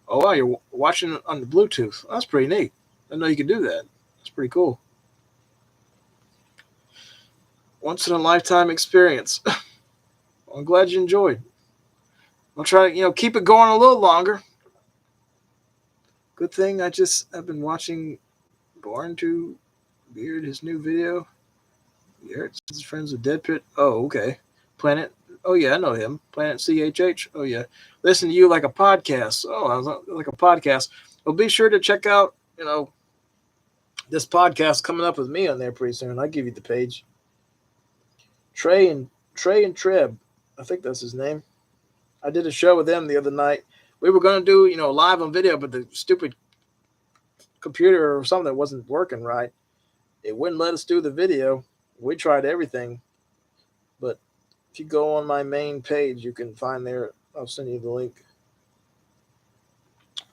Oh wow, you're watching it on the Bluetooth. That's pretty neat. I didn't know you could do that. That's pretty cool. Once in a lifetime experience. I'm glad you enjoyed. I'll try to keep it going a little longer. Good thing I've been watching Born to Beard, his new video. His friends with Dead Pit. Oh, okay. Planet. Oh yeah, I know him. Planet CHH. Oh yeah. Listen to you like a podcast. Oh, I was like a podcast. Well, be sure to check out this podcast coming up with me on there pretty soon. I'll give you the page. Trey and Treb. I think that's his name. I did a show with them the other night. We were going to do, live on video, but the stupid computer or something wasn't working right. It wouldn't let us do the video. We tried everything. But if you go on my main page, you can find there. I'll send you the link.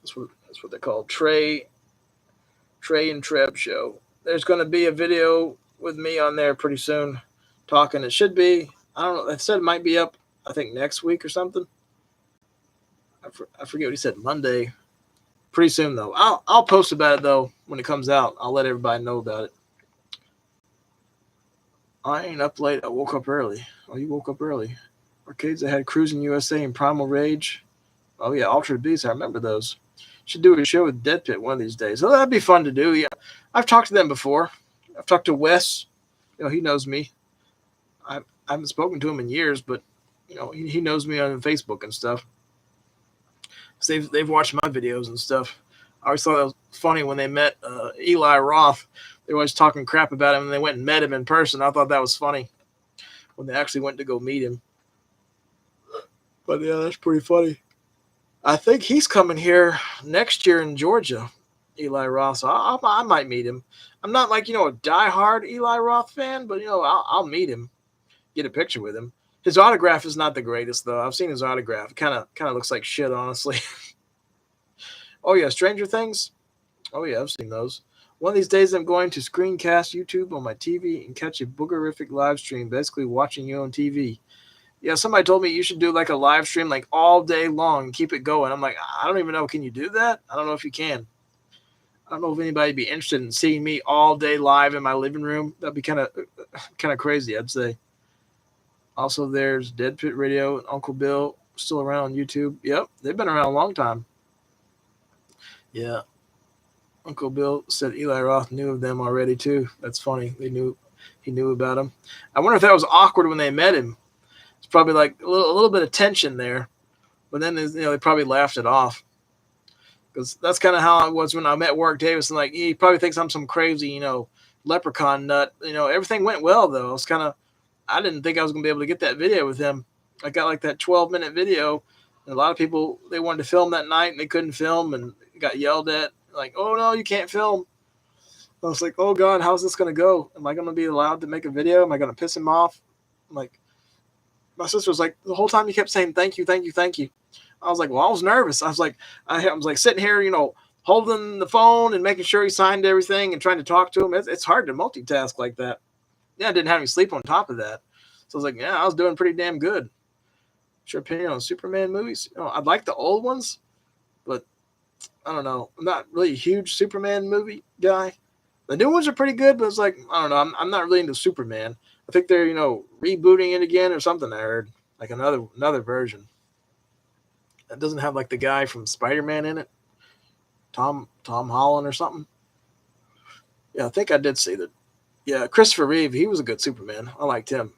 That's what they call Trey and Treb show. There's going to be a video with me on there pretty soon talking. It should be, I don't know, it said it might be up, I think, next week or something. I forget what he said, Monday. Pretty soon, though. I'll post about it, though, when it comes out. I'll let everybody know about it. I ain't up late. I woke up early. Oh, you woke up early. Arcades that had Cruising USA and Primal Rage. Oh, yeah, Altered Beast. I remember those. Should do a show with Dead Pit one of these days. So that'd be fun to do. Yeah, I've talked to them before. I've talked to Wes. He knows me. I haven't spoken to him in years, but, he knows me on Facebook and stuff. So they've watched my videos and stuff. I always thought it was funny when they met Eli Roth. They were always talking crap about him, and they went and met him in person. I thought that was funny when they actually went to go meet him. But yeah, that's pretty funny. I think he's coming here next year in Georgia, Eli Roth. So I might meet him. I'm not like, a diehard Eli Roth fan, but, I'll meet him, get a picture with him. His autograph is not the greatest, though. I've seen his autograph. It kind of looks like shit, honestly. Oh, yeah, Stranger Things? Oh, yeah, I've seen those. One of these days, I'm going to screencast YouTube on my TV and catch a boogerific live stream, basically watching you on TV. Yeah, somebody told me you should do like a live stream like all day long and keep it going. I'm like, I don't even know. Can you do that? I don't know if you can. I don't know if anybody would be interested in seeing me all day live in my living room. That'd be kind of crazy, I'd say. Also, there's Dead Pit Radio and Uncle Bill still around on YouTube. Yep, they've been around a long time. Yeah. Uncle Bill said Eli Roth knew of them already, too. That's funny. He knew about him. I wonder if that was awkward when they met him. It's probably like a little bit of tension there. But then, they probably laughed it off. Because that's kind of how it was when I met Warwick Davis. And, he probably thinks I'm some crazy, leprechaun nut. Everything went well, though. I didn't think I was going to be able to get that video with him. I got like that 12-minute video. And a lot of people, they wanted to film that night and they couldn't film and got yelled at. Like, oh, no, you can't film. I was like, oh, God, how's this going to go? Am I going to be allowed to make a video? Am I going to piss him off? Like, my sister was like, the whole time you kept saying, thank you, thank you, thank you. I was like, well, I was nervous. I was like sitting here, holding the phone and making sure he signed everything and trying to talk to him. It's hard to multitask like that. Yeah, I didn't have any sleep on top of that. So I was like, yeah, I was doing pretty damn good. What's your opinion on Superman movies? I'd like the old ones, but I don't know. I'm not really a huge Superman movie guy. The new ones are pretty good, but it's like, I don't know. I'm not really into Superman. I think they're, rebooting it again or something. I heard like another version that doesn't have like the guy from Spider-Man in it, Tom Holland or something. Yeah, I think I did see that. Yeah, Christopher Reeve, he was a good Superman. I liked him.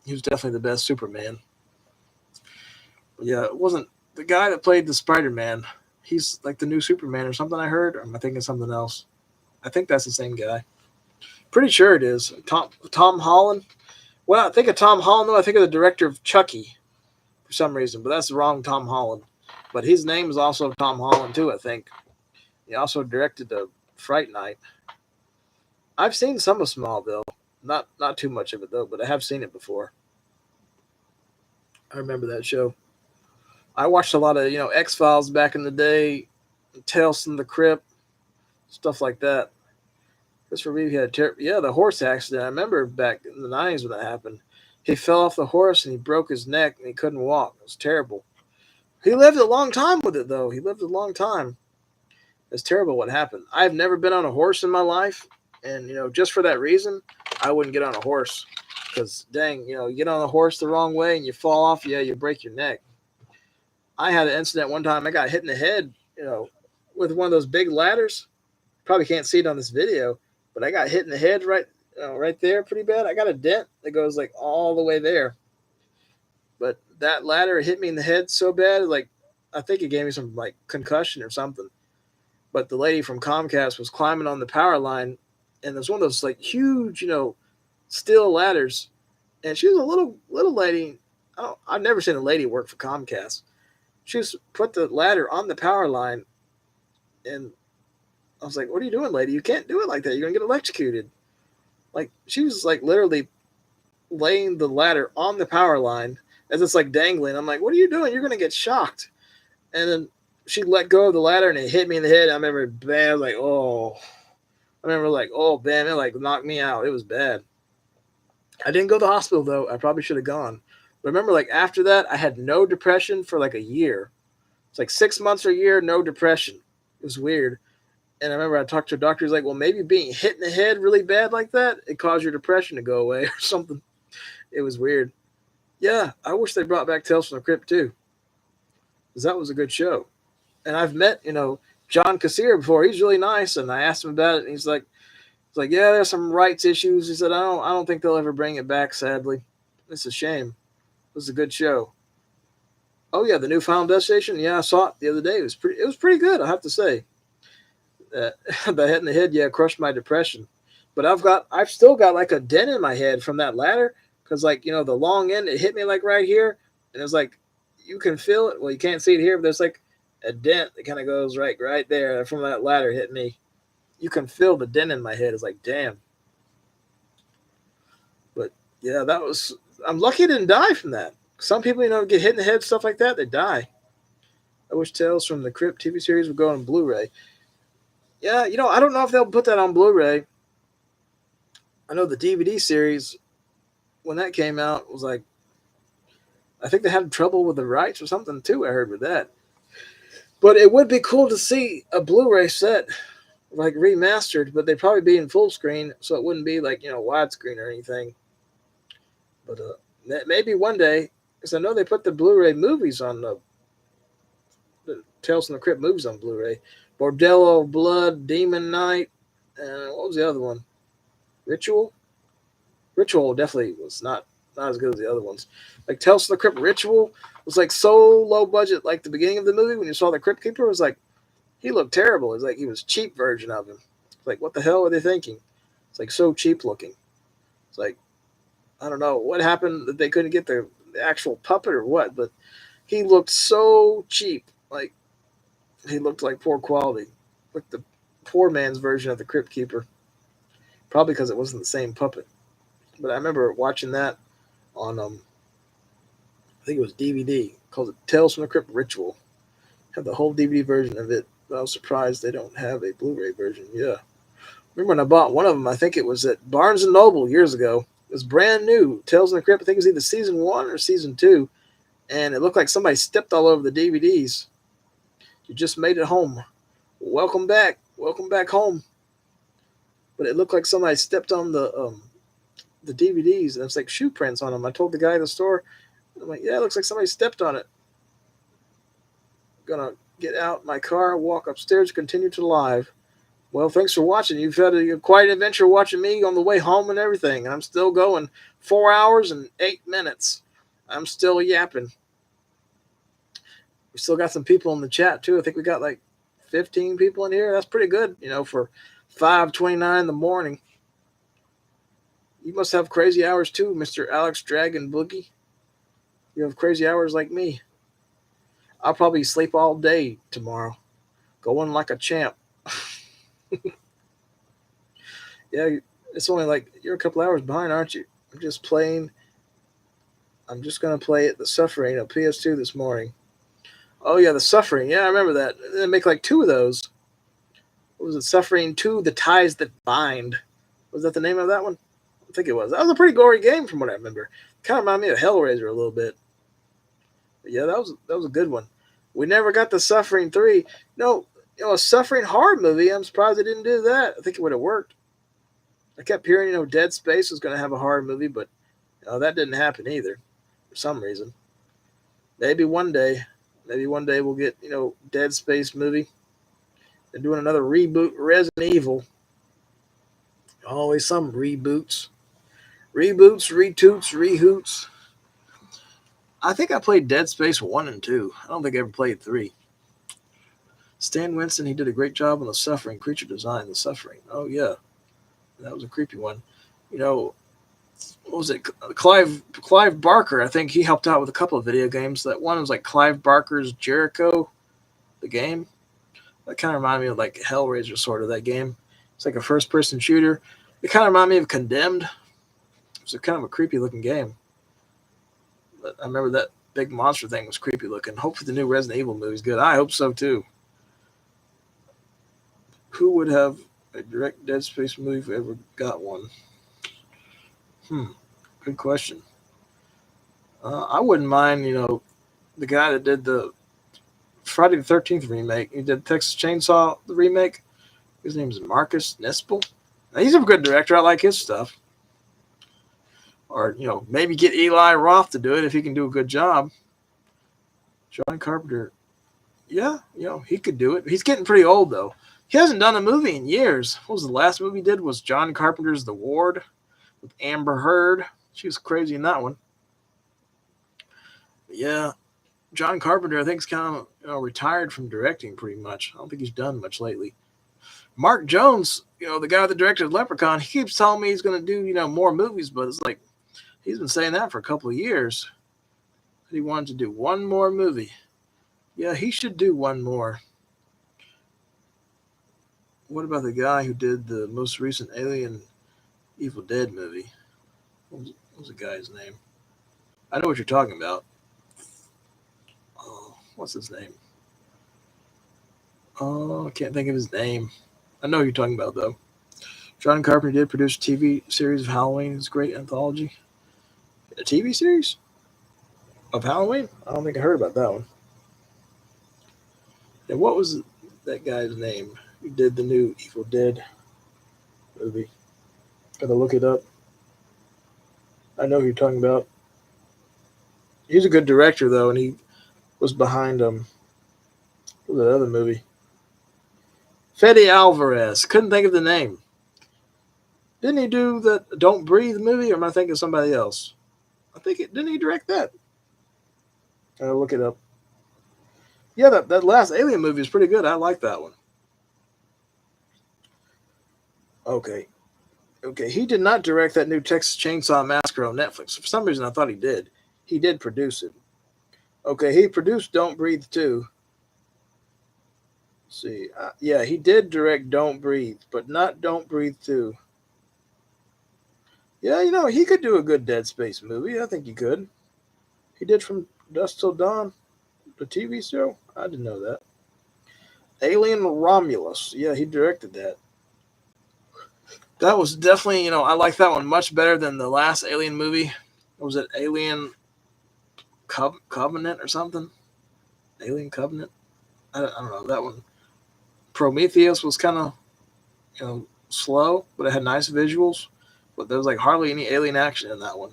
He was definitely the best Superman. But yeah, it wasn't the guy that played the Spider-Man. He's like the new Superman or something I heard. Or am I thinking something else? I think that's the same guy. Pretty sure it is. Tom Holland. Well, I think of Tom Holland, though. I think of the director of Chucky for some reason, but that's the wrong Tom Holland. But his name is also Tom Holland, too, I think. He also directed the Fright Night. I've seen some of Smallville. Not too much of it, though, but I have seen it before. I remember that show. I watched a lot of, X-Files back in the day, Tales from the Crypt, stuff like that. Christopher Reeve had the horse accident. I remember back in the 90s when that happened. He fell off the horse and he broke his neck and he couldn't walk. It was terrible. He lived a long time with it though. He lived a long time. It's terrible what happened. I've never been on a horse in my life, and just for that reason, I wouldn't get on a horse. Because dang, you get on a horse the wrong way and you fall off, yeah, you break your neck. I had an incident one time. I got hit in the head, with one of those big ladders. Probably can't see it on this video, but I got hit in the head right there pretty bad. I got a dent that goes like all the way there. But that ladder hit me in the head so bad, like I think it gave me some like concussion or something. But the lady from Comcast was climbing on the power line, and there's one of those like huge, steel ladders, and she was a little lady. I've never seen a lady work for Comcast. She was put the ladder on the power line, and I was like, "What are you doing, lady? You can't do it like that. You're gonna get electrocuted." Like she was like literally laying the ladder on the power line as it's like dangling. I'm like, "What are you doing? You're gonna get shocked." And then she let go of the ladder and it hit me in the head. I remember, bam, like, oh. I remember, like, oh, bam, it like knocked me out. It was bad. I didn't go to the hospital though. I probably should have gone. But remember, like after that, I had no depression for like a year. It's like 6 months or a year, no depression. It was weird. And I remember I talked to a doctor. He's like, well, maybe being hit in the head really bad like that, it caused your depression to go away or something. It was weird. Yeah, I wish they brought back Tales from the Crypt too, because that was a good show. And I've met, John Kassir before. He's really nice, and I asked him about it, and he's like, yeah, there's some rights issues. He said, I don't think they'll ever bring it back. Sadly, it's a shame. It was a good show. Oh yeah, the new Final Destination. Yeah, I saw it the other day. It was pretty good. I have to say. The hit in the head, yeah, crushed my depression. But I've still got like a dent in my head from that ladder, because like the long end, it hit me like right here, and it's like you can feel it. Well, you can't see it here, but there's like a dent that kind of goes right there from that ladder hit me. You can feel the dent in my head. It's like, damn. But yeah, I'm lucky I didn't die from that. Some people, get hit in the head, stuff like that, they die. I wish Tales from the Crypt TV series would go on Blu-ray. Yeah, I don't know if they'll put that on Blu-ray. I know the DVD series, when that came out, was like, I think they had trouble with the rights or something too, I heard with that. But it would be cool to see a Blu-ray set, like remastered, but they'd probably be in full screen, so it wouldn't be like, widescreen or anything. But maybe one day, because I know they put the Blu-ray movies on the Tales from the Crypt movies on Blu-ray. Bordello of Blood, Demon Knight, and what was the other one? Ritual? Ritual definitely was not as good as the other ones. Like Tales from the Crypt Ritual was like so low budget. Like the beginning of the movie when you saw the Crypt Keeper, it was like he looked terrible. It was like he was a cheap version of him. It's like, what the hell were they thinking? It's like so cheap looking. It's like, I don't know what happened that they couldn't get the actual puppet or what, but he looked so cheap. Like he looked like poor quality, like the poor man's version of the Crypt Keeper. Probably because it wasn't the same puppet. But I remember watching that on I think it was DVD, called it Tales from the Crypt Ritual. Had the whole DVD version of it. But I was surprised they don't have a Blu-ray version. Yeah. Remember when I bought one of them, I think it was at Barnes & Noble years ago. It was brand new. Tales from the Crypt, I think it was either season 1 or season 2. And it looked like somebody stepped all over the DVDs. You just made it home. Welcome back. Welcome back home. But it looked like somebody stepped on the DVDs, and it's like shoe prints on them. I told the guy at the store, I'm like, yeah, it looks like somebody stepped on it. Gonna get out my car, walk upstairs, continue to live. Well, thanks for watching. You've had quite an adventure watching me on the way home and everything, and I'm still going 4 hours and 8 minutes. I'm still yapping. We still got some people in the chat too. I think we got like 15 people in here. That's pretty good, for 5:29 in the morning. You must have crazy hours too, Mr. Alex Dragon Boogie. You have crazy hours like me. I'll probably sleep all day tomorrow. Going like a champ. Yeah, it's only like you're a couple hours behind, aren't you? I'm just going to play it, The Suffering, on PS2 this morning. Oh, yeah, The Suffering. Yeah, I remember that. They make like 2 of those. What was it? Suffering 2, The Ties That Bind. Was that the name of that one? I think it was. That was a pretty gory game from what I remember. Kind of reminded me of Hellraiser a little bit. But yeah, that was a good one. We never got the Suffering 3. No, a Suffering horror movie. I'm surprised they didn't do that. I think it would have worked. I kept hearing, Dead Space was going to have a horror movie, but that didn't happen either for some reason. Maybe one day we'll get, Dead Space movie. They're doing another reboot, Resident Evil. Always some reboots. Reboots, retoots, rehoots. I think I played Dead Space 1 and 2. I don't think I ever played 3. Stan Winston, he did a great job on the Suffering creature design, the Suffering. Oh, yeah. That was a creepy one. What was it? Clive Barker, I think he helped out with a couple of video games. That one was like Clive Barker's Jericho, the game. That kind of reminded me of like Hellraiser, sort of, that game. It's like a first-person shooter. It kind of reminded me of Condemned. It was kind of a creepy-looking game. But I remember that big monster thing was creepy-looking. Hopefully the new Resident Evil movie is good. I hope so, too. Who would have a direct Dead Space movie if we ever got one? Good question. I wouldn't mind, the guy that did the Friday the 13th remake. He did Texas Chainsaw, the remake. His name is Marcus Nispel. Now, he's a good director. I like his stuff. Or, maybe get Eli Roth to do it if he can do a good job. John Carpenter. Yeah, he could do it. He's getting pretty old, though. He hasn't done a movie in years. What was the last movie he did? Was John Carpenter's The Ward with Amber Heard. She was crazy in that one. But yeah, John Carpenter, I think, is kind of retired from directing pretty much. I don't think he's done much lately. Mark Jones, the guy that directed Leprechaun, he keeps telling me he's going to do, more movies, but it's like he's been saying that for a couple of years. He wanted to do one more movie. Yeah, he should do one more. What about the guy who did the most recent Alien Evil Dead movie? What was the guy's name? I know what you're talking about. Oh, what's his name? Oh, I can't think of his name. I know who you're talking about, though. John Carpenter did produce a TV series of Halloween. It's a great anthology. A TV series of Halloween? I don't think I heard about that one. And what was that guy's name who did the new Evil Dead movie? Gotta look it up. I know who you're talking about. He's a good director, though, and he was behind what was that other movie? Fede Alvarez. Couldn't think of the name. Didn't he do that Don't Breathe movie, or am I thinking of somebody else? Didn't he direct that? I'll look it up. Yeah, that last Alien movie is pretty good. I like that one. Okay, he did not direct that new Texas Chainsaw Massacre on Netflix. For some reason, I thought he did. He did produce it. Okay, he produced Don't Breathe too. Let's see. Yeah, he did direct Don't Breathe, but not Don't Breathe 2. Yeah, he could do a good Dead Space movie. I think he could. He did From Dusk Till Dawn, the TV show. I didn't know that. Alien Romulus. Yeah, he directed that. That was definitely, I like that one much better than the last Alien movie. Was it Alien Covenant or something? Alien Covenant? I don't know. That one. Prometheus was kind of, slow, but it had nice visuals. But there was like hardly any alien action in that one.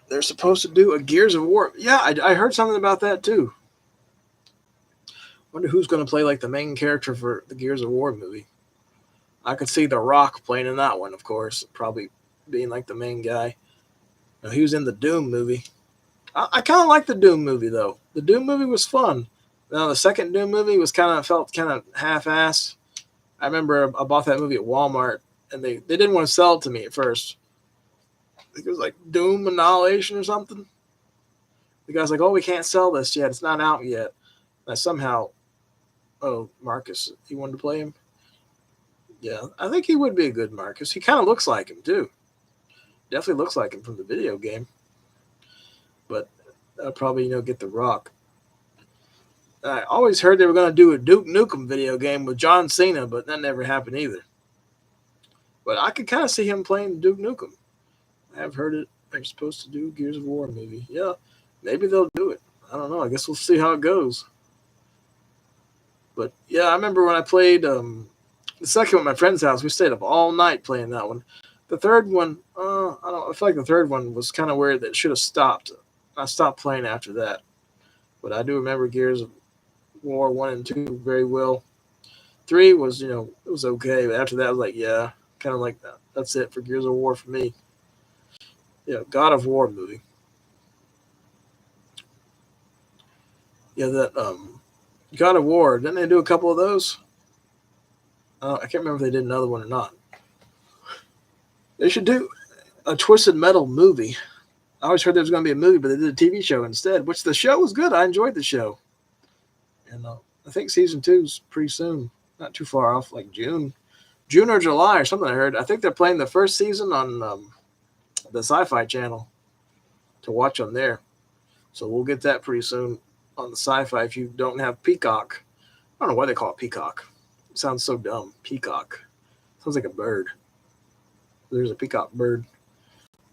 They're supposed to do a Gears of War. Yeah, I heard something about that too. Wonder who's going to play like the main character for the Gears of War movie. I could see The Rock playing in that one, of course, probably being like the main guy. He was in the Doom movie. I kind of like the Doom movie though. The Doom movie was fun. Now the second Doom movie felt kind of half-assed. I remember I bought that movie at Walmart, and they didn't want to sell it to me at first. I think it was like Doom Annihilation or something. The guy's like, "Oh, we can't sell this yet. It's not out yet." And somehow, Marcus, he wanted to play him. Yeah, I think he would be a good Marcus. He kind of looks like him too. Definitely looks like him from the video game. But I'll probably, get The Rock. I always heard they were going to do a Duke Nukem video game with John Cena, but that never happened either. But I could kind of see him playing Duke Nukem. I have heard it. They're supposed to do a Gears of War movie. Yeah, maybe they'll do it. I don't know. I guess we'll see how it goes. But yeah, I remember when I played the second one at my friend's house. We stayed up all night playing that one. The third one, I don't. I feel like the third one was kind of weird. That should have stopped. I stopped playing after that. But I do remember Gears of War 1 and 2 very well. 3 was, it was okay. But after that, I was like, yeah, kind of like that. That's it for Gears of War for me. Yeah, God of War movie. Yeah, that God of War. Didn't they do a couple of those? I can't remember if they did another one or not. They should do a Twisted Metal movie. I always heard there was going to be a movie, but they did a TV show instead, which the show was good. I enjoyed the show. And I think season 2 is pretty soon. Not too far off, like June or July or something I heard. I think they're playing the first season on the Sci-Fi Channel to watch on there. So we'll get that pretty soon on the Sci-Fi if you don't have Peacock. I don't know why they call it Peacock. It sounds so dumb. Peacock. Sounds like a bird. There's a peacock bird.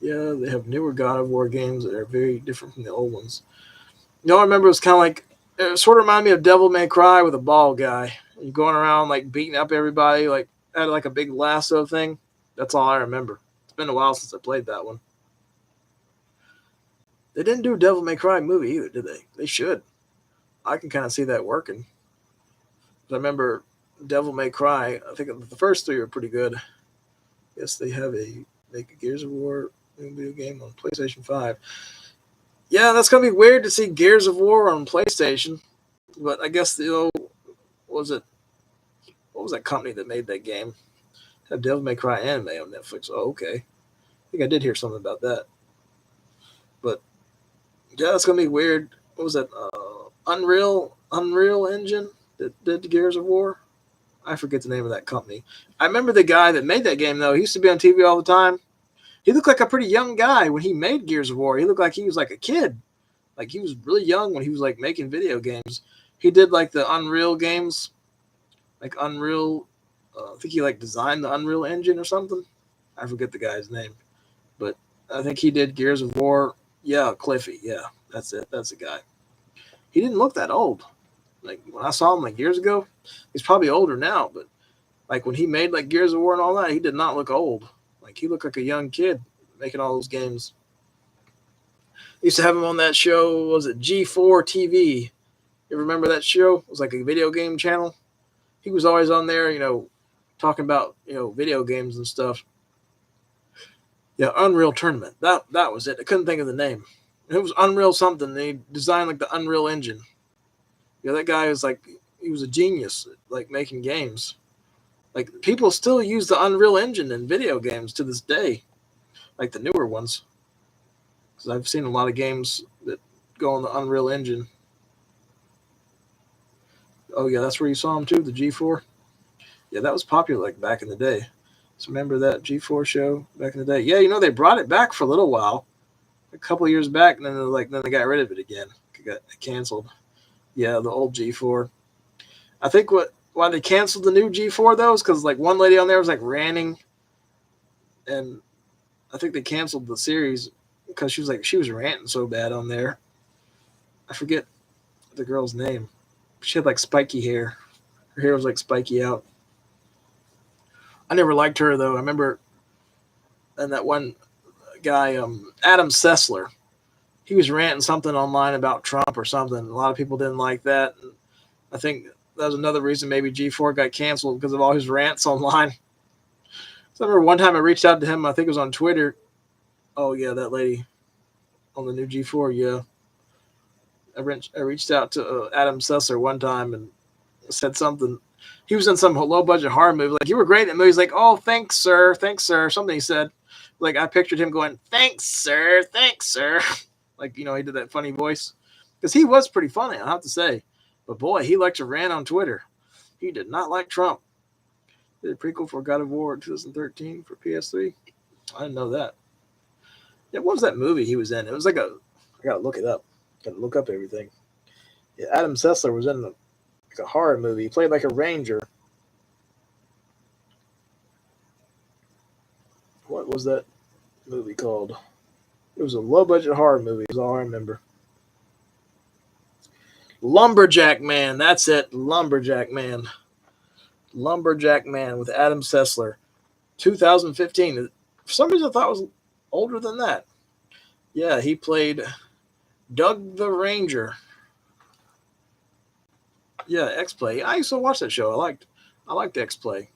Yeah, they have newer God of War games that are very different from the old ones. I remember it was kind of like, it sort of reminded me of Devil May Cry with a ball guy. You're going around like beating up everybody, like had like a big lasso thing. That's all I remember. It's been a while since I played that one. They didn't do a Devil May Cry movie either, did they? They should. I can kind of see that working. I remember Devil May Cry, I think the first 3 were pretty good. Yes, they have make a Gears of War video game on PlayStation 5. Yeah, that's going to be weird to see Gears of War on PlayStation. But I guess, what was that company that made that game? Had Devil May Cry anime on Netflix. Oh, okay. I think I did hear something about that. But yeah, it's going to be weird. What was that? Unreal Engine that did Gears of War? I forget the name of that company. I remember the guy that made that game, though. He used to be on TV all the time. He looked like a pretty young guy when he made Gears of War. He looked like he was like a kid. Like he was really young when he was like making video games. He did like the Unreal games. Like Unreal, I think he like designed the Unreal Engine or something. I forget the guy's name. But I think he did Gears of War. Yeah, Cliffy. Yeah, that's it. That's the guy. He didn't look that old. Like when I saw him like years ago, he's probably older now, but like when he made like Gears of War and all that, he did not look old. Like he looked like a young kid making all those games. I used to have him on that show, was it G4 TV? You remember that show? It was like a video game channel. He was always on there, talking about, video games and stuff. Yeah, Unreal Tournament. That was it. I couldn't think of the name. It was Unreal something. They designed like the Unreal Engine. Yeah, that guy was like, he was a genius at, like making games. Like people still use the Unreal Engine in video games to this day, like the newer ones. Because I've seen a lot of games that go on the Unreal Engine. Oh yeah, that's where you saw him too, the G4. Yeah, that was popular like back in the day. So remember that G4 show back in the day? Yeah, they brought it back for a little while, a couple of years back, and then they got rid of it again. It got canceled. Yeah, the old G4. I think why they canceled the new G4 though is because like one lady on there was like ranting, and I think they canceled the series because she was ranting so bad on there. I forget the girl's name. She had like spiky hair. Her hair was like spiky out. I never liked her though. I remember, and that one guy, Adam Sessler, he was ranting something online about Trump or something. A lot of people didn't like that. And I think that was another reason maybe G4 got canceled because of all his rants online. So I remember one time I reached out to him. I think it was on Twitter. Oh yeah, that lady on the new G4. Yeah, I reached out to Adam Sessler one time and said something. He was in some low budget horror movie. Like, you were great in the movie. He's like, oh, thanks, sir. Thanks, sir. Something he said. Like, I pictured him going, thanks, sir. Thanks, sir. Like, he did that funny voice. Because he was pretty funny, I have to say. But boy, he liked to rant on Twitter. He did not like Trump. Did a prequel for God of War 2013 for PS3. I didn't know that. Yeah, what was that movie he was in? It was like I gotta look it up. Gotta look up everything. Yeah, Adam Sessler was in a horror movie. He played like a ranger. What was that movie called? It was a low budget horror movie, is all I remember. Lumberjack Man, that's it. Lumberjack Man. Lumberjack Man with Adam Sessler. 2015. For some reason I thought it was older than that. Yeah, he played Doug the Ranger. Yeah, X-Play. I used to watch that show. I liked X-Play.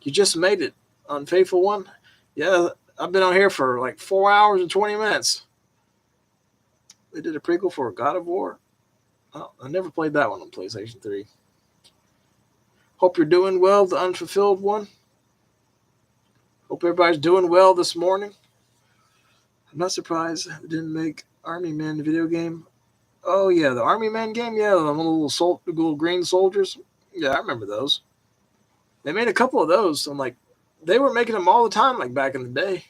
You just made it. Unfaithful One? Yeah, I've been on here for like 4 hours and 20 minutes. They did a prequel for God of War. Oh, I never played that one on PlayStation 3. Hope you're doing well, the Unfulfilled One. Hope everybody's doing well this morning. I'm not surprised they didn't make Army Men video game. Oh, yeah, the Army Men game? Yeah, the little green soldiers. Yeah, I remember those. They made a couple of those. I'm like, they were making them all the time, like back in the day.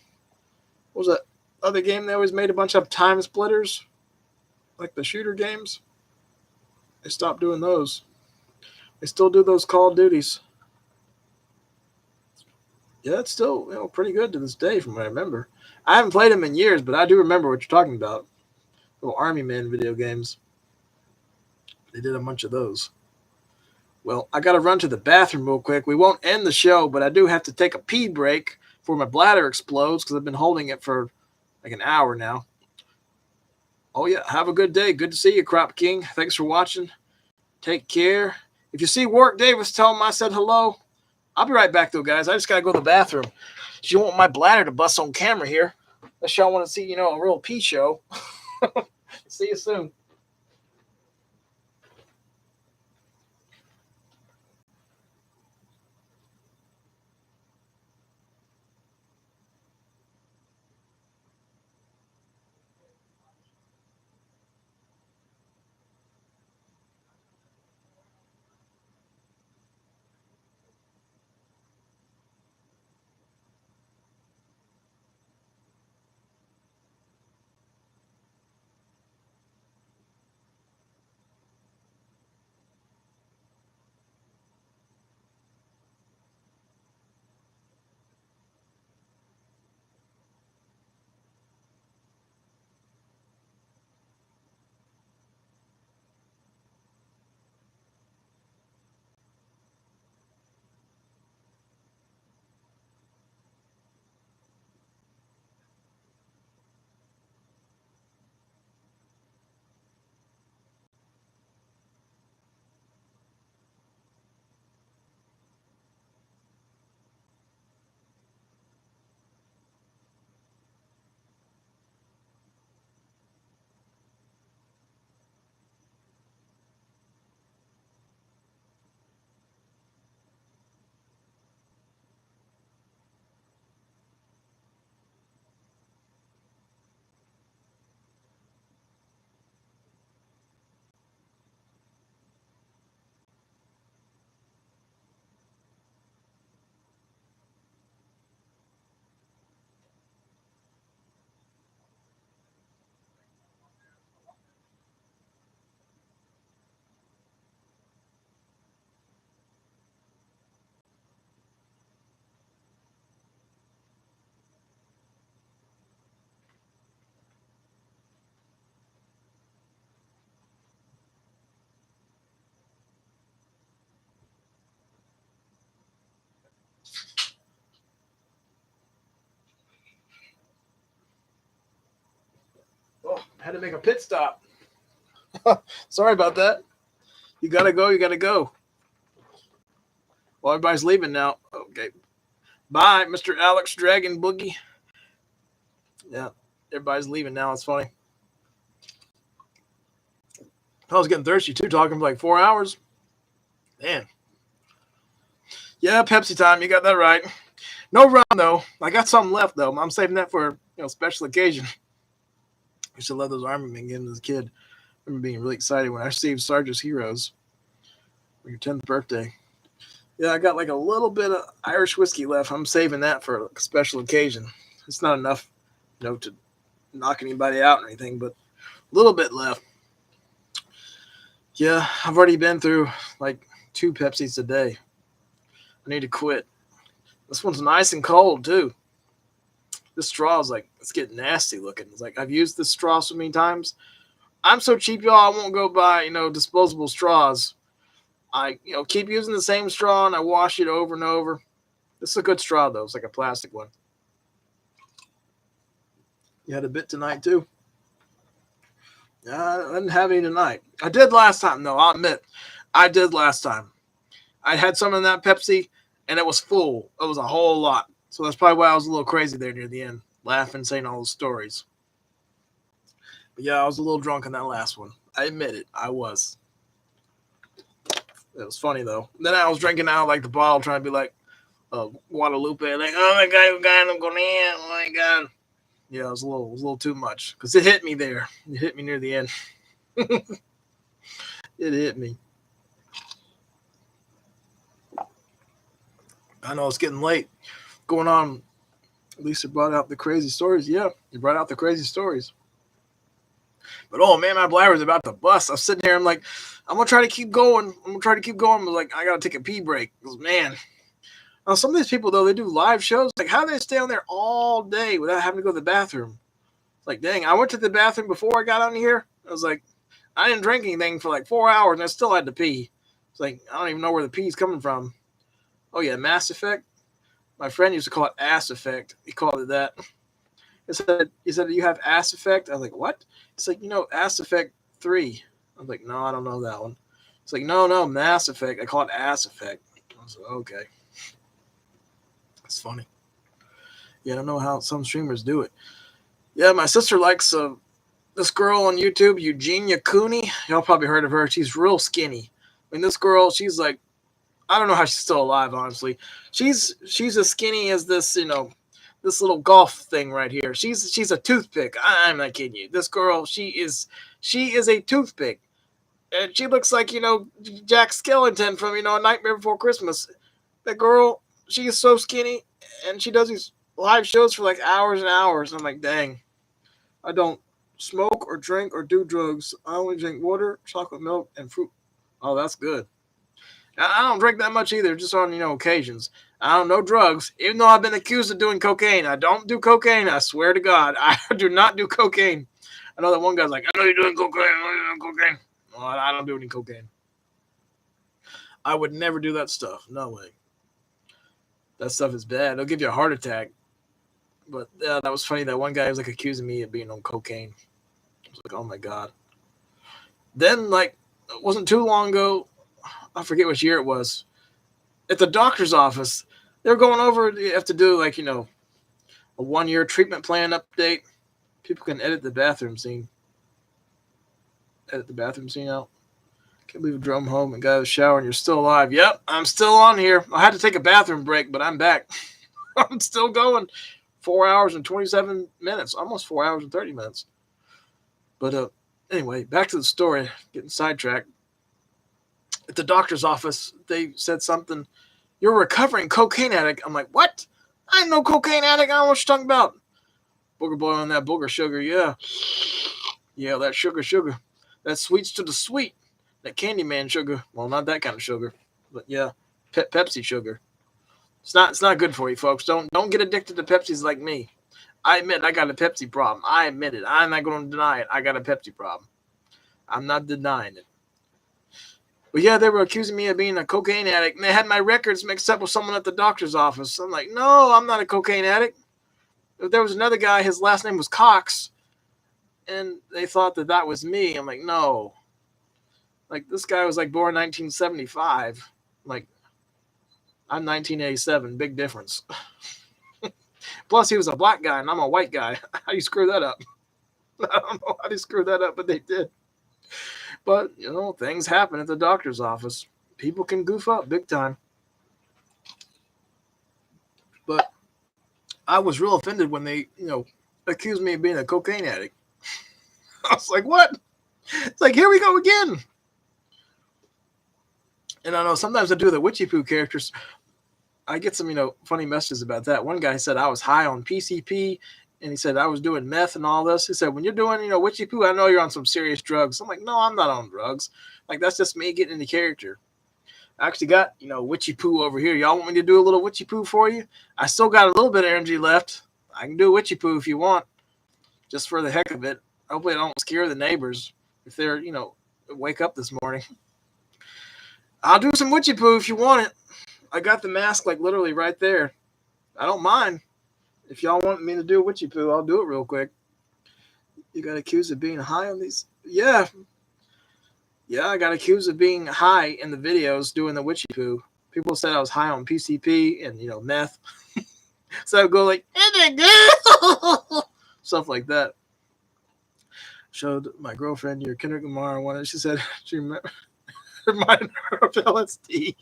What was that other game they always made a bunch of time splitters? Like the shooter games? They stopped doing those. They still do those Call of Duties. Yeah, it's still pretty good to this day from what I remember. I haven't played them in years, but I do remember what you're talking about. Little Army Men video games. They did a bunch of those. Well, I got to run to the bathroom real quick. We won't end the show, but I do have to take a pee break before my bladder explodes because I've been holding it for like an hour now. Oh, yeah. Have a good day. Good to see you, Crop King. Thanks for watching. Take care. If you see Warwick Davis, tell him I said hello. I'll be right back, though, guys. I just got to go to the bathroom. You don't want my bladder to bust on camera here. Unless y'all want to see, a real pee show. See you soon. Oh, I had to make a pit stop. Sorry about that. You got to go. You got to go. Well, everybody's leaving now. Okay. Bye, Mr. Alex Dragon Boogie. Yeah, everybody's leaving now. It's funny. I was getting thirsty, too, talking for like 4 hours. Man. Yeah, Pepsi time. You got that right. No rum, though. I got something left, though. I'm saving that for special occasion. I used to love those Army Men games as a kid. I remember being really excited when I received Sarge's Heroes for your 10th birthday. Yeah, I got like a little bit of Irish whiskey left. I'm saving that for a special occasion. It's not enough, to knock anybody out or anything, but a little bit left. Yeah, I've already been through like 2 Pepsis a day. I need to quit. This one's nice and cold too. This straw is like it's getting nasty looking. It's like I've used this straw so many times. I'm so cheap, y'all. I won't go buy disposable straws. I keep using the same straw and I wash it over and over. This is a good straw though. It's like a plastic one. You had a bit tonight too. I didn't have any tonight. I did last time though. I'll admit, I did last time. I had some in that Pepsi and it was full. It was a whole lot. So that's probably why I was a little crazy there near the end, laughing, saying all those stories. But yeah, I was a little drunk on that last one. I admit it. I was. It was funny though. Then I was drinking out of like the bottle, trying to be like Guadalupe, like, oh my god, you got him going in. Oh my god. Yeah, it was a little too much because it hit me there. It hit me near the end. It hit me. I know it's getting late. Going on. Lisa brought out the crazy stories. Yeah, you brought out the crazy stories. But oh man, my bladder's about to bust. I'm sitting here. I'm like, I'm gonna try to keep going. But like, I gotta take a pee break. Because man, now some of these people though, they do live shows. Like, how do they stay on there all day without having to go to the bathroom? Like, dang, I went to the bathroom before I got on here. I was like, I didn't drink anything for like 4 hours and I still had to pee. It's like, I don't even know where the pee's coming from. Oh yeah, Mass Effect. My friend used to call it ass effect. He called it that. He said you have ass effect. I was like, what? It's like, Ass Effect 3. I was like, no, I don't know that one. It's like, no, Mass Effect. I call it ass effect. I was like, okay. That's funny. Yeah, I don't know how some streamers do it. Yeah, my sister likes this girl on YouTube, Eugenia Cooney. Y'all probably heard of her. She's real skinny. I mean, this girl, she's like, I don't know how she's still alive, honestly. She's as skinny as this, this little golf thing right here. She's a toothpick. I'm not kidding you. This girl, she is a toothpick. And she looks like, Jack Skellington from, A Nightmare Before Christmas. That girl, she is so skinny and she does these live shows for like hours and hours. I'm like, dang. I don't smoke or drink or do drugs. I only drink water, chocolate milk, and fruit. Oh, that's good. I don't drink that much either, just on, occasions. I don't know drugs, even though I've been accused of doing cocaine. I don't do cocaine. I swear to God, I do not do cocaine. I know that one guy's like, I know you're doing cocaine. I know you're doing cocaine. Well, I don't do any cocaine. I would never do that stuff. No way. That stuff is bad. It'll give you a heart attack. But that was funny. That one guy was like accusing me of being on cocaine. I was like, oh my God. Then, like, it wasn't too long ago. I forget which year it was. At the doctor's office, they were going over. You have to do like a 1-year treatment plan update. People can edit the bathroom scene. Edit the bathroom scene out. Can't leave a drum home and got out of the shower and you're still alive. Yep, I'm still on here. I had to take a bathroom break, but I'm back. I'm still going. 4 hours and 27 minutes. Almost 4 hours and 30 minutes. But anyway, back to the story. Getting sidetracked. At the doctor's office, they said something. You're a recovering cocaine addict. I'm like, what? I'm no cocaine addict. I don't know what you're talking about. Booger boy on that booger sugar, yeah. Yeah, that sugar. That sweets to the sweet. That Candyman sugar. Well, not that kind of sugar. But yeah, Pepsi sugar. It's not good for you, folks. Don't get addicted to Pepsis like me. I admit I got a Pepsi problem. I admit it. I'm not going to deny it. I got a Pepsi problem. I'm not denying it. But yeah, they were accusing me of being a cocaine addict, and they had my records mixed up with someone at the doctor's office. I'm like, no, I'm not a cocaine addict. There was another guy, his last name was Cox, and they thought that was me. I'm like, no. Like, this guy was like born 1975. Like, I'm 1987. Big difference. Plus, he was a black guy, and I'm a white guy. How do you screw that up? I don't know how to screw that up, but they did. But, things happen at the doctor's office. People can goof up big time. But I was real offended when they, accused me of being a cocaine addict. I was like, what? It's like, here we go again. And I know sometimes I do the Witchy Poo characters. I get some, funny messages about that. One guy said I was high on PCP And he said, I was doing meth and all this. He said, when you're doing, Witchy Poo, I know you're on some serious drugs. I'm like, no, I'm not on drugs. Like, that's just me getting into character. I actually got, Witchy Poo over here. Y'all want me to do a little Witchy Poo for you? I still got a little bit of energy left. I can do a Witchy Poo if you want, just for the heck of it. Hopefully I don't scare the neighbors if they're, wake up this morning. I'll do some Witchy Poo if you want it. I got the mask, like, literally right there. I don't mind. If y'all want me to do a Witchy Poo, I'll do it real quick. You got accused of being high on these? Yeah. Yeah, I got accused of being high in the videos doing the Witchy Poo. People said I was high on PCP and, meth. So I would go like, stuff like that. Showed my girlfriend your Kendrick Lamar one. She said she reminded her of LSD.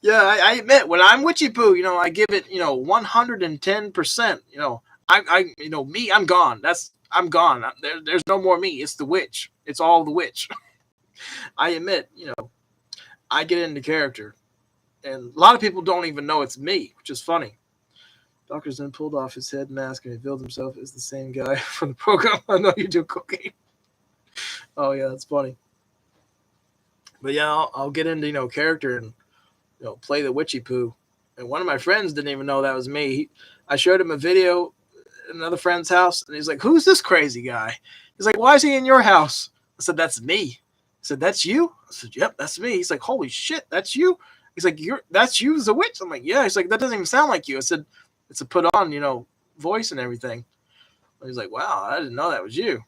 Yeah, I admit when I'm Witchy Poo, I give it, 110%. Me, I'm gone. I'm gone. There's no more me. It's the witch. It's all the witch. I admit, I get into character, and a lot of people don't even know it's me, which is funny. Doctors then pulled off his head mask and revealed himself as the same guy from the program. I know you do cocaine. Oh yeah, that's funny. But yeah, I'll get into character and play the Witchy Poo. And one of my friends didn't even know that was me. I showed him a video at another friend's house, and he's like, "Who's this crazy guy?" He's like, "Why is he in your house?" I said, "That's me." I said, "That's you?" I said, "Yep, that's me." He's like, "Holy shit, that's you?" He's like, "That's you as a witch?" I'm like, "Yeah." He's like, "That doesn't even sound like you." I said, "It's a put on, voice and everything." And he's like, "Wow, I didn't know that was you."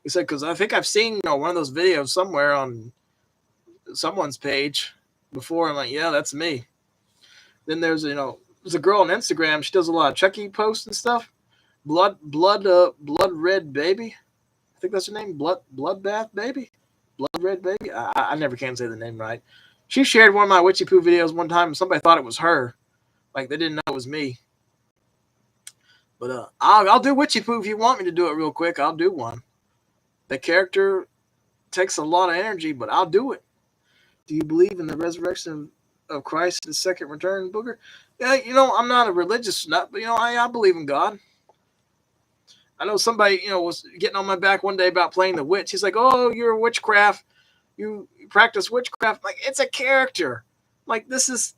He said, "Because I think I've seen one of those videos somewhere on someone's page before." I'm like, "Yeah, that's me." Then there's there's a girl on Instagram. She does a lot of Chucky posts and stuff. Blood red baby. I think that's her name. Bloodbath baby. Blood red baby. I never can say the name right. She shared one of my Witchy Poo videos one time, and somebody thought it was her. Like they didn't know it was me. But I'll do Witchy Poo if you want me to do it real quick. I'll do one. The character takes a lot of energy, but I'll do it. Do you believe in the resurrection of Christ, his second return, Booger? Yeah, I'm not a religious nut, but I believe in God. I know somebody, was getting on my back one day about playing the witch. He's like, "Oh, you're witchcraft. You practice witchcraft." Like, it's a character. Like, this.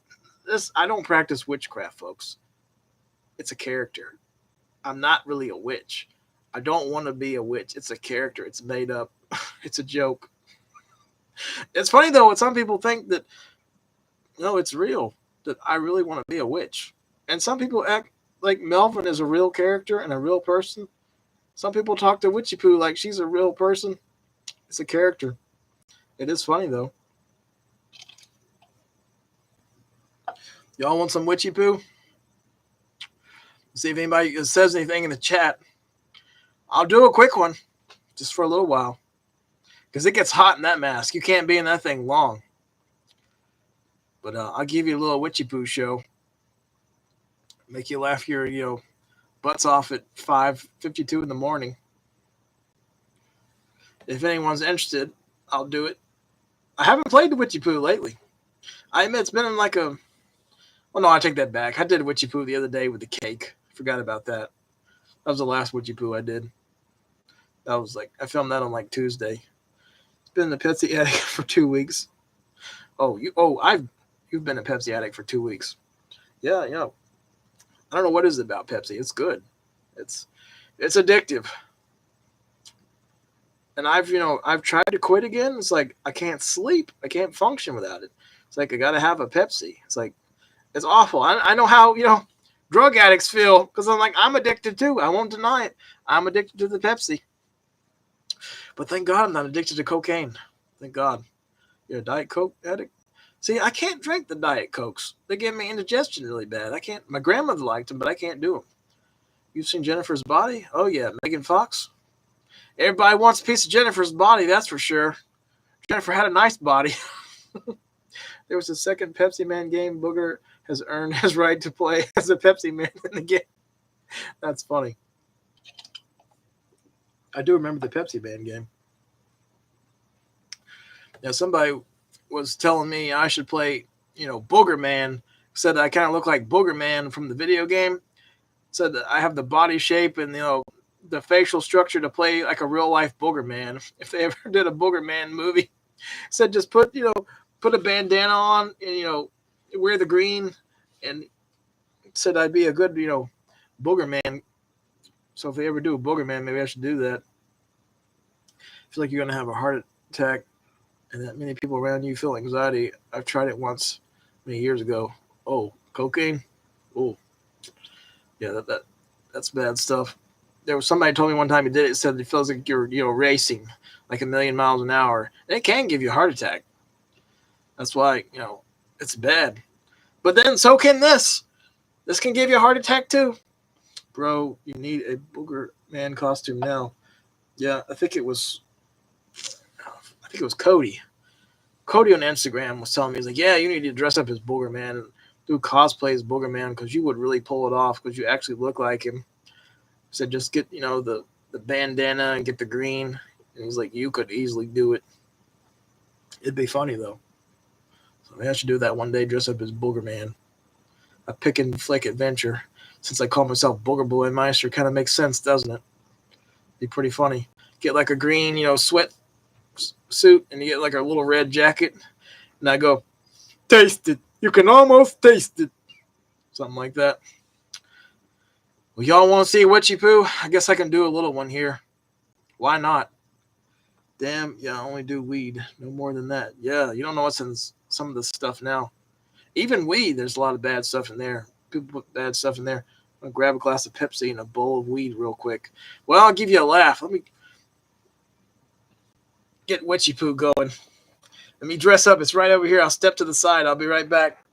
I don't practice witchcraft, folks. It's a character. I'm not really a witch. I don't want to be a witch. It's a character. It's made up. It's a joke. It's funny, though, when some people think that, no, it's real, that I really want to be a witch. And some people act like Melvin is a real character and a real person. Some people talk to Witchy Poo like she's a real person. It's a character. It is funny, though. Y'all want some Witchy Poo? See if anybody says anything in the chat. I'll do a quick one, just for a little while. Because it gets hot in that mask. You can't be in that thing long. But I'll give you a little Witchy Poo show. Make you laugh your, butts off at 5:52 in the morning. If anyone's interested, I'll do it. I haven't played the Witchy Poo lately. I admit it's been in like a... Well, no, I take that back. I did a Witchy Poo the other day with the cake. Forgot about that. That was the last Witchy Poo I did. That was like... I filmed that on like Tuesday. It's been in the Pepsi addict for 2 weeks. You've been a Pepsi addict for 2 weeks. Yeah, I don't know what is it about Pepsi. It's good. It's addictive. And I've tried to quit again. It's like I can't sleep. I can't function without it. It's like I gotta have a Pepsi. It's like it's awful. I know how drug addicts feel because I'm addicted too. I won't deny it. I'm addicted to the Pepsi. But thank God I'm not addicted to cocaine. Thank God. You're a Diet Coke addict? See, I can't drink the Diet Cokes. They give me indigestion really bad. I can't. My grandmother liked them, but I can't do them. You've seen Jennifer's Body? Oh, yeah. Megan Fox? Everybody wants a piece of Jennifer's body, that's for sure. Jennifer had a nice body. There was a second Pepsi Man game. Booger has earned his right to play as a Pepsi Man in the game. That's funny. I do remember the Pepsi Man game. Now, somebody was telling me I should play, Booger Man. Said I kind of look like Booger Man from the video game. said that I have the body shape and the facial structure to play like a real life Booger Man. If they ever did a Booger Man movie, said just put a bandana on and wear the green, and said I'd be a good Booger Man. So if they ever do a Booger Man, maybe I should do that. I feel like you're gonna have a heart attack, and that many people around you feel anxiety. I've tried it once, many years ago. Oh, cocaine. Oh, yeah, that's bad stuff. There was somebody told me one time he did it. Said it feels like you're racing like a million miles an hour. And it can give you a heart attack. That's why it's bad. But then so can this. This can give you a heart attack too, bro. You need a Booger Man costume now. Yeah, I think it was Cody. Cody on Instagram was telling me, he's like, yeah, you need to dress up as Booger Man and do cosplay as Booger Man because you would really pull it off because you actually look like him. He said just get the bandana and get the green. And he's like, you could easily do it. It'd be funny though. So maybe I should do that one day, dress up as Booger Man. A pick and flick adventure. Since I call myself BoogerBoyMeister, kind of makes sense, doesn't it? Be pretty funny. Get like a green, sweat suit, and you get like a little red jacket, and I go, taste it. You can almost taste it. Something like that. Well, y'all want to see Witchy Poo? I guess I can do a little one here. Why not? Damn, yeah, I only do weed. No more than that. Yeah, you don't know what's in some of this stuff now. Even weed, there's a lot of bad stuff in there. People put bad stuff in there. I'm going to grab a glass of Pepsi and a bowl of weed real quick. Well, I'll give you a laugh. Let me get Witchy Poo going. Let me dress up. It's right over here. I'll step to the side. I'll be right back.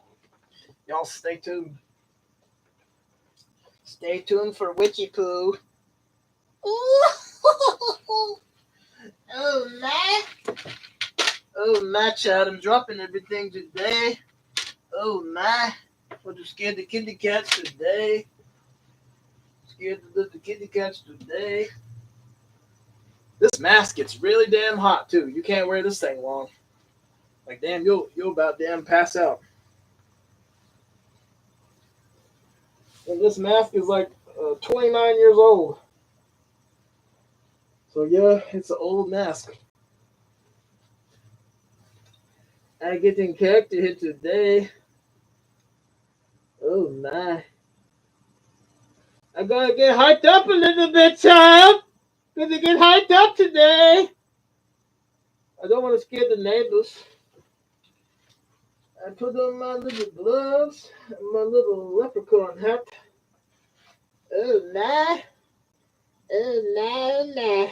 Y'all stay tuned. Stay tuned for Witchy Poo. Oh, my. Oh, my child. I'm dropping everything today. Oh, my. I'm scared the kitty cats today. Scared the kitty cats today. This mask gets really damn hot, too. You can't wear this thing long. Like, damn, you'll about damn pass out. And this mask is like 29 years old. So, yeah, it's an old mask. I get in character here today. Oh, my. I'm going to get hyped up a little bit, child. Going to get hyped up today. I don't want to scare the neighbors. I put on my little gloves and my little leprechaun hat. Oh, nah. Oh, nah.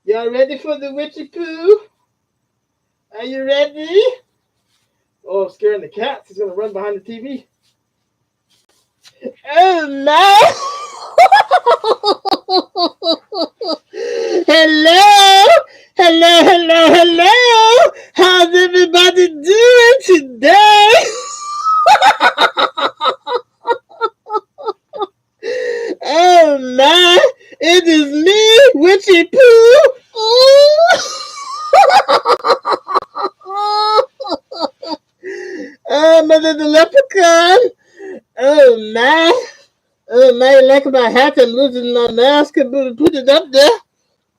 Y'all ready for the Witchy Poo? Are you ready? Oh, I'm scaring the cats. He's going to run behind the TV. Oh, no. Hello. How's everybody doing today? Oh, my. It is me, Witchy Poo. Oh, my little leprechaun. Oh, my. Oh, my, you like my hat? I'm losing my mask and put it up there.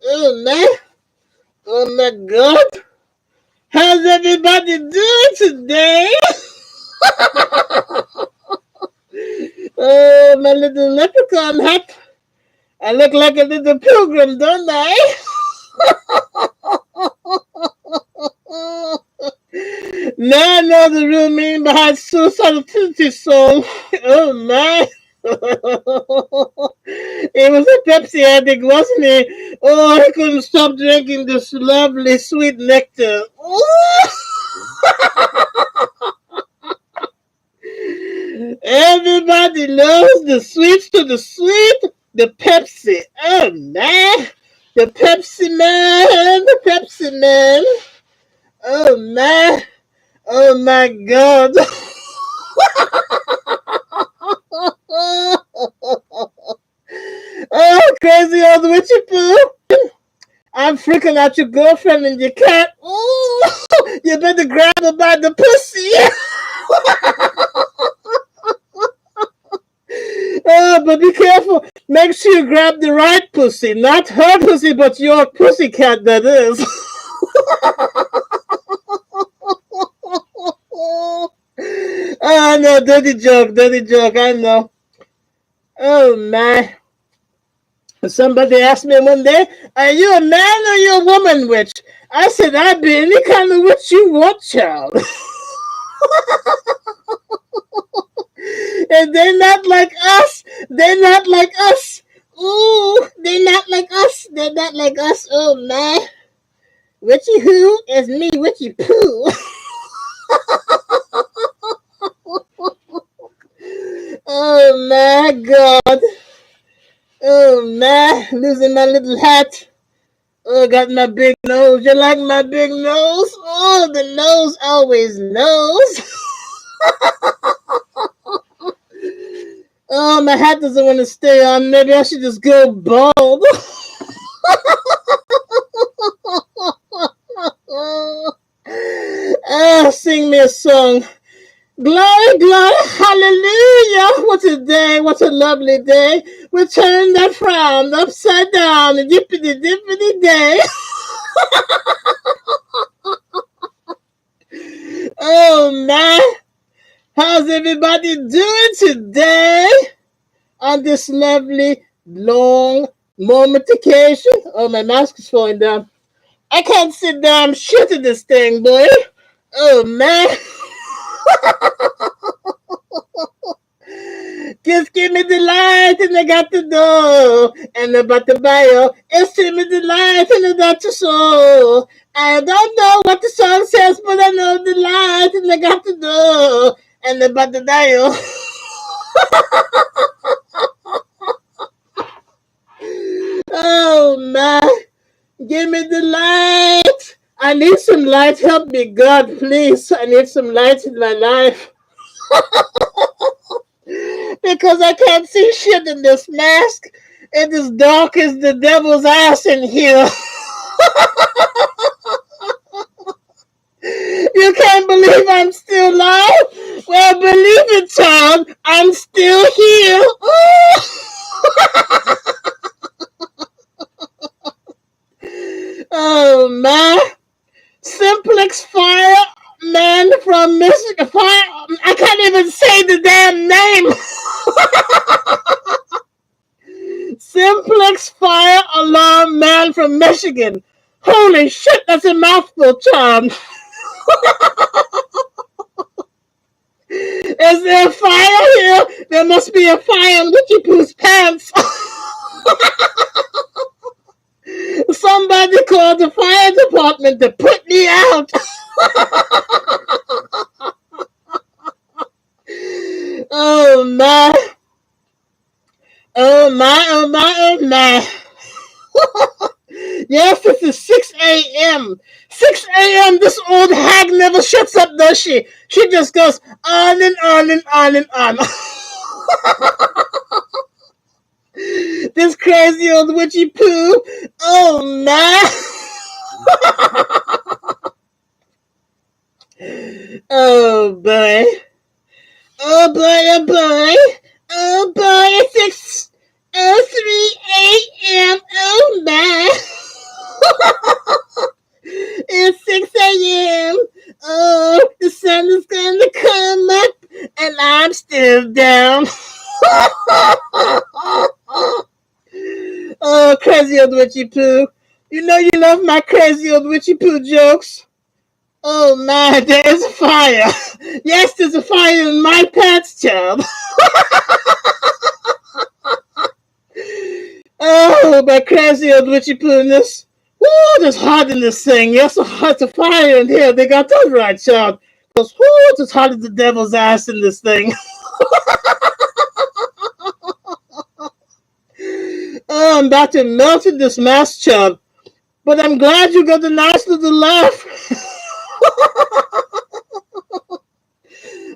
Oh, my. Oh, my God. How's everybody doing today? Oh, my little leprechaun hat. I look like a little pilgrim, don't I? Now I know the real meaning behind suicidality song. Oh, my. It was a Pepsi addict, wasn't it? Oh, he couldn't stop drinking this lovely sweet nectar. Everybody loves the sweets to the sweet. The Pepsi. Oh, man. The Pepsi man. The Pepsi man. Oh, man. Oh, my God. Oh, crazy old Witchy Poo. I'm freaking out your girlfriend and your cat. Ooh, you better grab her by the pussy. Oh, Oh, but be careful. Make sure you grab the right pussy. Not her pussy, but your pussycat, that is. Oh, no, dirty joke, I know. Oh, my. Somebody asked me one day, are you a man or you a woman witch? I said, I'd be any kind of witch you want, child. And they're not like us. Ooh, they're not like us. Oh, man. Witchy who is me, Witchy Poo. Oh, my God. Oh, man. Losing my little hat. Oh, got my big nose. You like my big nose? Oh, the nose always knows. Oh, my hat doesn't want to stay on. Maybe I should just go bald. Sing me a song. Glory, glory, hallelujah. What a day, what a lovely day. We turn that frown upside down and dippity day. Oh, man. How's everybody doing today on this lovely, long momentication? Oh, my mask is falling down. I can't sit down shit in this thing, boy. Oh, man. Just give me the light and I got the door. And about the bio, it's give me the light and I got the soul. I don't know what the song says, but I know the light and I got the door. And about the dial. Oh, man. Give me the light. I need some light. Help me, God, please. I need some light in my life. Because I can't see shit in this mask. It is dark as the devil's ass in here. You can't believe I'm still alive? Well, believe it, child. I'm still here. Oh, man. Simplex Fireman from Michigan. I can't even say the damn name. Simplex Fire Alarm Man from Michigan. Holy shit, that's a mouthful, child. Is there a fire here? There must be a fire in Witchy Poo's pants. Somebody called the fire department to put me out. Oh, my. Oh, my, oh, my, oh, my. Yes, this is 6 a.m. 6 a.m. This old hag never shuts up, does she? She just goes on and on and on and on. This crazy old Witchy Poo. Oh, my. Oh, boy. Oh, boy, oh, boy. Oh, boy, it's 6:03 a.m. Oh, my. It's 6 a.m. Oh, the sun is going to come up, and I'm still down. Oh, crazy old Witchy Poo. You know you love my crazy old Witchy Poo jokes. Oh, man, there is a fire. Yes, there's a fire in my pants, child. Oh, my crazy old Witchy Poo-ness. Woo, it's hot in this thing. Yes, it's a fire in here. They got that right, child. Because, woo, it's as hot as the devil's ass in this thing. Oh, I'm about to melt in this mask, child. But I'm glad you got a nice little laugh.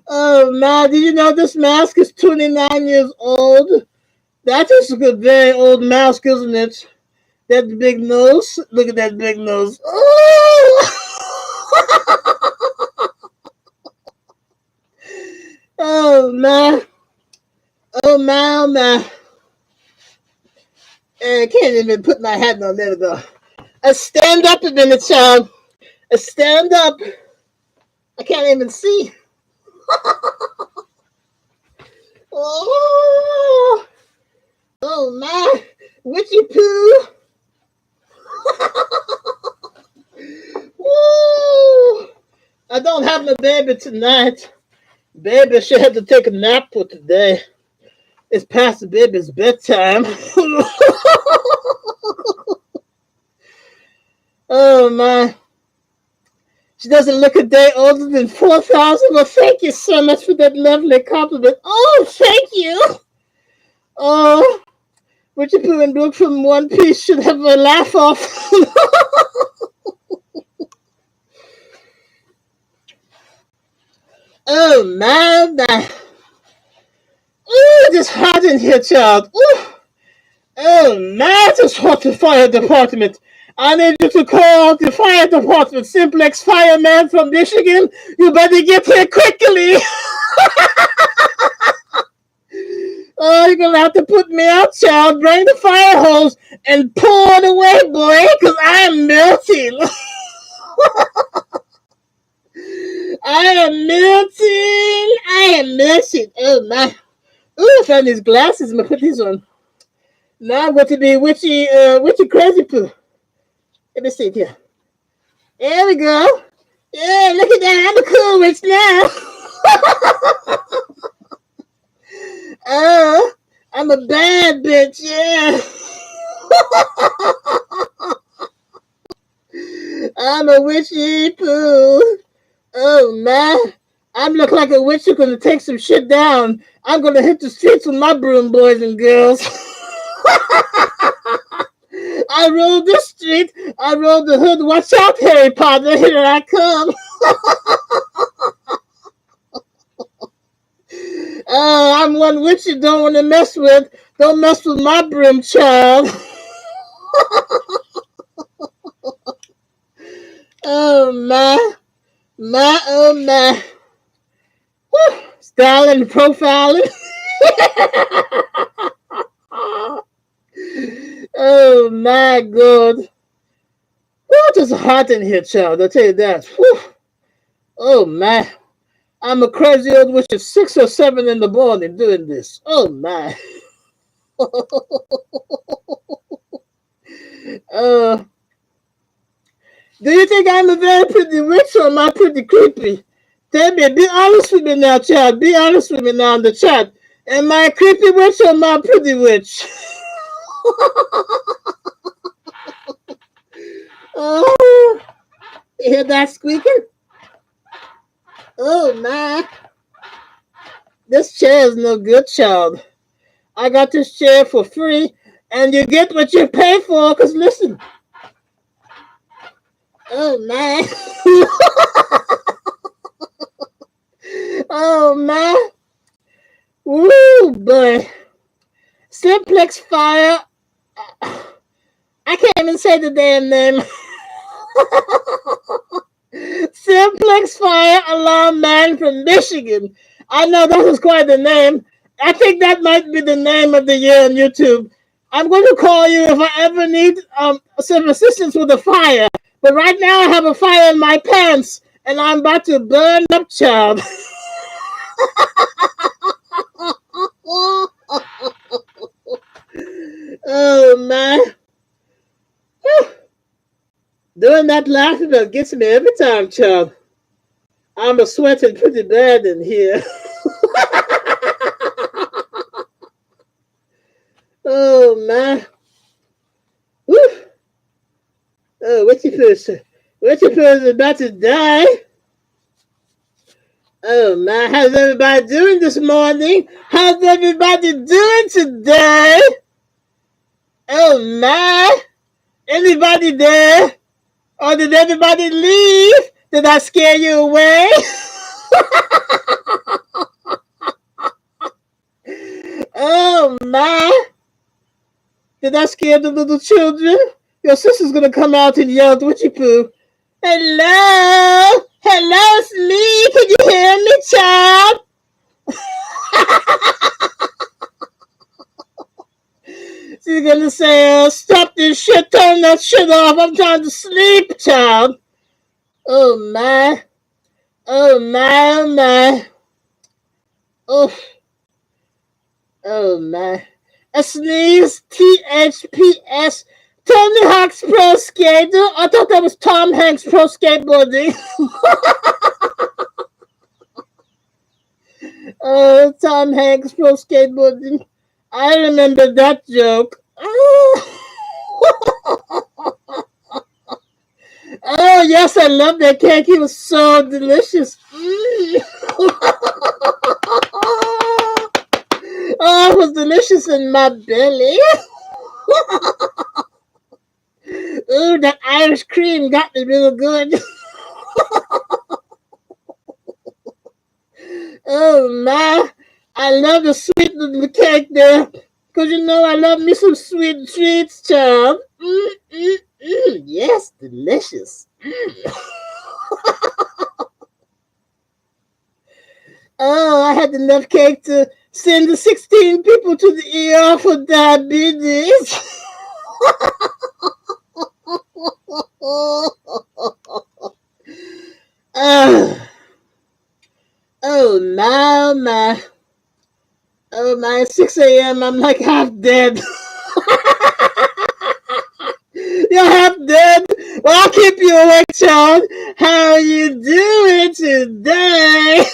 Oh, man, did you know this mask is 29 years old? That is a good, very old mask, isn't it? That big nose. Look at that big nose. Oh, oh, man. Oh, Oh man. I can't even put my hat on. There we go. Stand up a minute, child. Stand up. I can't even see. Oh, oh my. Witchy Poo. Woo. I don't have my baby tonight. Baby should have to take a nap for today. It's past the baby's bedtime. Oh my. She doesn't look a day older than 4,000. Well, thank you so much for that lovely compliment. Oh, thank you. Oh, Witchy Poo and Brooke from One Piece should have a laugh off. Oh my. Ooh, it's hot in here, child. Ooh. Oh my, it's hot, the fire department. I need you to call the fire department. Simplex fireman from Michigan. You better get here quickly. Oh, you're gonna have to put me out, child. Bring the fire hose and pour it away, boy, because I'm melting. I am melting. I am melting. Oh my. Ooh, I found these glasses. I'm gonna put these on. Now I'm going to be witchy crazy poo. Let me see it here. There we go. Yeah, look at that. I'm a cool witch now. Oh, I'm a bad bitch, yeah. I'm a witchy poo. Oh, man. I look like a witch who's going to take some shit down. I'm going to hit the streets with my broom, boys and girls. I rolled the street. I rolled the hood. Watch out, Harry Potter. Here I come. I'm one witch you don't want to mess with. Don't mess with my broom, child. Oh, my. Oh, my. Woo. Styling and profiling. Oh, my God. Oh, it's hot in here, child. I'll tell you that. Whew. Oh, my. I'm a crazy old witch at 6 or 7 in the morning doing this. Oh, my. Do you think I'm a very pretty witch or am I pretty creepy? Tell me, be honest with me now, child. Be honest with me now in the chat. Am I a creepy witch or am I a pretty witch? Oh, you hear that squeaking? Oh, my. This chair is no good, child. I got this chair for free, and you get what you pay for, because listen. Oh, my. Oh, my. Woo, boy. Simplex Fire. I can't even say the damn name. Simplex Fire Alarm Man from Michigan. I know that is quite the name. I think that might be the name of the year on YouTube. I'm going to call you if I ever need some assistance with a fire. But right now I have a fire in my pants, and I'm about to burn up, child. Oh, man. Doing that laughing that gets me every time, child. I'm a sweating pretty bad in here. Oh, man. Woo. Oh, Witchy Poo is about to die. Oh, man. How's everybody doing this morning? How's everybody doing today? Oh, man. Anybody there? Or did everybody leave? Did I scare you away? Oh, my. Did I scare the little children? Your sister's going to come out and yell at Witchy Poo. Hello? Hello, it's me. Can you hear me, child? She's gonna say, stop this shit, turn that shit off. I'm trying to sleep, child. Oh my. Oh my, oh my. Oh, oh my. A sneeze, THPS. Tony Hawk's Pro Skater. I thought that was Tom Hanks Pro Skateboarding. Oh, Tom Hanks Pro Skateboarding. I remember that joke. Oh, yes, I love that cake. It was so delicious. Oh, it was delicious in my belly. Ooh, that Irish cream got me real good. Oh, my. I love the sweet little cake there. Because you know I love me some sweet treats, child. Yes, delicious. Oh, I had enough cake to send the 16 people to the ER for diabetes. Oh my, oh my. Oh my, 6 a.m. I'm like half dead. You're half dead? Well, I'll keep you awake, child. How you doing today?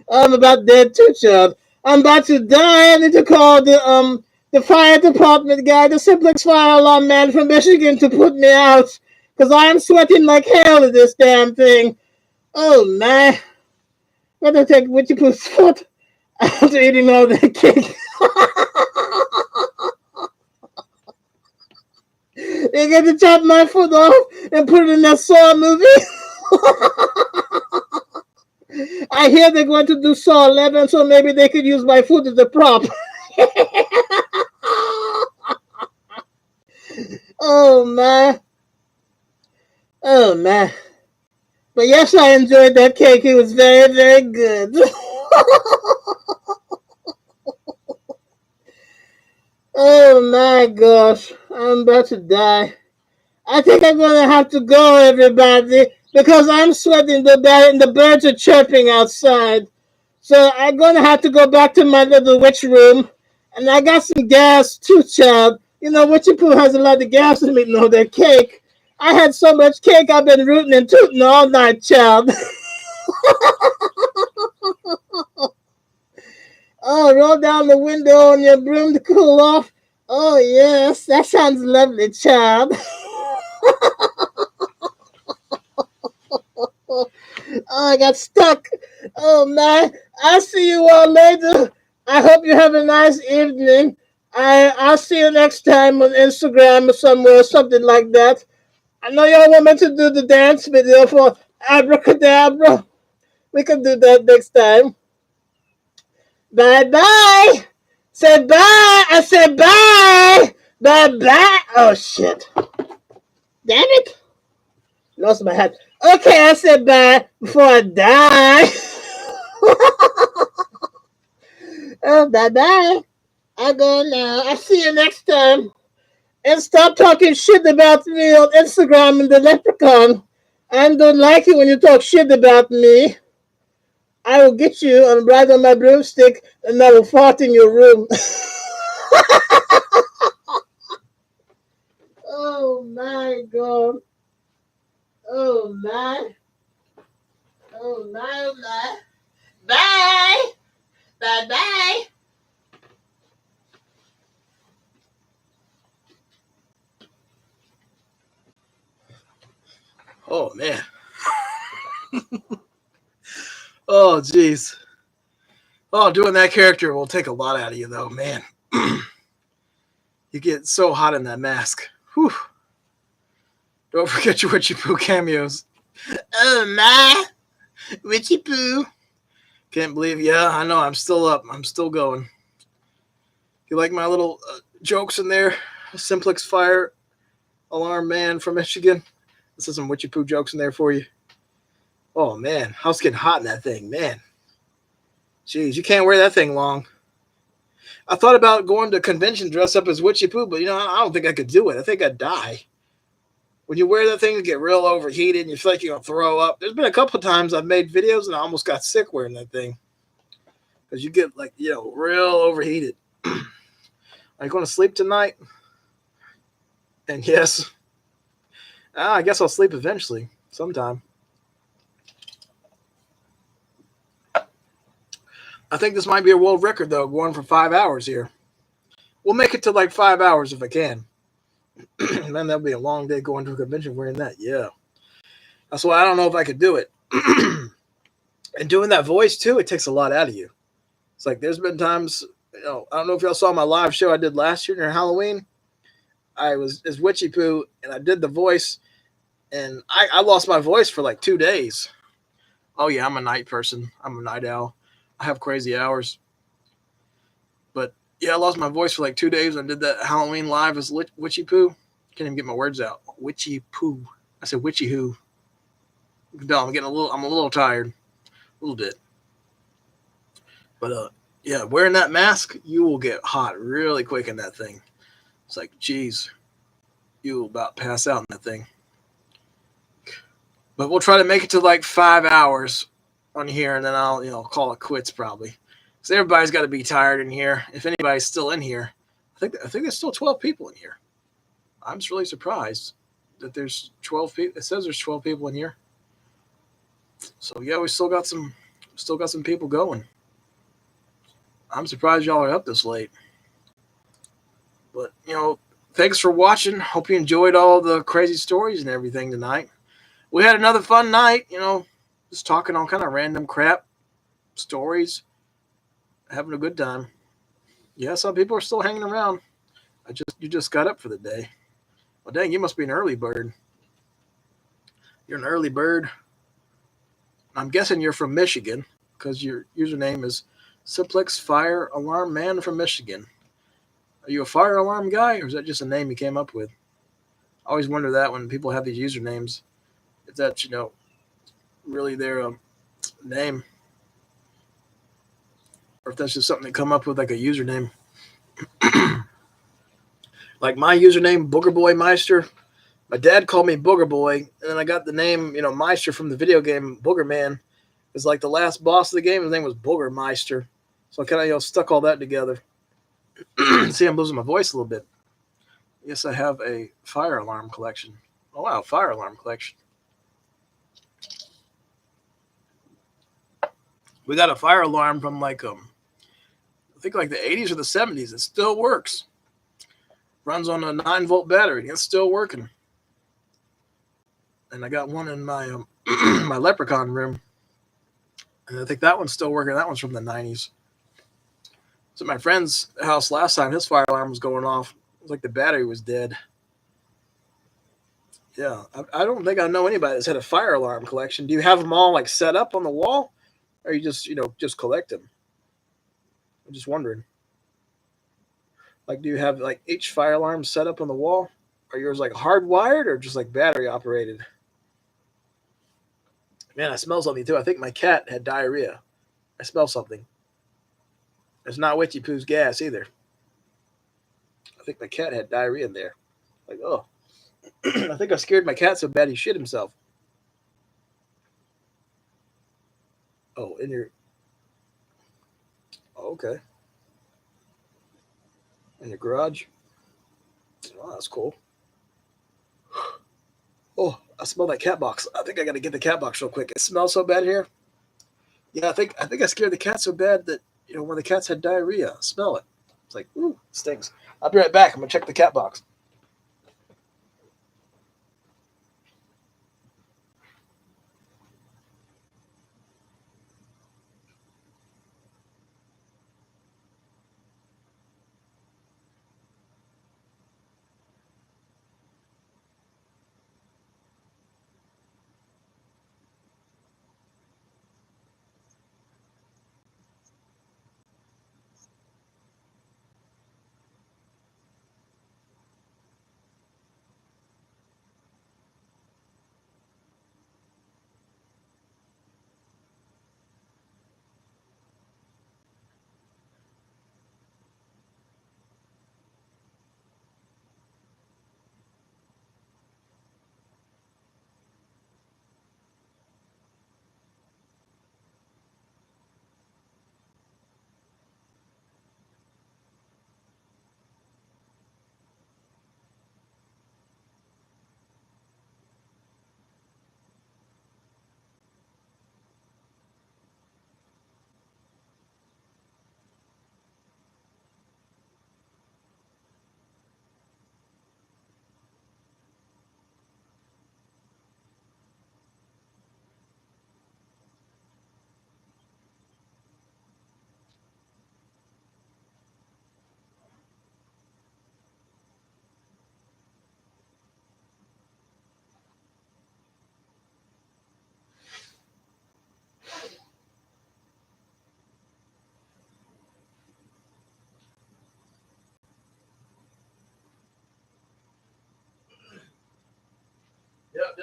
I'm about dead too, child. I'm about to die. I need to call the fire department guy, the Simplex fire alarm man from Michigan, to put me out. Because I'm sweating like hell in this damn thing. Oh, man. I'm going to take Witchy Poo's foot after eating all that cake. They get to chop my foot off and put it in that Saw movie. I hear they're going to do Saw 11, so maybe they could use my foot as a prop. Oh, man. Oh, man. But yes, I enjoyed that cake. It was very, very good. Oh, my gosh. I'm about to die. I think I'm going to have to go, everybody, because I'm sweating the bed and the birds are chirping outside. So I'm going to have to go back to my little witch room. And I got some gas too, child. You know, Witchy Poo has a lot of gas in me, you know, that cake. I had so much cake, I've been rooting and tooting all night, child. Oh, roll down the window on your broom to cool off. Oh, yes, that sounds lovely, child. Oh, I got stuck. Oh, man. I'll see you all later. I hope you have a nice evening. I'll see you next time on Instagram or somewhere, something like that. I know y'all want me to do the dance video for Abracadabra. We can do that next time. Bye-bye. Say bye. I said bye. Bye-bye. Oh, shit. Damn it. Lost my hat. Okay, I said bye before I die. Oh, bye-bye. I go now. I'll see you next time. And stop talking shit about me on Instagram and the Leprechaun. I don't like it when you talk shit about me. I will get you and ride on my broomstick and I will fart in your room. Oh my God. Oh my. Oh my, oh my. Bye. Bye bye. Oh, man. Oh, jeez. Oh, doing that character will take a lot out of you, though, man. You get so hot in that mask. Whew. Don't forget your Witchy Poo cameos. Oh, my. Witchy Poo. Can't believe, yeah, I know, I'm still up. I'm still going. You like my little jokes in there? Simplex Fire Alarm Man from Michigan. This is some Witchy Poo jokes in there for you. Oh, man. House getting hot in that thing, man. Jeez, you can't wear that thing long. I thought about going to a convention dressed up as Witchy Poo, but I don't think I could do it. I think I'd die. When you wear that thing, you get real overheated and you feel like you're gonna throw up. There's been a couple of times I've made videos and I almost got sick wearing that thing because you get like real overheated. Are you going to sleep tonight? And yes, I guess I'll sleep eventually, sometime. I think this might be a world record though, going for 5 hours here. We'll make it to like 5 hours if I can. Man, that'll be a long day going to a convention wearing that. Yeah. That's why I don't know if I could do it. And doing that voice too, it takes a lot out of you. It's like there's been times, I don't know if y'all saw my live show I did last year during Halloween. I was as Witchy Poo and I did the voice and I lost my voice for like 2 days. Oh yeah, I'm a night person. I'm a night owl. I have crazy hours. But yeah, I lost my voice for like 2 days and I did that Halloween live as Witchy Poo. Can't even get my words out. Witchy Poo. I said Witchy Who. No, I'm a little tired. A little bit. But yeah, wearing that mask, you will get hot really quick in that thing. It's like, geez, you will about pass out in that thing. But we'll try to make it to like 5 hours on here, and then I'll call it quits probably. Because everybody's got to be tired in here. If anybody's still in here, I think there's still 12 people in here. I'm just really surprised that there's 12 people. It says there's 12 people in here. So yeah, we still got some people going. I'm surprised y'all are up this late. But thanks for watching. Hope you enjoyed all the crazy stories and everything tonight. We had another fun night, just talking on kind of random crap, stories, having a good time. Yeah, some people are still hanging around. You just got up for the day. Well, dang, you must be an early bird. You're an early bird. I'm guessing you're from Michigan because your username is Simplex Fire Alarm Man from Michigan. Are you a fire alarm guy, or is that just a name you came up with? I always wonder that when people have these usernames, if that's really their name, or if that's just something they come up with like a username. Like my username, BoogerBoyMeister. My dad called me Booger Boy, and then I got the name, Meister from the video game Booger Man. It's like the last boss of the game. His name was BoogerMeister, so I kind of stuck all that together. See, I'm losing my voice a little bit. Yes, I have a fire alarm collection. Oh wow, fire alarm collection. We got a fire alarm from like I think like the 80s or the 70s. It still works. Runs on a 9-volt battery. It's still working. And I got one in my my Leprechaun room. And I think that one's still working. That one's from the 90s. So my friend's house last time, his fire alarm was going off. It was like the battery was dead. Yeah, I don't think I know anybody that's had a fire alarm collection. Do you have them all like set up on the wall, or you just collect them? I'm just wondering. Like, do you have like each fire alarm set up on the wall? Are yours like hardwired or just like battery operated? Man, I smell something too. I think my cat had diarrhea. I smell something. It's not Witchy Poo's gas either. I think my cat had diarrhea in there. Like, oh. I think I scared my cat so bad he shit himself. Oh, in your... Oh, okay. In your garage? Oh, that's cool. Oh, I smell that cat box. I think I got to get the cat box real quick. It smells so bad here. Yeah, I think I scared the cat so bad that, when the cats had diarrhea, smell it. It's like, ooh, it stinks. I'll be right back. I'm going to check the cat box.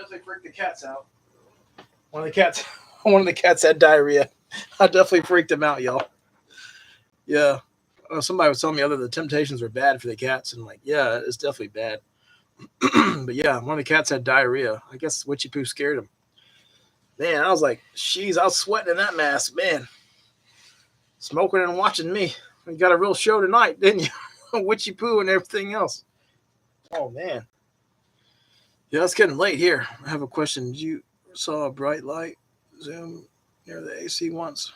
definitely freaked the cats out. One of the cats had diarrhea. I definitely freaked him out, y'all. Yeah. Somebody was telling me the Temptations were bad for the cats, and I'm like, yeah, it's definitely bad. But yeah, one of the cats had diarrhea. I guess Witchy Poo scared him. Man, I was like, jeez, I was sweating in that mask, man. Smoking and watching me. You got a real show tonight, didn't you? Witchy Poo and everything else. Oh, man. Yeah, it's getting late here. I have a question. Did you saw a bright light zoom near the AC once?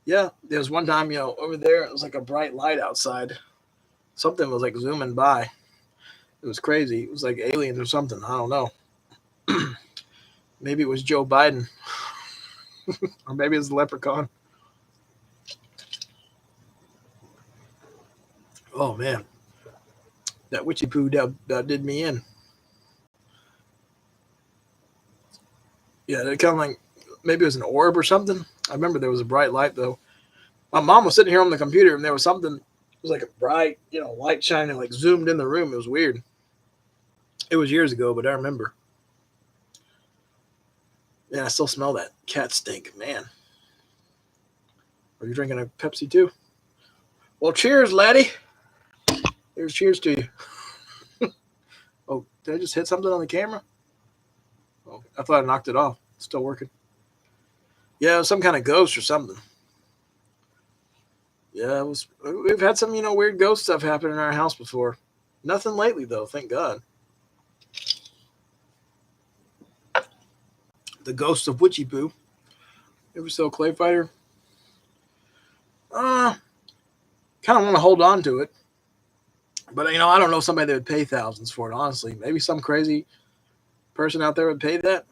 Yeah, there was one time, over there, it was like a bright light outside. Something was like zooming by. It was crazy. It was like aliens or something. I don't know. Maybe it was Joe Biden. Or maybe it's the Leprechaun. Oh, man. That Witchy Poo that did me in. Yeah, it kind of like, maybe it was an orb or something. I remember there was a bright light, though. My mom was sitting here on the computer, and there was something, it was like a bright, light shining, like zoomed in the room. It was weird. It was years ago, but I remember. Man, I still smell that cat stink, man. Are you drinking a Pepsi too? Well, cheers, laddie. Here's cheers to you. Oh, did I just hit something on the camera? Oh, I thought I knocked it off. It's still working. Yeah, it was some kind of ghost or something. Yeah, we've had some, weird ghost stuff happen in our house before. Nothing lately, though, thank God. The ghost of Witchy Poo. Ever sell Clay Fighter? Kind of want to hold on to it. But, I don't know somebody that would pay thousands for it, honestly. Maybe some crazy person out there would pay that.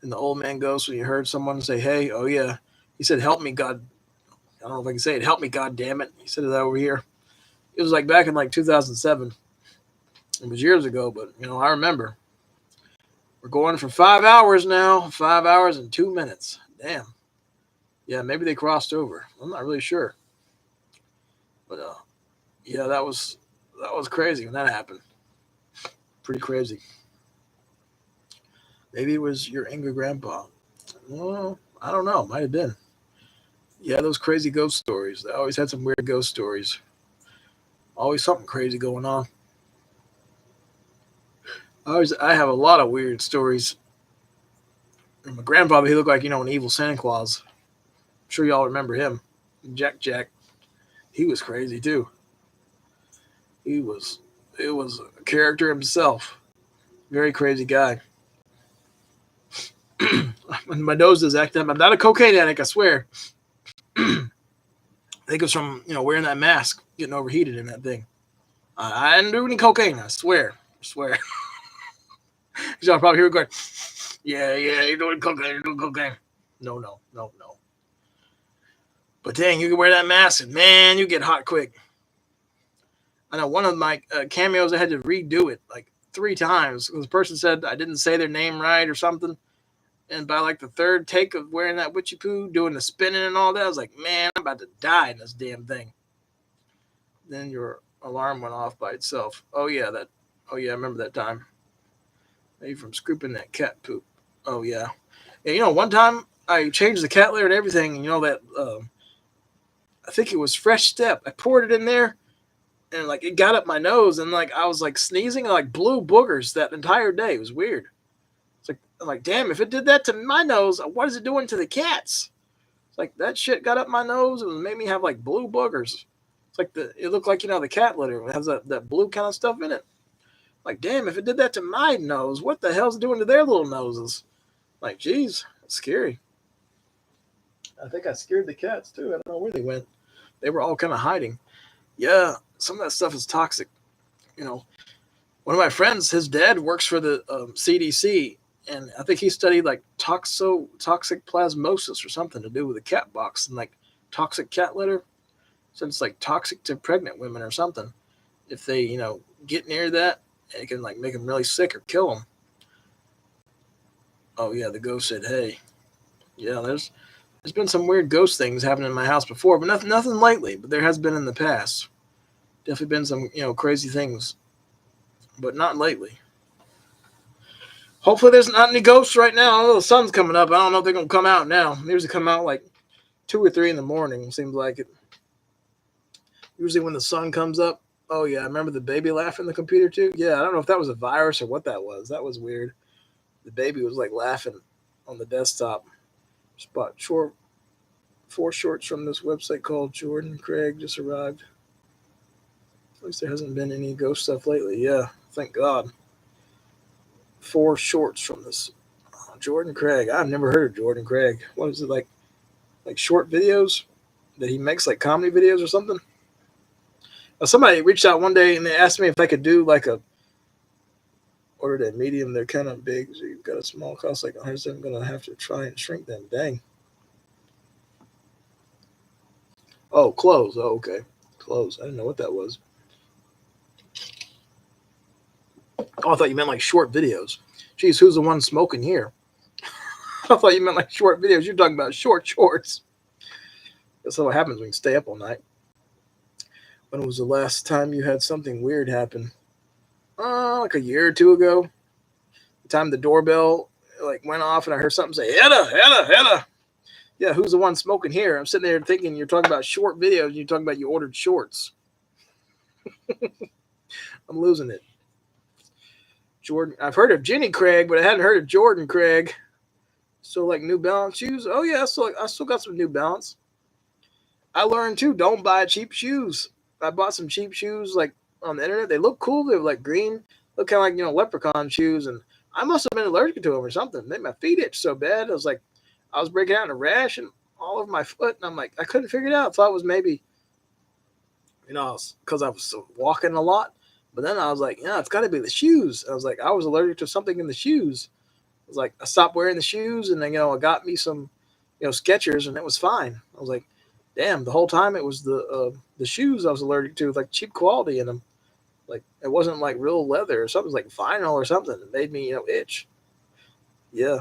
And the old man ghost, when you heard someone say, hey, oh, yeah. He said, help me, God. I don't know if I can say it. Help me, God damn it. He said that over here. It was like back in like 2007. It was years ago, but, I remember. We're going for 5 hours now. 5 hours and 2 minutes. Damn. Yeah, maybe they crossed over. I'm not really sure. But, yeah, that was crazy when that happened. Pretty crazy. Maybe it was your angry grandpa. Well, I don't know. Might have been. Yeah, those crazy ghost stories. They always had some weird ghost stories. Always something crazy going on. I have a lot of weird stories. My grandfather, he looked like, an evil Santa Claus. I'm sure y'all remember him. Jack. He was crazy too. It was a character himself. Very crazy guy. When my nose is acting up, I'm not a cocaine addict, I swear. I think it's from, wearing that mask, getting overheated in that thing. I didn't do any cocaine, I swear. Y'all probably hear it going, yeah, you're doing cocaine. No. But dang, you can wear that mask and man, you get hot quick. I know one of my cameos, I had to redo it like 3 times because the person said I didn't say their name right or something. And by like the 3rd take of wearing that Witchy Poo, doing the spinning and all that, I was like, man, I'm about to die in this damn thing. Then your alarm went off by itself. Oh yeah, I remember that time. Maybe from scooping that cat poop. Oh yeah. Yeah, one time I changed the cat litter and everything, and that I think it was Fresh Step. I poured it in there and like it got up my nose and like I was like sneezing and like blue boogers that entire day. It was weird. I'm like, damn, if it did that to my nose, what is it doing to the cats? It's like that shit got up my nose and made me have like blue boogers. It's like it looked like, the cat litter. It has that blue kind of stuff in it. Like, damn, if it did that to my nose, what the hell's it doing to their little noses? Like, geez, it's scary. I think I scared the cats too. I don't know where they went. They were all kind of hiding. Yeah, some of that stuff is toxic. One of my friends, his dad works for the CDC. And I think he studied like toxic plasmosis or something to do with the cat box and like toxic cat litter. So it's like toxic to pregnant women or something. If they, get near that, it can like make them really sick or kill them. Oh yeah, the ghost said, hey. Yeah, there's been some weird ghost things happening in my house before, but nothing lately, but there has been in the past. Definitely been some, crazy things, but not lately. Hopefully there's not any ghosts right now. I know the sun's coming up. I don't know if they're going to come out now. They usually come out like 2 or 3 in the morning. Seems like it. Usually when the sun comes up. Oh, yeah. I remember the baby laughing in the computer, too. Yeah, I don't know if that was a virus or what that was. That was weird. The baby was like laughing on the desktop. Just bought 4 shorts from this website called Jordan Craig. Just arrived. At least there hasn't been any ghost stuff lately. Yeah, thank God. 4 shorts from this Jordan Craig. I've never heard of Jordan Craig. What is it like? Like short videos that he makes, like comedy videos or something? Somebody reached out one day and they asked me if I could do like a ordered a medium. They're kind of big, so you've got a small cost like 100. I'm gonna have to try and shrink them. Dang. Oh, clothes. Oh, okay. Clothes. I didn't know what that was. Oh, I thought you meant like short videos. Jeez, who's the one smoking here? I thought you meant like short videos. You're talking about short shorts. That's what happens when you stay up all night. When was the last time you had something weird happen? Like a year or 2 ago. The time the doorbell like went off and I heard something say, Hedda, Hedda, Hedda. Yeah, who's the one smoking here? I'm sitting there thinking you're talking about short videos and you're talking about you ordered shorts. I'm losing it. Jordan. I've heard of Jenny Craig, but I hadn't heard of Jordan Craig. So like New Balance shoes. Oh yeah, I still got some New Balance. I learned too, don't buy cheap shoes. I bought some cheap shoes like on the internet. They look cool. They're like green. Look kind of like, Leprechaun shoes. And I must have been allergic to them or something. They made my feet itch so bad. I was breaking out in a rash and all over my foot. And I'm like, I couldn't figure it out. I thought it was maybe, because I was walking a lot. But then I was like, yeah, it's got to be the shoes. I was like, I was allergic to something in the shoes. I was like, I stopped wearing the shoes, and then I got me some, Skechers, and it was fine. I was like, damn, the whole time it was the shoes I was allergic to, like cheap quality in them. Like it wasn't like real leather or something, it was like vinyl or something. It made me, itch. Yeah.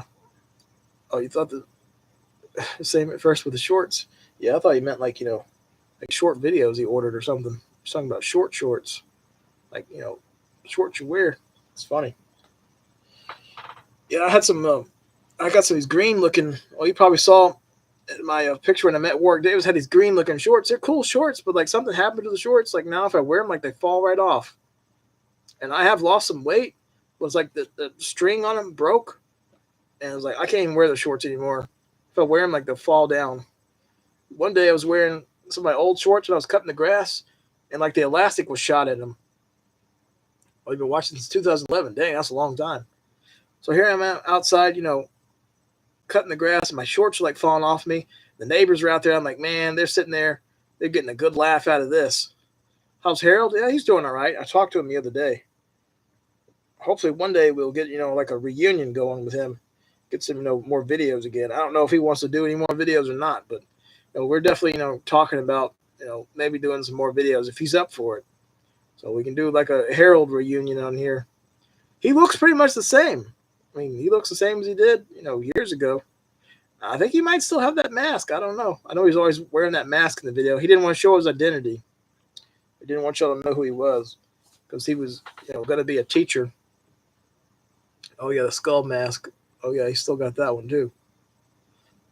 Oh, you thought the same at first with the shorts? Yeah, I thought you meant like like short videos he ordered or something. He's talking about short shorts. Like, shorts you wear. It's funny. Yeah, I got some of these green looking, well, you probably saw in my picture when I'm at work. Davis had these green looking shorts. They're cool shorts, but like something happened to the shorts. Like now if I wear them, like they fall right off. And I have lost some weight. It was like the string on them broke. And I was like, I can't even wear the shorts anymore. If I wear them, like they'll fall down. One day I was wearing some of my old shorts and I was cutting the grass, and like the elastic was shot in them. I've been watching since 2011. Dang, that's a long time. So here I'm outside, cutting the grass, and my shorts are like falling off me. The neighbors are out there. I'm like, man, they're sitting there. They're getting a good laugh out of this. How's Harold? Yeah, he's doing all right. I talked to him the other day. Hopefully one day we'll get, like a reunion going with him. Get some, more videos again. I don't know if he wants to do any more videos or not, but we're definitely, talking about, maybe doing some more videos if he's up for it. So we can do like a Harold reunion on here. He looks pretty much the same. I mean, he looks the same as he did, years ago. I think he might still have that mask. I don't know. I know he's always wearing that mask in the video. He didn't want to show his identity. He didn't want y'all to know who he was because he was, going to be a teacher. Oh, yeah, the skull mask. Oh, yeah, he still got that one, too.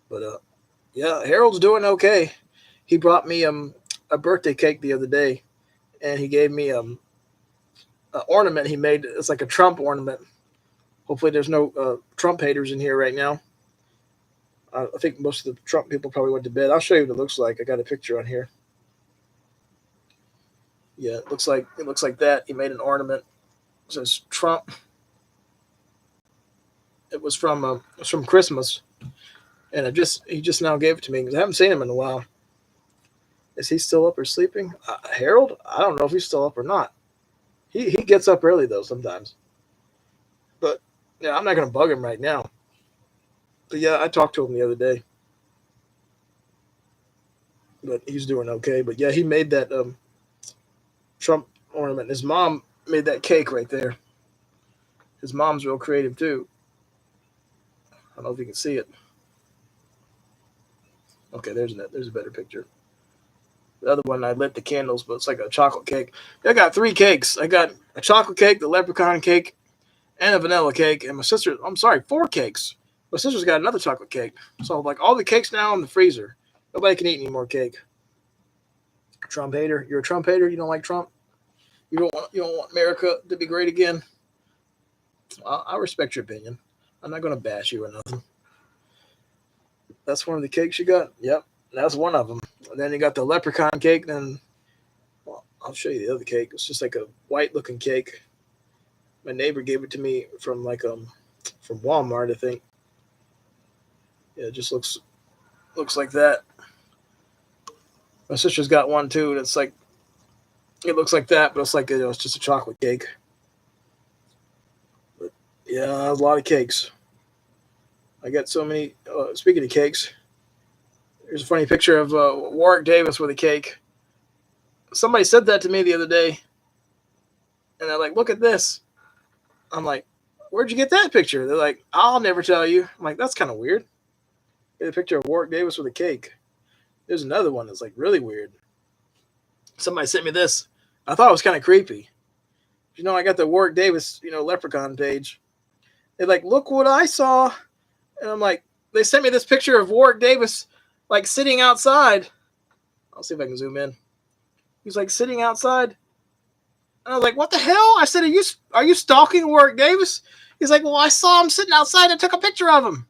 But, yeah, Harold's doing okay. He brought me a birthday cake the other day, and he gave me an ornament he made. It's like a Trump ornament. Hopefully there's no Trump haters in here right now. I think most of the Trump people probably went to bed. I'll show you what it looks like. I got a picture on here. Yeah, it looks like that. He made an ornament. It says Trump. It was from Christmas, and he just now gave it to me because I haven't seen him in a while. Is he still up or sleeping? Harold? I don't know if he's still up or not. He gets up early though sometimes. But yeah, I'm not gonna bug him right now. But yeah, I talked to him the other day. But he's doing okay. But yeah, he made that Trump ornament. His mom made that cake right there. His mom's real creative too. I don't know if you can see it. Okay, there's a better picture. The other one, I lit the candles, but it's like a chocolate cake. I got 3 cakes. I got a chocolate cake, the leprechaun cake, and a vanilla cake. And my sister, I'm sorry, 4 cakes. My sister's got another chocolate cake. So like all the cakes now in the freezer. Nobody can eat any more cake. Trump hater. You're a Trump hater. You don't like Trump. You don't want America to be great again. I respect your opinion. I'm not gonna bash you or nothing. That's one of the cakes you got. Yep, that's one of them. And then you got the leprechaun cake. Then well, I'll show you the other cake. It's just like a white looking cake. My neighbor gave it to me from from Walmart, I think. Yeah, it just looks like that. My sister's got one too. That's like it looks like that, but it's like it's just a chocolate cake. But yeah, a lot of cakes. I got so many. Speaking of cakes, here's a funny picture of Warwick Davis with a cake. Somebody said that to me the other day, and they're like, "Look at this." I'm like, "Where'd you get that picture?" They're like, "I'll never tell you." I'm like, "That's kind of weird." Get a picture of Warwick Davis with a cake. There's another one that's like really weird. Somebody sent me this. I thought it was kind of creepy. I got the Warwick Davis, Leprechaun page. They're like, "Look what I saw," and I'm like, they sent me this picture of Warwick Davis like sitting outside. I'll see if I can zoom in. He's like sitting outside. And I was like, "What the hell?" I said, "Are you stalking Warwick Davis?" He's like, "Well, I saw him sitting outside and took a picture of him."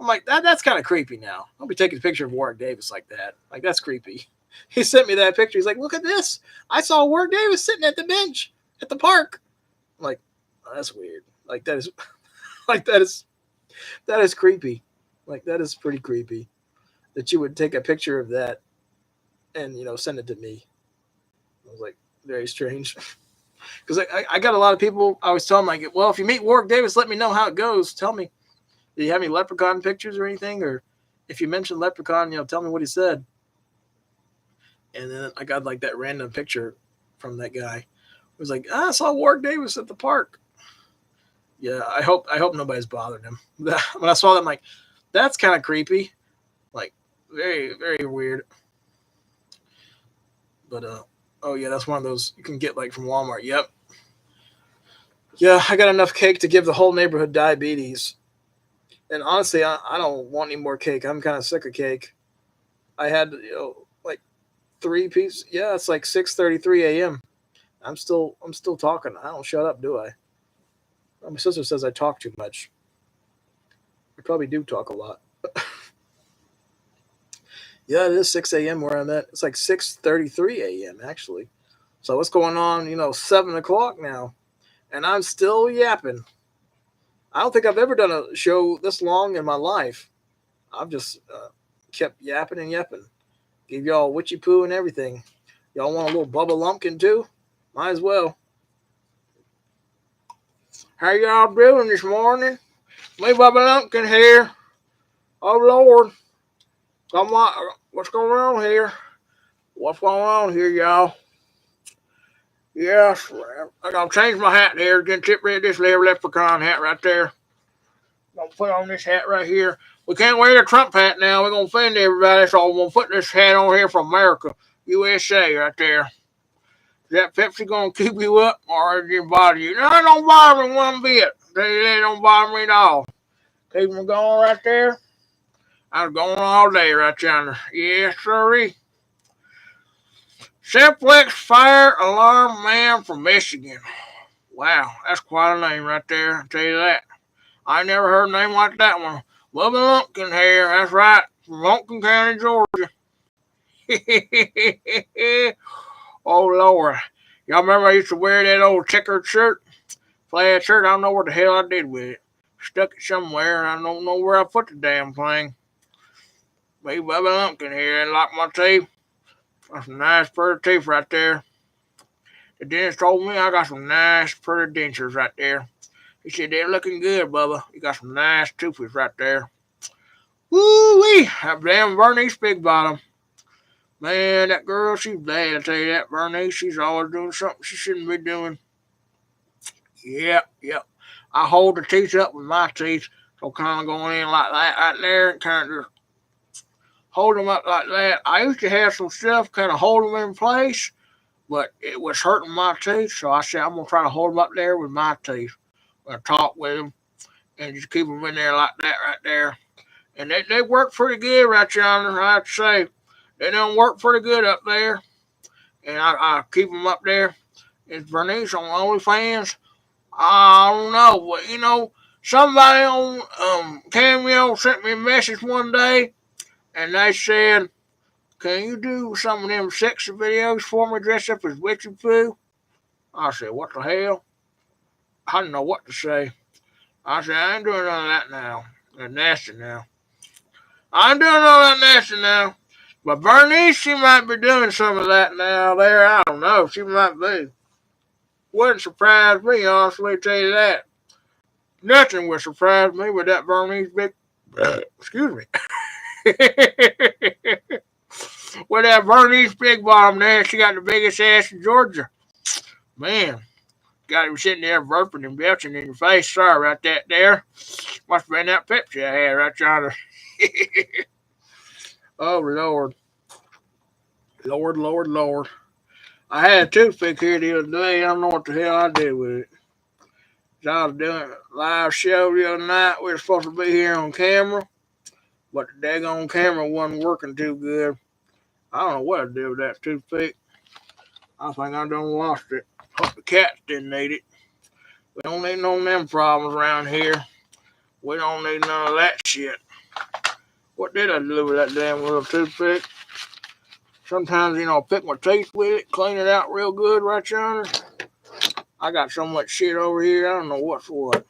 I'm like, that's kind of creepy now. I'll be taking a picture of Warwick Davis like that. Like, that's creepy. He sent me that picture. He's like, "Look at this. I saw Warwick Davis sitting at the bench at the park." I'm like, oh, that's weird. Like, that is, like, that is creepy. Like, that is pretty creepy that you would take a picture of that and, send it to me. I was like, very strange. Because I got a lot of people, I always tell them, like, well, if you meet Warwick Davis, let me know how it goes. Tell me. Do you have any leprechaun pictures or anything? Or if you mentioned leprechaun, tell me what he said. And then I got like that random picture from that guy. It was like, I saw Warwick Davis at the park. Yeah, I hope nobody's bothering him. When I saw that, I'm like, that's kind of creepy. Like, very, very weird. But oh yeah, that's one of those you can get like from Walmart. Yep. Yeah, I got enough cake to give the whole neighborhood diabetes. And honestly, I don't want any more cake. I'm kind of sick of cake. I had like 3 pieces. Yeah, it's like 6:33 a.m. I'm still talking. I don't shut up, do I? My sister says I talk too much. I probably do talk a lot. Yeah, it is 6 a.m. where I'm at. It's like 6:33 a.m. actually. So what's going on? 7 o'clock now, and I'm still yapping. I don't think I've ever done a show this long in my life. I've just kept yapping and yapping. Give y'all Witchy Poo and everything. Y'all want a little Bubba Lumpkin too? Might as well. How y'all doing this morning? Me Bubba Lumpkin here. Oh Lord. What's going on here? What's going on here, y'all? Yes, I gotta change my hat there. Get rid of this little leprechaun hat right there. Gonna put on this hat right here. We can't wear the Trump hat now. We're gonna offend everybody, so I'm gonna put this hat on here from America, USA, right there. Is that Pepsi gonna keep you up, or does it bother you? No, it don't bother me one bit. They don't bother me at all. Keep them going right there. I was going all day right yonder. Yes, sirree. Simplex Fire Alarm Man from Michigan. Wow, that's quite a name right there. I'll tell you that. I never heard a name like that one. Bubba Lumpkin here. That's right. From Lumpkin County, Georgia. Oh, Lord. Y'all remember I used to wear that old checkered shirt? Plaid shirt. I don't know what the hell I did with it. Stuck it somewhere, and I don't know where I put the damn thing. Me, Bubba Lumpkin here. And lock my teeth. Got some nice pretty teeth right there. The dentist told me I got some nice pretty dentures right there. He said, they're looking good, Bubba. You got some nice toothies right there. Woo-wee! That damn Bernice Big Bottom. Man, that girl, she's bad. I tell you that, Bernice. She's always doing something she shouldn't be doing. Yep, yep. I hold the teeth up with my teeth. So kind of going in like that right there and kind of just hold them up like that. I used to have some stuff kind of hold them in place, but it was hurting my teeth. So I said, I'm going to try to hold them up there with my teeth. talk with them, and just keep them in there like that right there. And they work pretty good right yonder, I have to say. They don't work pretty good up there. And I keep them up there. Is Bernice on OnlyFans? I don't know. But, somebody on Cameo sent me a message one day, and they said, can you do some of them sexy videos for me dressed up as Witchy Poo? I said, what the hell? I didn't know what to say. I said, I ain't doing none of that now. That's nasty now. I ain't doing all that nasty now. But Bernice, she might be doing some of that now there. I don't know. She might be. Wouldn't surprise me, honestly, tell you that. Nothing would surprise me with that Bernice big... excuse me. With that Bernice big bottom there, she got the biggest ass in Georgia. Man, got him sitting there burping and belching in your face. Sorry about that there. Must have been that Pepsi I had right yonder. Oh, Lord. Lord, Lord, Lord. I had a toothpick here the other day. I don't know what the hell I did with it. I was doing a live show the other night. We were supposed to be here on camera, but the daggone camera wasn't working too good. I don't know what I did with that toothpick. I think I done lost it. Hope the cats didn't eat it. We don't need none of them problems around here. We don't need none of that shit. What did I do with that damn little toothpick? Sometimes, I pick my teeth with it, clean it out real good right yonder. I got so much shit over here, I don't know what's what.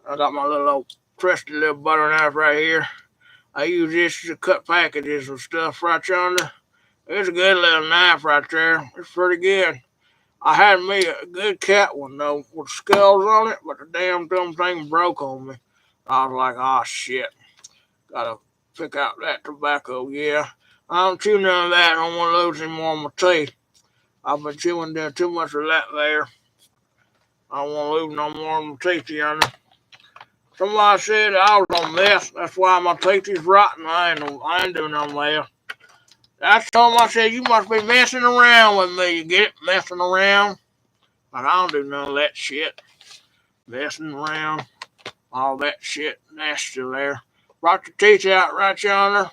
I got my little old trusty little butter knife right here. I use this to cut packages and stuff right yonder. It's a good little knife right there. It's pretty good. I had me a good cat one though, with skulls on it, but the damn dumb thing broke on me. I was like, oh shit. Gotta pick out that tobacco, yeah. I don't chew none of that. I don't want to lose any more of my teeth. I've been chewing down too much of that there. I don't want to lose no more of my teeth yonder. Somebody said I was on meth. That's why my teeth is rotten. I ain't doing no meth. I told him, I said, you must be messing around with me. You get it? Messing around. But I don't do none of that shit. Messing around. All that shit. Nasty there. Brought your teeth out right yonder.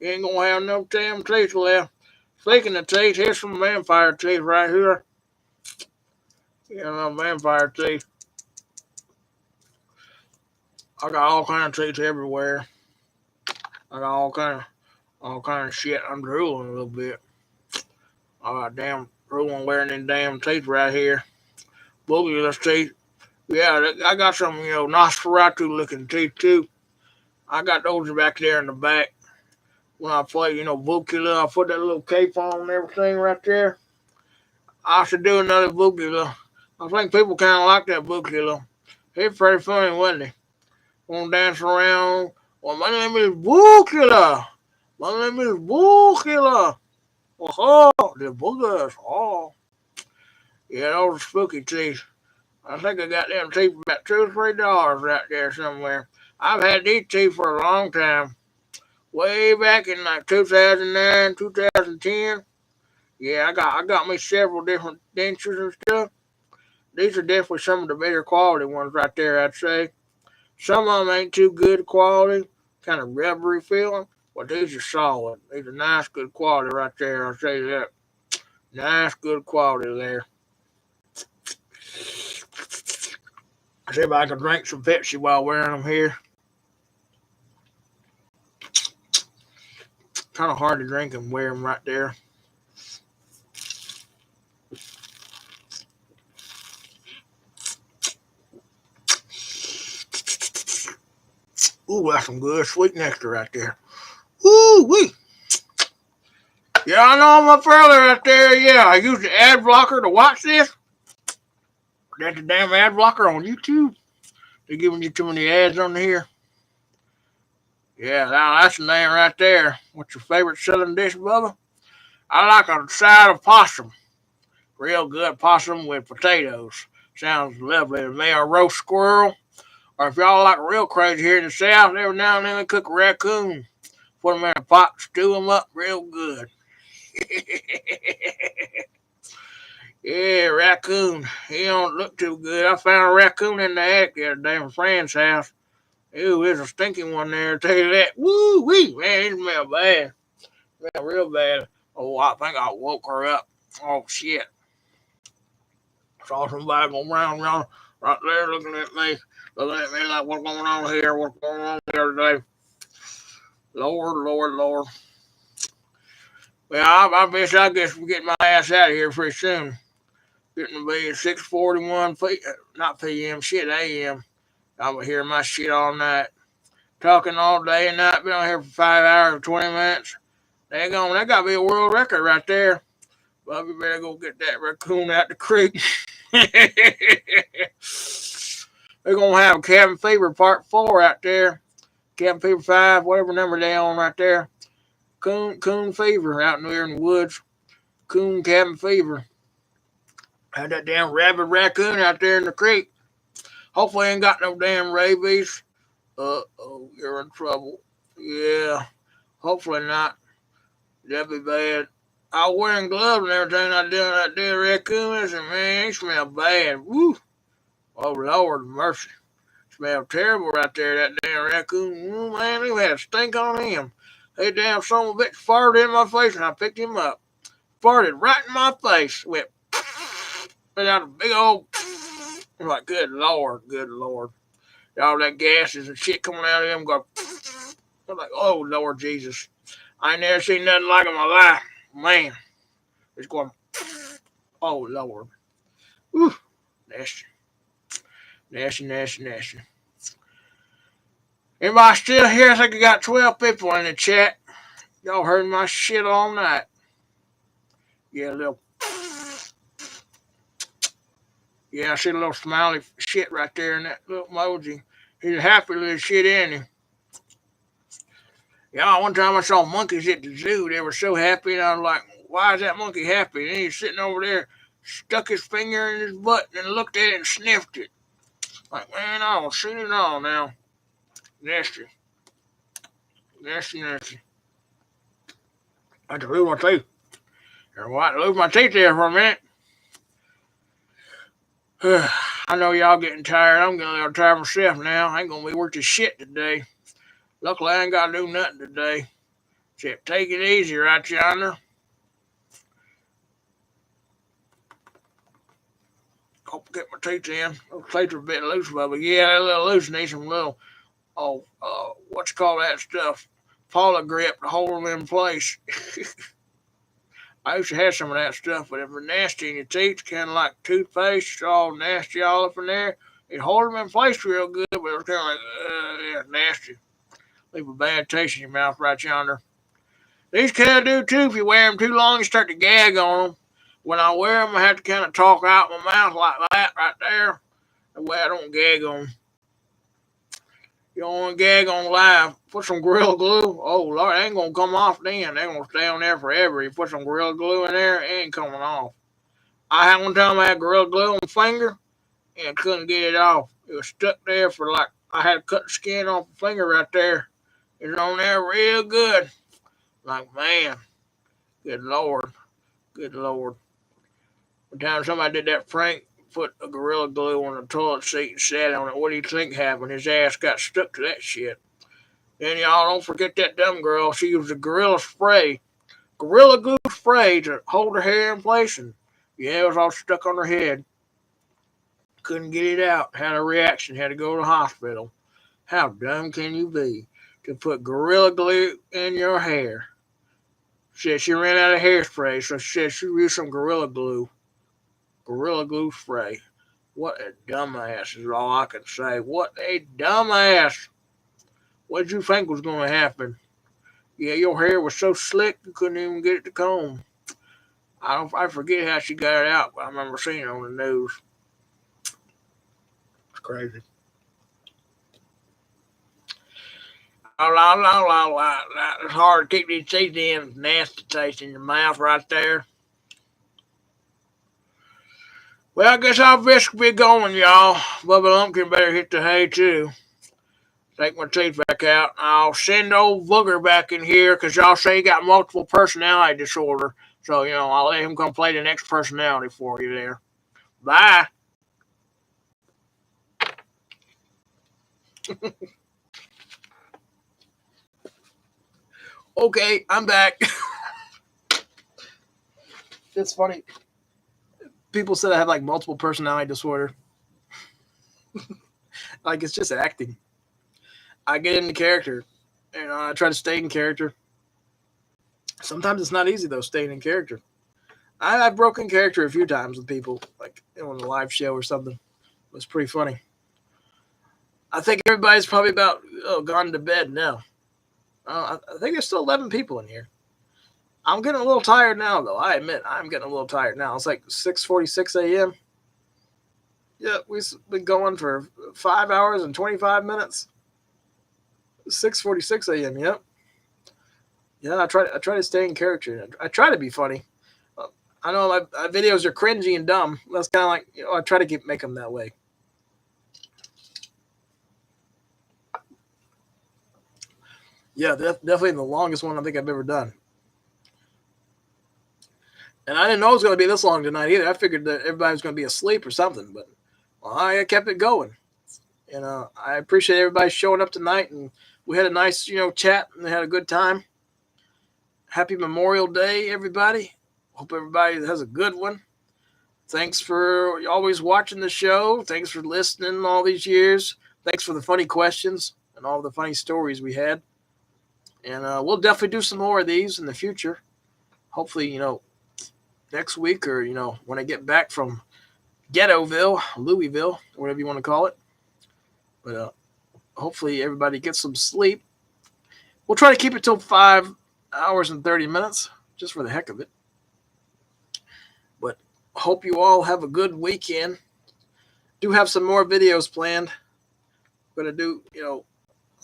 You ain't gonna have no damn teeth left. Speaking of teeth, here's some vampire teeth right here. Vampire teeth. I got all kind of teeth everywhere. I got all kind of shit. I'm drooling a little bit. I got damn drooling wearing them damn teeth right here. Boogyless teeth. Yeah, I got some, Nosferatu looking teeth too. I got those back there in the back. When I play, Boogula, I put that little cape on and everything right there. I should do another Boogula. I think people kind of like that Boogula. He's pretty funny, wasn't he? Gonna dance around. Well, my name is Boogula. My name is Boogula. Oh, the boogers. Oh. Yeah, those are spooky teeth. I think I got them teeth for about $2 or $3 right there somewhere. I've had these teeth for a long time. Way back in like 2009, 2010. Yeah, I got me several different dentures and stuff. These are definitely some of the better quality ones right there, I'd say. Some of them ain't too good quality, kind of rubbery feeling, but these are solid. These are nice, good quality right there, I'll say that. Nice, good quality there. See if I can drink some Pepsi while wearing them here. Kind of hard to drink and wear them right there. Ooh, that's some good sweet nectar right there. Ooh, wee. Yeah, I know I'm up early right there. Yeah, I used the ad blocker to watch this. That's the damn ad blocker on YouTube. They're giving you too many ads on here. Yeah, now that's the name right there. What's your favorite southern dish, Bubba? I like a side of possum. Real good possum with potatoes. Sounds lovely to me. Or roast squirrel. Or if y'all like real crazy here in the South, every now and then they cook a raccoon. Put them in a pot, stew them up real good. Yeah, raccoon. He don't look too good. I found a raccoon in the attic the other day from a friend's house. Ew, there's a stinky one there. Tell you that. Woo wee, man, it smell bad. Smell real bad. Oh, I think I woke her up. Oh shit. Saw somebody going round right there looking at me like what's going on here? What's going on here today? Lord. Well, I guess we're getting my ass out of here pretty soon. Getting to be 6:41 not p.m. shit a.m. I've been hearing my shit all night. Talking all day and night. Been on here for 5 hours and 20 minutes. That got to be a world record right there. Bobby better go get that raccoon out the creek. They're going to have Cabin Fever Part 4 out there. Cabin Fever 5, whatever number they on right there. Coon Fever out there in the woods. Coon Cabin Fever. Had that damn rabid raccoon out there in the creek. Hopefully ain't got no damn rabies. Uh-oh, you're in trouble. Yeah, hopefully not. That'd be bad. I was wearing gloves and everything I did on that dead raccoon, and man, he smelled bad. Woo! Oh, Lord mercy. Smelled terrible right there, that damn raccoon. Ooh, man, he had a stink on him. That damn son of a bitch farted in my face, and I picked him up. Farted right in my face. Went out a big old. I'm like, good Lord. All that gases and shit coming out of him. I'm like, oh, Lord Jesus. I ain't never seen nothing like it in my life. Man. It's going, oh, Lord. Whew. Nasty. Anybody still here? I think I got 12 people in the chat. Y'all heard my shit all night. Yeah, I see a little smiley shit right there in that little emoji. He's a happy little shit, ain't he? Yeah, one time I saw monkeys at the zoo. They were so happy, and I was like, why is that monkey happy? And he's sitting over there, stuck his finger in his butt, and looked at it and sniffed it. Like, man, I don't see it all now. Nasty. I had to lose my teeth. I had to lose my teeth there for a minute. I know y'all getting tired. I'm getting a little tired myself now. I ain't gonna be worth a shit today. Luckily, I ain't gotta do nothing today. Except take it easy right yonder. Hope to get my teeth in. Those teeth are a bit loose, but yeah, they're a little loose. Need some little, what you call that stuff? Paula grip to hold them in place. I used to have some of that stuff, but if they're nasty in your teeth, kind of like toothpaste, it's all nasty all up in there. It hold them in place real good, but it's kind of like, yeah, nasty. Leave a bad taste in your mouth right yonder. These kind of do too. If you wear them too long, you start to gag on them. When I wear them, I have to kind of talk out my mouth like that right there. That way I don't gag on them. You don't want to gag on live. Put some Gorilla Glue. Oh, Lord, it ain't going to come off then. They're going to stay on there forever. You put some Gorilla Glue in there, it ain't coming off. I had one time I had Gorilla Glue on my finger and couldn't get it off. It was stuck there for like, I had to cut the skin off the finger right there. It was on there real good. Like, man, good Lord. One time somebody did that prank, put a Gorilla Glue on the toilet seat and sat on it. What do you think happened? His ass got stuck to that shit. Then y'all don't forget that dumb girl. She used a Gorilla Glue spray to hold her hair in place, and yeah, it was all stuck on her head. Couldn't get it out. Had a reaction. Had to go to the hospital. How dumb can you be to put Gorilla Glue in your hair? She said she ran out of hairspray, so she said she used some Gorilla Glue. Gorilla Glue spray. What a dumbass is all I can say. What a dumbass. What did you think was going to happen? Yeah, your hair was so slick you couldn't even get it to comb. I forget how she got it out, but I remember seeing it on the news. It's crazy. It's hard to keep these teeth in. Nasty taste in your mouth right there. Well, I guess I'll risk be going, y'all. Bubba Lumpkin better hit the hay, too. Take my teeth back out. I'll send old Booger back in here because y'all say he got multiple personality disorder. So, I'll let him come play the next personality for you there. Bye. Okay, I'm back. It's funny. People said I have like multiple personality disorder. Like it's just acting. I get into character. I try to stay in character. Sometimes it's not easy though, staying in character. I've broken character a few times with people, like on a live show or something. It was pretty funny. I think everybody's probably about gone to bed now. I think there's still 11 people in here. I'm getting a little tired now, though. I admit I'm getting a little tired now. It's like 6:46 a.m. Yeah, we've been going for 5 hours and 25 minutes. 6:46 a.m. Yep. Yeah, I try to stay in character. I try to be funny. I know my videos are cringy and dumb. That's kind of like I try to make them that way. Yeah, definitely the longest one I think I've ever done. And I didn't know it was going to be this long tonight either. I figured that everybody was going to be asleep or something, but I kept it going. And I appreciate everybody showing up tonight. And we had a nice, chat and had a good time. Happy Memorial Day, everybody. Hope everybody has a good one. Thanks for always watching the show. Thanks for listening all these years. Thanks for the funny questions and all the funny stories we had. And we'll definitely do some more of these in the future. Hopefully, next week or, when I get back from Ghettoville, Louisville, or whatever you want to call it. But hopefully everybody gets some sleep. We'll try to keep it till 5 hours and 30 minutes, just for the heck of it. But hope you all have a good weekend. Do have some more videos planned. I'm going to do,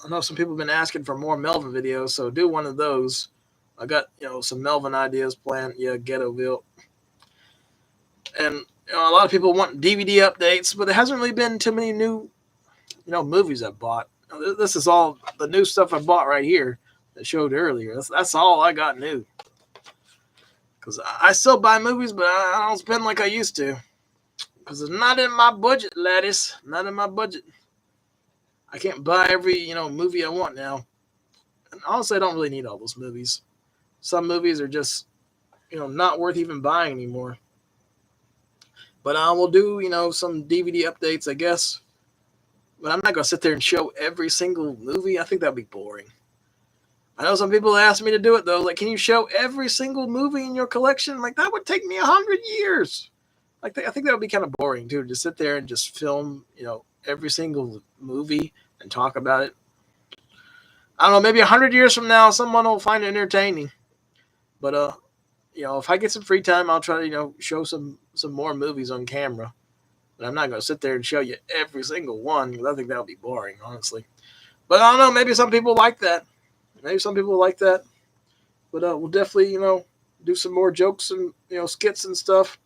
I know some people have been asking for more Melvin videos, so do one of those. I got, some Melvin ideas planned. Yeah, Ghettoville. And a lot of people want DVD updates, but there hasn't really been too many new, movies I've bought. This is all the new stuff I bought right here that showed earlier. That's all I got new. Because I still buy movies, but I don't spend like I used to. Because it's not in my budget, laddies. Not in my budget. I can't buy every, movie I want now. And honestly, I don't really need all those movies. Some movies are just, not worth even buying anymore. But I will do, some DVD updates, I guess. But I'm not going to sit there and show every single movie. I think that would be boring. I know some people ask me to do it, though. Like, can you show every single movie in your collection? Like, that would take me 100 years. I think that would be kind of boring, too, to sit there and just film, every single movie and talk about it. I don't know, maybe 100 years from now, someone will find it entertaining. But, if I get some free time, I'll try to, show some more movies on camera. But I'm not going to sit there and show you every single one because I think that would be boring, honestly. But I don't know, maybe some people like that. But we'll definitely, do some more jokes and, skits and stuff.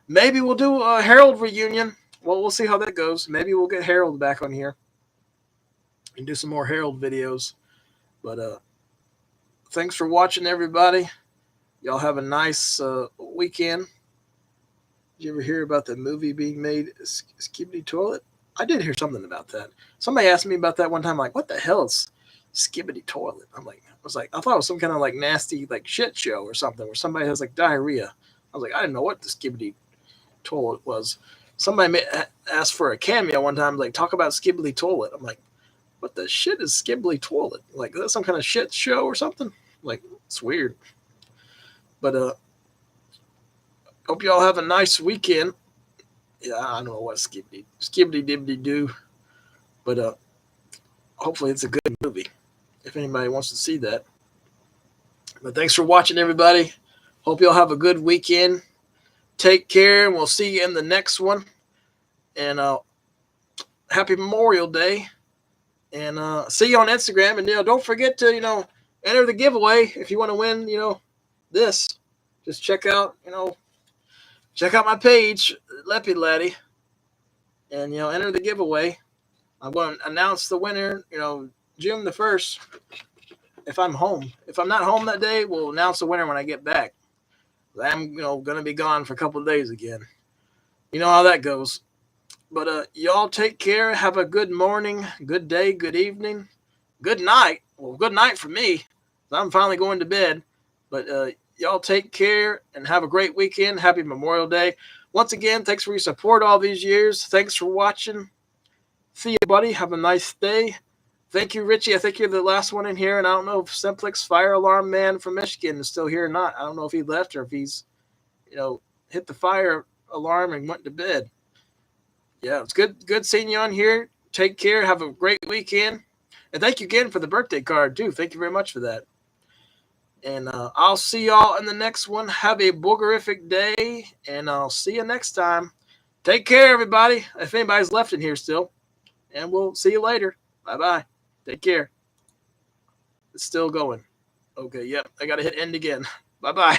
Maybe we'll do a Harold reunion. Well, we'll see how that goes. Maybe we'll get Harold back on here and do some more Harold videos. But thanks for watching, everybody. Y'all have a nice weekend. Did you ever hear about the movie being made, Skibbity Toilet? I did hear something about that. Somebody asked me about that one time, like, what the hell is Skibbity Toilet? I thought it was some kind of like nasty like shit show or something where somebody has like diarrhea. I was like, I didn't know what the Skibbity Toilet was. Somebody asked for a cameo one time, like, talk about Skibbity Toilet. I'm like, what the shit is Skibbity Toilet? Like, is that some kind of shit show or something? Like, it's weird. But hope y'all have a nice weekend. Yeah, I don't know what Skibbity Dibbity do. But hopefully it's a good movie if anybody wants to see that. But thanks for watching, everybody. Hope y'all have a good weekend. Take care, and we'll see you in the next one. And happy Memorial Day. And see you on Instagram. And don't forget to enter the giveaway if you want to win this. Just check out my page, Leppy Laddie, and enter the giveaway. I'm going to announce the winner June the 1st if I'm home. If I'm not home that day, we'll announce the winner when I get back. I'm gonna be gone for a couple of days again. You know how that goes. But y'all take care. Have a good morning, good day, good evening, good night. Well, good night for me. I'm finally going to bed. But y'all take care and have a great weekend. Happy Memorial Day. Once again, thanks for your support all these years. Thanks for watching. See you, buddy. Have a nice day. Thank you, Richie. I think you're the last one in here, and I don't know if Simplex Fire Alarm Man from Michigan is still here or not. I don't know if he left or if he's, hit the fire alarm and went to bed. Yeah, it's good seeing you on here. Take care. Have a great weekend. And thank you again for the birthday card, too. Thank you very much for that. And I'll see y'all in the next one. Have a boogerific day, and I'll see you next time. Take care, everybody, if anybody's left in here still. And we'll see you later. Bye-bye. Take care. It's still going. Okay, yep. I got to hit end again. Bye-bye.